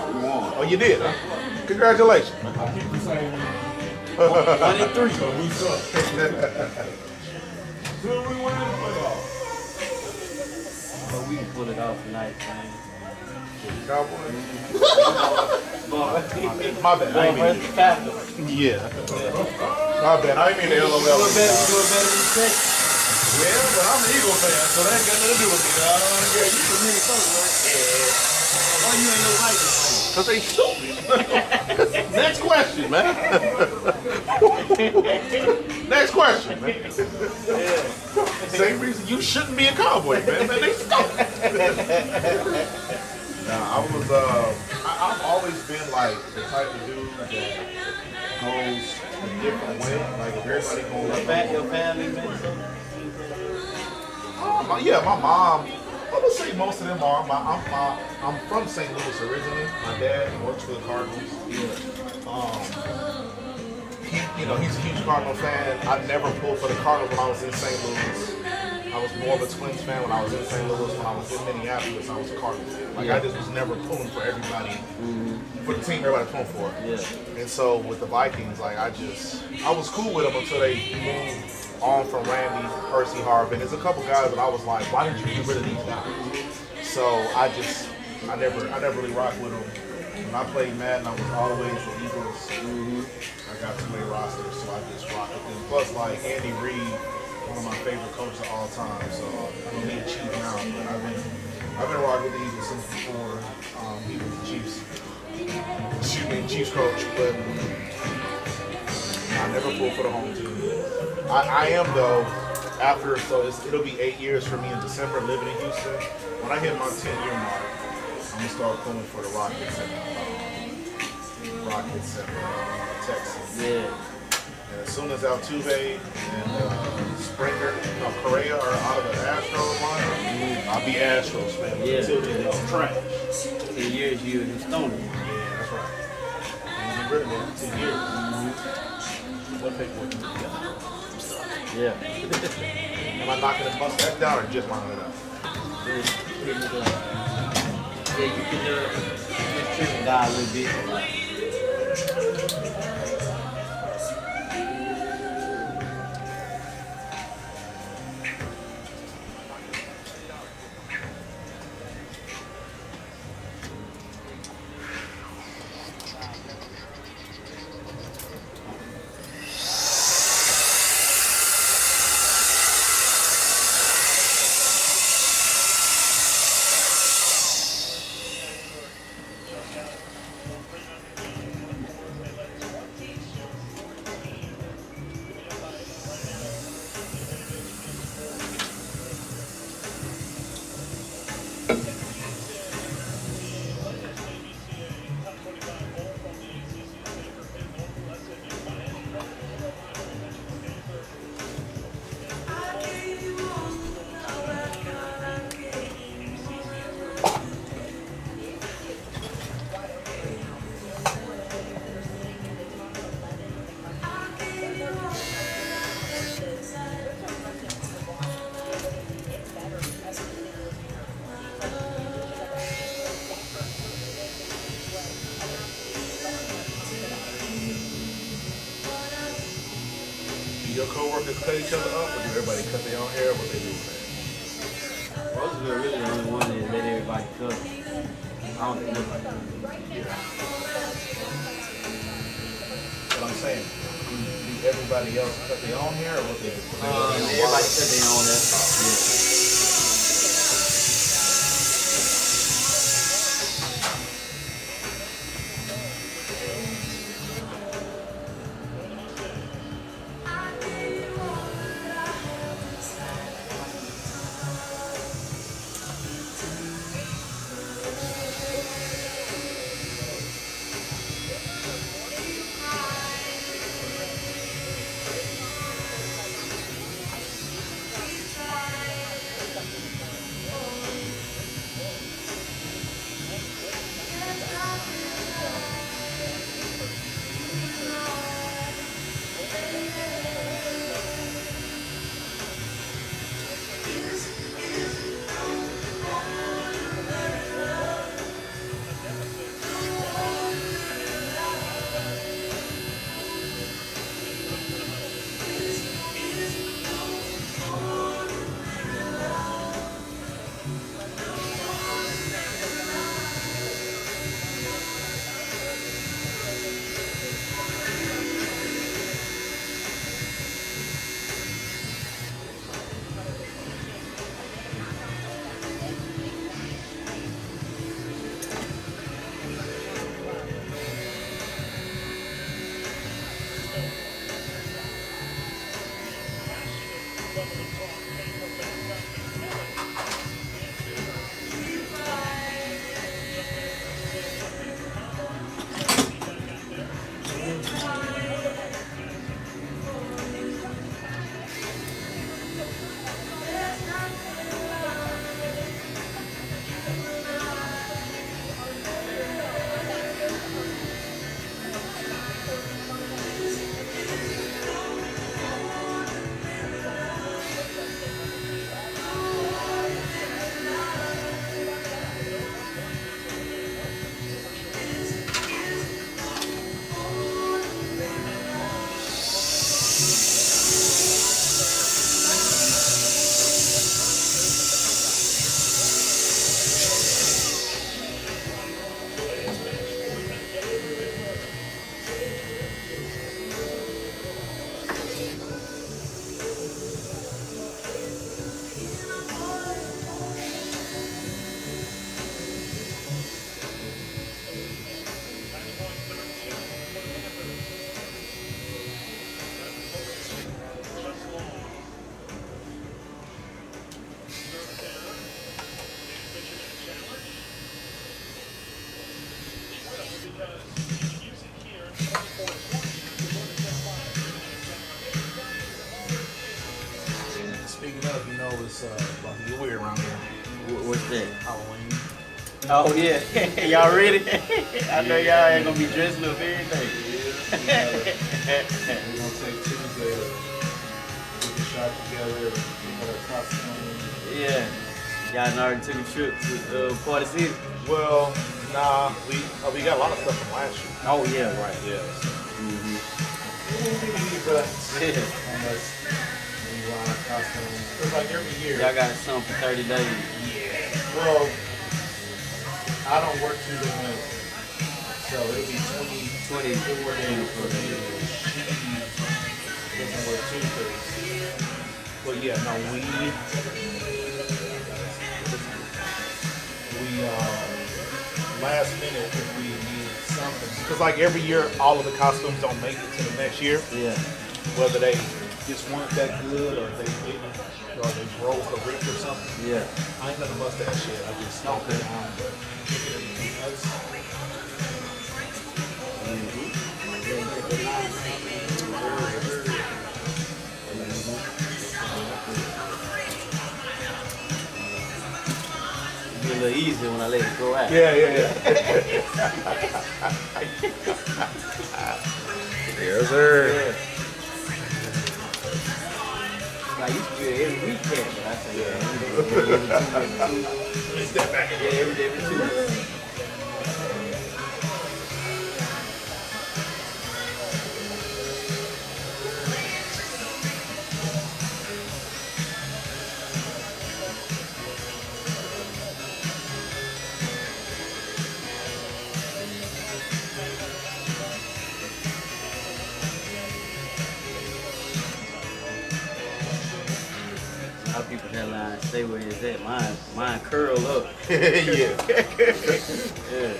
We won. Oh, you did, huh? Congratulations. I keep the same 1 and 3. so we suck. Till we win the playoffs. But we can pull it off tonight, man. Cowboys. But My bad. I ain't mean Yeah. My bad. I ain't mean to LOL. You better than Texas. Yeah, but I'm an Eagle fan, so that ain't got nothing to do with me. I don't care. You from Minnesota, right? Why you ain't no Vikings fan? Because they stupid. Next question, man. Next question, man. Same reason you shouldn't be a Cowboy, man. They stupid. Nah, I've always been like the type of dude that goes a different way. Like if everybody goes Your family, Minnesota? yeah, my mom. I would say most of them are. I'm from St. Louis originally. My dad works for the Cardinals. He's a huge Cardinal fan. I never pulled for the Cardinals when I was in St. Louis. I was more of a Twins fan when I was in St. Louis. When I was in Minneapolis, I was a Cardinals fan. Like I just was never pulling for everybody, for the team everybody pulling for. Yeah. And so with the Vikings, like I was cool with them until they moved on from Randy, Percy, Harvin. There's a couple guys that I was like, why didn't you get rid of these guys? So I never really rocked with them. When I played Madden, I was always the Eagles. I got too many rosters, so I just rocked with them. Plus, like Andy Reid, one of my favorite coaches of all time. So I don't need Chiefs now, but I've been rocking with the Eagles since before he was the Chiefs coach. But I never pulled for the home team. I am though. It'll be 8 years for me in December living in Houston. When I hit my 10-year mark, I'm gonna start pulling for the Rockets and Texas. Yeah. And as soon as Altuve and Correa are out of the Astros lineup, I'll be Astros fan. Yeah. Until then, they're trash. 10 years you in Stoner. Yeah, that's right. And get rid of them in 10 years. What paperwork you got? Yeah. Am I knocking the mustache down or just lining it up? Yeah, you can just trim it down a little bit. Your co-workers cut each other up, or do everybody cut their own hair? What they do? Most of them really the only one that let everybody cut. I don't think nobody does. But I'm saying, do everybody else cut their own hair, or what they do? Everybody cut their own hair. Yeah. It's about to get weird around here. What's that? Halloween. Oh yeah, y'all ready? I know y'all ain't gonna be dressing up everything. We're gonna take Tuesday to get the shot together, put our costumes. Yeah, y'all done already took a trip to Party City. Well, nah, we got a lot of stuff from last year. Oh yeah, right. Yes. Yeah. Unless we want our costumes. It's like every year. Y'all got some for 30 days. Yeah. Well, I don't work Tuesday night, so it'll be 24 days for me. She doesn't work Tuesdays. But yeah, no, we last minute if we need something. Because like every year, all of the costumes don't make it to the next year. Yeah. Whether they just weren't that good or they didn't, or they broke or ripped or something. Yeah. I ain't gonna bust that shit. I just stopped it down, but look at everything else. Be a little easier when I let it go out. Yeah. Yes, sir. Yeah. I used to do it every weekend, but I say, every 2 weeks. Step back. Yeah, every 2 weeks. How people that line stay where it's at. Mine curl up. Yeah. Yeah.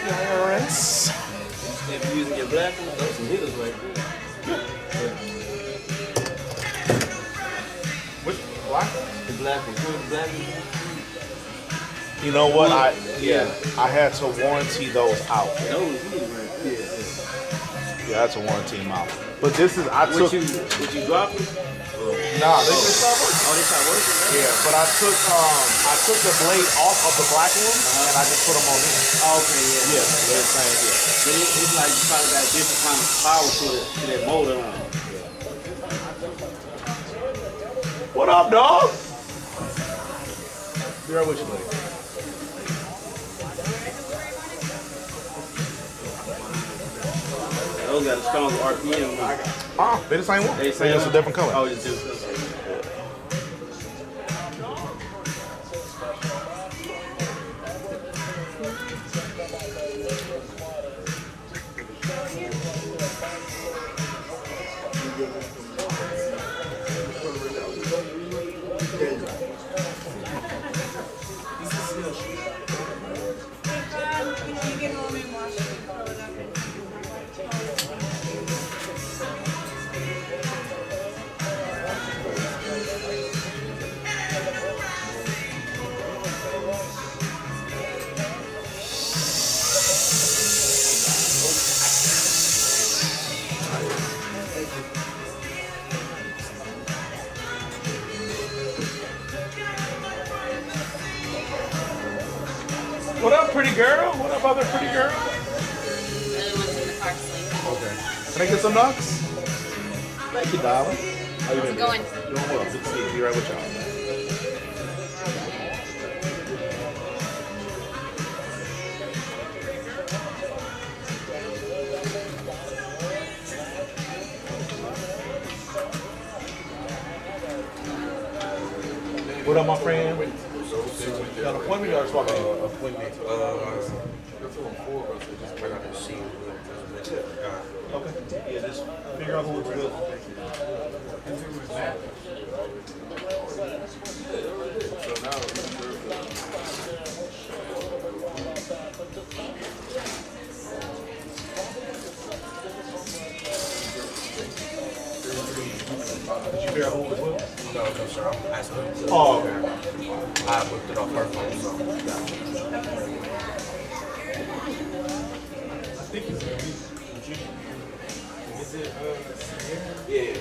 Clarence. If you're using your black one, those some hitters right there. Which black? The black one. Who's the black one? You know what? I had to warranty those out. Those hitters right there. Yeah, I had to warranty them out. But this is Would you drop them? Nah, they just start working. Oh, they start working? Right? Yeah, but I took the blade off of the black one and I just put them on in. Oh, okay, yeah. Yeah, they're the same. Yeah. But it's like you probably got a different kind of power to that motor on. What up, dog? Be right with you, buddy. Those got a stronger RPM. They the same one. They They just a different color. Oh, just different color. What up, pretty girl? What up, other pretty girl? Okay. Can I get some nuts? Thank you, darling. How you doing? Going. Doing well. Good to see you. Be right with y'all. What up, my friend? Got an appointment or just walking in? Appointment. Okay. Yeah, just figure out who was good. No, sir. I'm asking her. Oh, okay. I whipped it off her phone, so. I think it's gonna be. Is it, yeah.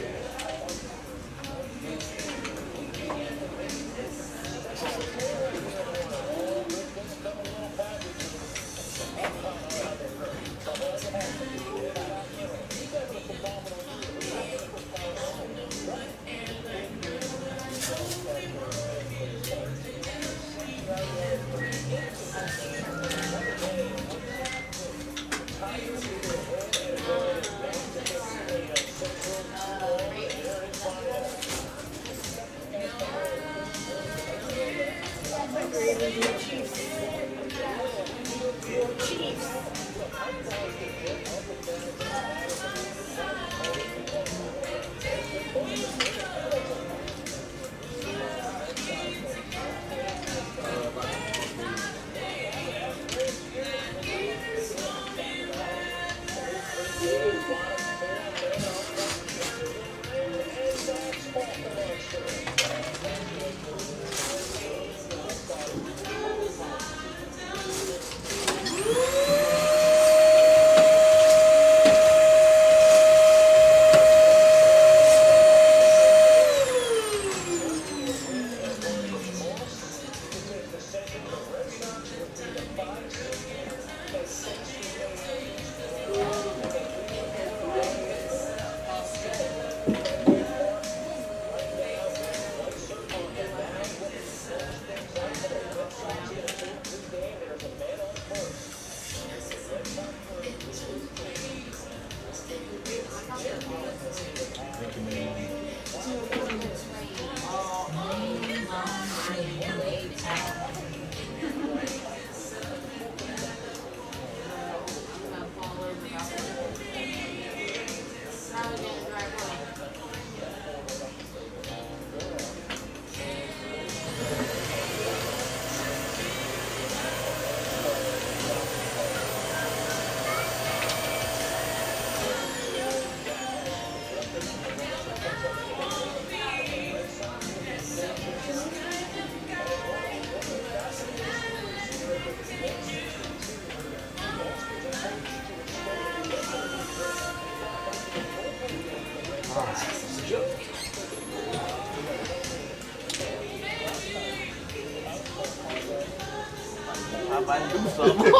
I might do something.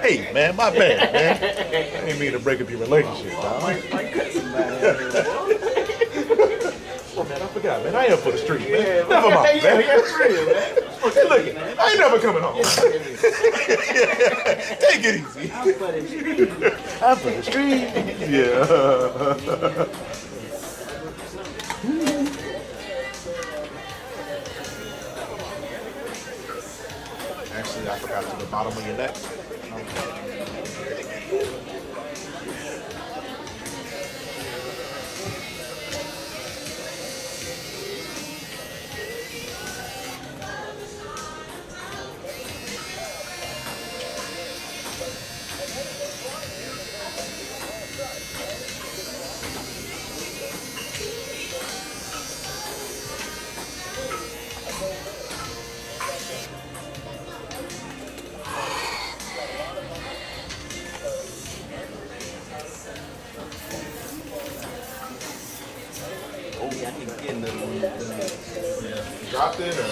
Hey, man, my bad, man. I didn't mean to break up your relationship, dog. Oh, man, I forgot, man. I am for the street, man. Never mind, man. Hey, look, I ain't never coming home. Take it easy. I'm for the street. Yeah. Actually, I forgot to the bottom of your neck. Dropped it or?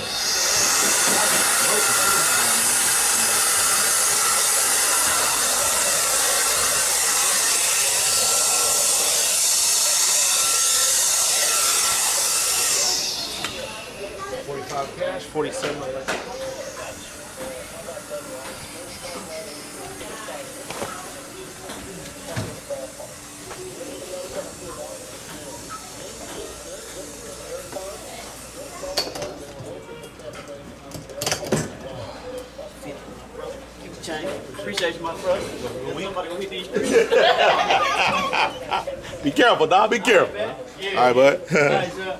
$45 cash, $47. Appreciate you, my brother. Somebody gonna hit these streets. Be careful, dog. Be careful. Yeah. All right, bud. All right, sir.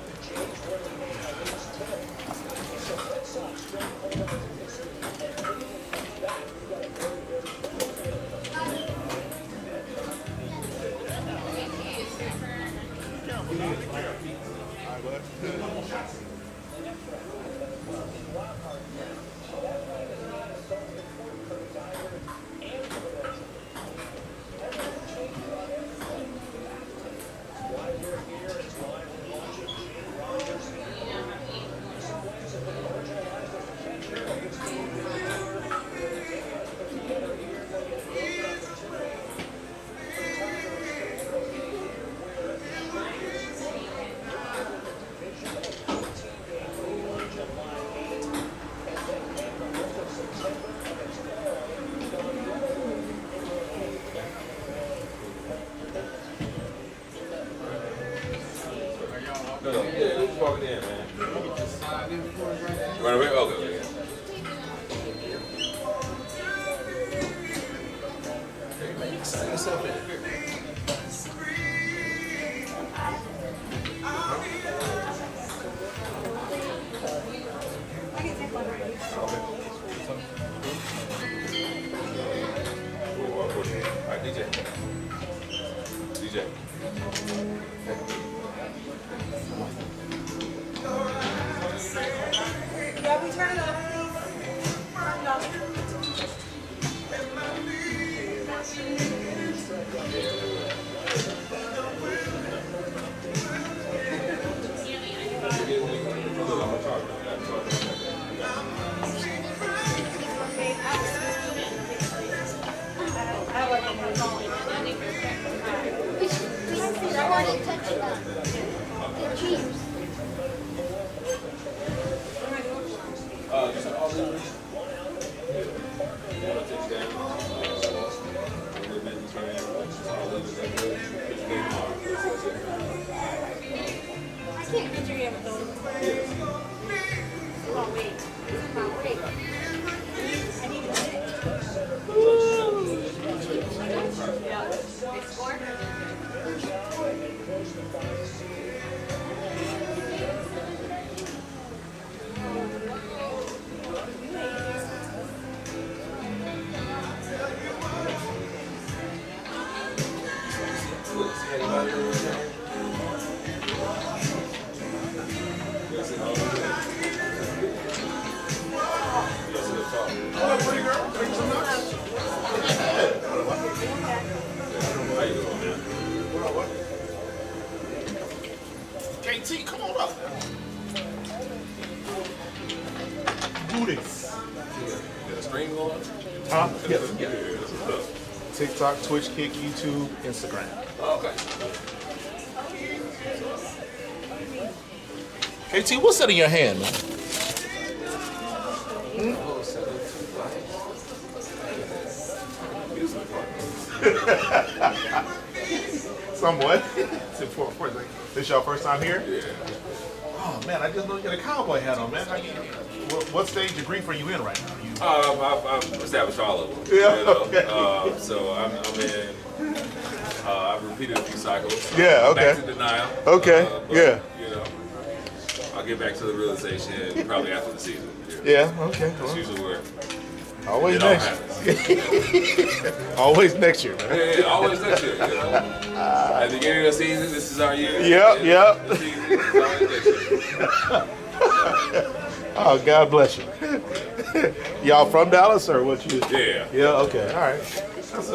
Yeah, just walking in, man. Right away? Okay. Sign yourself in. All right, DJ. DJ. Yeah, we turn it up, please. Turn it up. I want to touch the cheese. Just all the I can't picture you having those. Oh, wait. Oh, wait. I need to see it. Yeah. Big score? KT, come on up. Do this. Got a stream going? Huh? Yeah. Yeah. TikTok, Twitch, Kick, YouTube, Instagram. Okay. KT, what's that in your hand, man? Somewhat. This your first time here? Yeah. Oh man, I just know you got a cowboy hat on, man. What stage of grief are you in right now? I've established all of them. Yeah, You know? okay. So I'm in. I've repeated a few cycles. Yeah, okay. Back to denial. Okay, But, yeah. You know, I'll get back to the realization probably after the season. Yeah, okay. That's usually where. Always it all next happens. Always next year, man. Yeah, always next year. You know? At the beginning of the season, this is our year. Yep, yep. The season, this is always next year. Oh, God bless you. Y'all from Dallas or what you? Yeah. Yeah, okay, all right. That's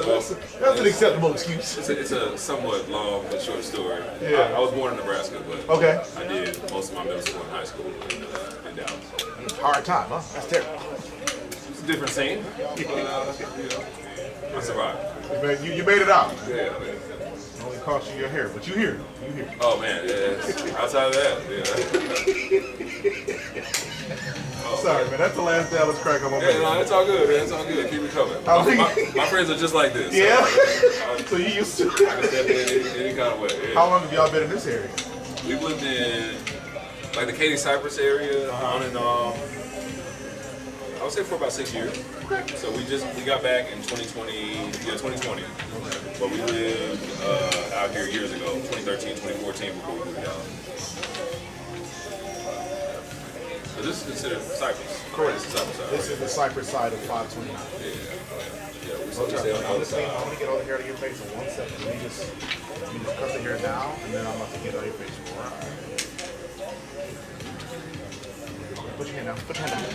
an acceptable excuse. It's a somewhat long but short story. Yeah. I was born in Nebraska, but Okay. I did most of my middle school and high school in Dallas. Hard time, huh? That's terrible. It's a different scene, but you know, I survived. You made it out. Yeah. Only cost you your hair, but you here. You here. Oh man, yeah. Outside of that, yeah. Sorry, man. That's the last Dallas crack I'm gonna Yeah, make. no, it's all good, man. It's all good. Keep it coming. My friends are just like this. Yeah. So you used to. I can step in any kind of way. Yeah. How long have y'all been in this area? We've lived in like the Katy Cypress area on and off. I would say for about 6 years. So we got back in 2020. But we lived out here years ago, 2013, 2014 before we moved down. So this is considered Cypress. Correct. This is Cypress side. This is the Cypress side of 529. Yeah, we So stay on the other side. I'm gonna get all the hair out of your face in 1 second. Let me just cut the hair down, and then I'm about to get out of your face right. Put your hand down. Put your hand down.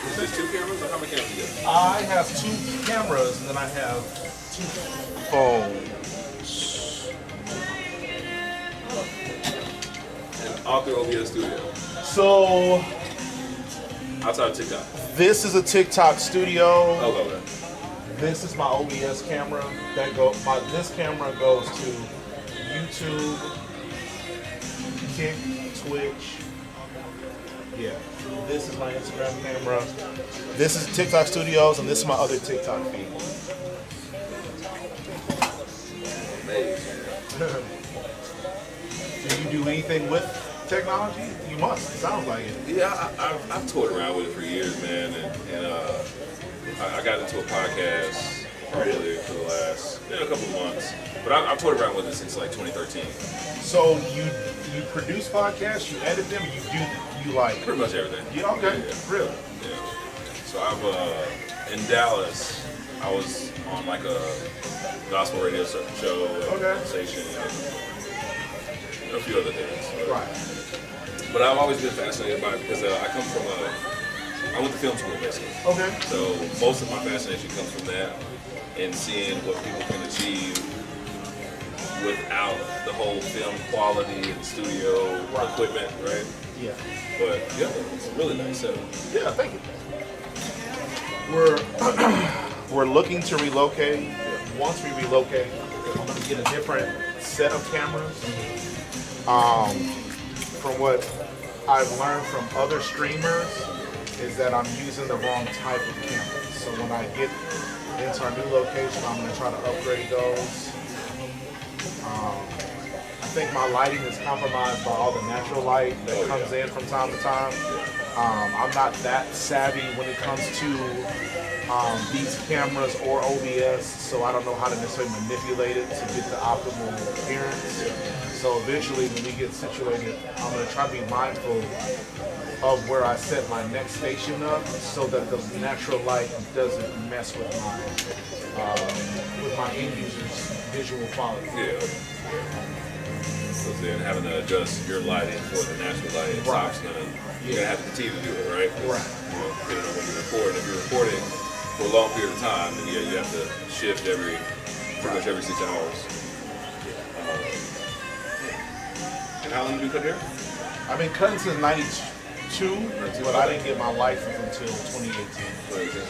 Is this 2 cameras or how many cameras you got? I have 2 cameras, and then I have 2 phones. And all through OBS Studio. So outside of TikTok. This is a TikTok studio. Oh, okay. This is my OBS camera. This camera goes to YouTube, Kick, Twitch. Yeah. This is my Instagram camera. This is TikTok Studios, and this is my other TikTok feed. Do you do anything with technology? You must. It sounds like it. Yeah, I've toyed around with it for years, man, and I got into a podcast really for the last a couple of months, but I've toyed around with it since like 2013. So you produce podcasts, you edit them, you like pretty much everything. Yeah, okay, really. Yeah. So I've in Dallas, I was on like a gospel radio show, station, and a few other things. Right. But I've always been fascinated by it because I come from I went to film school basically. Okay. So most of my fascination comes from that and seeing what people can achieve without the whole film quality and studio equipment, right? Yeah. But yeah, it's a really nice setup. Yeah, thank you. We're looking to relocate. Once we relocate, I'm gonna get a different set of cameras. From what I've learned from other streamers is that I'm using the wrong type of camera. So when I get into our new location, I'm gonna try to upgrade those. I think my lighting is compromised by all the natural light that comes in from time to time. I'm not that savvy when it comes to these cameras or OBS, so I don't know how to necessarily manipulate it to get the optimal appearance. So eventually when we get situated, I'm going to try to be mindful of where I set my next station up so that the natural light doesn't mess with my end user's visual quality. Yeah. So then having to adjust your lighting for the natural light, it's obviously you're gonna have to continue to do it, right? Right. You know, depending on when you record. If you're recording for a long period of time, then yeah, you have to shift pretty much every 6 hours. And how long have you been cutting hair? I've been cutting since '92, but I didn't get my license until 2018. Okay.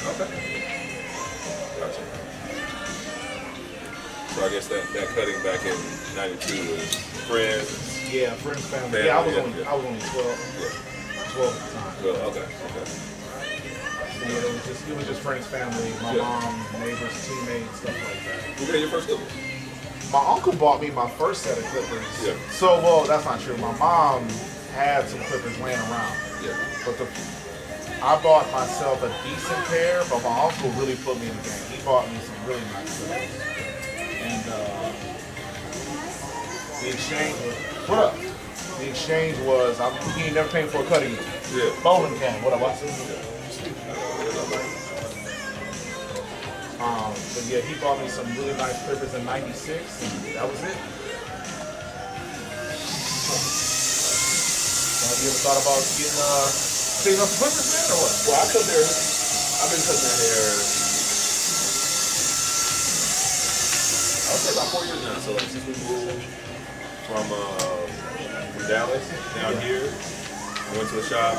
Gotcha. So I guess that cutting back in '92 was friends. Yeah, friends, family. Yeah, I was only 12. Yeah. 12 at the time. Well, okay. Yeah, it was just friends, family, my mom, neighbors, teammates, stuff like that. Who got your first clippers? My uncle bought me my first set of clippers. Yeah. So, well, that's not true. My mom had some clippers laying around. Yeah. But I bought myself a decent pair, but my uncle really put me in the game. He bought me some really nice clippers. And the exchange was, what up? The exchange was, he ain't never paid for a cutting. Yeah. Bowling can, what up? What's but yeah, he bought me some really nice clippers in '96. That was it. Have you ever thought about getting saving up some clippers, man, or what? Well, I've been cutting that hair. I would say about 4 years now. So like since we moved from Dallas down here, I went to a shop.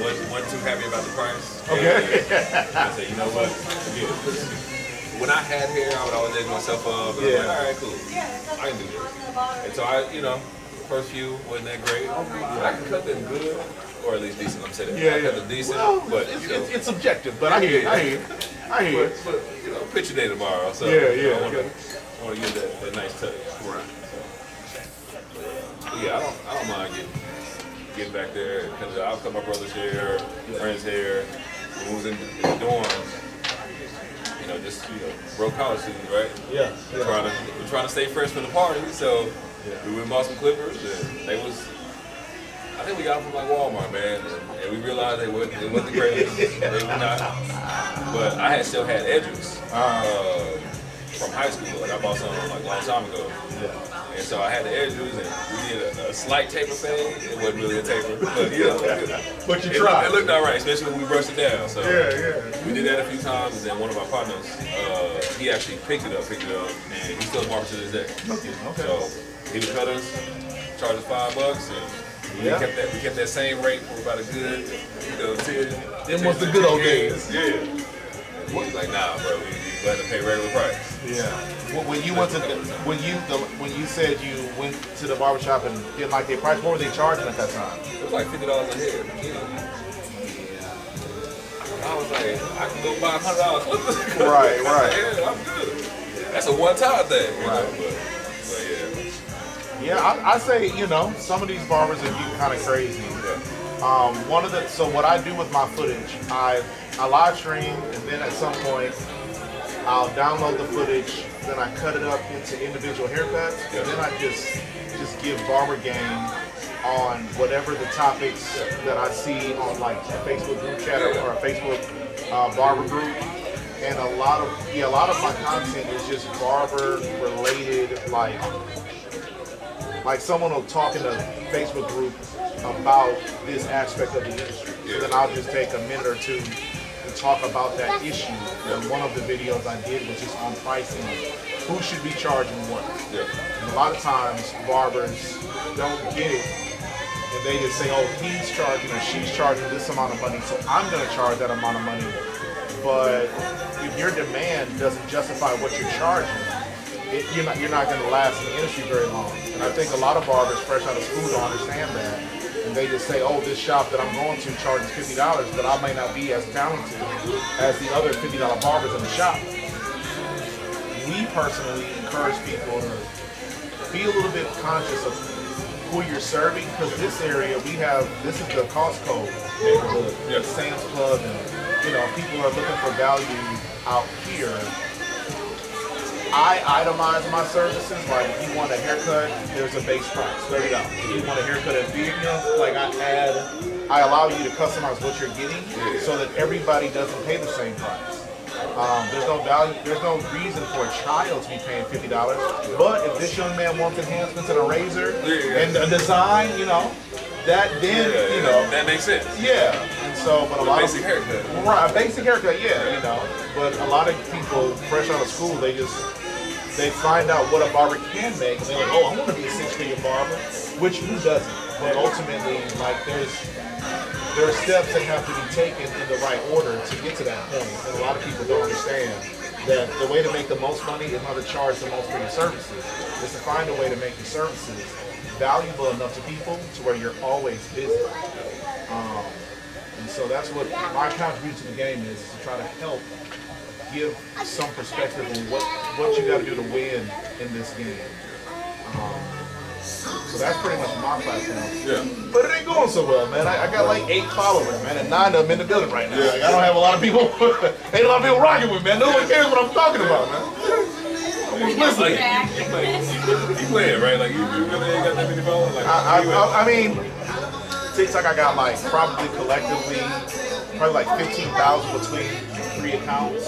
wasn't too happy about the price. Okay. I said, you know what? Forget it. When I had hair, I would always edge myself up. And I'm like, all right, cool. I can do this. And so the first few wasn't that great. But I can cut them good, or at least decent. I'm saying I cut them decent, but it's subjective. But I hear you. But picture day tomorrow. So I want to give that nice touch. Right. Yeah, I don't mind getting back there because I'll cut my brother's hair, friend's hair. When we was in the dorms, just broke college students, right? Yeah. We're trying to stay fresh for the party, so we went and bought some clippers, and I think we got them from like Walmart, man, and we realized they wasn't the greatest. They were not. But I still had edges from high school. Like I bought some like a long time ago. Yeah. And so I had the edges, and we did a slight taper fade. It wasn't really a taper, but But you tried. It looked all right, especially when we brushed it down. So yeah. we did that a few times, and then one of our partners, he actually picked it up, and he's still a barber to this day. Okay. So he would cut us, charge us $5, and we kept that same rate for about a good, 10. It was the good old days. Yeah. And he's like, nah, bro, we had to pay regular price. Yeah. When you said you went to the barbershop and didn't like their price, what were they charging at that time? It was like $50 a head. I was like, I can go buy $100 clippers. Right. Yeah, I'm good. That's a one-time thing, right? But yeah. Yeah, I say, some of these barbers are getting kind of crazy. So what I do with my footage, I live stream, and then at some point I'll download the footage, then I cut it up into individual haircuts, and then I just give barber game on whatever the topics that I see on like a Facebook group chat or a Facebook barber group. And a lot of my content is just barber related, like someone will talk in a Facebook group about this aspect of the industry. So then I'll just take a minute or two and talk about that issue. And one of the videos I did was just on pricing, who should be charging what. And a lot of times barbers don't get it, and they just say, oh, he's charging or she's charging this amount of money, so I'm going to charge that amount of money. But if your demand doesn't justify what you're charging, you're not going to last in the industry very long. And I think a lot of barbers fresh out of school don't understand that. And they just say, oh, this shop that I'm going to charges $50, but I may not be as talented as the other $50 barbers in the shop. We personally encourage people to be a little bit conscious of who you're serving, because this area, this is the Costco neighborhood, Sam's Club, and people are looking for value out here. I itemize my services. Like if you want a haircut, there's a base price, $30. If you want a haircut at Vietnam, like I allow you to customize what you're getting so that everybody doesn't pay the same price. There's no value, there's no reason for a child to be paying $50. But if this young man wants enhancements and a razor and a design, that makes sense. Yeah. And so, but a lot basic haircut. Right, a basic haircut, But a lot of people fresh out of school, they find out what a barber can make, and they're like, oh, I want to be a six-figure barber, which who doesn't? But ultimately, there are steps that have to be taken in the right order to get to that point. And a lot of people don't understand that the way to make the most money is not to charge the most for your services. It's to find a way to make your services valuable enough to people to where you're always busy. And so that's what my contribution to the game is to try to help give some perspective on what you got to do to win in this game. So that's pretty much my platform. Yeah. But it ain't going so well, man. I got like 8 followers, man, and 9 of them in the building right now. Like, I don't have a lot of people. Ain't a lot of people rocking with me, man. No one cares what I'm talking about, man. Listen. You play it, right? Like you really ain't got that many followers? Like, I mean, TikTok I got like probably collectively, like 15,000 between 3 accounts.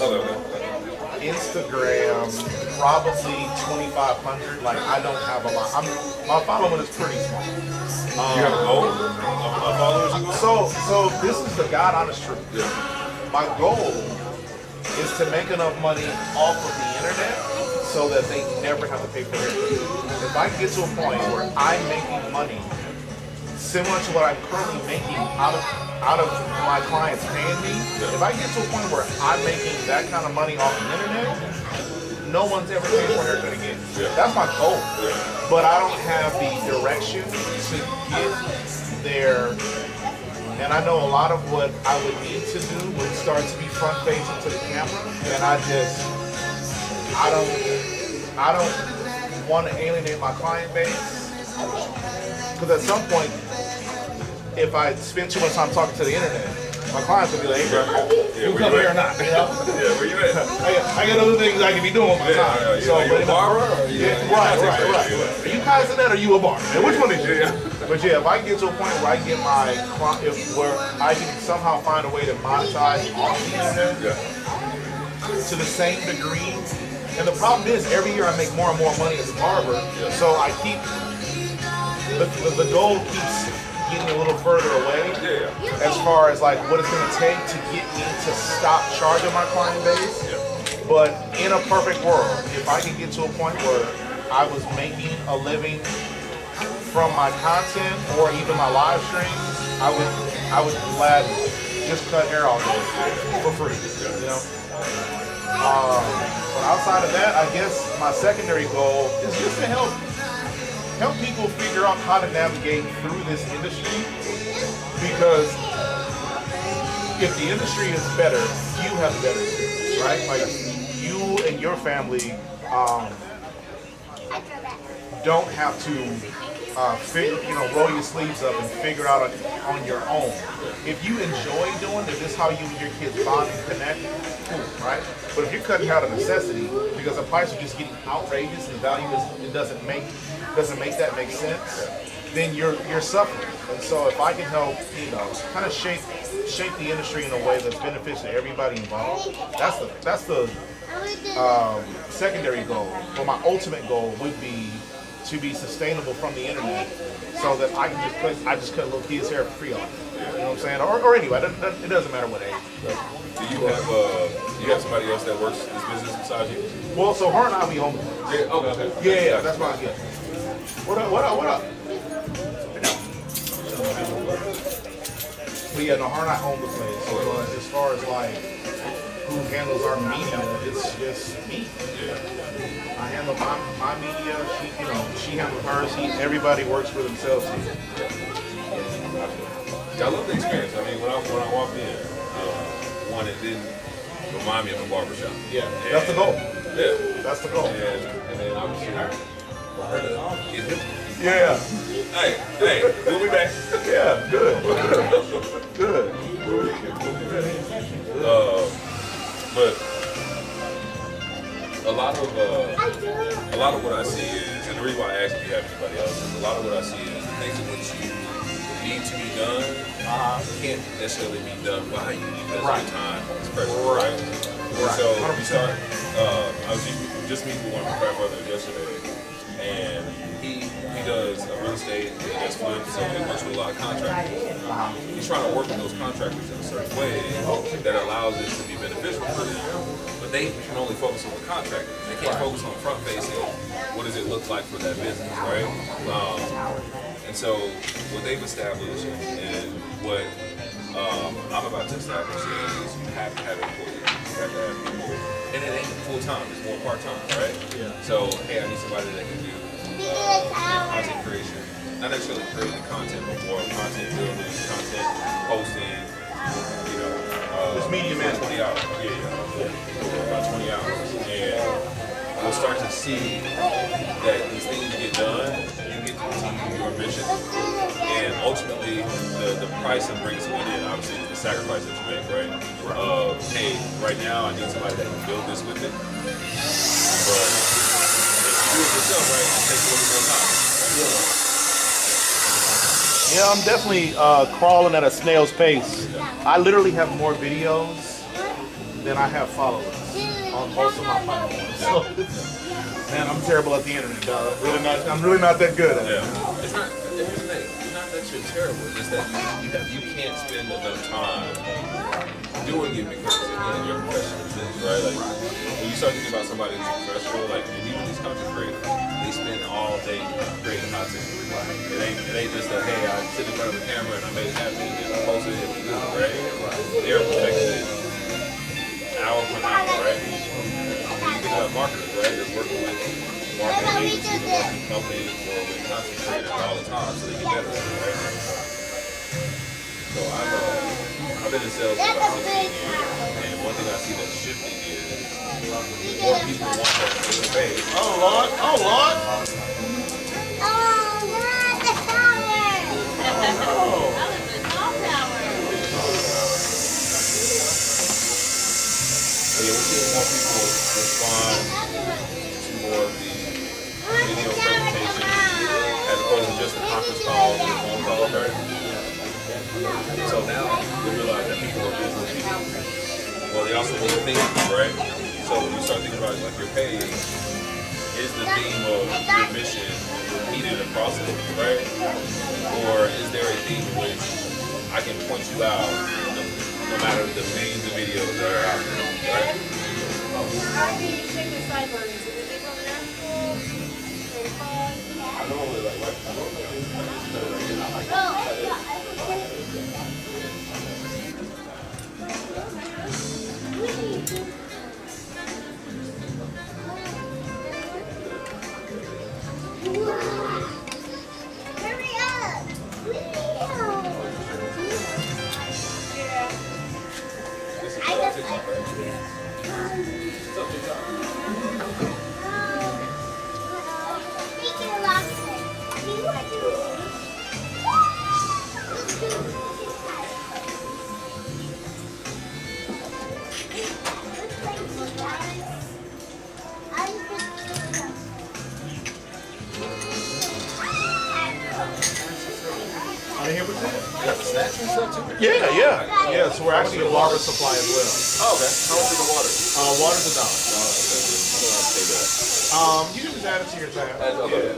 Instagram, probably 2,500. Like I don't have a lot. My following is pretty small. You have a goal of followers? So this is the God honest truth. Yeah. My goal is to make enough money off of the internet so that they never have to pay for it. If I get to a point where I'm making money similar to what I'm currently making out of my clients paying me, if I get to a point where I'm making that kind of money off the internet, no one's ever paying for a haircut again. That's my goal. But I don't have the direction to get there. And I know a lot of what I would need to do would start to be front facing to the camera. And I don't want to alienate my client base. Because at some point, if I spend too much time talking to the internet, my clients will be like, hey, bro, you come here or not, you know? Yeah, where you at? I got other things I can be doing with my time. So, are you a barber? Or Right. Are you Kaizenet or you a barber? Man, which one is you? But yeah, if I can get to a point where I get my where I can somehow find a way to monetize off the internet to the same degree. And the problem is, every year I make more and more money as a barber, so I keep the goal keeps getting a little further away as far as like what it's going to take to get me to stop charging my client base. But in a perfect world, if I could get to a point where I was making a living from my content or even my live streams, I would gladly just cut hair all day for free, you know. But outside of that, I guess my secondary goal is just to help people figure out how to navigate through this industry, because if the industry is better, you have a better experience, right? Like you and your family don't have to roll your sleeves up and figure it out on your own. If you enjoy doing it, this is how you and your kids bond and connect, cool, right? But if you're cutting out a necessity because the price is just getting outrageous and the value doesn't make that make sense, then you're suffering. And so if I can help, kind of shape the industry in a way that's beneficial to everybody involved, that's the secondary goal. Well, my ultimate goal would be to be sustainable from the internet, so that I can just cut little kids' hair for free on it. You know what I'm saying? Or anyway, it doesn't matter what age. Do you have somebody else that works this business besides you? Well, so her and I, we own it. Yeah. Okay. Yeah, that's what I get. What up? But yeah, no, her and I own the place. But as far as like who handles our media, it's just me. I handle my media. She handles hers. Everybody works for themselves here. I love the experience. I mean, when I walked in, one, it didn't remind me of a barbershop. Yeah, that's the goal. Yeah, that's the goal. And then obviously, I heard it. Yeah. Hey, we'll be back. Yeah, good. But a lot of what I see is, and the reason why I asked if you have anybody else, is a lot of what I see is the things in which you need to be done can't necessarily be done by you because of your time. It's precious, right? And so we start. I was just meeting with one of my grandbrothers yesterday, and he does real estate, he does flips, so he works with a lot of contractors. He's trying to work with those contractors in a certain way that allows it to be beneficial for them. But they can only focus on the contractor. They can't focus on front facing. What does it look like for that business, right? And so what they've established and what I'm about to establish is you have to have employees. You have to have people. And it ain't full time, it's more part time, right? Yeah. So, hey, I need somebody that can do content creation. Not necessarily creating content, but more content building, content posting, This media man. 20 hours. Yeah. About 20 hours. And we'll start to see that these things get done, you get to continue your mission. And ultimately, the price that brings someone in, obviously, is the sacrifice that you make, right? Hey, right now, I need somebody that can build this with me. But if you do it yourself, right, it takes a little more time. Yeah, I'm definitely crawling at a snail's pace. I literally have more videos than I have followers on most of my platforms. So, man, I'm terrible at the internet, dog. I'm really not that good at it. It's not. Here's the thing. It's not that you're terrible. It's that you can't spend enough time doing it because again, you're a professional, right? Like when you start thinking about somebody who's professional, like and even these content creators, they spend all day creating content. It ain't just that hey, I sit in front of the camera and I made it happen and I posted it and we good, right? They're perfecting hour per hour, right? When you think about marketers, right? They're working with marketing agencies, marketing companies, or with content creators all the time, so they get better, right? So I've been in sales for about 16 years, and one thing I see that's shifting is more people want that face-to-face. Oh Lord! people respond to more of the video presentation as opposed to just the conference calls and phone calls, right? So now we realize that people are visual people. Well, they also need to think, right? So when you start thinking about like your page, is the theme of your mission repeated across it, right? Or is there a theme in which I can point you out no matter the names of videos that are out there, right? How do you check the sideburns? Is it from there? I normally like I normally Hurry up! This is I just TikTok, right? What's up, TikTok? Speaking of lobster, do you want to Are they here with you? You got the snacks and stuff too? Yeah. So we're actually a barber supply as well. Oh, okay. How much is the water? Water's $1. How do I pay that? You can just add it to your tab. Okay.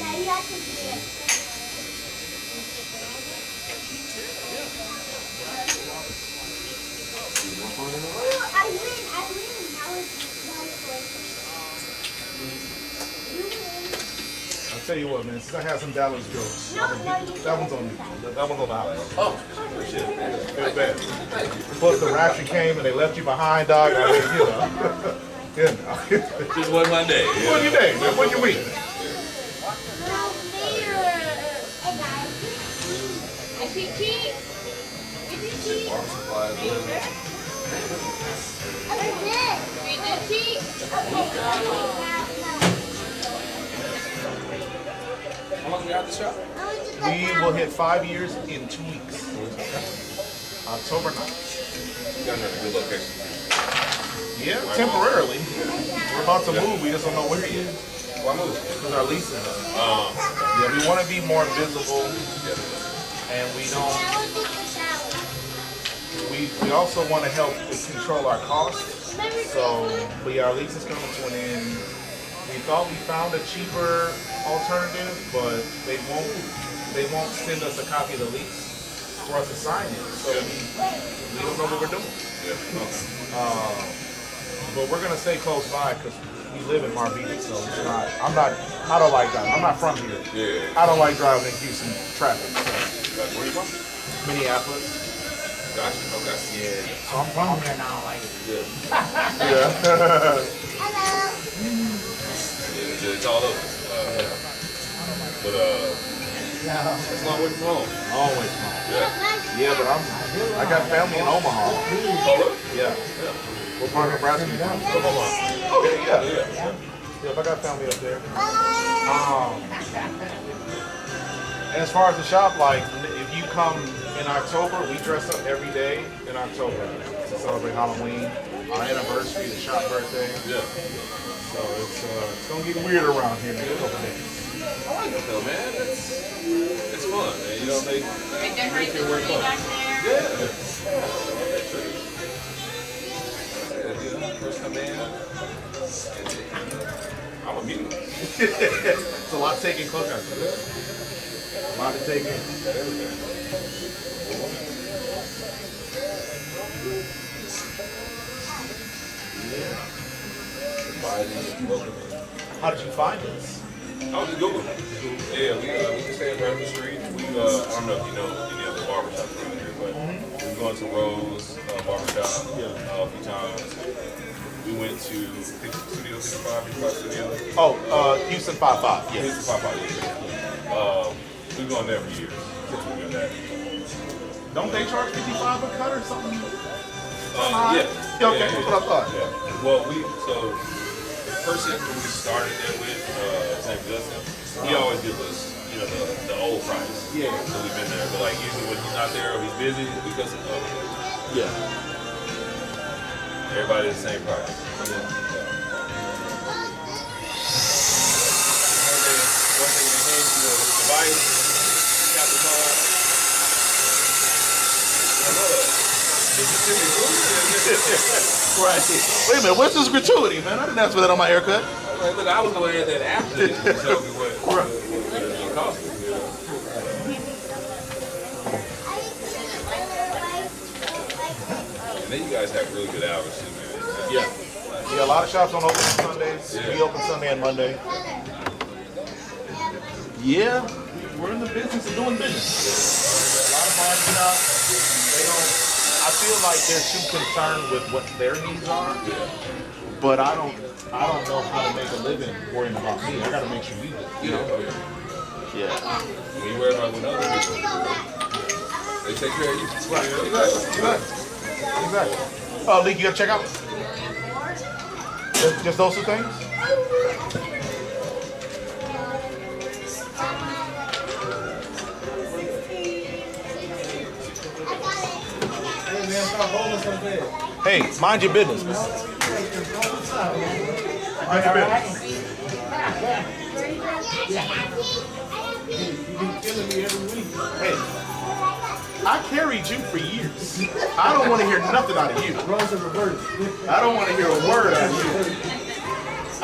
Now you have to do it. Oh, I win. That was I'll tell you what, man. Since I had some Dallas jokes, that one's on me. That one's on the house. Oh, shit. Feel bad. Plus the rapture came and they left you behind, dog. I mean, you know. Just wasn't my day. What your day, man? What your week? Is he cheap? Is he cheap? Farm supplies. Is it cheap? Okay. How long we out the shop? We will hit 5 years in 2 weeks. October 9th. You guys are in a good location. Yeah, temporarily. We're about to move. We just don't know where yet. Why move? Because our lease is up. Yeah, we want to be more visible, and we don't. We also want to help control our costs. So, but yeah, our lease is coming to an end. We thought we found a cheaper alternative, but they won't send us a copy of the lease for us to sign it. So we don't know what we're doing. But we're gonna stay close by because we live in Marvita, so it's not. I don't like driving. I'm not from here. Yeah. I don't like driving in Houston traffic. So. Where you from? Minneapolis. Gotcha. Okay. Yeah. So I'm from here now. Like. Yeah. Yeah. It's all over. But it's a long way from home. Always home. Yeah. Yeah, but I got family in Omaha. Yeah. What part of Nebraska you from? Omaha. Okay, yeah. Yeah, I got family up there. And as far as the shop, like, if you come in October, we dress up every day in October to celebrate Halloween, our anniversary, the shop birthday. Yeah. So it's gonna get weird around here in a couple days. I like it though, man. It's fun, man. You know, make your work fun. Yeah. First come in, I'm a mute. It's a lot to take in close out. A lot to take in. How did you find us? I was just Googling. Yeah, we can stay right up the street. I don't know if you know any other barbershops around here, but we've gone to Rose Barbershop a few times. We went to Studio 55 Studio. Oh, Houston 55. Yeah, Houston 55. Yeah. We've gone there for years since we've been there. Don't they charge 55 a cut or something? Yeah. Okay, Yeah, that's what I thought. Yeah. Well, the person who we started there with, his name Justin, he always gives us, the old price. Yeah. So we've been there, but like usually when he's not there or he's busy because of Yeah. Everybody the same price. One thing they hand you the device, got the card. Right. Wait a minute, what's this gratuity, man? I didn't ask for that on my haircut. Like, look, I was going to add that after this to show me what it cost me. And then you guys have really good hours too, man. Yeah. Yeah, a lot of shops don't open on Sundays. Yeah. We open Sunday and Monday. Yeah, we're in the business of doing business. A lot of body shops, they don't. I feel like they're too concerned with what their needs are. Yeah. But I don't know how to make a living worrying about me. I gotta make sure you do. You know? Yeah. When you worry about what other people do, they take care of you. Right. Exactly. Lee, you gotta check out. Just those two things? Hey, mind your business. Mind your business. Hey, I carried you for years. I don't want to hear nothing out of you. I don't want to hear a word out of you.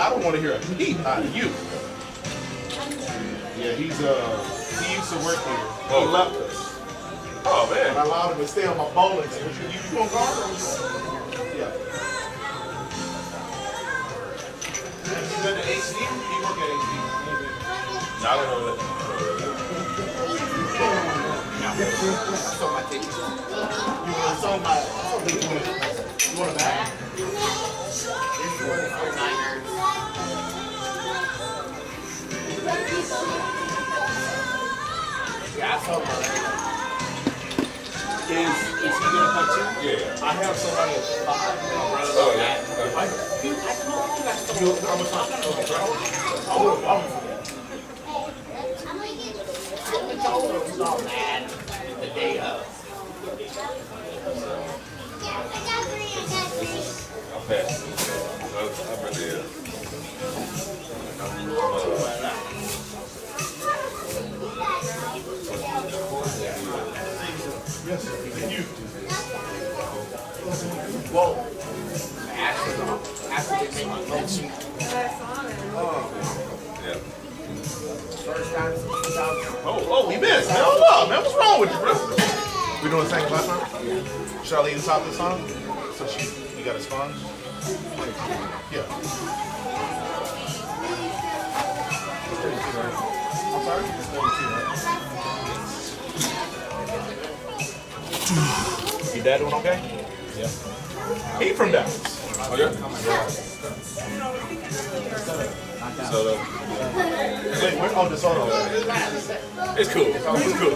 I don't want to hear a peep out of you. Yeah, he used to work here. He left us. Oh man. I allowed him to stay on my bowling team. You gonna guard him? Yeah. You been to HD? You work at HD? No, I don't know that. I sold my tickets. You want a bag? This one for Niners. Yeah, I sold mine. Is he gonna come too? Yeah. I have somebody at 5 now. Oh, yeah. How much time? Okay. I told him he was all mad the day of. I'll pass. I'll bring it Yes, sir. And you? Well, after they made my motion. Yeah. First time since 2000. Oh, we missed, man. Hold up, man. What's wrong with you, bro? We doing the same class now? Should I leave the top of this on? So you got a sponge? Yeah. I'm sorry? Your dad doing okay? Yeah. He from Dallas. Oh, yeah? Soda. Wait, where? Oh, DeSoto. It's cool. It's cool.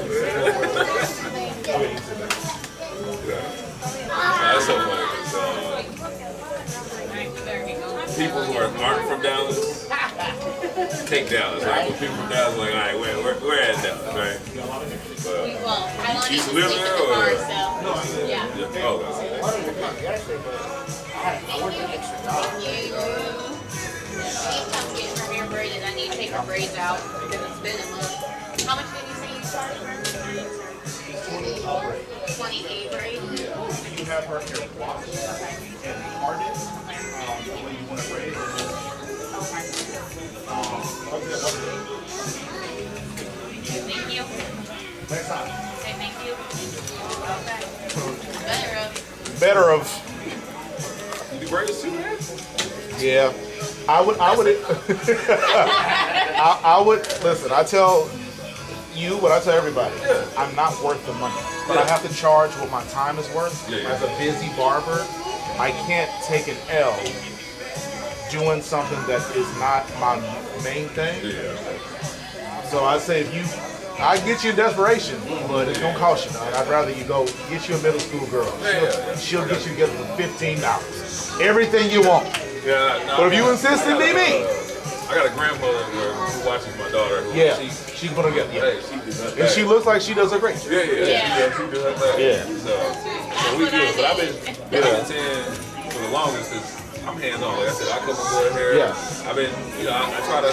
That's so funny because people who aren't from Dallas take Dallas. Like when people from Dallas are like, all right, we're at Dallas, right? But you live there or? Yeah. Oh, I need to take her braids out because it's been a month. How much did you say you charged her? 28 braids? You have her hair washed and parted the way you want to braid it. Thank you. Next time. Say thank you. Okay. Better of. You braids too, man? Yeah. I would listen, I tell you what I tell everybody. I'm not worth the money. But I have to charge what my time is worth. As a busy barber, I can't take an L doing something that is not my main thing. So I say I get you in desperation, but it's gonna cost you. I'd rather you go get you a middle school girl. She'll get you together for $15. Everything you want. But if you insist in me, I got a grandmother who watches my daughter. she's gonna get and she looks like she does a great job. She does her thing. So we good. But I've been 10 for the longest because I'm hands on. Like I said, I cut my boy hair. Yeah. I've been, you know, I try to,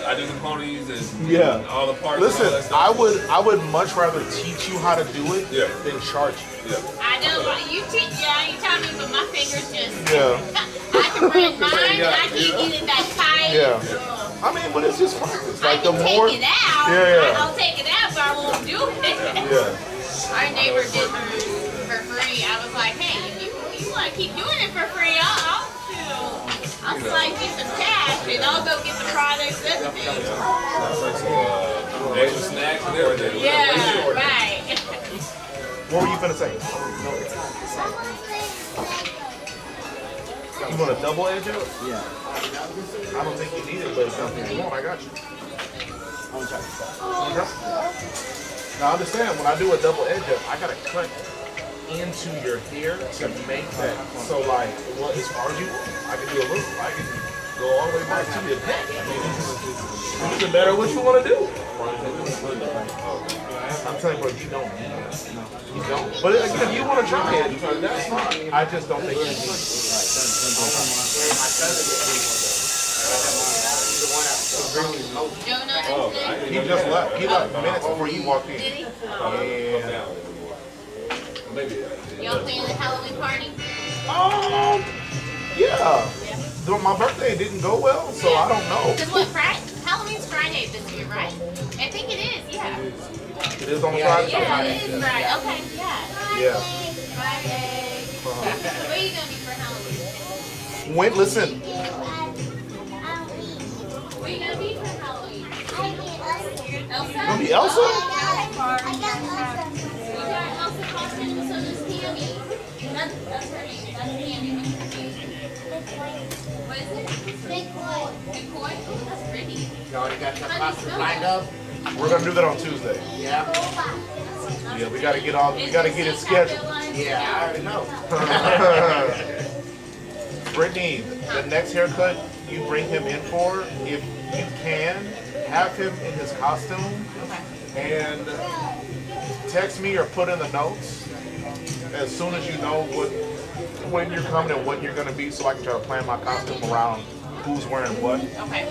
I do the ponies and Yeah. all the parts. Listen, and all that stuff. I would much rather teach you how to do it than charge you. Yeah. I know, you teach, you taught me, but my fingers just, Yeah. I can run mine, and I can't get it that tight. Yeah. I mean, but it's just practice. Like I the can more. take it out. Yeah. I'll take it out, but I won't do it. Yeah. Our neighbor did hers for free. I was like, hey, if you want to keep doing it for free, I'll slide you some cash and I'll go get the products and everything. Sounds like some extra snacks and everything. Yeah, right. What were you finna say? You want a double edge out? Yeah. I don't think you need it, but if something you want, I got you. Okay. Now understand, when I do a double edge up, I gotta cut into your hair to make that. So like, well, as far as you want, I can do a little, I can go all the way back to your neck. I mean, it's a matter of what you want to do. I'm telling you, bro, you don't need it. You don't. But again, if you want to try it, that's fine. I just don't think you need it. He just left. He left minutes before you walked in. Did he? Yeah. Y'all playing the Halloween party? Yeah. My birthday didn't go well, so I don't know. Because what, Halloween's Friday this year, right? I think it is, yeah. It is on Friday? Yeah, it is Friday. Okay, yeah. Yeah. Friday. What are you going to be for Halloween? Listen, What are you going to be for Halloween? Elsa? You gonna be Elsa? I got Elsa. You got Elsa costume, so does Tammy. That's her name. That's Tammy. What is it? Big Boy. Big Boy? That's pretty. You already got your costume lined up? we're gonna do that on Tuesday. Yeah. Yeah, we gotta get it scheduled. Yeah, I already know. Brittany, the next haircut you bring him in for, if you can, have him in his costume and text me or put in the notes as soon as you know when you're coming and what you're gonna be, so I can try to plan my costume around who's wearing what. Okay.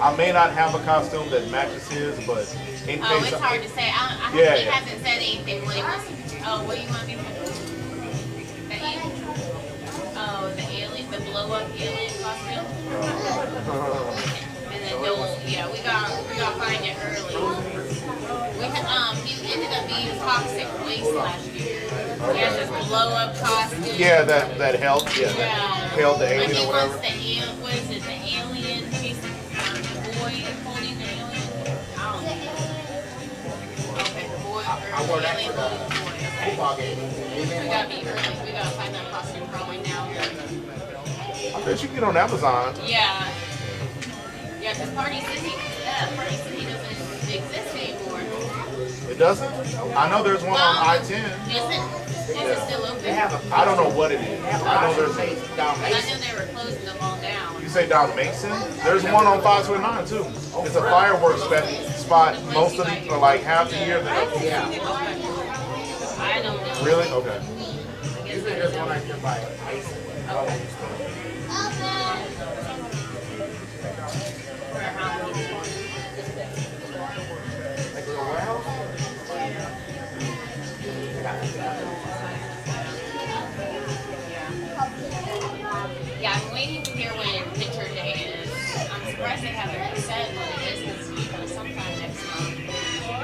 I may not have a costume that matches his, but in case. Oh, it's hard to say. He hasn't said anything. What he wants. What do you want to be? The alien. Oh, the alien, the blow up alien costume. And then we got to find it early. He ended up being toxic waste last year. He has this blow up costume. Yeah, that held. Yeah, that held the alien or whatever. What is it? The alien. Holding the alien? I don't know. Okay, the boy or the alien holding the boy. Football game. We gotta be early. We gotta find that costume probably now. I bet you can get on Amazon. Yeah. Yeah, because Party City doesn't exist anymore. It doesn't? I know there's one on I-10. Is it still open? I don't know what it is. I know there's I knew they were closing them all down. You say down Mason? There's one on 529 too. It's a fireworks spot most of the, like half the year. I don't know. Really? Okay. Usually there's one right there by Mason. Like a warehouse? Yeah, I'm waiting to hear when picture day is. I'm surprised they haven't said when it is this week, but sometime next month.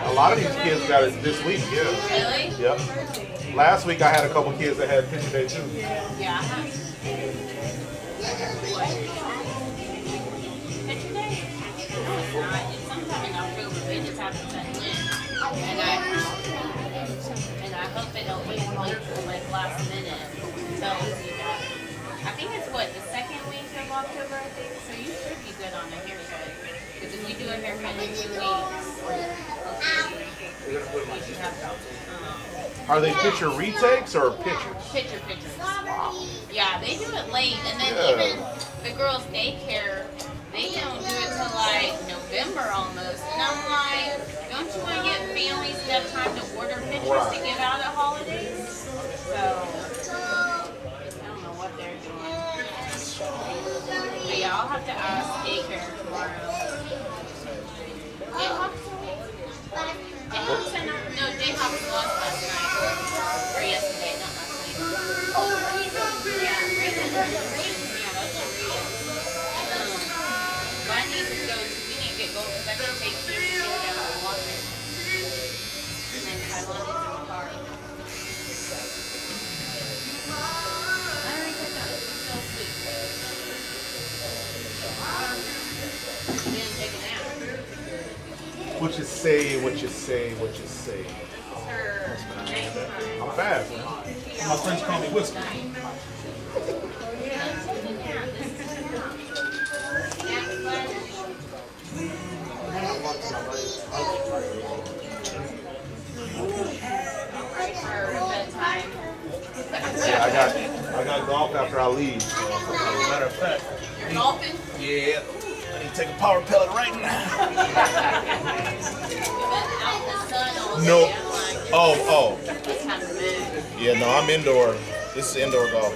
A lot of these kids got it this week, yeah. Really? Yep. Last week I had a couple kids that had picture day too. Yeah. Picture day? No, it's not. It's sometime in October. They just haven't sent it in. And I hope they don't wait like last minute to tell you that. I think it's the second week of October, I think. So you should be good on a haircut. Because if you do a haircut in 2 weeks, you should have Are they picture retakes or pictures? pictures. Yeah, they do it late. And then even the girls' daycare, they don't do it till like November almost. And I'm like, don't you want to get families enough time to order pictures to give out at holidays? So I'll have to ask daycare tomorrow. Jayhawks are not, no, Jayhawks lost last night. Or yesterday, not last night. Oh, yeah, Reagan. Yeah, that's what Reagan. But I need to go, we need to get gold because I can take you down and walk it. And then Taiwan is in the car. I already said that. It's so sweet. Didn't take a nap. What you say, what you say, what you say. I'm fast, man. My friends call me Whiskey. Yeah, I got golf after I leave. Matter of fact, Golfing? yeah, I need to take a power pellet right now. No. Oh. Yeah, no, I'm indoor. This is indoor golf.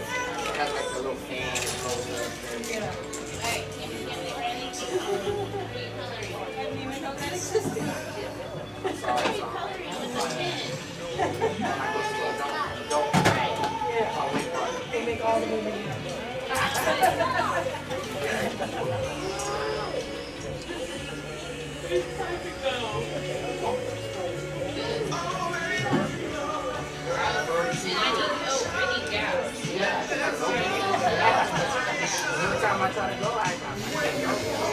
They make all the movie. Every time I try to go,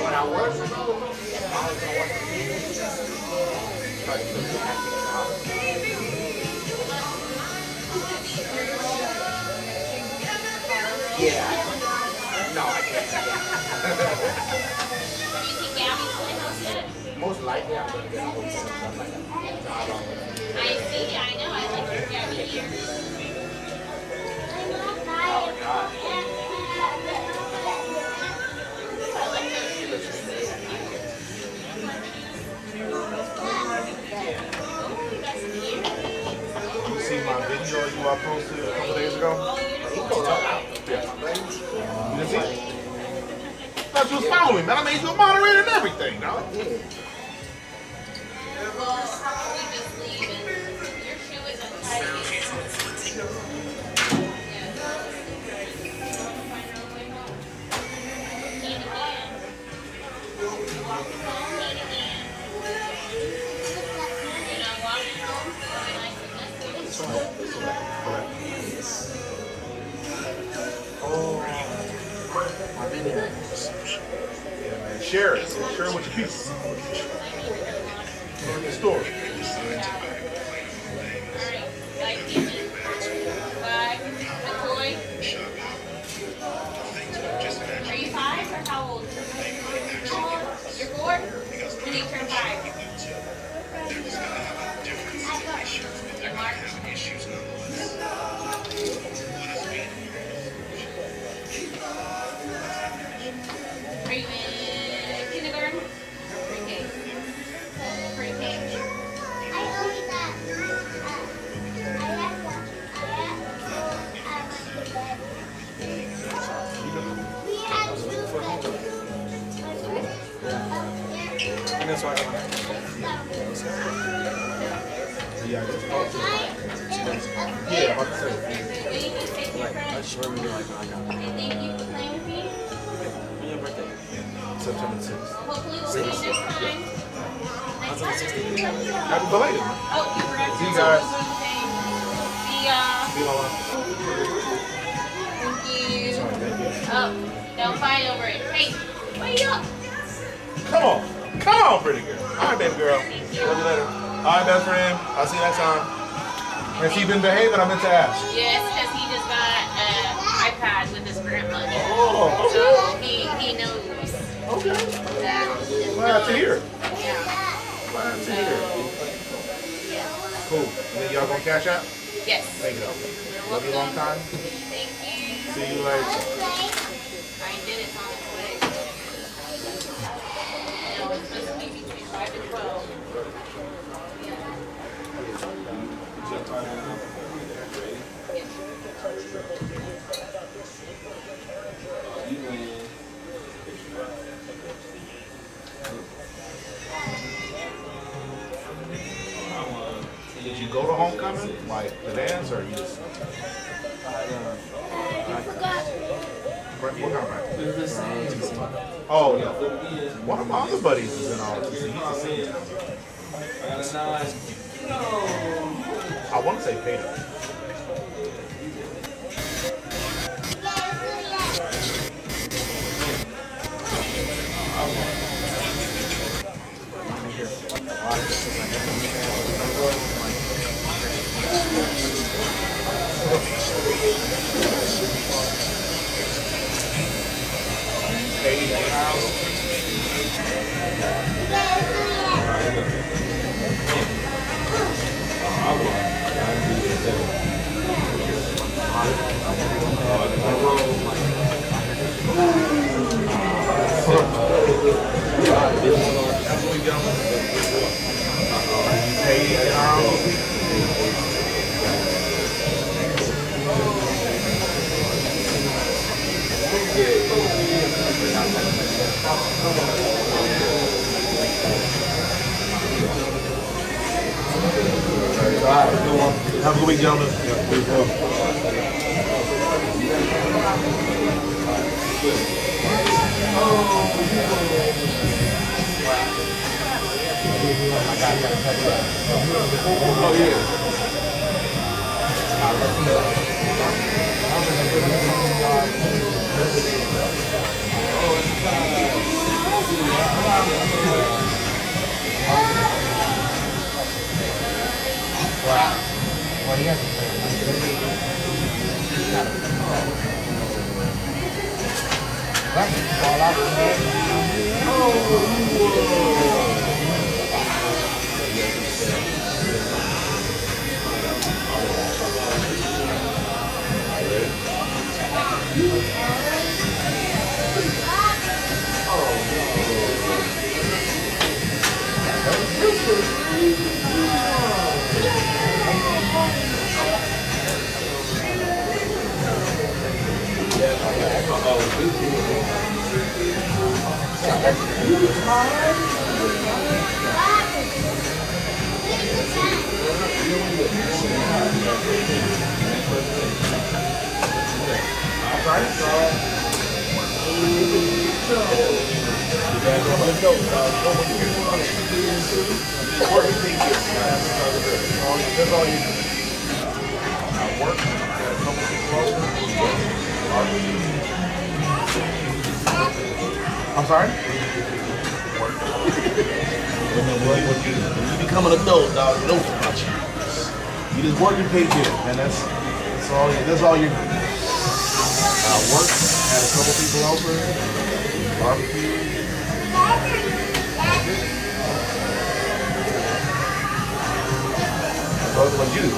when I work, I was gonna watch the Yeah. No, I can't. Most likely, I'm gonna get a hotel stuff like that. I see, I know, I like your Gabby here. Oh God. You see my video I posted a couple days ago? Yeah. You didn't see it? I thought you was following me, man. I made you a moderator and everything, dog. Well, I'll probably just leave and your shoe is untied. Share it. Share it with your people. Share the story. Are you 5 or how old? You're 4? When do you turn 5? In March? Are you in kindergarten? Pre-K? Pre-K? And that's why I got Yeah, I just talked to her. Yeah, I'm about to say. I just remember like when I got Thank you for playing with me. when your birthday. September 6th. Hopefully we'll see you next time. That's on the 16th. Happy belated, man. Oh, you forgot to See you guys. See ya. See you, Mama. Thank you. Oh, don't fight over it. Hey, wait up. Come on. Come on, pretty girl. All right, baby girl. Love you later. All right, best friend. I'll see you next time. Has he been behaving? I meant to ask. Yes, because he just got an iPad with his grandmother. Oh, okay. So he knows. Okay. That Glad to hear. Yeah. Glad to hear. Cool. And then y'all gonna cash out? Yes. Thank you. Love you a long time. Thank you. See you later. I did it on its way. No, it's supposed to be between 5 and 12. homecoming? Like the dance, or you just? What kind of practice? Oh no. One of my other buddies is in all this. I want to say Peter. Have a good week, gentlemen. I'm sorry? When you become an adult, dog, you know about you. You just work and pay bills, man. That's all you do. Work, had a couple people over, barbecue. That's what you do.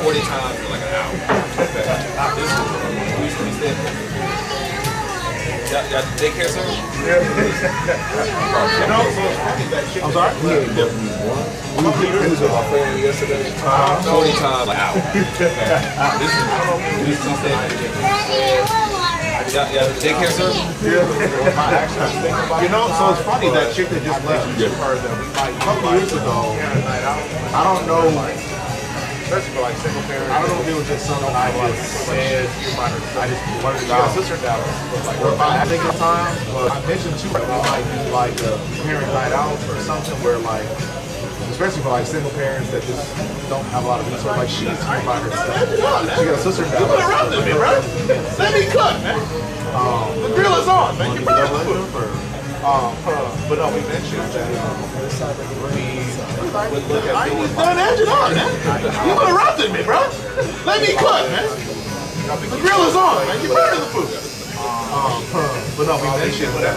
40 times in like an hour. This is, we said, y'all daycare service? You know, so it's funny that chick. I'm sorry? We was with my family yesterday. 40 times an hour. This is, we said, y'all daycare service? You know, so it's funny that chick that just left, her that we like a couple years ago. I don't know, especially for like single parents. I don't know if it was just something I just said. I just wanted to get a sister down. Or if I think of time, but I mentioned too, like, we might do like a parent night out or something where like, especially for like single parents that just don't have a lot of resources. Like she's here by herself. She got a sister down. You put around me, bro. Let me cook, man. The grill is on, man. You burn the food. But no, we mentioned that we would look at I ain't done edging on, man. You interrupted me, bro. Let me cook, man. The grill is on, man. You burn the food. But no, we mentioned that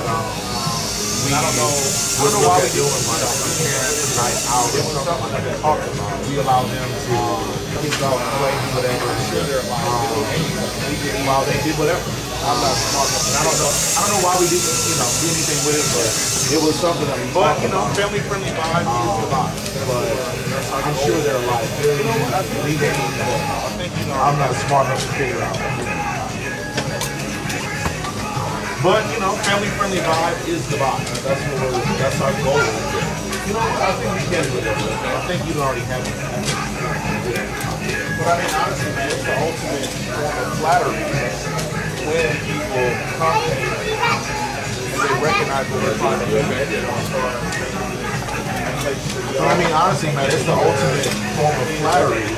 we would look at doing like a parent night out or something like that. We allow them to kids out and play, do whatever. While they did whatever. I'm not smart enough. I don't know why we didn't, do anything with it, but it was something that we But, family friendly vibe is the vibe. But I'm sure there are like legal things that I'm not smart enough to figure out. But, family friendly vibe is the vibe. That's our goal. I think we can do it. I think you already have it. But I mean, honestly, man, it's the ultimate form of flattery when people come to you and they recognize what we're trying to do. But I mean, honestly, man, it's the ultimate form of flattery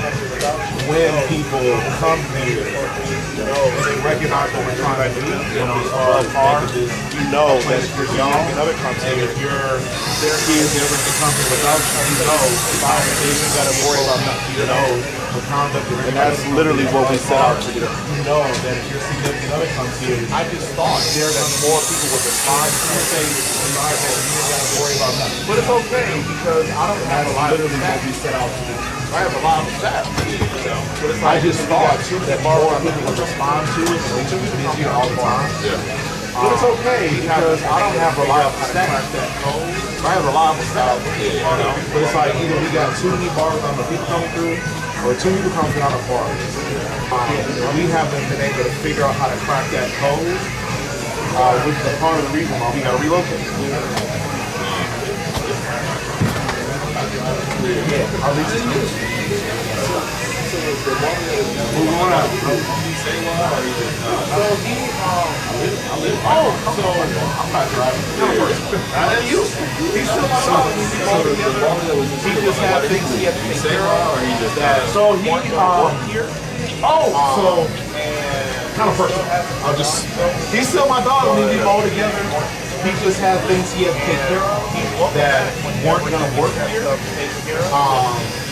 when people come here, and they recognize what we're trying to do. You know that if you're young, and if you're their kids, they're going to come here without you. You got to worry about the conduct. And that's literally what we set out to do. You know that if your significant other comes here, I just thought there that more people would respond to you say, you got to worry about that. But it's okay because I don't have a lot of what we set out to do. I have a lot of staff. But it's I just thought that more people would respond to it, and they took it easier all the time. But it's okay because I don't have reliable staff. I have reliable staff. But it's like either we got too many bars on the people coming through, or too many people coming through on the bars. We haven't been able to figure out how to crack that code, which is a part of the reason why we got to relocate. Yeah, our lease is good. We're going out. I'm not driving. He's still my He just had things he had to take care of. So he here. So kind of personal. He's still my dog when we all together. He just had things he had to take care of that weren't gonna work here.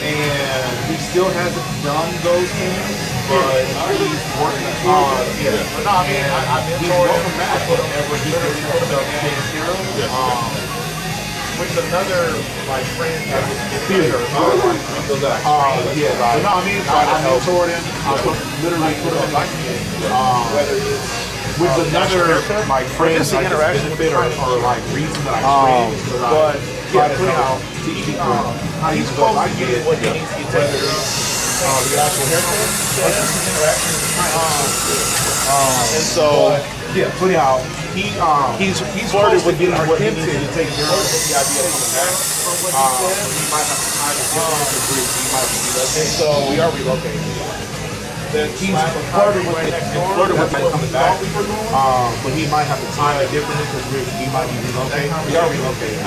And he still hasn't done those things, but he's working on No, I mean, he's welcome back whenever he gets himself taken care of. With another friend that was Theater. I mentored him. I literally put him in whether it's with another like friend, just the like interaction with the benefit or like reason that I created because but try to help teach people how you go I get it, what he needs to get taken care of. the actual haircut. Like just his interaction with the client. And so Yeah, so anyhow, he's flirted supposed to with get getting what what he he needs needs to take care of. the idea of coming back from what he said. He might have to hide a different degree. He might be relocating. And so We are relocating. then He's flirted with it. flirted with it coming back. But he might have to time it differently because he might be relocating. We are relocating.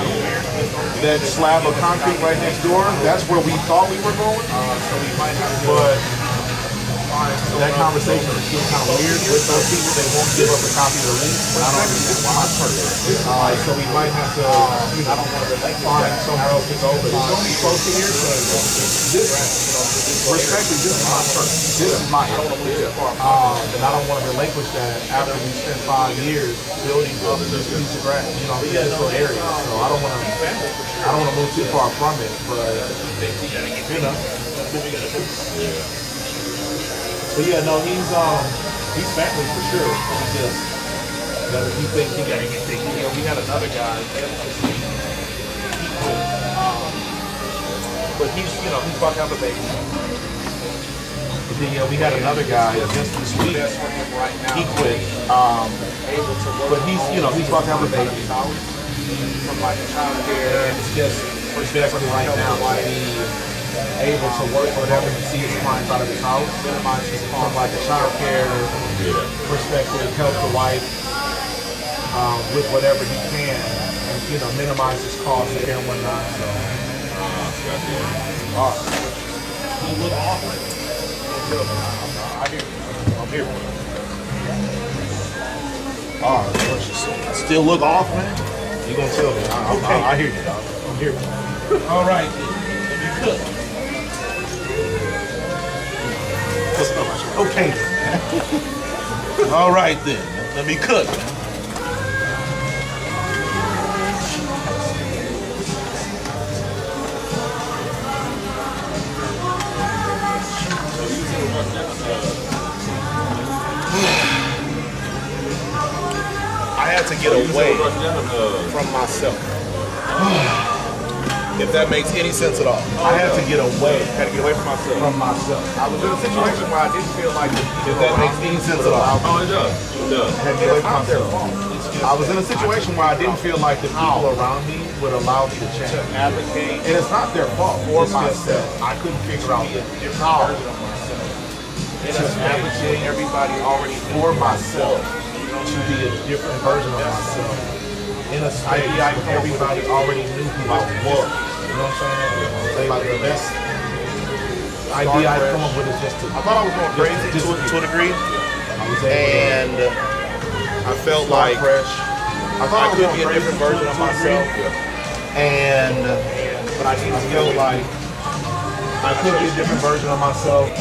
That slab of concrete right next door, that's where we thought we were going. So we might have to. But that conversation is still kind of weird with those people. They won't give up a copy of the lease. But I don't understand why. So we might have to, I don't want to find somewhere else to go. But it's going to be close to here. So this, respectfully, this is my church. This is my area. And I don't want to relinquish that after we spent 5 years building up this piece of grass, this little area. So I don't want to move too far from it. But But yeah, no, he's family for sure. He just, he thinks he got to get taken care of. We had another guy, but he's about to have a baby. But then, we had another guy just this week. He quit. But he's about to have a baby. From like a child care, it's just respectfully right now to be able to work whatever he sees clients out of his house, minimize his from like a child care perspective, help the wife with whatever he can, and minimize his costs and whatnot. So, he look awful. I hear you. I'm here for it. All right, what you say? Still look off, man. You gonna tell me? I hear you, dog. I'm here for it. All right, then. You cook. Okay then. All right then. Let me cook. I had to get away from myself. If that makes any sense at all. I had to get away. Had to get away from myself. I was in a situation where I didn't feel like if that makes any sense at all. Oh, it does. It does. I had to get away from myself. I was in a situation where I didn't feel like the people around me would allow me to change. To advocate. And it's not their fault. For myself. I couldn't figure out how to advocate everybody already for myself to be a different version of myself. In a space where everybody already knew who I was. You know what I'm saying? Like the best idea I come up with is just to. I thought I was going crazy to a degree, and I felt like I could be a different version of myself, but I felt like I could be a different version of myself.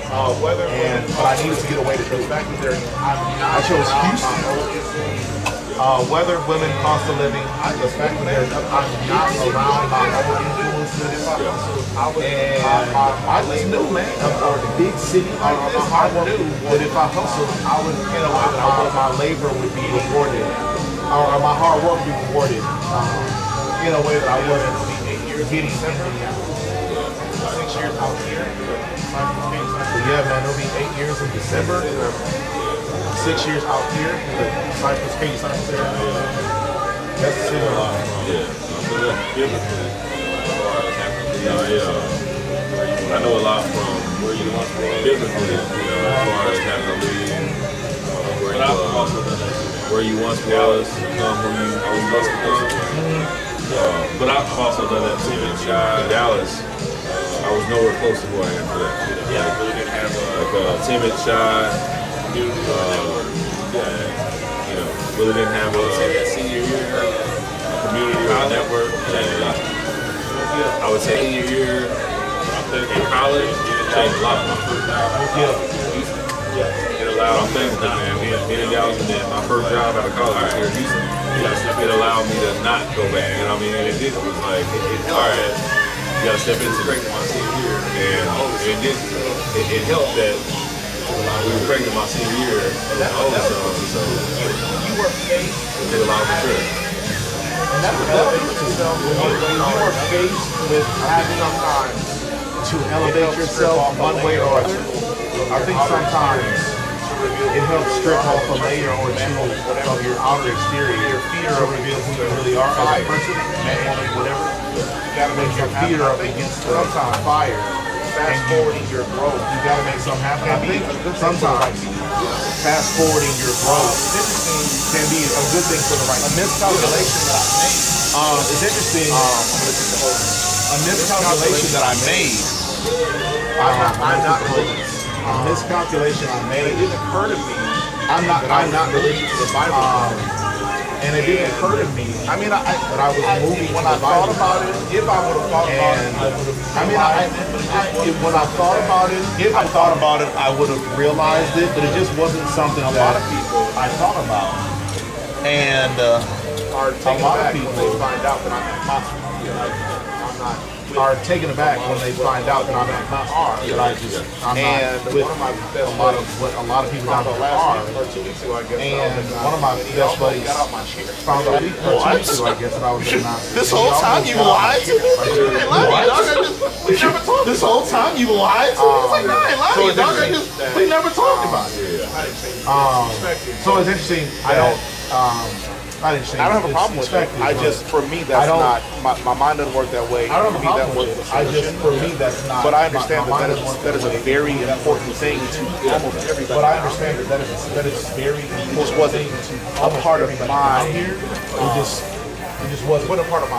But I needed to get away from the fact that I chose Houston. Weather, women, cost of living, the fact that I'm not around my own influences, and I just knew, man, of the big city like this, I knew that if I hustled, I would, my labor would be rewarded, or my hard work would be rewarded in a way that I wasn't getting. 6 years out here. So yeah, man, it'll be 8 years in December. 6 years out here, Cypress Katy Cypress area. That's the city. I know a lot from where you once were physically, as far as having to leave, where you once was, where you must have gone. But I've also done that too. In Dallas, I was nowhere close to who I am today. I really didn't have a timid, shy. Really didn't have a senior year, a community or a network. And I would say senior year in college, it changed a lot of my first job. It allowed things, man. Being in Dallas and then my first job out of college was here in Houston. It allowed me to not go back. You know what I mean? And it did. It was like, all right, you got to step into my senior year. And it helped that we were pregnant my senior year, and my oldest son, so You were faced, it did a lot for sure. and that's when you were faced with having sometimes to elevate yourself one way or another. I think sometimes it helps strip off a layer or two of your outer exterior, your fear to reveal who you really are as a person, man, woman, whatever. You gotta make your fear up against sometimes fire. Fast forwarding your growth. You gotta make something happen. I think sometimes fast forwarding your growth can be a good thing for the right. A miscalculation that I made. It's interesting. A miscalculation that I made. I'm not religious. A miscalculation I made. It didn't occur to me. I'm not religious to the Bible. And it didn't occur to me. I mean, but I was moving when I thought about it. If I would have thought about it, when I thought about it, if I thought about it, I would have realized it. But it just wasn't something a lot of people I thought about. And a lot of people find out that I'm not. Are taken aback when they find out that I'm not with a lot of people down there are. And one of my best buddies found out a week or 2 weeks ago, I guess, that I was not. This whole time you lied to me? This whole time you lied to me? It's like, no, I ain't lying to you, dog. We never talked about it. So it's interesting. I don't have a problem with it. I just, for me, that's not, my mind doesn't work that way. I don't have a problem with it. For me, that's not. But I understand that is a very important thing to almost everybody. But I understand that is very important. This wasn't a part of my, it just wasn't a part of my,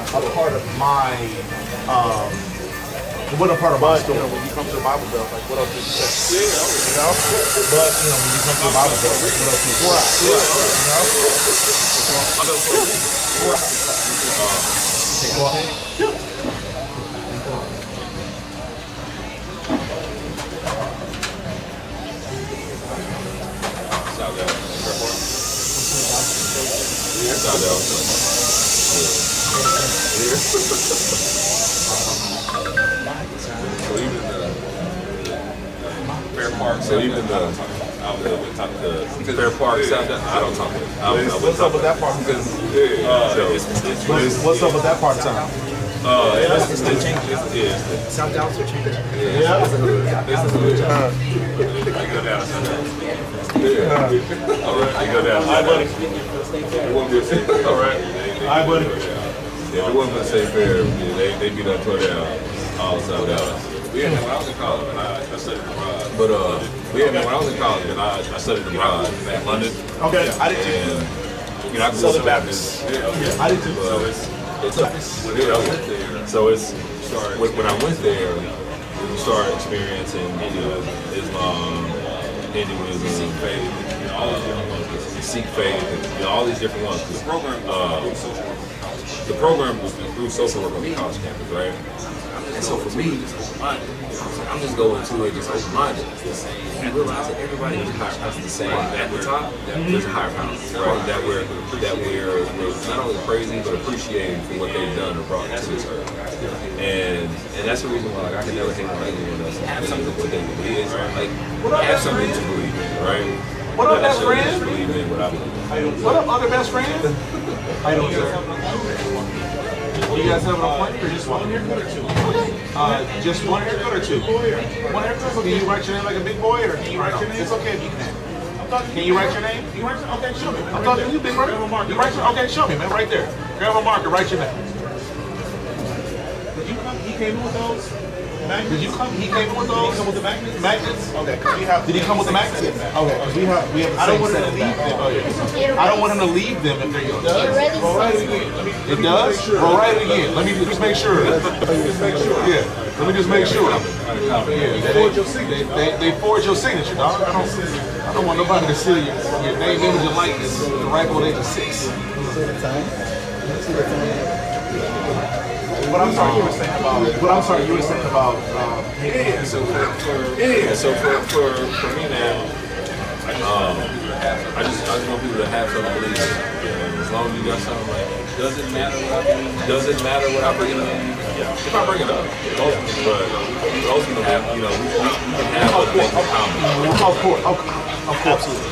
it wasn't a part of my story. When you come to the Bible Belt, like, what else did you say? You know? But, when you come to the Bible Belt, what else did you say? You know? Fair Park. So even Fair Park, I don't talk to them. What's up with that part of town? What's up with that part of town? It's still changing. South Dallas are changing. Yeah. I go down Sunday. Yeah. All right. I go down. Hi, buddy. All right. Hi, buddy. Yeah, it wasn't the same fair. They beat up tore down all South Dallas. Yeah, when I was in college, and I studied abroad. But when I was in college, and I studied abroad in London. Okay, I did too. I grew up in Baptist. Yeah, I did too. So when I went there, we started experiencing Islam, Hinduism, faith, all these different ones, Sikh faith, and all these different ones. The program was through social work on the college campus, right? And so for me, I'm just going to it just open-minded. And realize that everybody is the same. At the top, there's a higher power, right? That we're not only praising but appreciating for what they've done and brought to this earth. And that's the reason why I can never hate on anyone else. Have something what they believe, right? Like have something to believe in, right? What up, best friend? Just believe in what I believe in. What up, other best friend? How you doing, sir? Do you guys have an appointment or just one haircut or two? Just one haircut or two? One haircut? So can you write your name like a big boy or can you write your name? It's okay if you can. Can you write your name? Okay, show me. I'm talking to you, big brother. Okay, show me, man, right there. Grab a marker, write your name. Did you come? He came in with those? Did you come? He came in with those? Come with the magnets? Magnets? Okay. Did he come with the magnets? Okay. Because we have the same set of magnets. I don't want him to leave them if they're yours. Roll right again. It does? Roll right again. Let me just make sure. Yeah. Let me just make sure. Yeah. They forge your signature, dog. I don't want nobody to see your name, image, and likeness at the ripe old age of 6. But I'm sorry, you were saying about. So for me now, I just want people to have something to believe in. as long as you got something like, doesn't matter what I bring it up. Yeah. If I bring it up, ultimately, but ultimately, you know, we can have other things in common. Of course. Absolutely.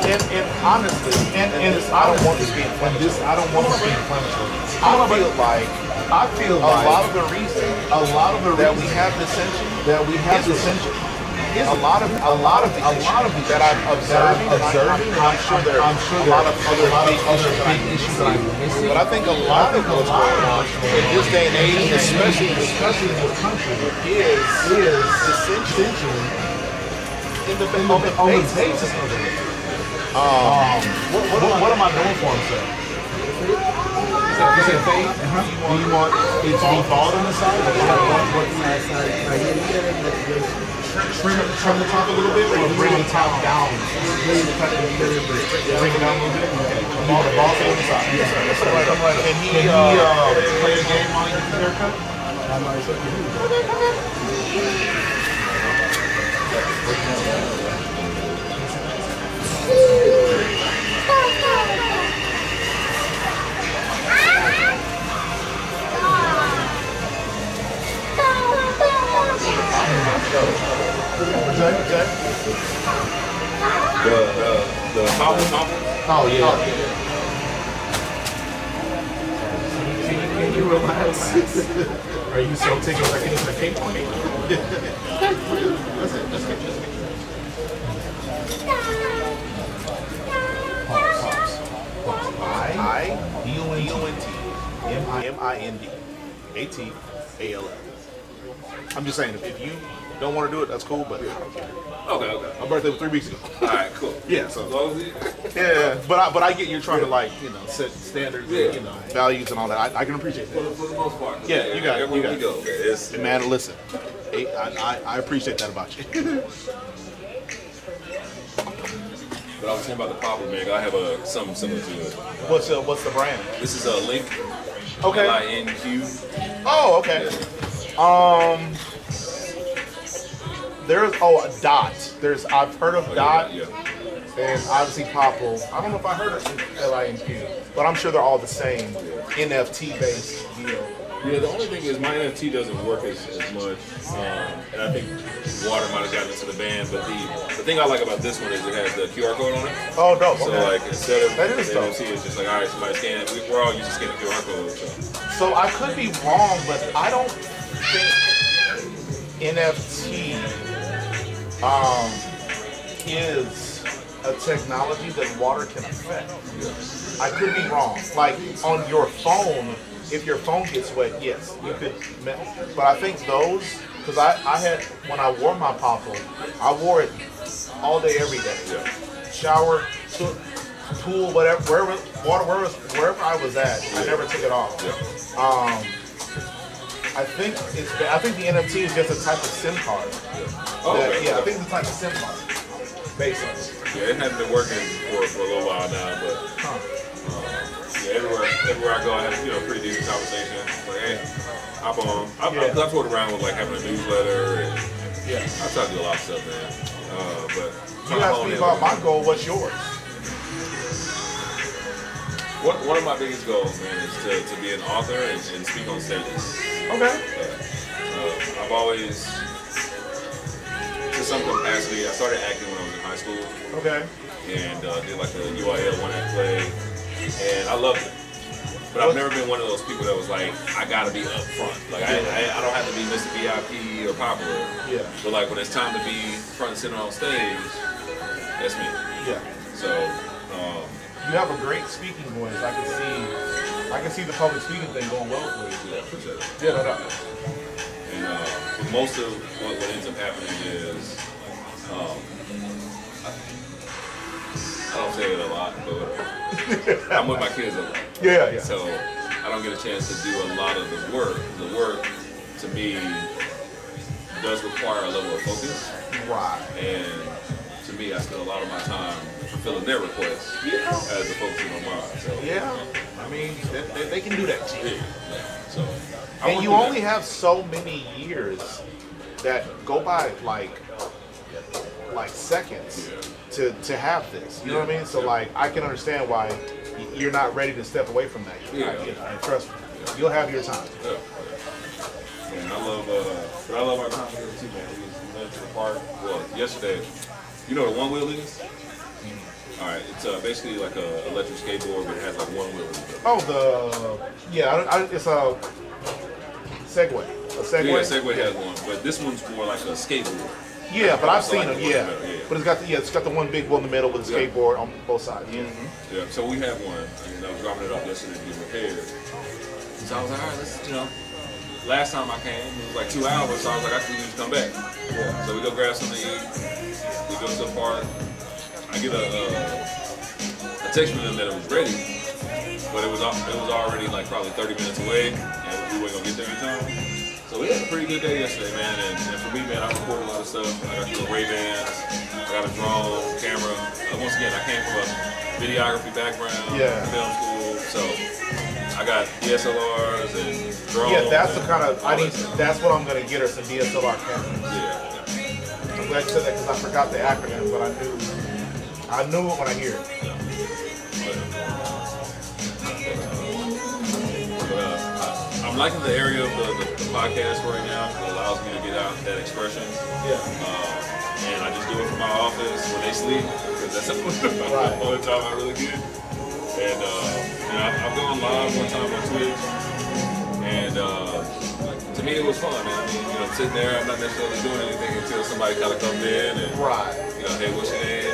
And honestly, and I don't want this to be inflammatory. I feel like a lot of the reason that we have dissension is a lot of that I'm observing. I'm sure there are a lot of other big issues that I'm missing. But I think a lot of what's going on in this day and age, especially in this country, is dissension in the basis of it. What am I doing for him, sir? You said faith? Do you want it to be bald on the side? Trim the top a little bit, or bring the top down? Bring it down a little bit? Okay. The ball on the side. Yes, sir. Can he play a game while he gets his haircut? I'm not sure. The top. Oh yeah. Can you relax? Are you so tickled like it's a cake on me? That's it. That's it. I-D-O-N-T-M-I-N-D-A-T-A-L-L. I'm just saying, if you don't want to do it, that's cool, but Okay. my birthday was 3 weeks ago. All right, cool. Yeah, so as long as you... yeah, but I get you're trying to set standards, and, values and all that. I can appreciate that. For the most part. Yeah, you got it. You got it. Go, it's, man, listen, I appreciate that about you. But I was saying about the poplar, man. I have something similar to it. What's the brand? This is a Link. Okay. L-I-N-Q. Oh, okay. Yeah. There's a Dot. I've heard of Dot. Yeah. And obviously Popple. I don't know if I heard of L-I-N-Q, but I'm sure they're all the same NFT based deal. Yeah, the only thing is my NFT doesn't work as much, and I think water might have gotten into the band. But the thing I like about this one is it has the QR code on it. Oh, dope. So okay. like instead of that is the dope. NFT, it's just like all right, somebody scan it. We're all used to scanning QR codes. So I could be wrong, but I don't think NFT is a technology that water can affect. I could be wrong. Like on your phone, if your phone gets wet, yes, you could melt. But I think those, because I had, when I wore my Popple, I wore it all day, every day. Yeah. Shower, pool, whatever, wherever I was at, I never took it off. Yeah. I think the NFT is just a type of SIM card. Oh, okay. Yeah, I think it's a type of SIM card. Basically. Yeah, it hasn't been working for a little while now, but yeah, everywhere I go, I have pretty decent conversation. Like, hey, hop on. I've toured around with like having a newsletter, and I try to do a lot of stuff, man. But you asked me about my goal. What's yours? One of my biggest goals, man, is to be an author and speak on stages. Okay. I've always, to some capacity, I started acting when I was in high school. Okay. And did like a UIL one-act play, and I loved it. But I've never been one of those people that was like, I gotta be up front. Like I don't have to be Mr. VIP or popular. Yeah. But like when it's time to be front and center on stage, that's me. Yeah. So. You have a great speaking voice. I can see the public speaking thing going well for you. Yeah, I appreciate it. Yeah, no doubt. And most of what ends up happening is, I don't say it a lot, but I'm with my kids a lot. Yeah. So I don't get a chance to do a lot of the work. The work, to me, does require a level of focus. Right. And to me, I spend a lot of my time fulfilling their requests as opposed to mine. So. Yeah, I mean, they can do that to you. Yeah. So, and you only have so many years that go by like seconds. to have this. You know what I mean? So like, I can understand why you're not ready to step away from that. And trust me, you'll have your time. Yeah. And I love our time here too, man. We went to the park. Well, yesterday, you know what a one wheel is? All right, it's basically like a electric skateboard, but it has like one wheel. It's a Segway. Yeah, Segway has one, but this one's more like a skateboard. Yeah, but I've seen like them. Yeah, but it's got the one big wheel in the middle with a skateboard on both sides. Yeah. Yeah. So we have one, and I was dropping it off yesterday to get repaired. So I was like, all right, let's Last time I came, it was like 2 hours, so I was like, I think we need to come back. Yeah. So we go grab something to eat. We go to the park. I get a text from them that it was ready, but it was already like probably 30 minutes away, and we weren't gonna get there in time. So we had a pretty good day yesterday, man. And for me, man, I recorded a lot of stuff. I got the Ray-Bans, I got a drone, camera. Once again, I came from a videography background, film school, so I got DSLRs and drones. Yeah, that's the kind of that's what I'm gonna get her, some DSLR cameras. Yeah. I'm glad you said that because I forgot the acronym, but I knew it when I hear it. I'm liking the area of the podcast right now. It allows me to get out that expression. Yeah. And I just do it from my office when they sleep, because that's the only time I really get. And I've gone live one time on Twitch, and to me it was fun, man. I mean, I'm sitting there, I'm not necessarily doing anything until somebody kind of comes in and hey, what's your name?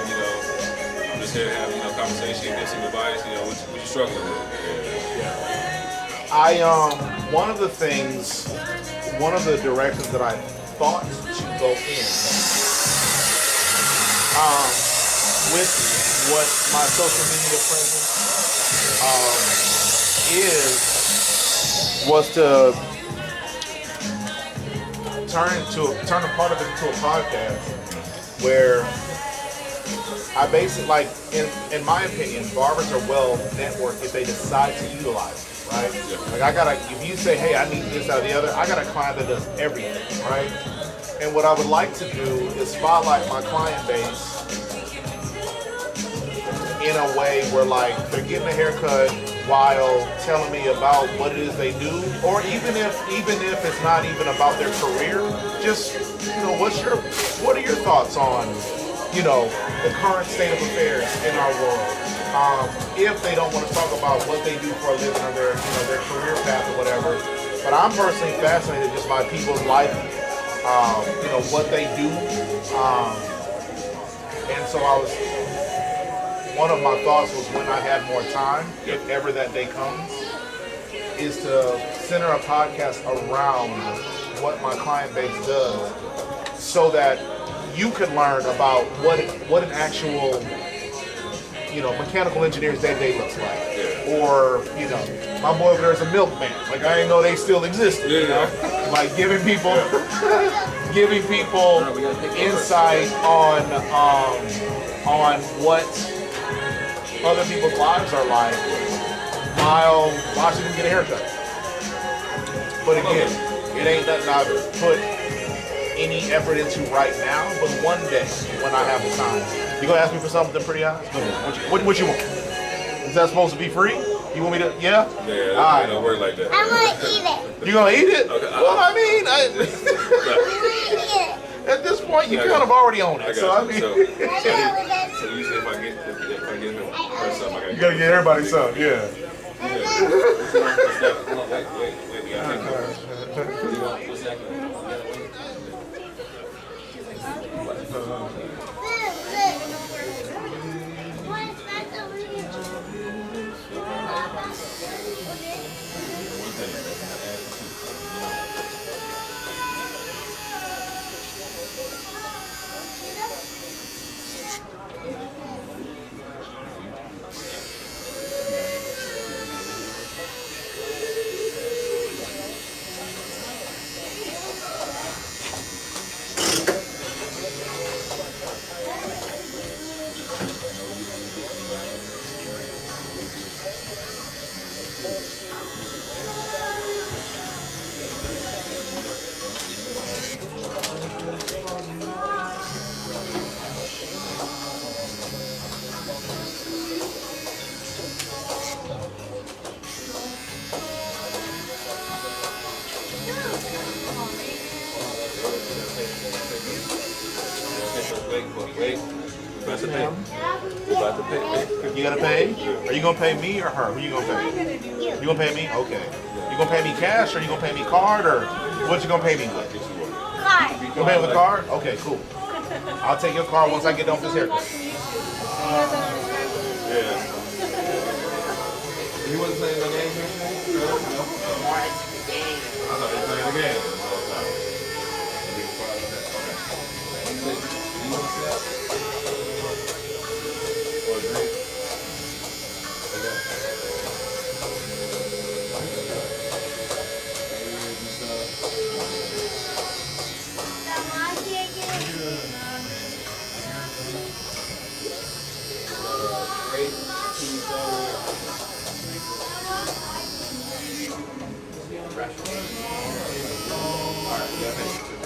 I'm just here to have conversation, give some advice. What you struggling with? One of the directions that I thought to go in with what my social media presence was to turn a part of it into a podcast where I basically, like, in my opinion, barbers are well networked if they decide to utilize it. Right? Like if you say, hey, I need this out of the other, I got a client that does everything, right? And what I would like to do is spotlight my client base in a way where like they're getting a haircut while telling me about what it is they do, or even if it's not even about their career, just what are your thoughts on the current state of affairs in our world? If they don't want to talk about what they do for a living or their career path or whatever. But I'm personally fascinated just by people's life, what they do. And so one of my thoughts was when I had more time, if ever that day comes, is to center a podcast around what my client base does so that you can learn about what an actual mechanical engineer's day-to-day looks like. Or, my boy over there is a milkman. Like, I didn't know they still existed, Like, giving people insight on what other people's lives are like while watching them get a haircut. But again, it ain't nothing I've put any effort into right now, but one day when I have the time. You gonna ask me for something pretty honest? What you want? Is that supposed to be free? You want me to? Yeah. Yeah. All right. Don't work like that. I want to eat it. You gonna eat it? Okay. Well, I mean, at this point, you kind of already own it. So I mean, so usually if I get him something, I you gotta get everybody something. Yeah. Wait. We're about to pay. We're about to pay. You gotta pay? Are you gonna pay me or her? Who you gonna pay? You gonna pay me? Okay. You gonna pay me cash or you gonna pay me card or what you gonna pay me with? Card. You gonna pay with a card? Okay, cool. I'll take your card once I get done with this haircut. Yeah. He wasn't playing the game here? No? I thought they were playing the game. You want to see that? Or a drink?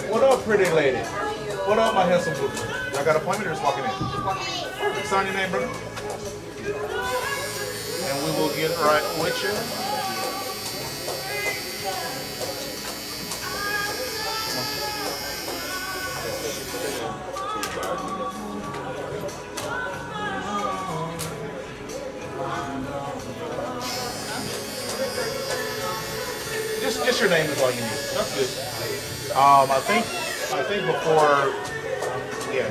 What up, pretty lady? What up, my handsome boo? Y'all got an appointment or just walking in? Perfect. Sign your name, brother. And we will get right with you. Just your name is all you need. That's good. I think before, yeah,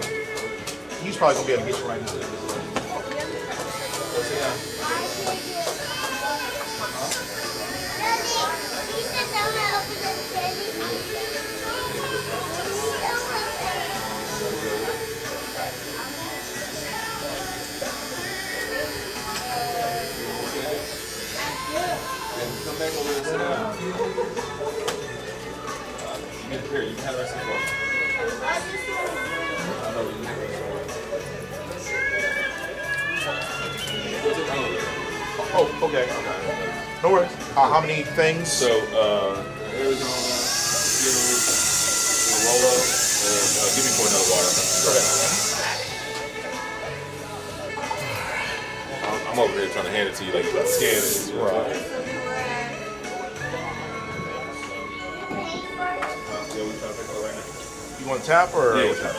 he's probably gonna be able to get you right now. Come back over and sit down. Here, you can have the rest of the book. I know what you need. Oh, okay. No worries. How many things? So, Arizona, Skittles, Rolo, and give me 4 another water. Okay. I'm over here trying to hand it to you like you're about to scan it. Right. You want to tap or? Yeah, tap.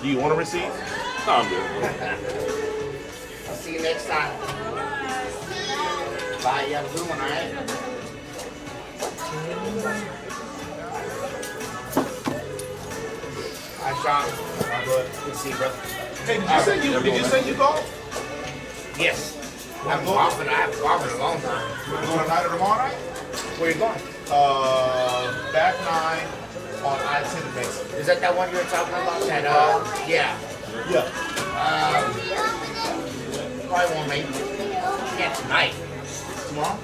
Do you want a receipt? No, I'm good. I'll see you next time. Bye, you have a good one, alright? Hi, Shawn. Good to see you, brother. Hey, did you say you golf? Yes. I haven't golfed in a long time. You going tonight or tomorrow night? Where you going? Back 9 on I-10 in Mason. Is that one you were talking about? That, yeah. Yeah. Probably won't make it. Yeah, tonight. Tomorrow?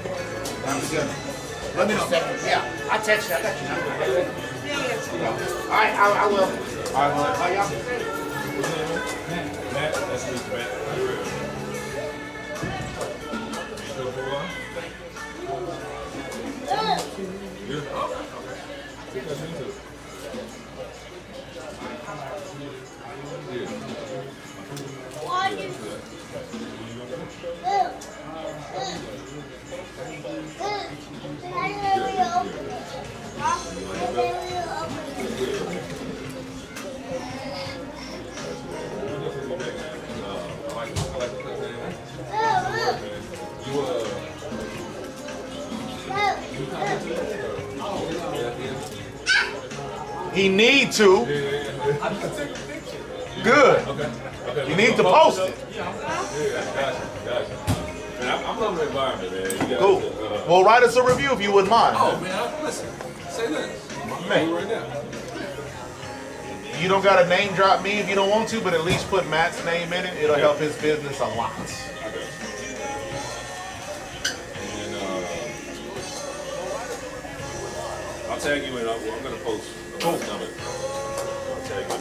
Let me know. Yeah, I'll text you. I got your number. All right, I will. All right, well, How y'all? Matt, that's me, Matt. Good. Because me too. He need to. Good. You need to post it. Gotcha. Man, I'm loving the environment, man. Cool. Well, write us a review if you wouldn't mind. Oh, man, listen. Say this. Man. Right now. You don't got to name drop me if you don't want to, but at least put Matt's name in it. It'll help his business a lot. Okay. And I'll tag you in. I'm going to post. Cool. I'll tag you.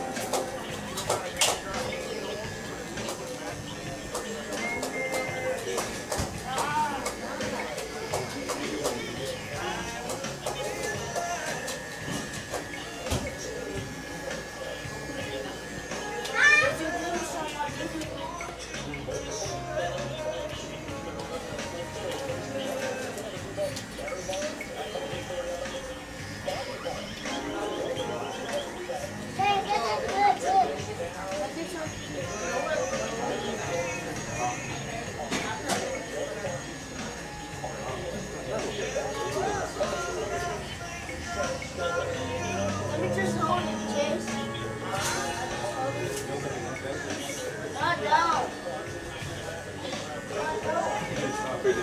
He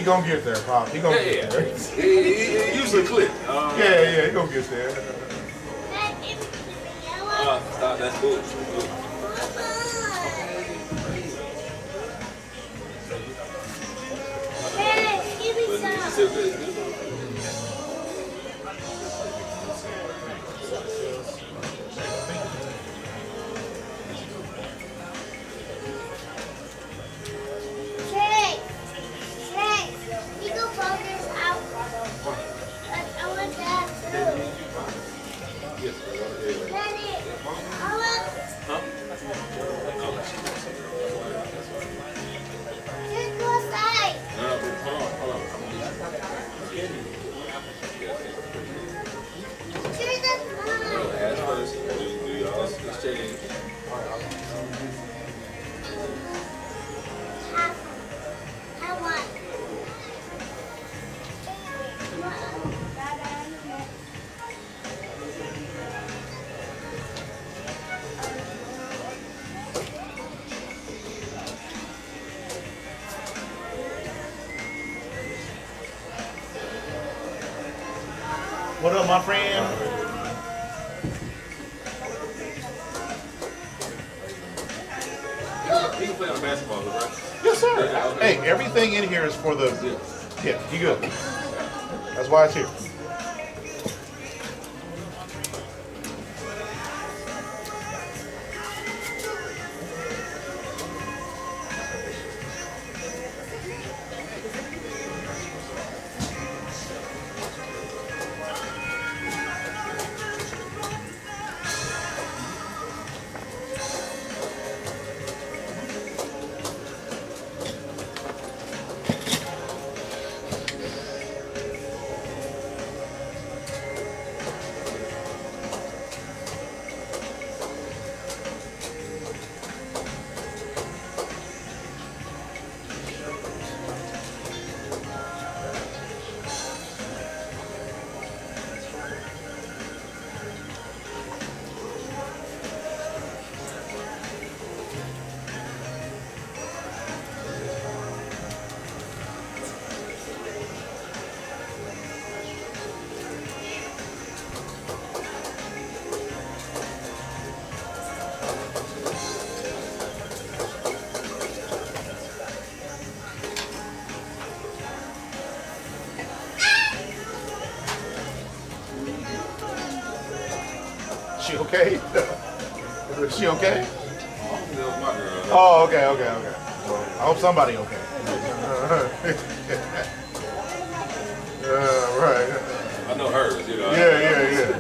gonna get there, Pop. He gonna get there. He usually click. Yeah, he gonna get there. Stop, that's good. Give me some. You go focus out. I want that too. Daddy, I want. Just go outside. Hold on. Here's the mine. Ask first. Do y'all exchange? I want. What up, my friend? He can play on basketball, right? Yes, sir. Hey, everything in here is for the. Yeah, you good. That's why it's here. She okay? Is she okay? Oh, okay. I hope somebody okay. Right. I know hers, you know. Yeah.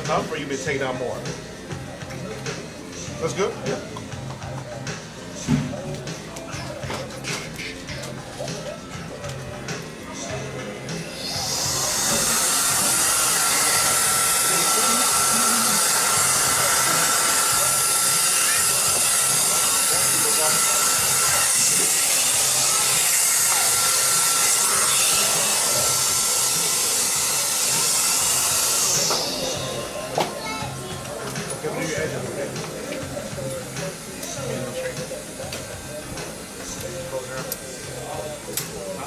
enough, or you've been taking out more? That's good. Yeah.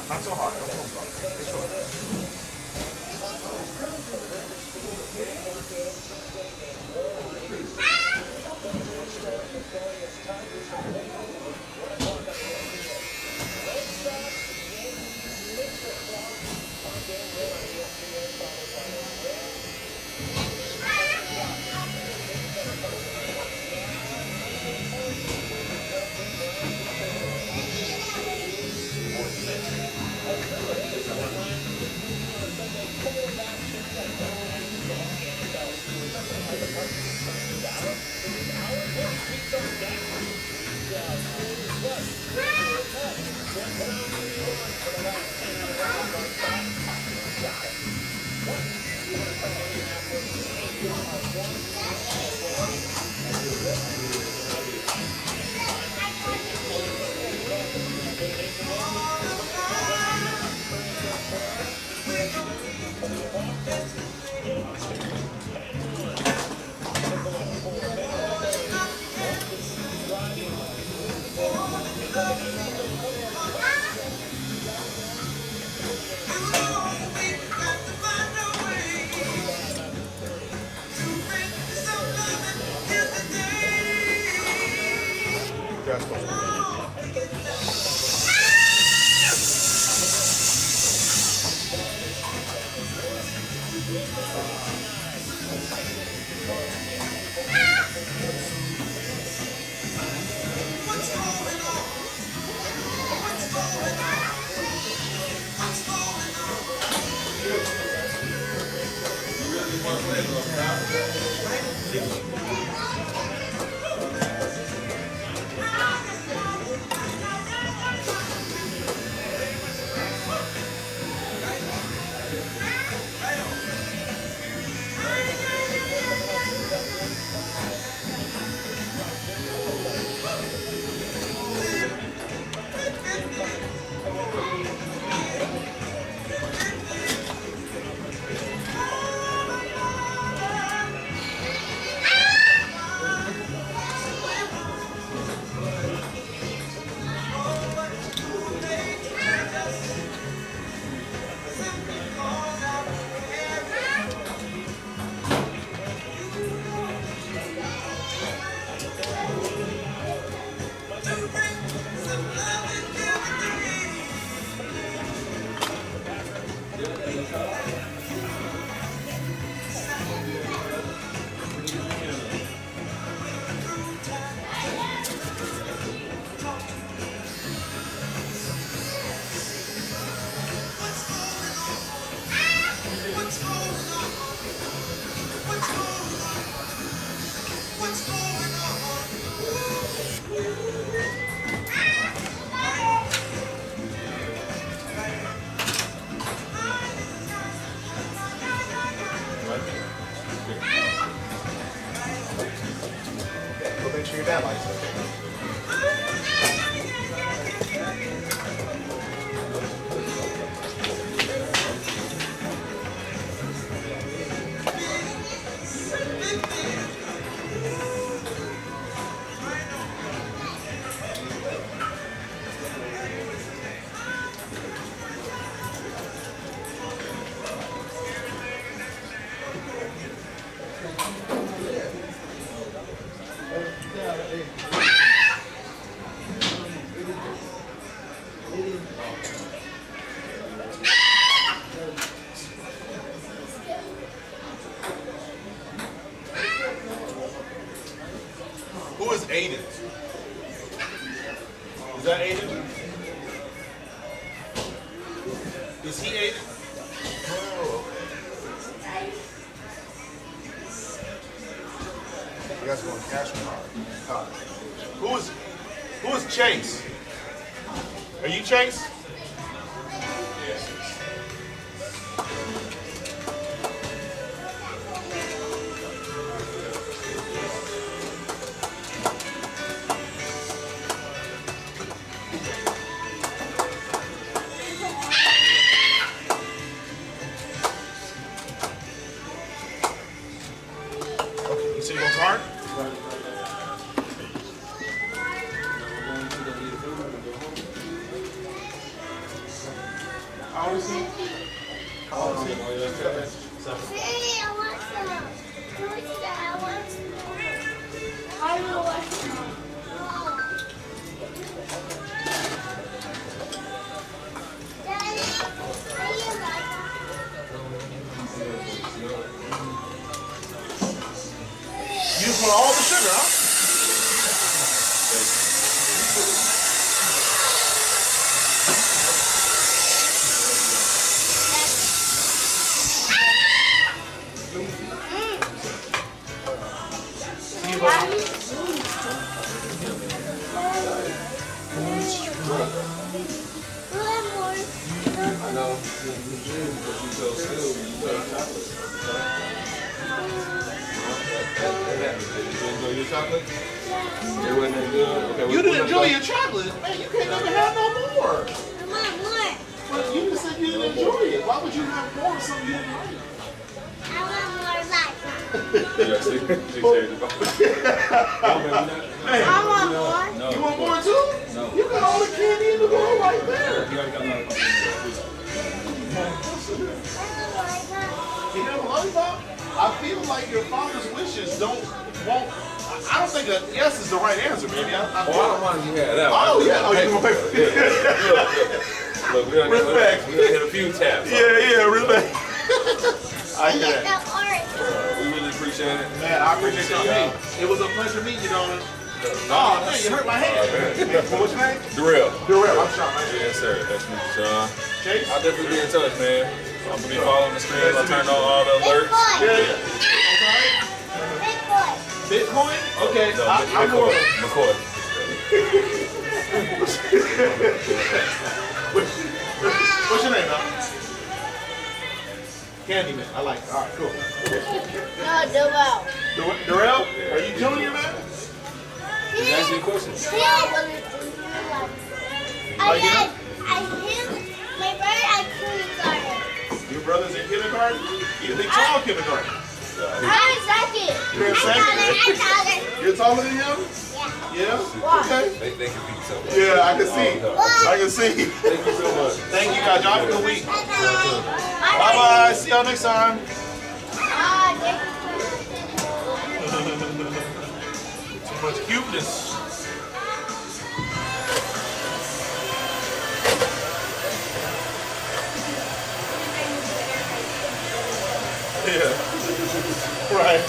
Not so hard. Don't so hard. It's fine. That's cool. Go make sure your dad likes it. Who is Aiden? Is that Aiden? Is he Aiden? Oh, okay. car. Who is Chase? Are you Chase? Okay, you see your card? How old is he? How old is he? Hey, I want some. Who's that? I want some. I don't want some. Daddy, are you like You just want all the sugar, huh? I know. Because you so still, you love chocolate. Did you enjoy your chocolate? It wasn't that good? Okay, You didn't enjoy your chocolate? Man, you can't never have no more. I want more. But you just said you didn't enjoy it. Why would you have more of something you didn't like? I want more life. Yeah, she's serious about it. Man, I want more. No. you want more too? No. You got all the candy in the world right there. You already got another couple. You have a lollipop? I feel like your father's wishes won't. I don't think a yes is the right answer, baby. I don't mind you had that one. Oh yeah. Oh, you can wait. Look, we done Respect. hit a few taps. Yeah, respect. I hear that. We really appreciate it. Man, I appreciate y'all. Hey, it was a pleasure meeting you, Donna. Oh man, you hurt my hand. What's your name? Darrell. I'm Shawn. Yes, sir. That's me, Shawn. Chase? I'll definitely be in touch, man. I'm gonna be following the stream. I turned on all the alerts. Yeah. Bitcoin? Okay. No, I'm more. McCoy. What's your name, man? Candyman. I like it. All right, cool. No, Darrell. Darrell? Are you Junior, man? Just ask me a question. My brother at kindergarten. Your brother's in kindergarten? You think tall kindergarten? I'm second. You're in second? I'm taller. You're taller than him? Yeah? Okay. They compete so much. Yeah, I can see. I can see. Thank you so much. Thank you, guys. Y'all have a good week. Bye-bye. See y'all next time. Too much cuteness. Yeah. Right.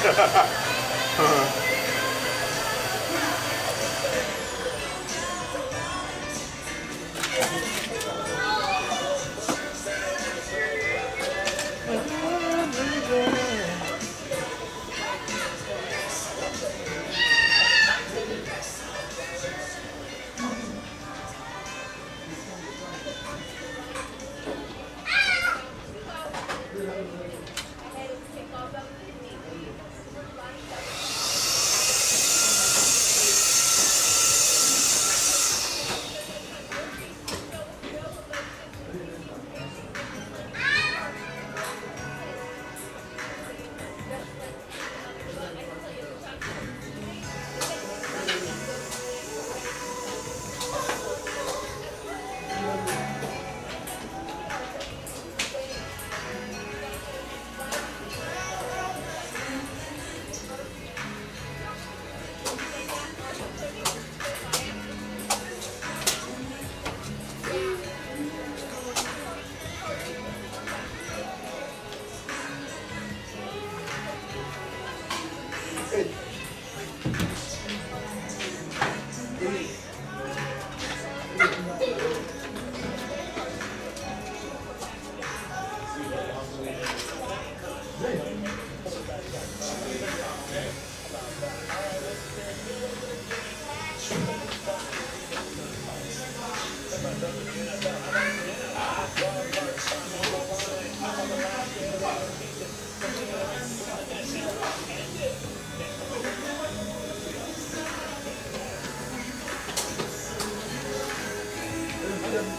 Because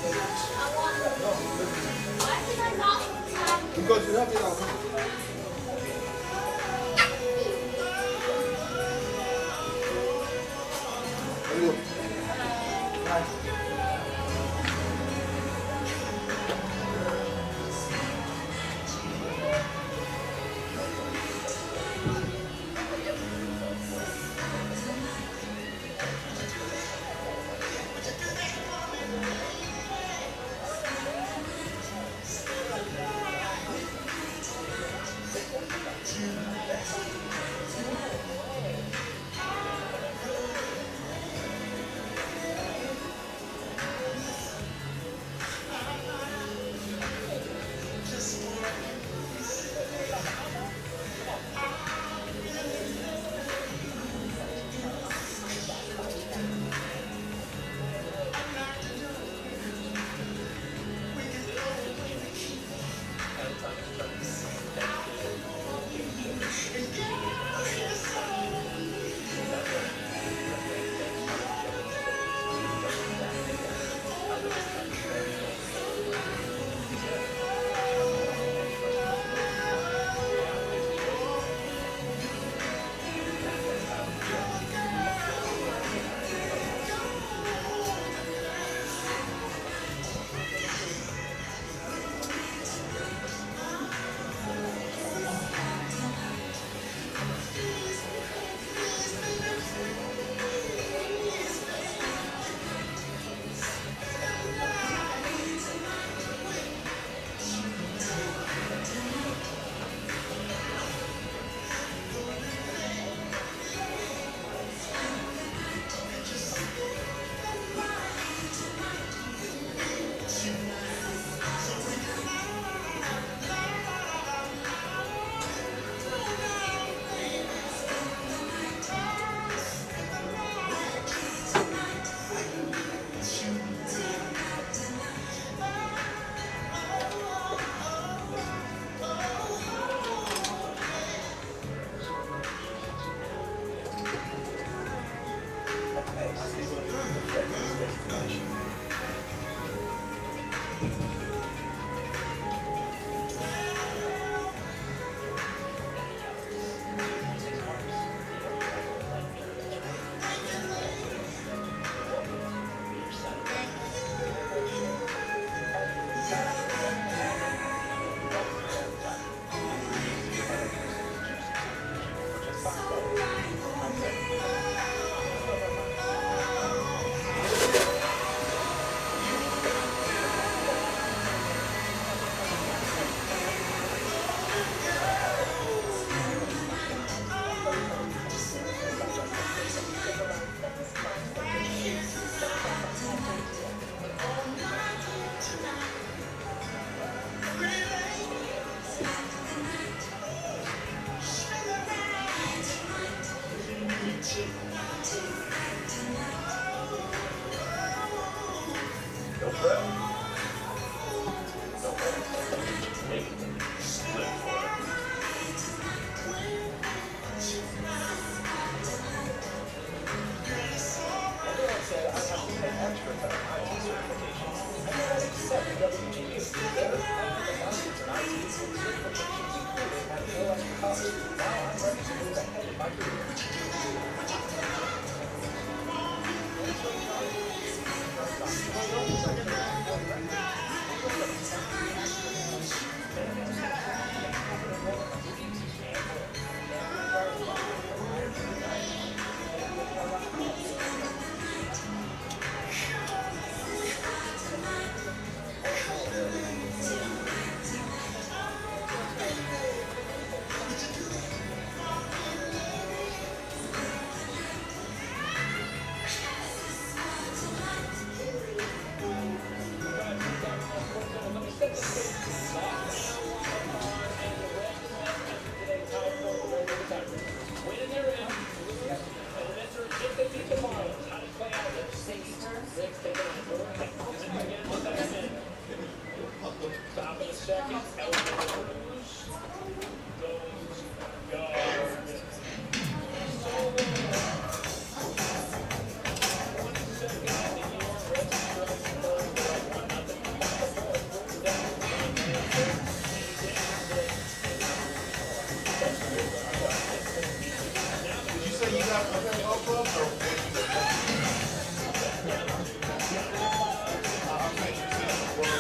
you have it all.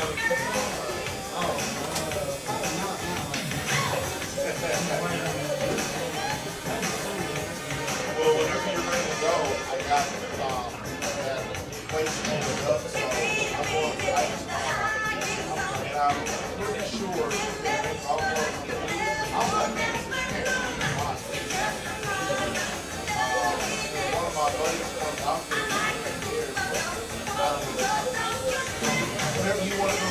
Well, whenever you're ready to go, I got that place opened up, so I'm going to, and I'm pretty sure I'll go, I'm not going to one of my buddies comes out there whenever you want to go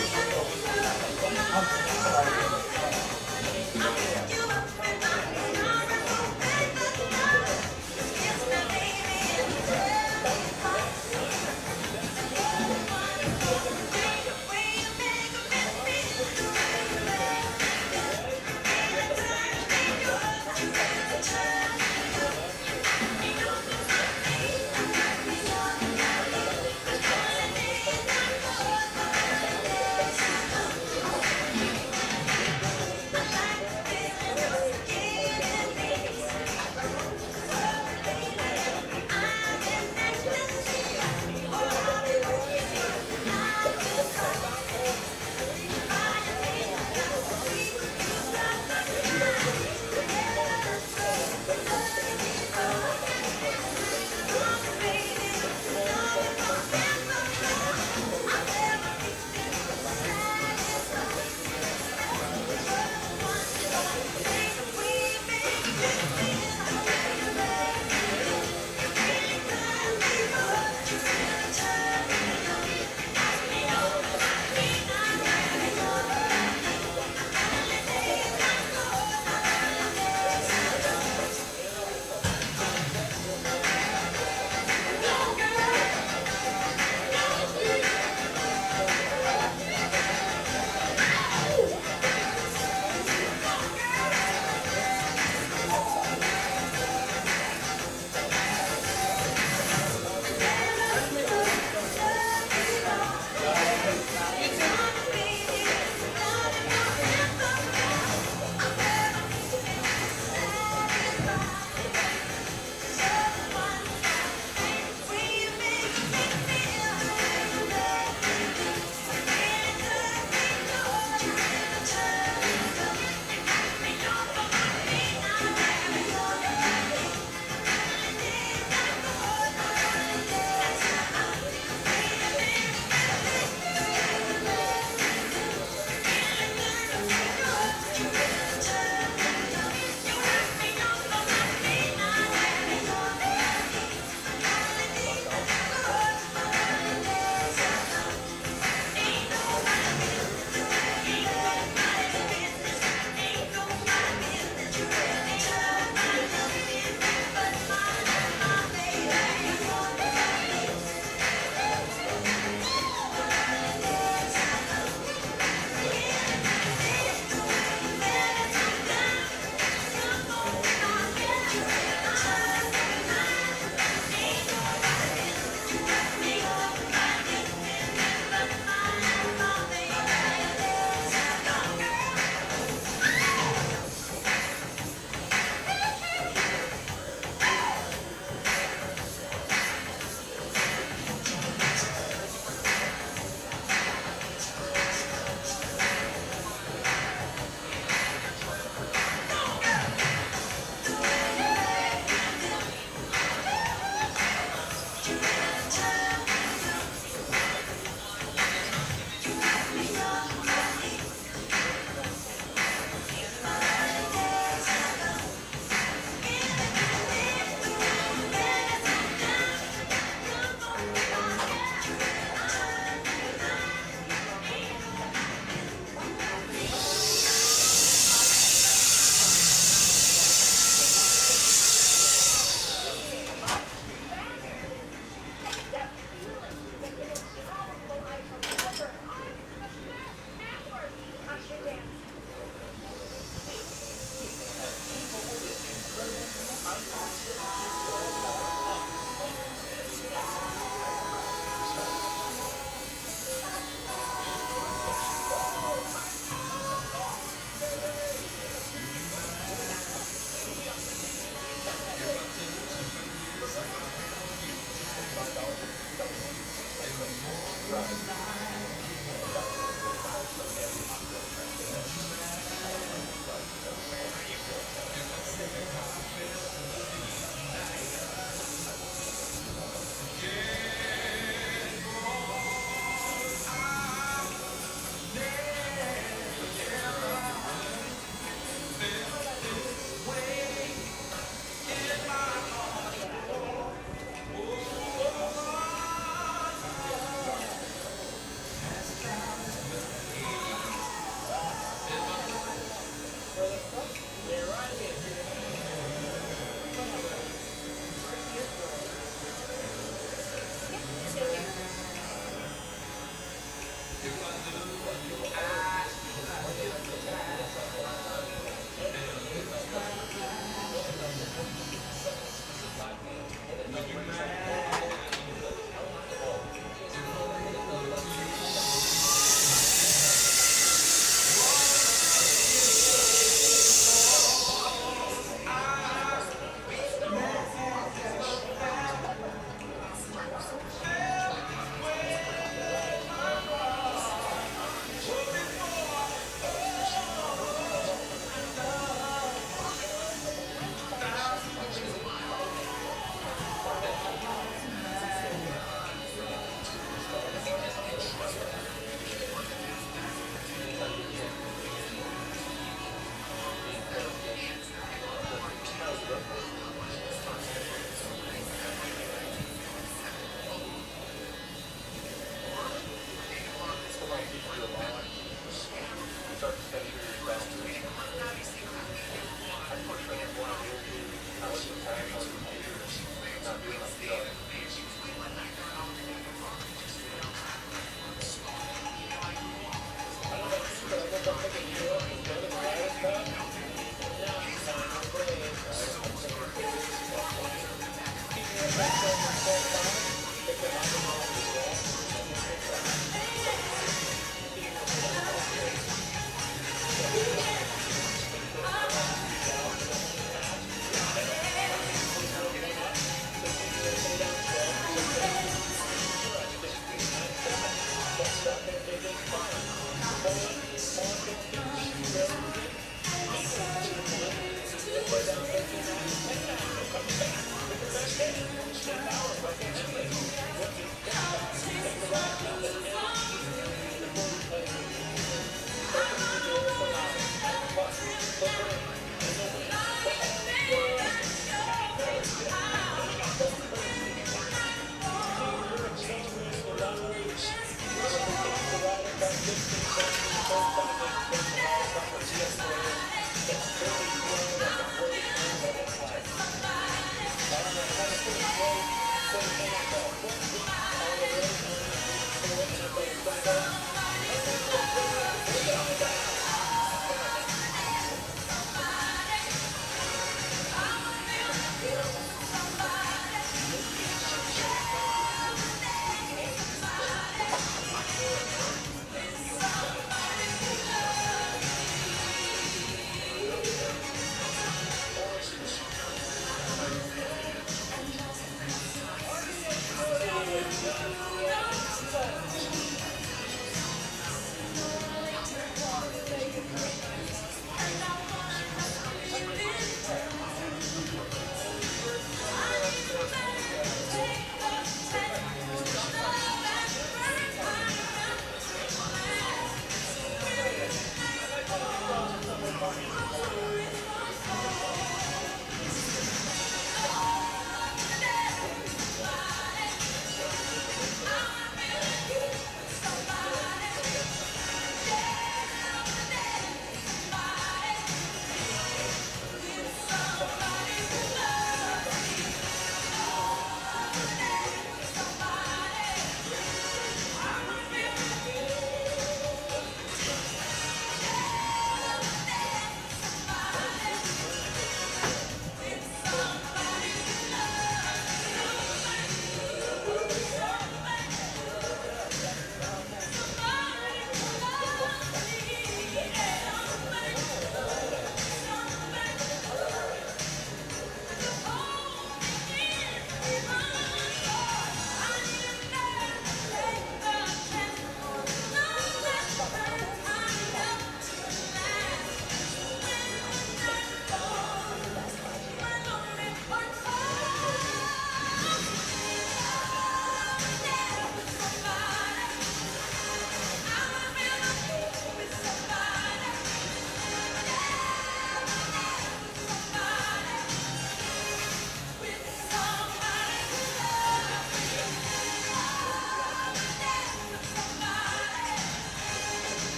Thank you.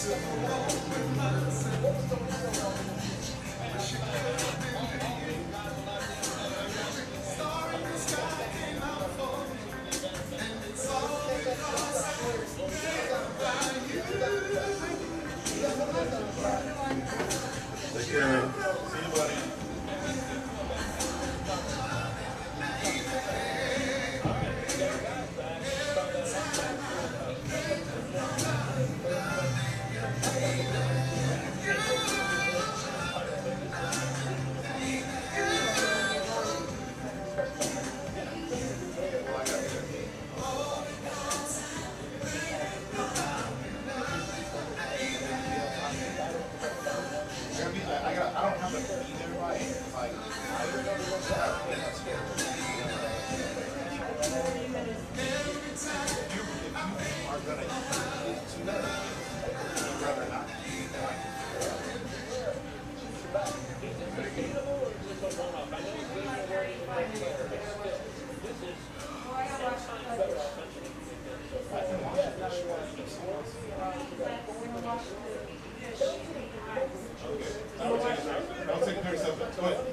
Take care, man. See you, buddy. I'll take 30 seconds. Go ahead.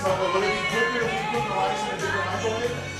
So would it be quicker if we put the rice in a bigger microwave?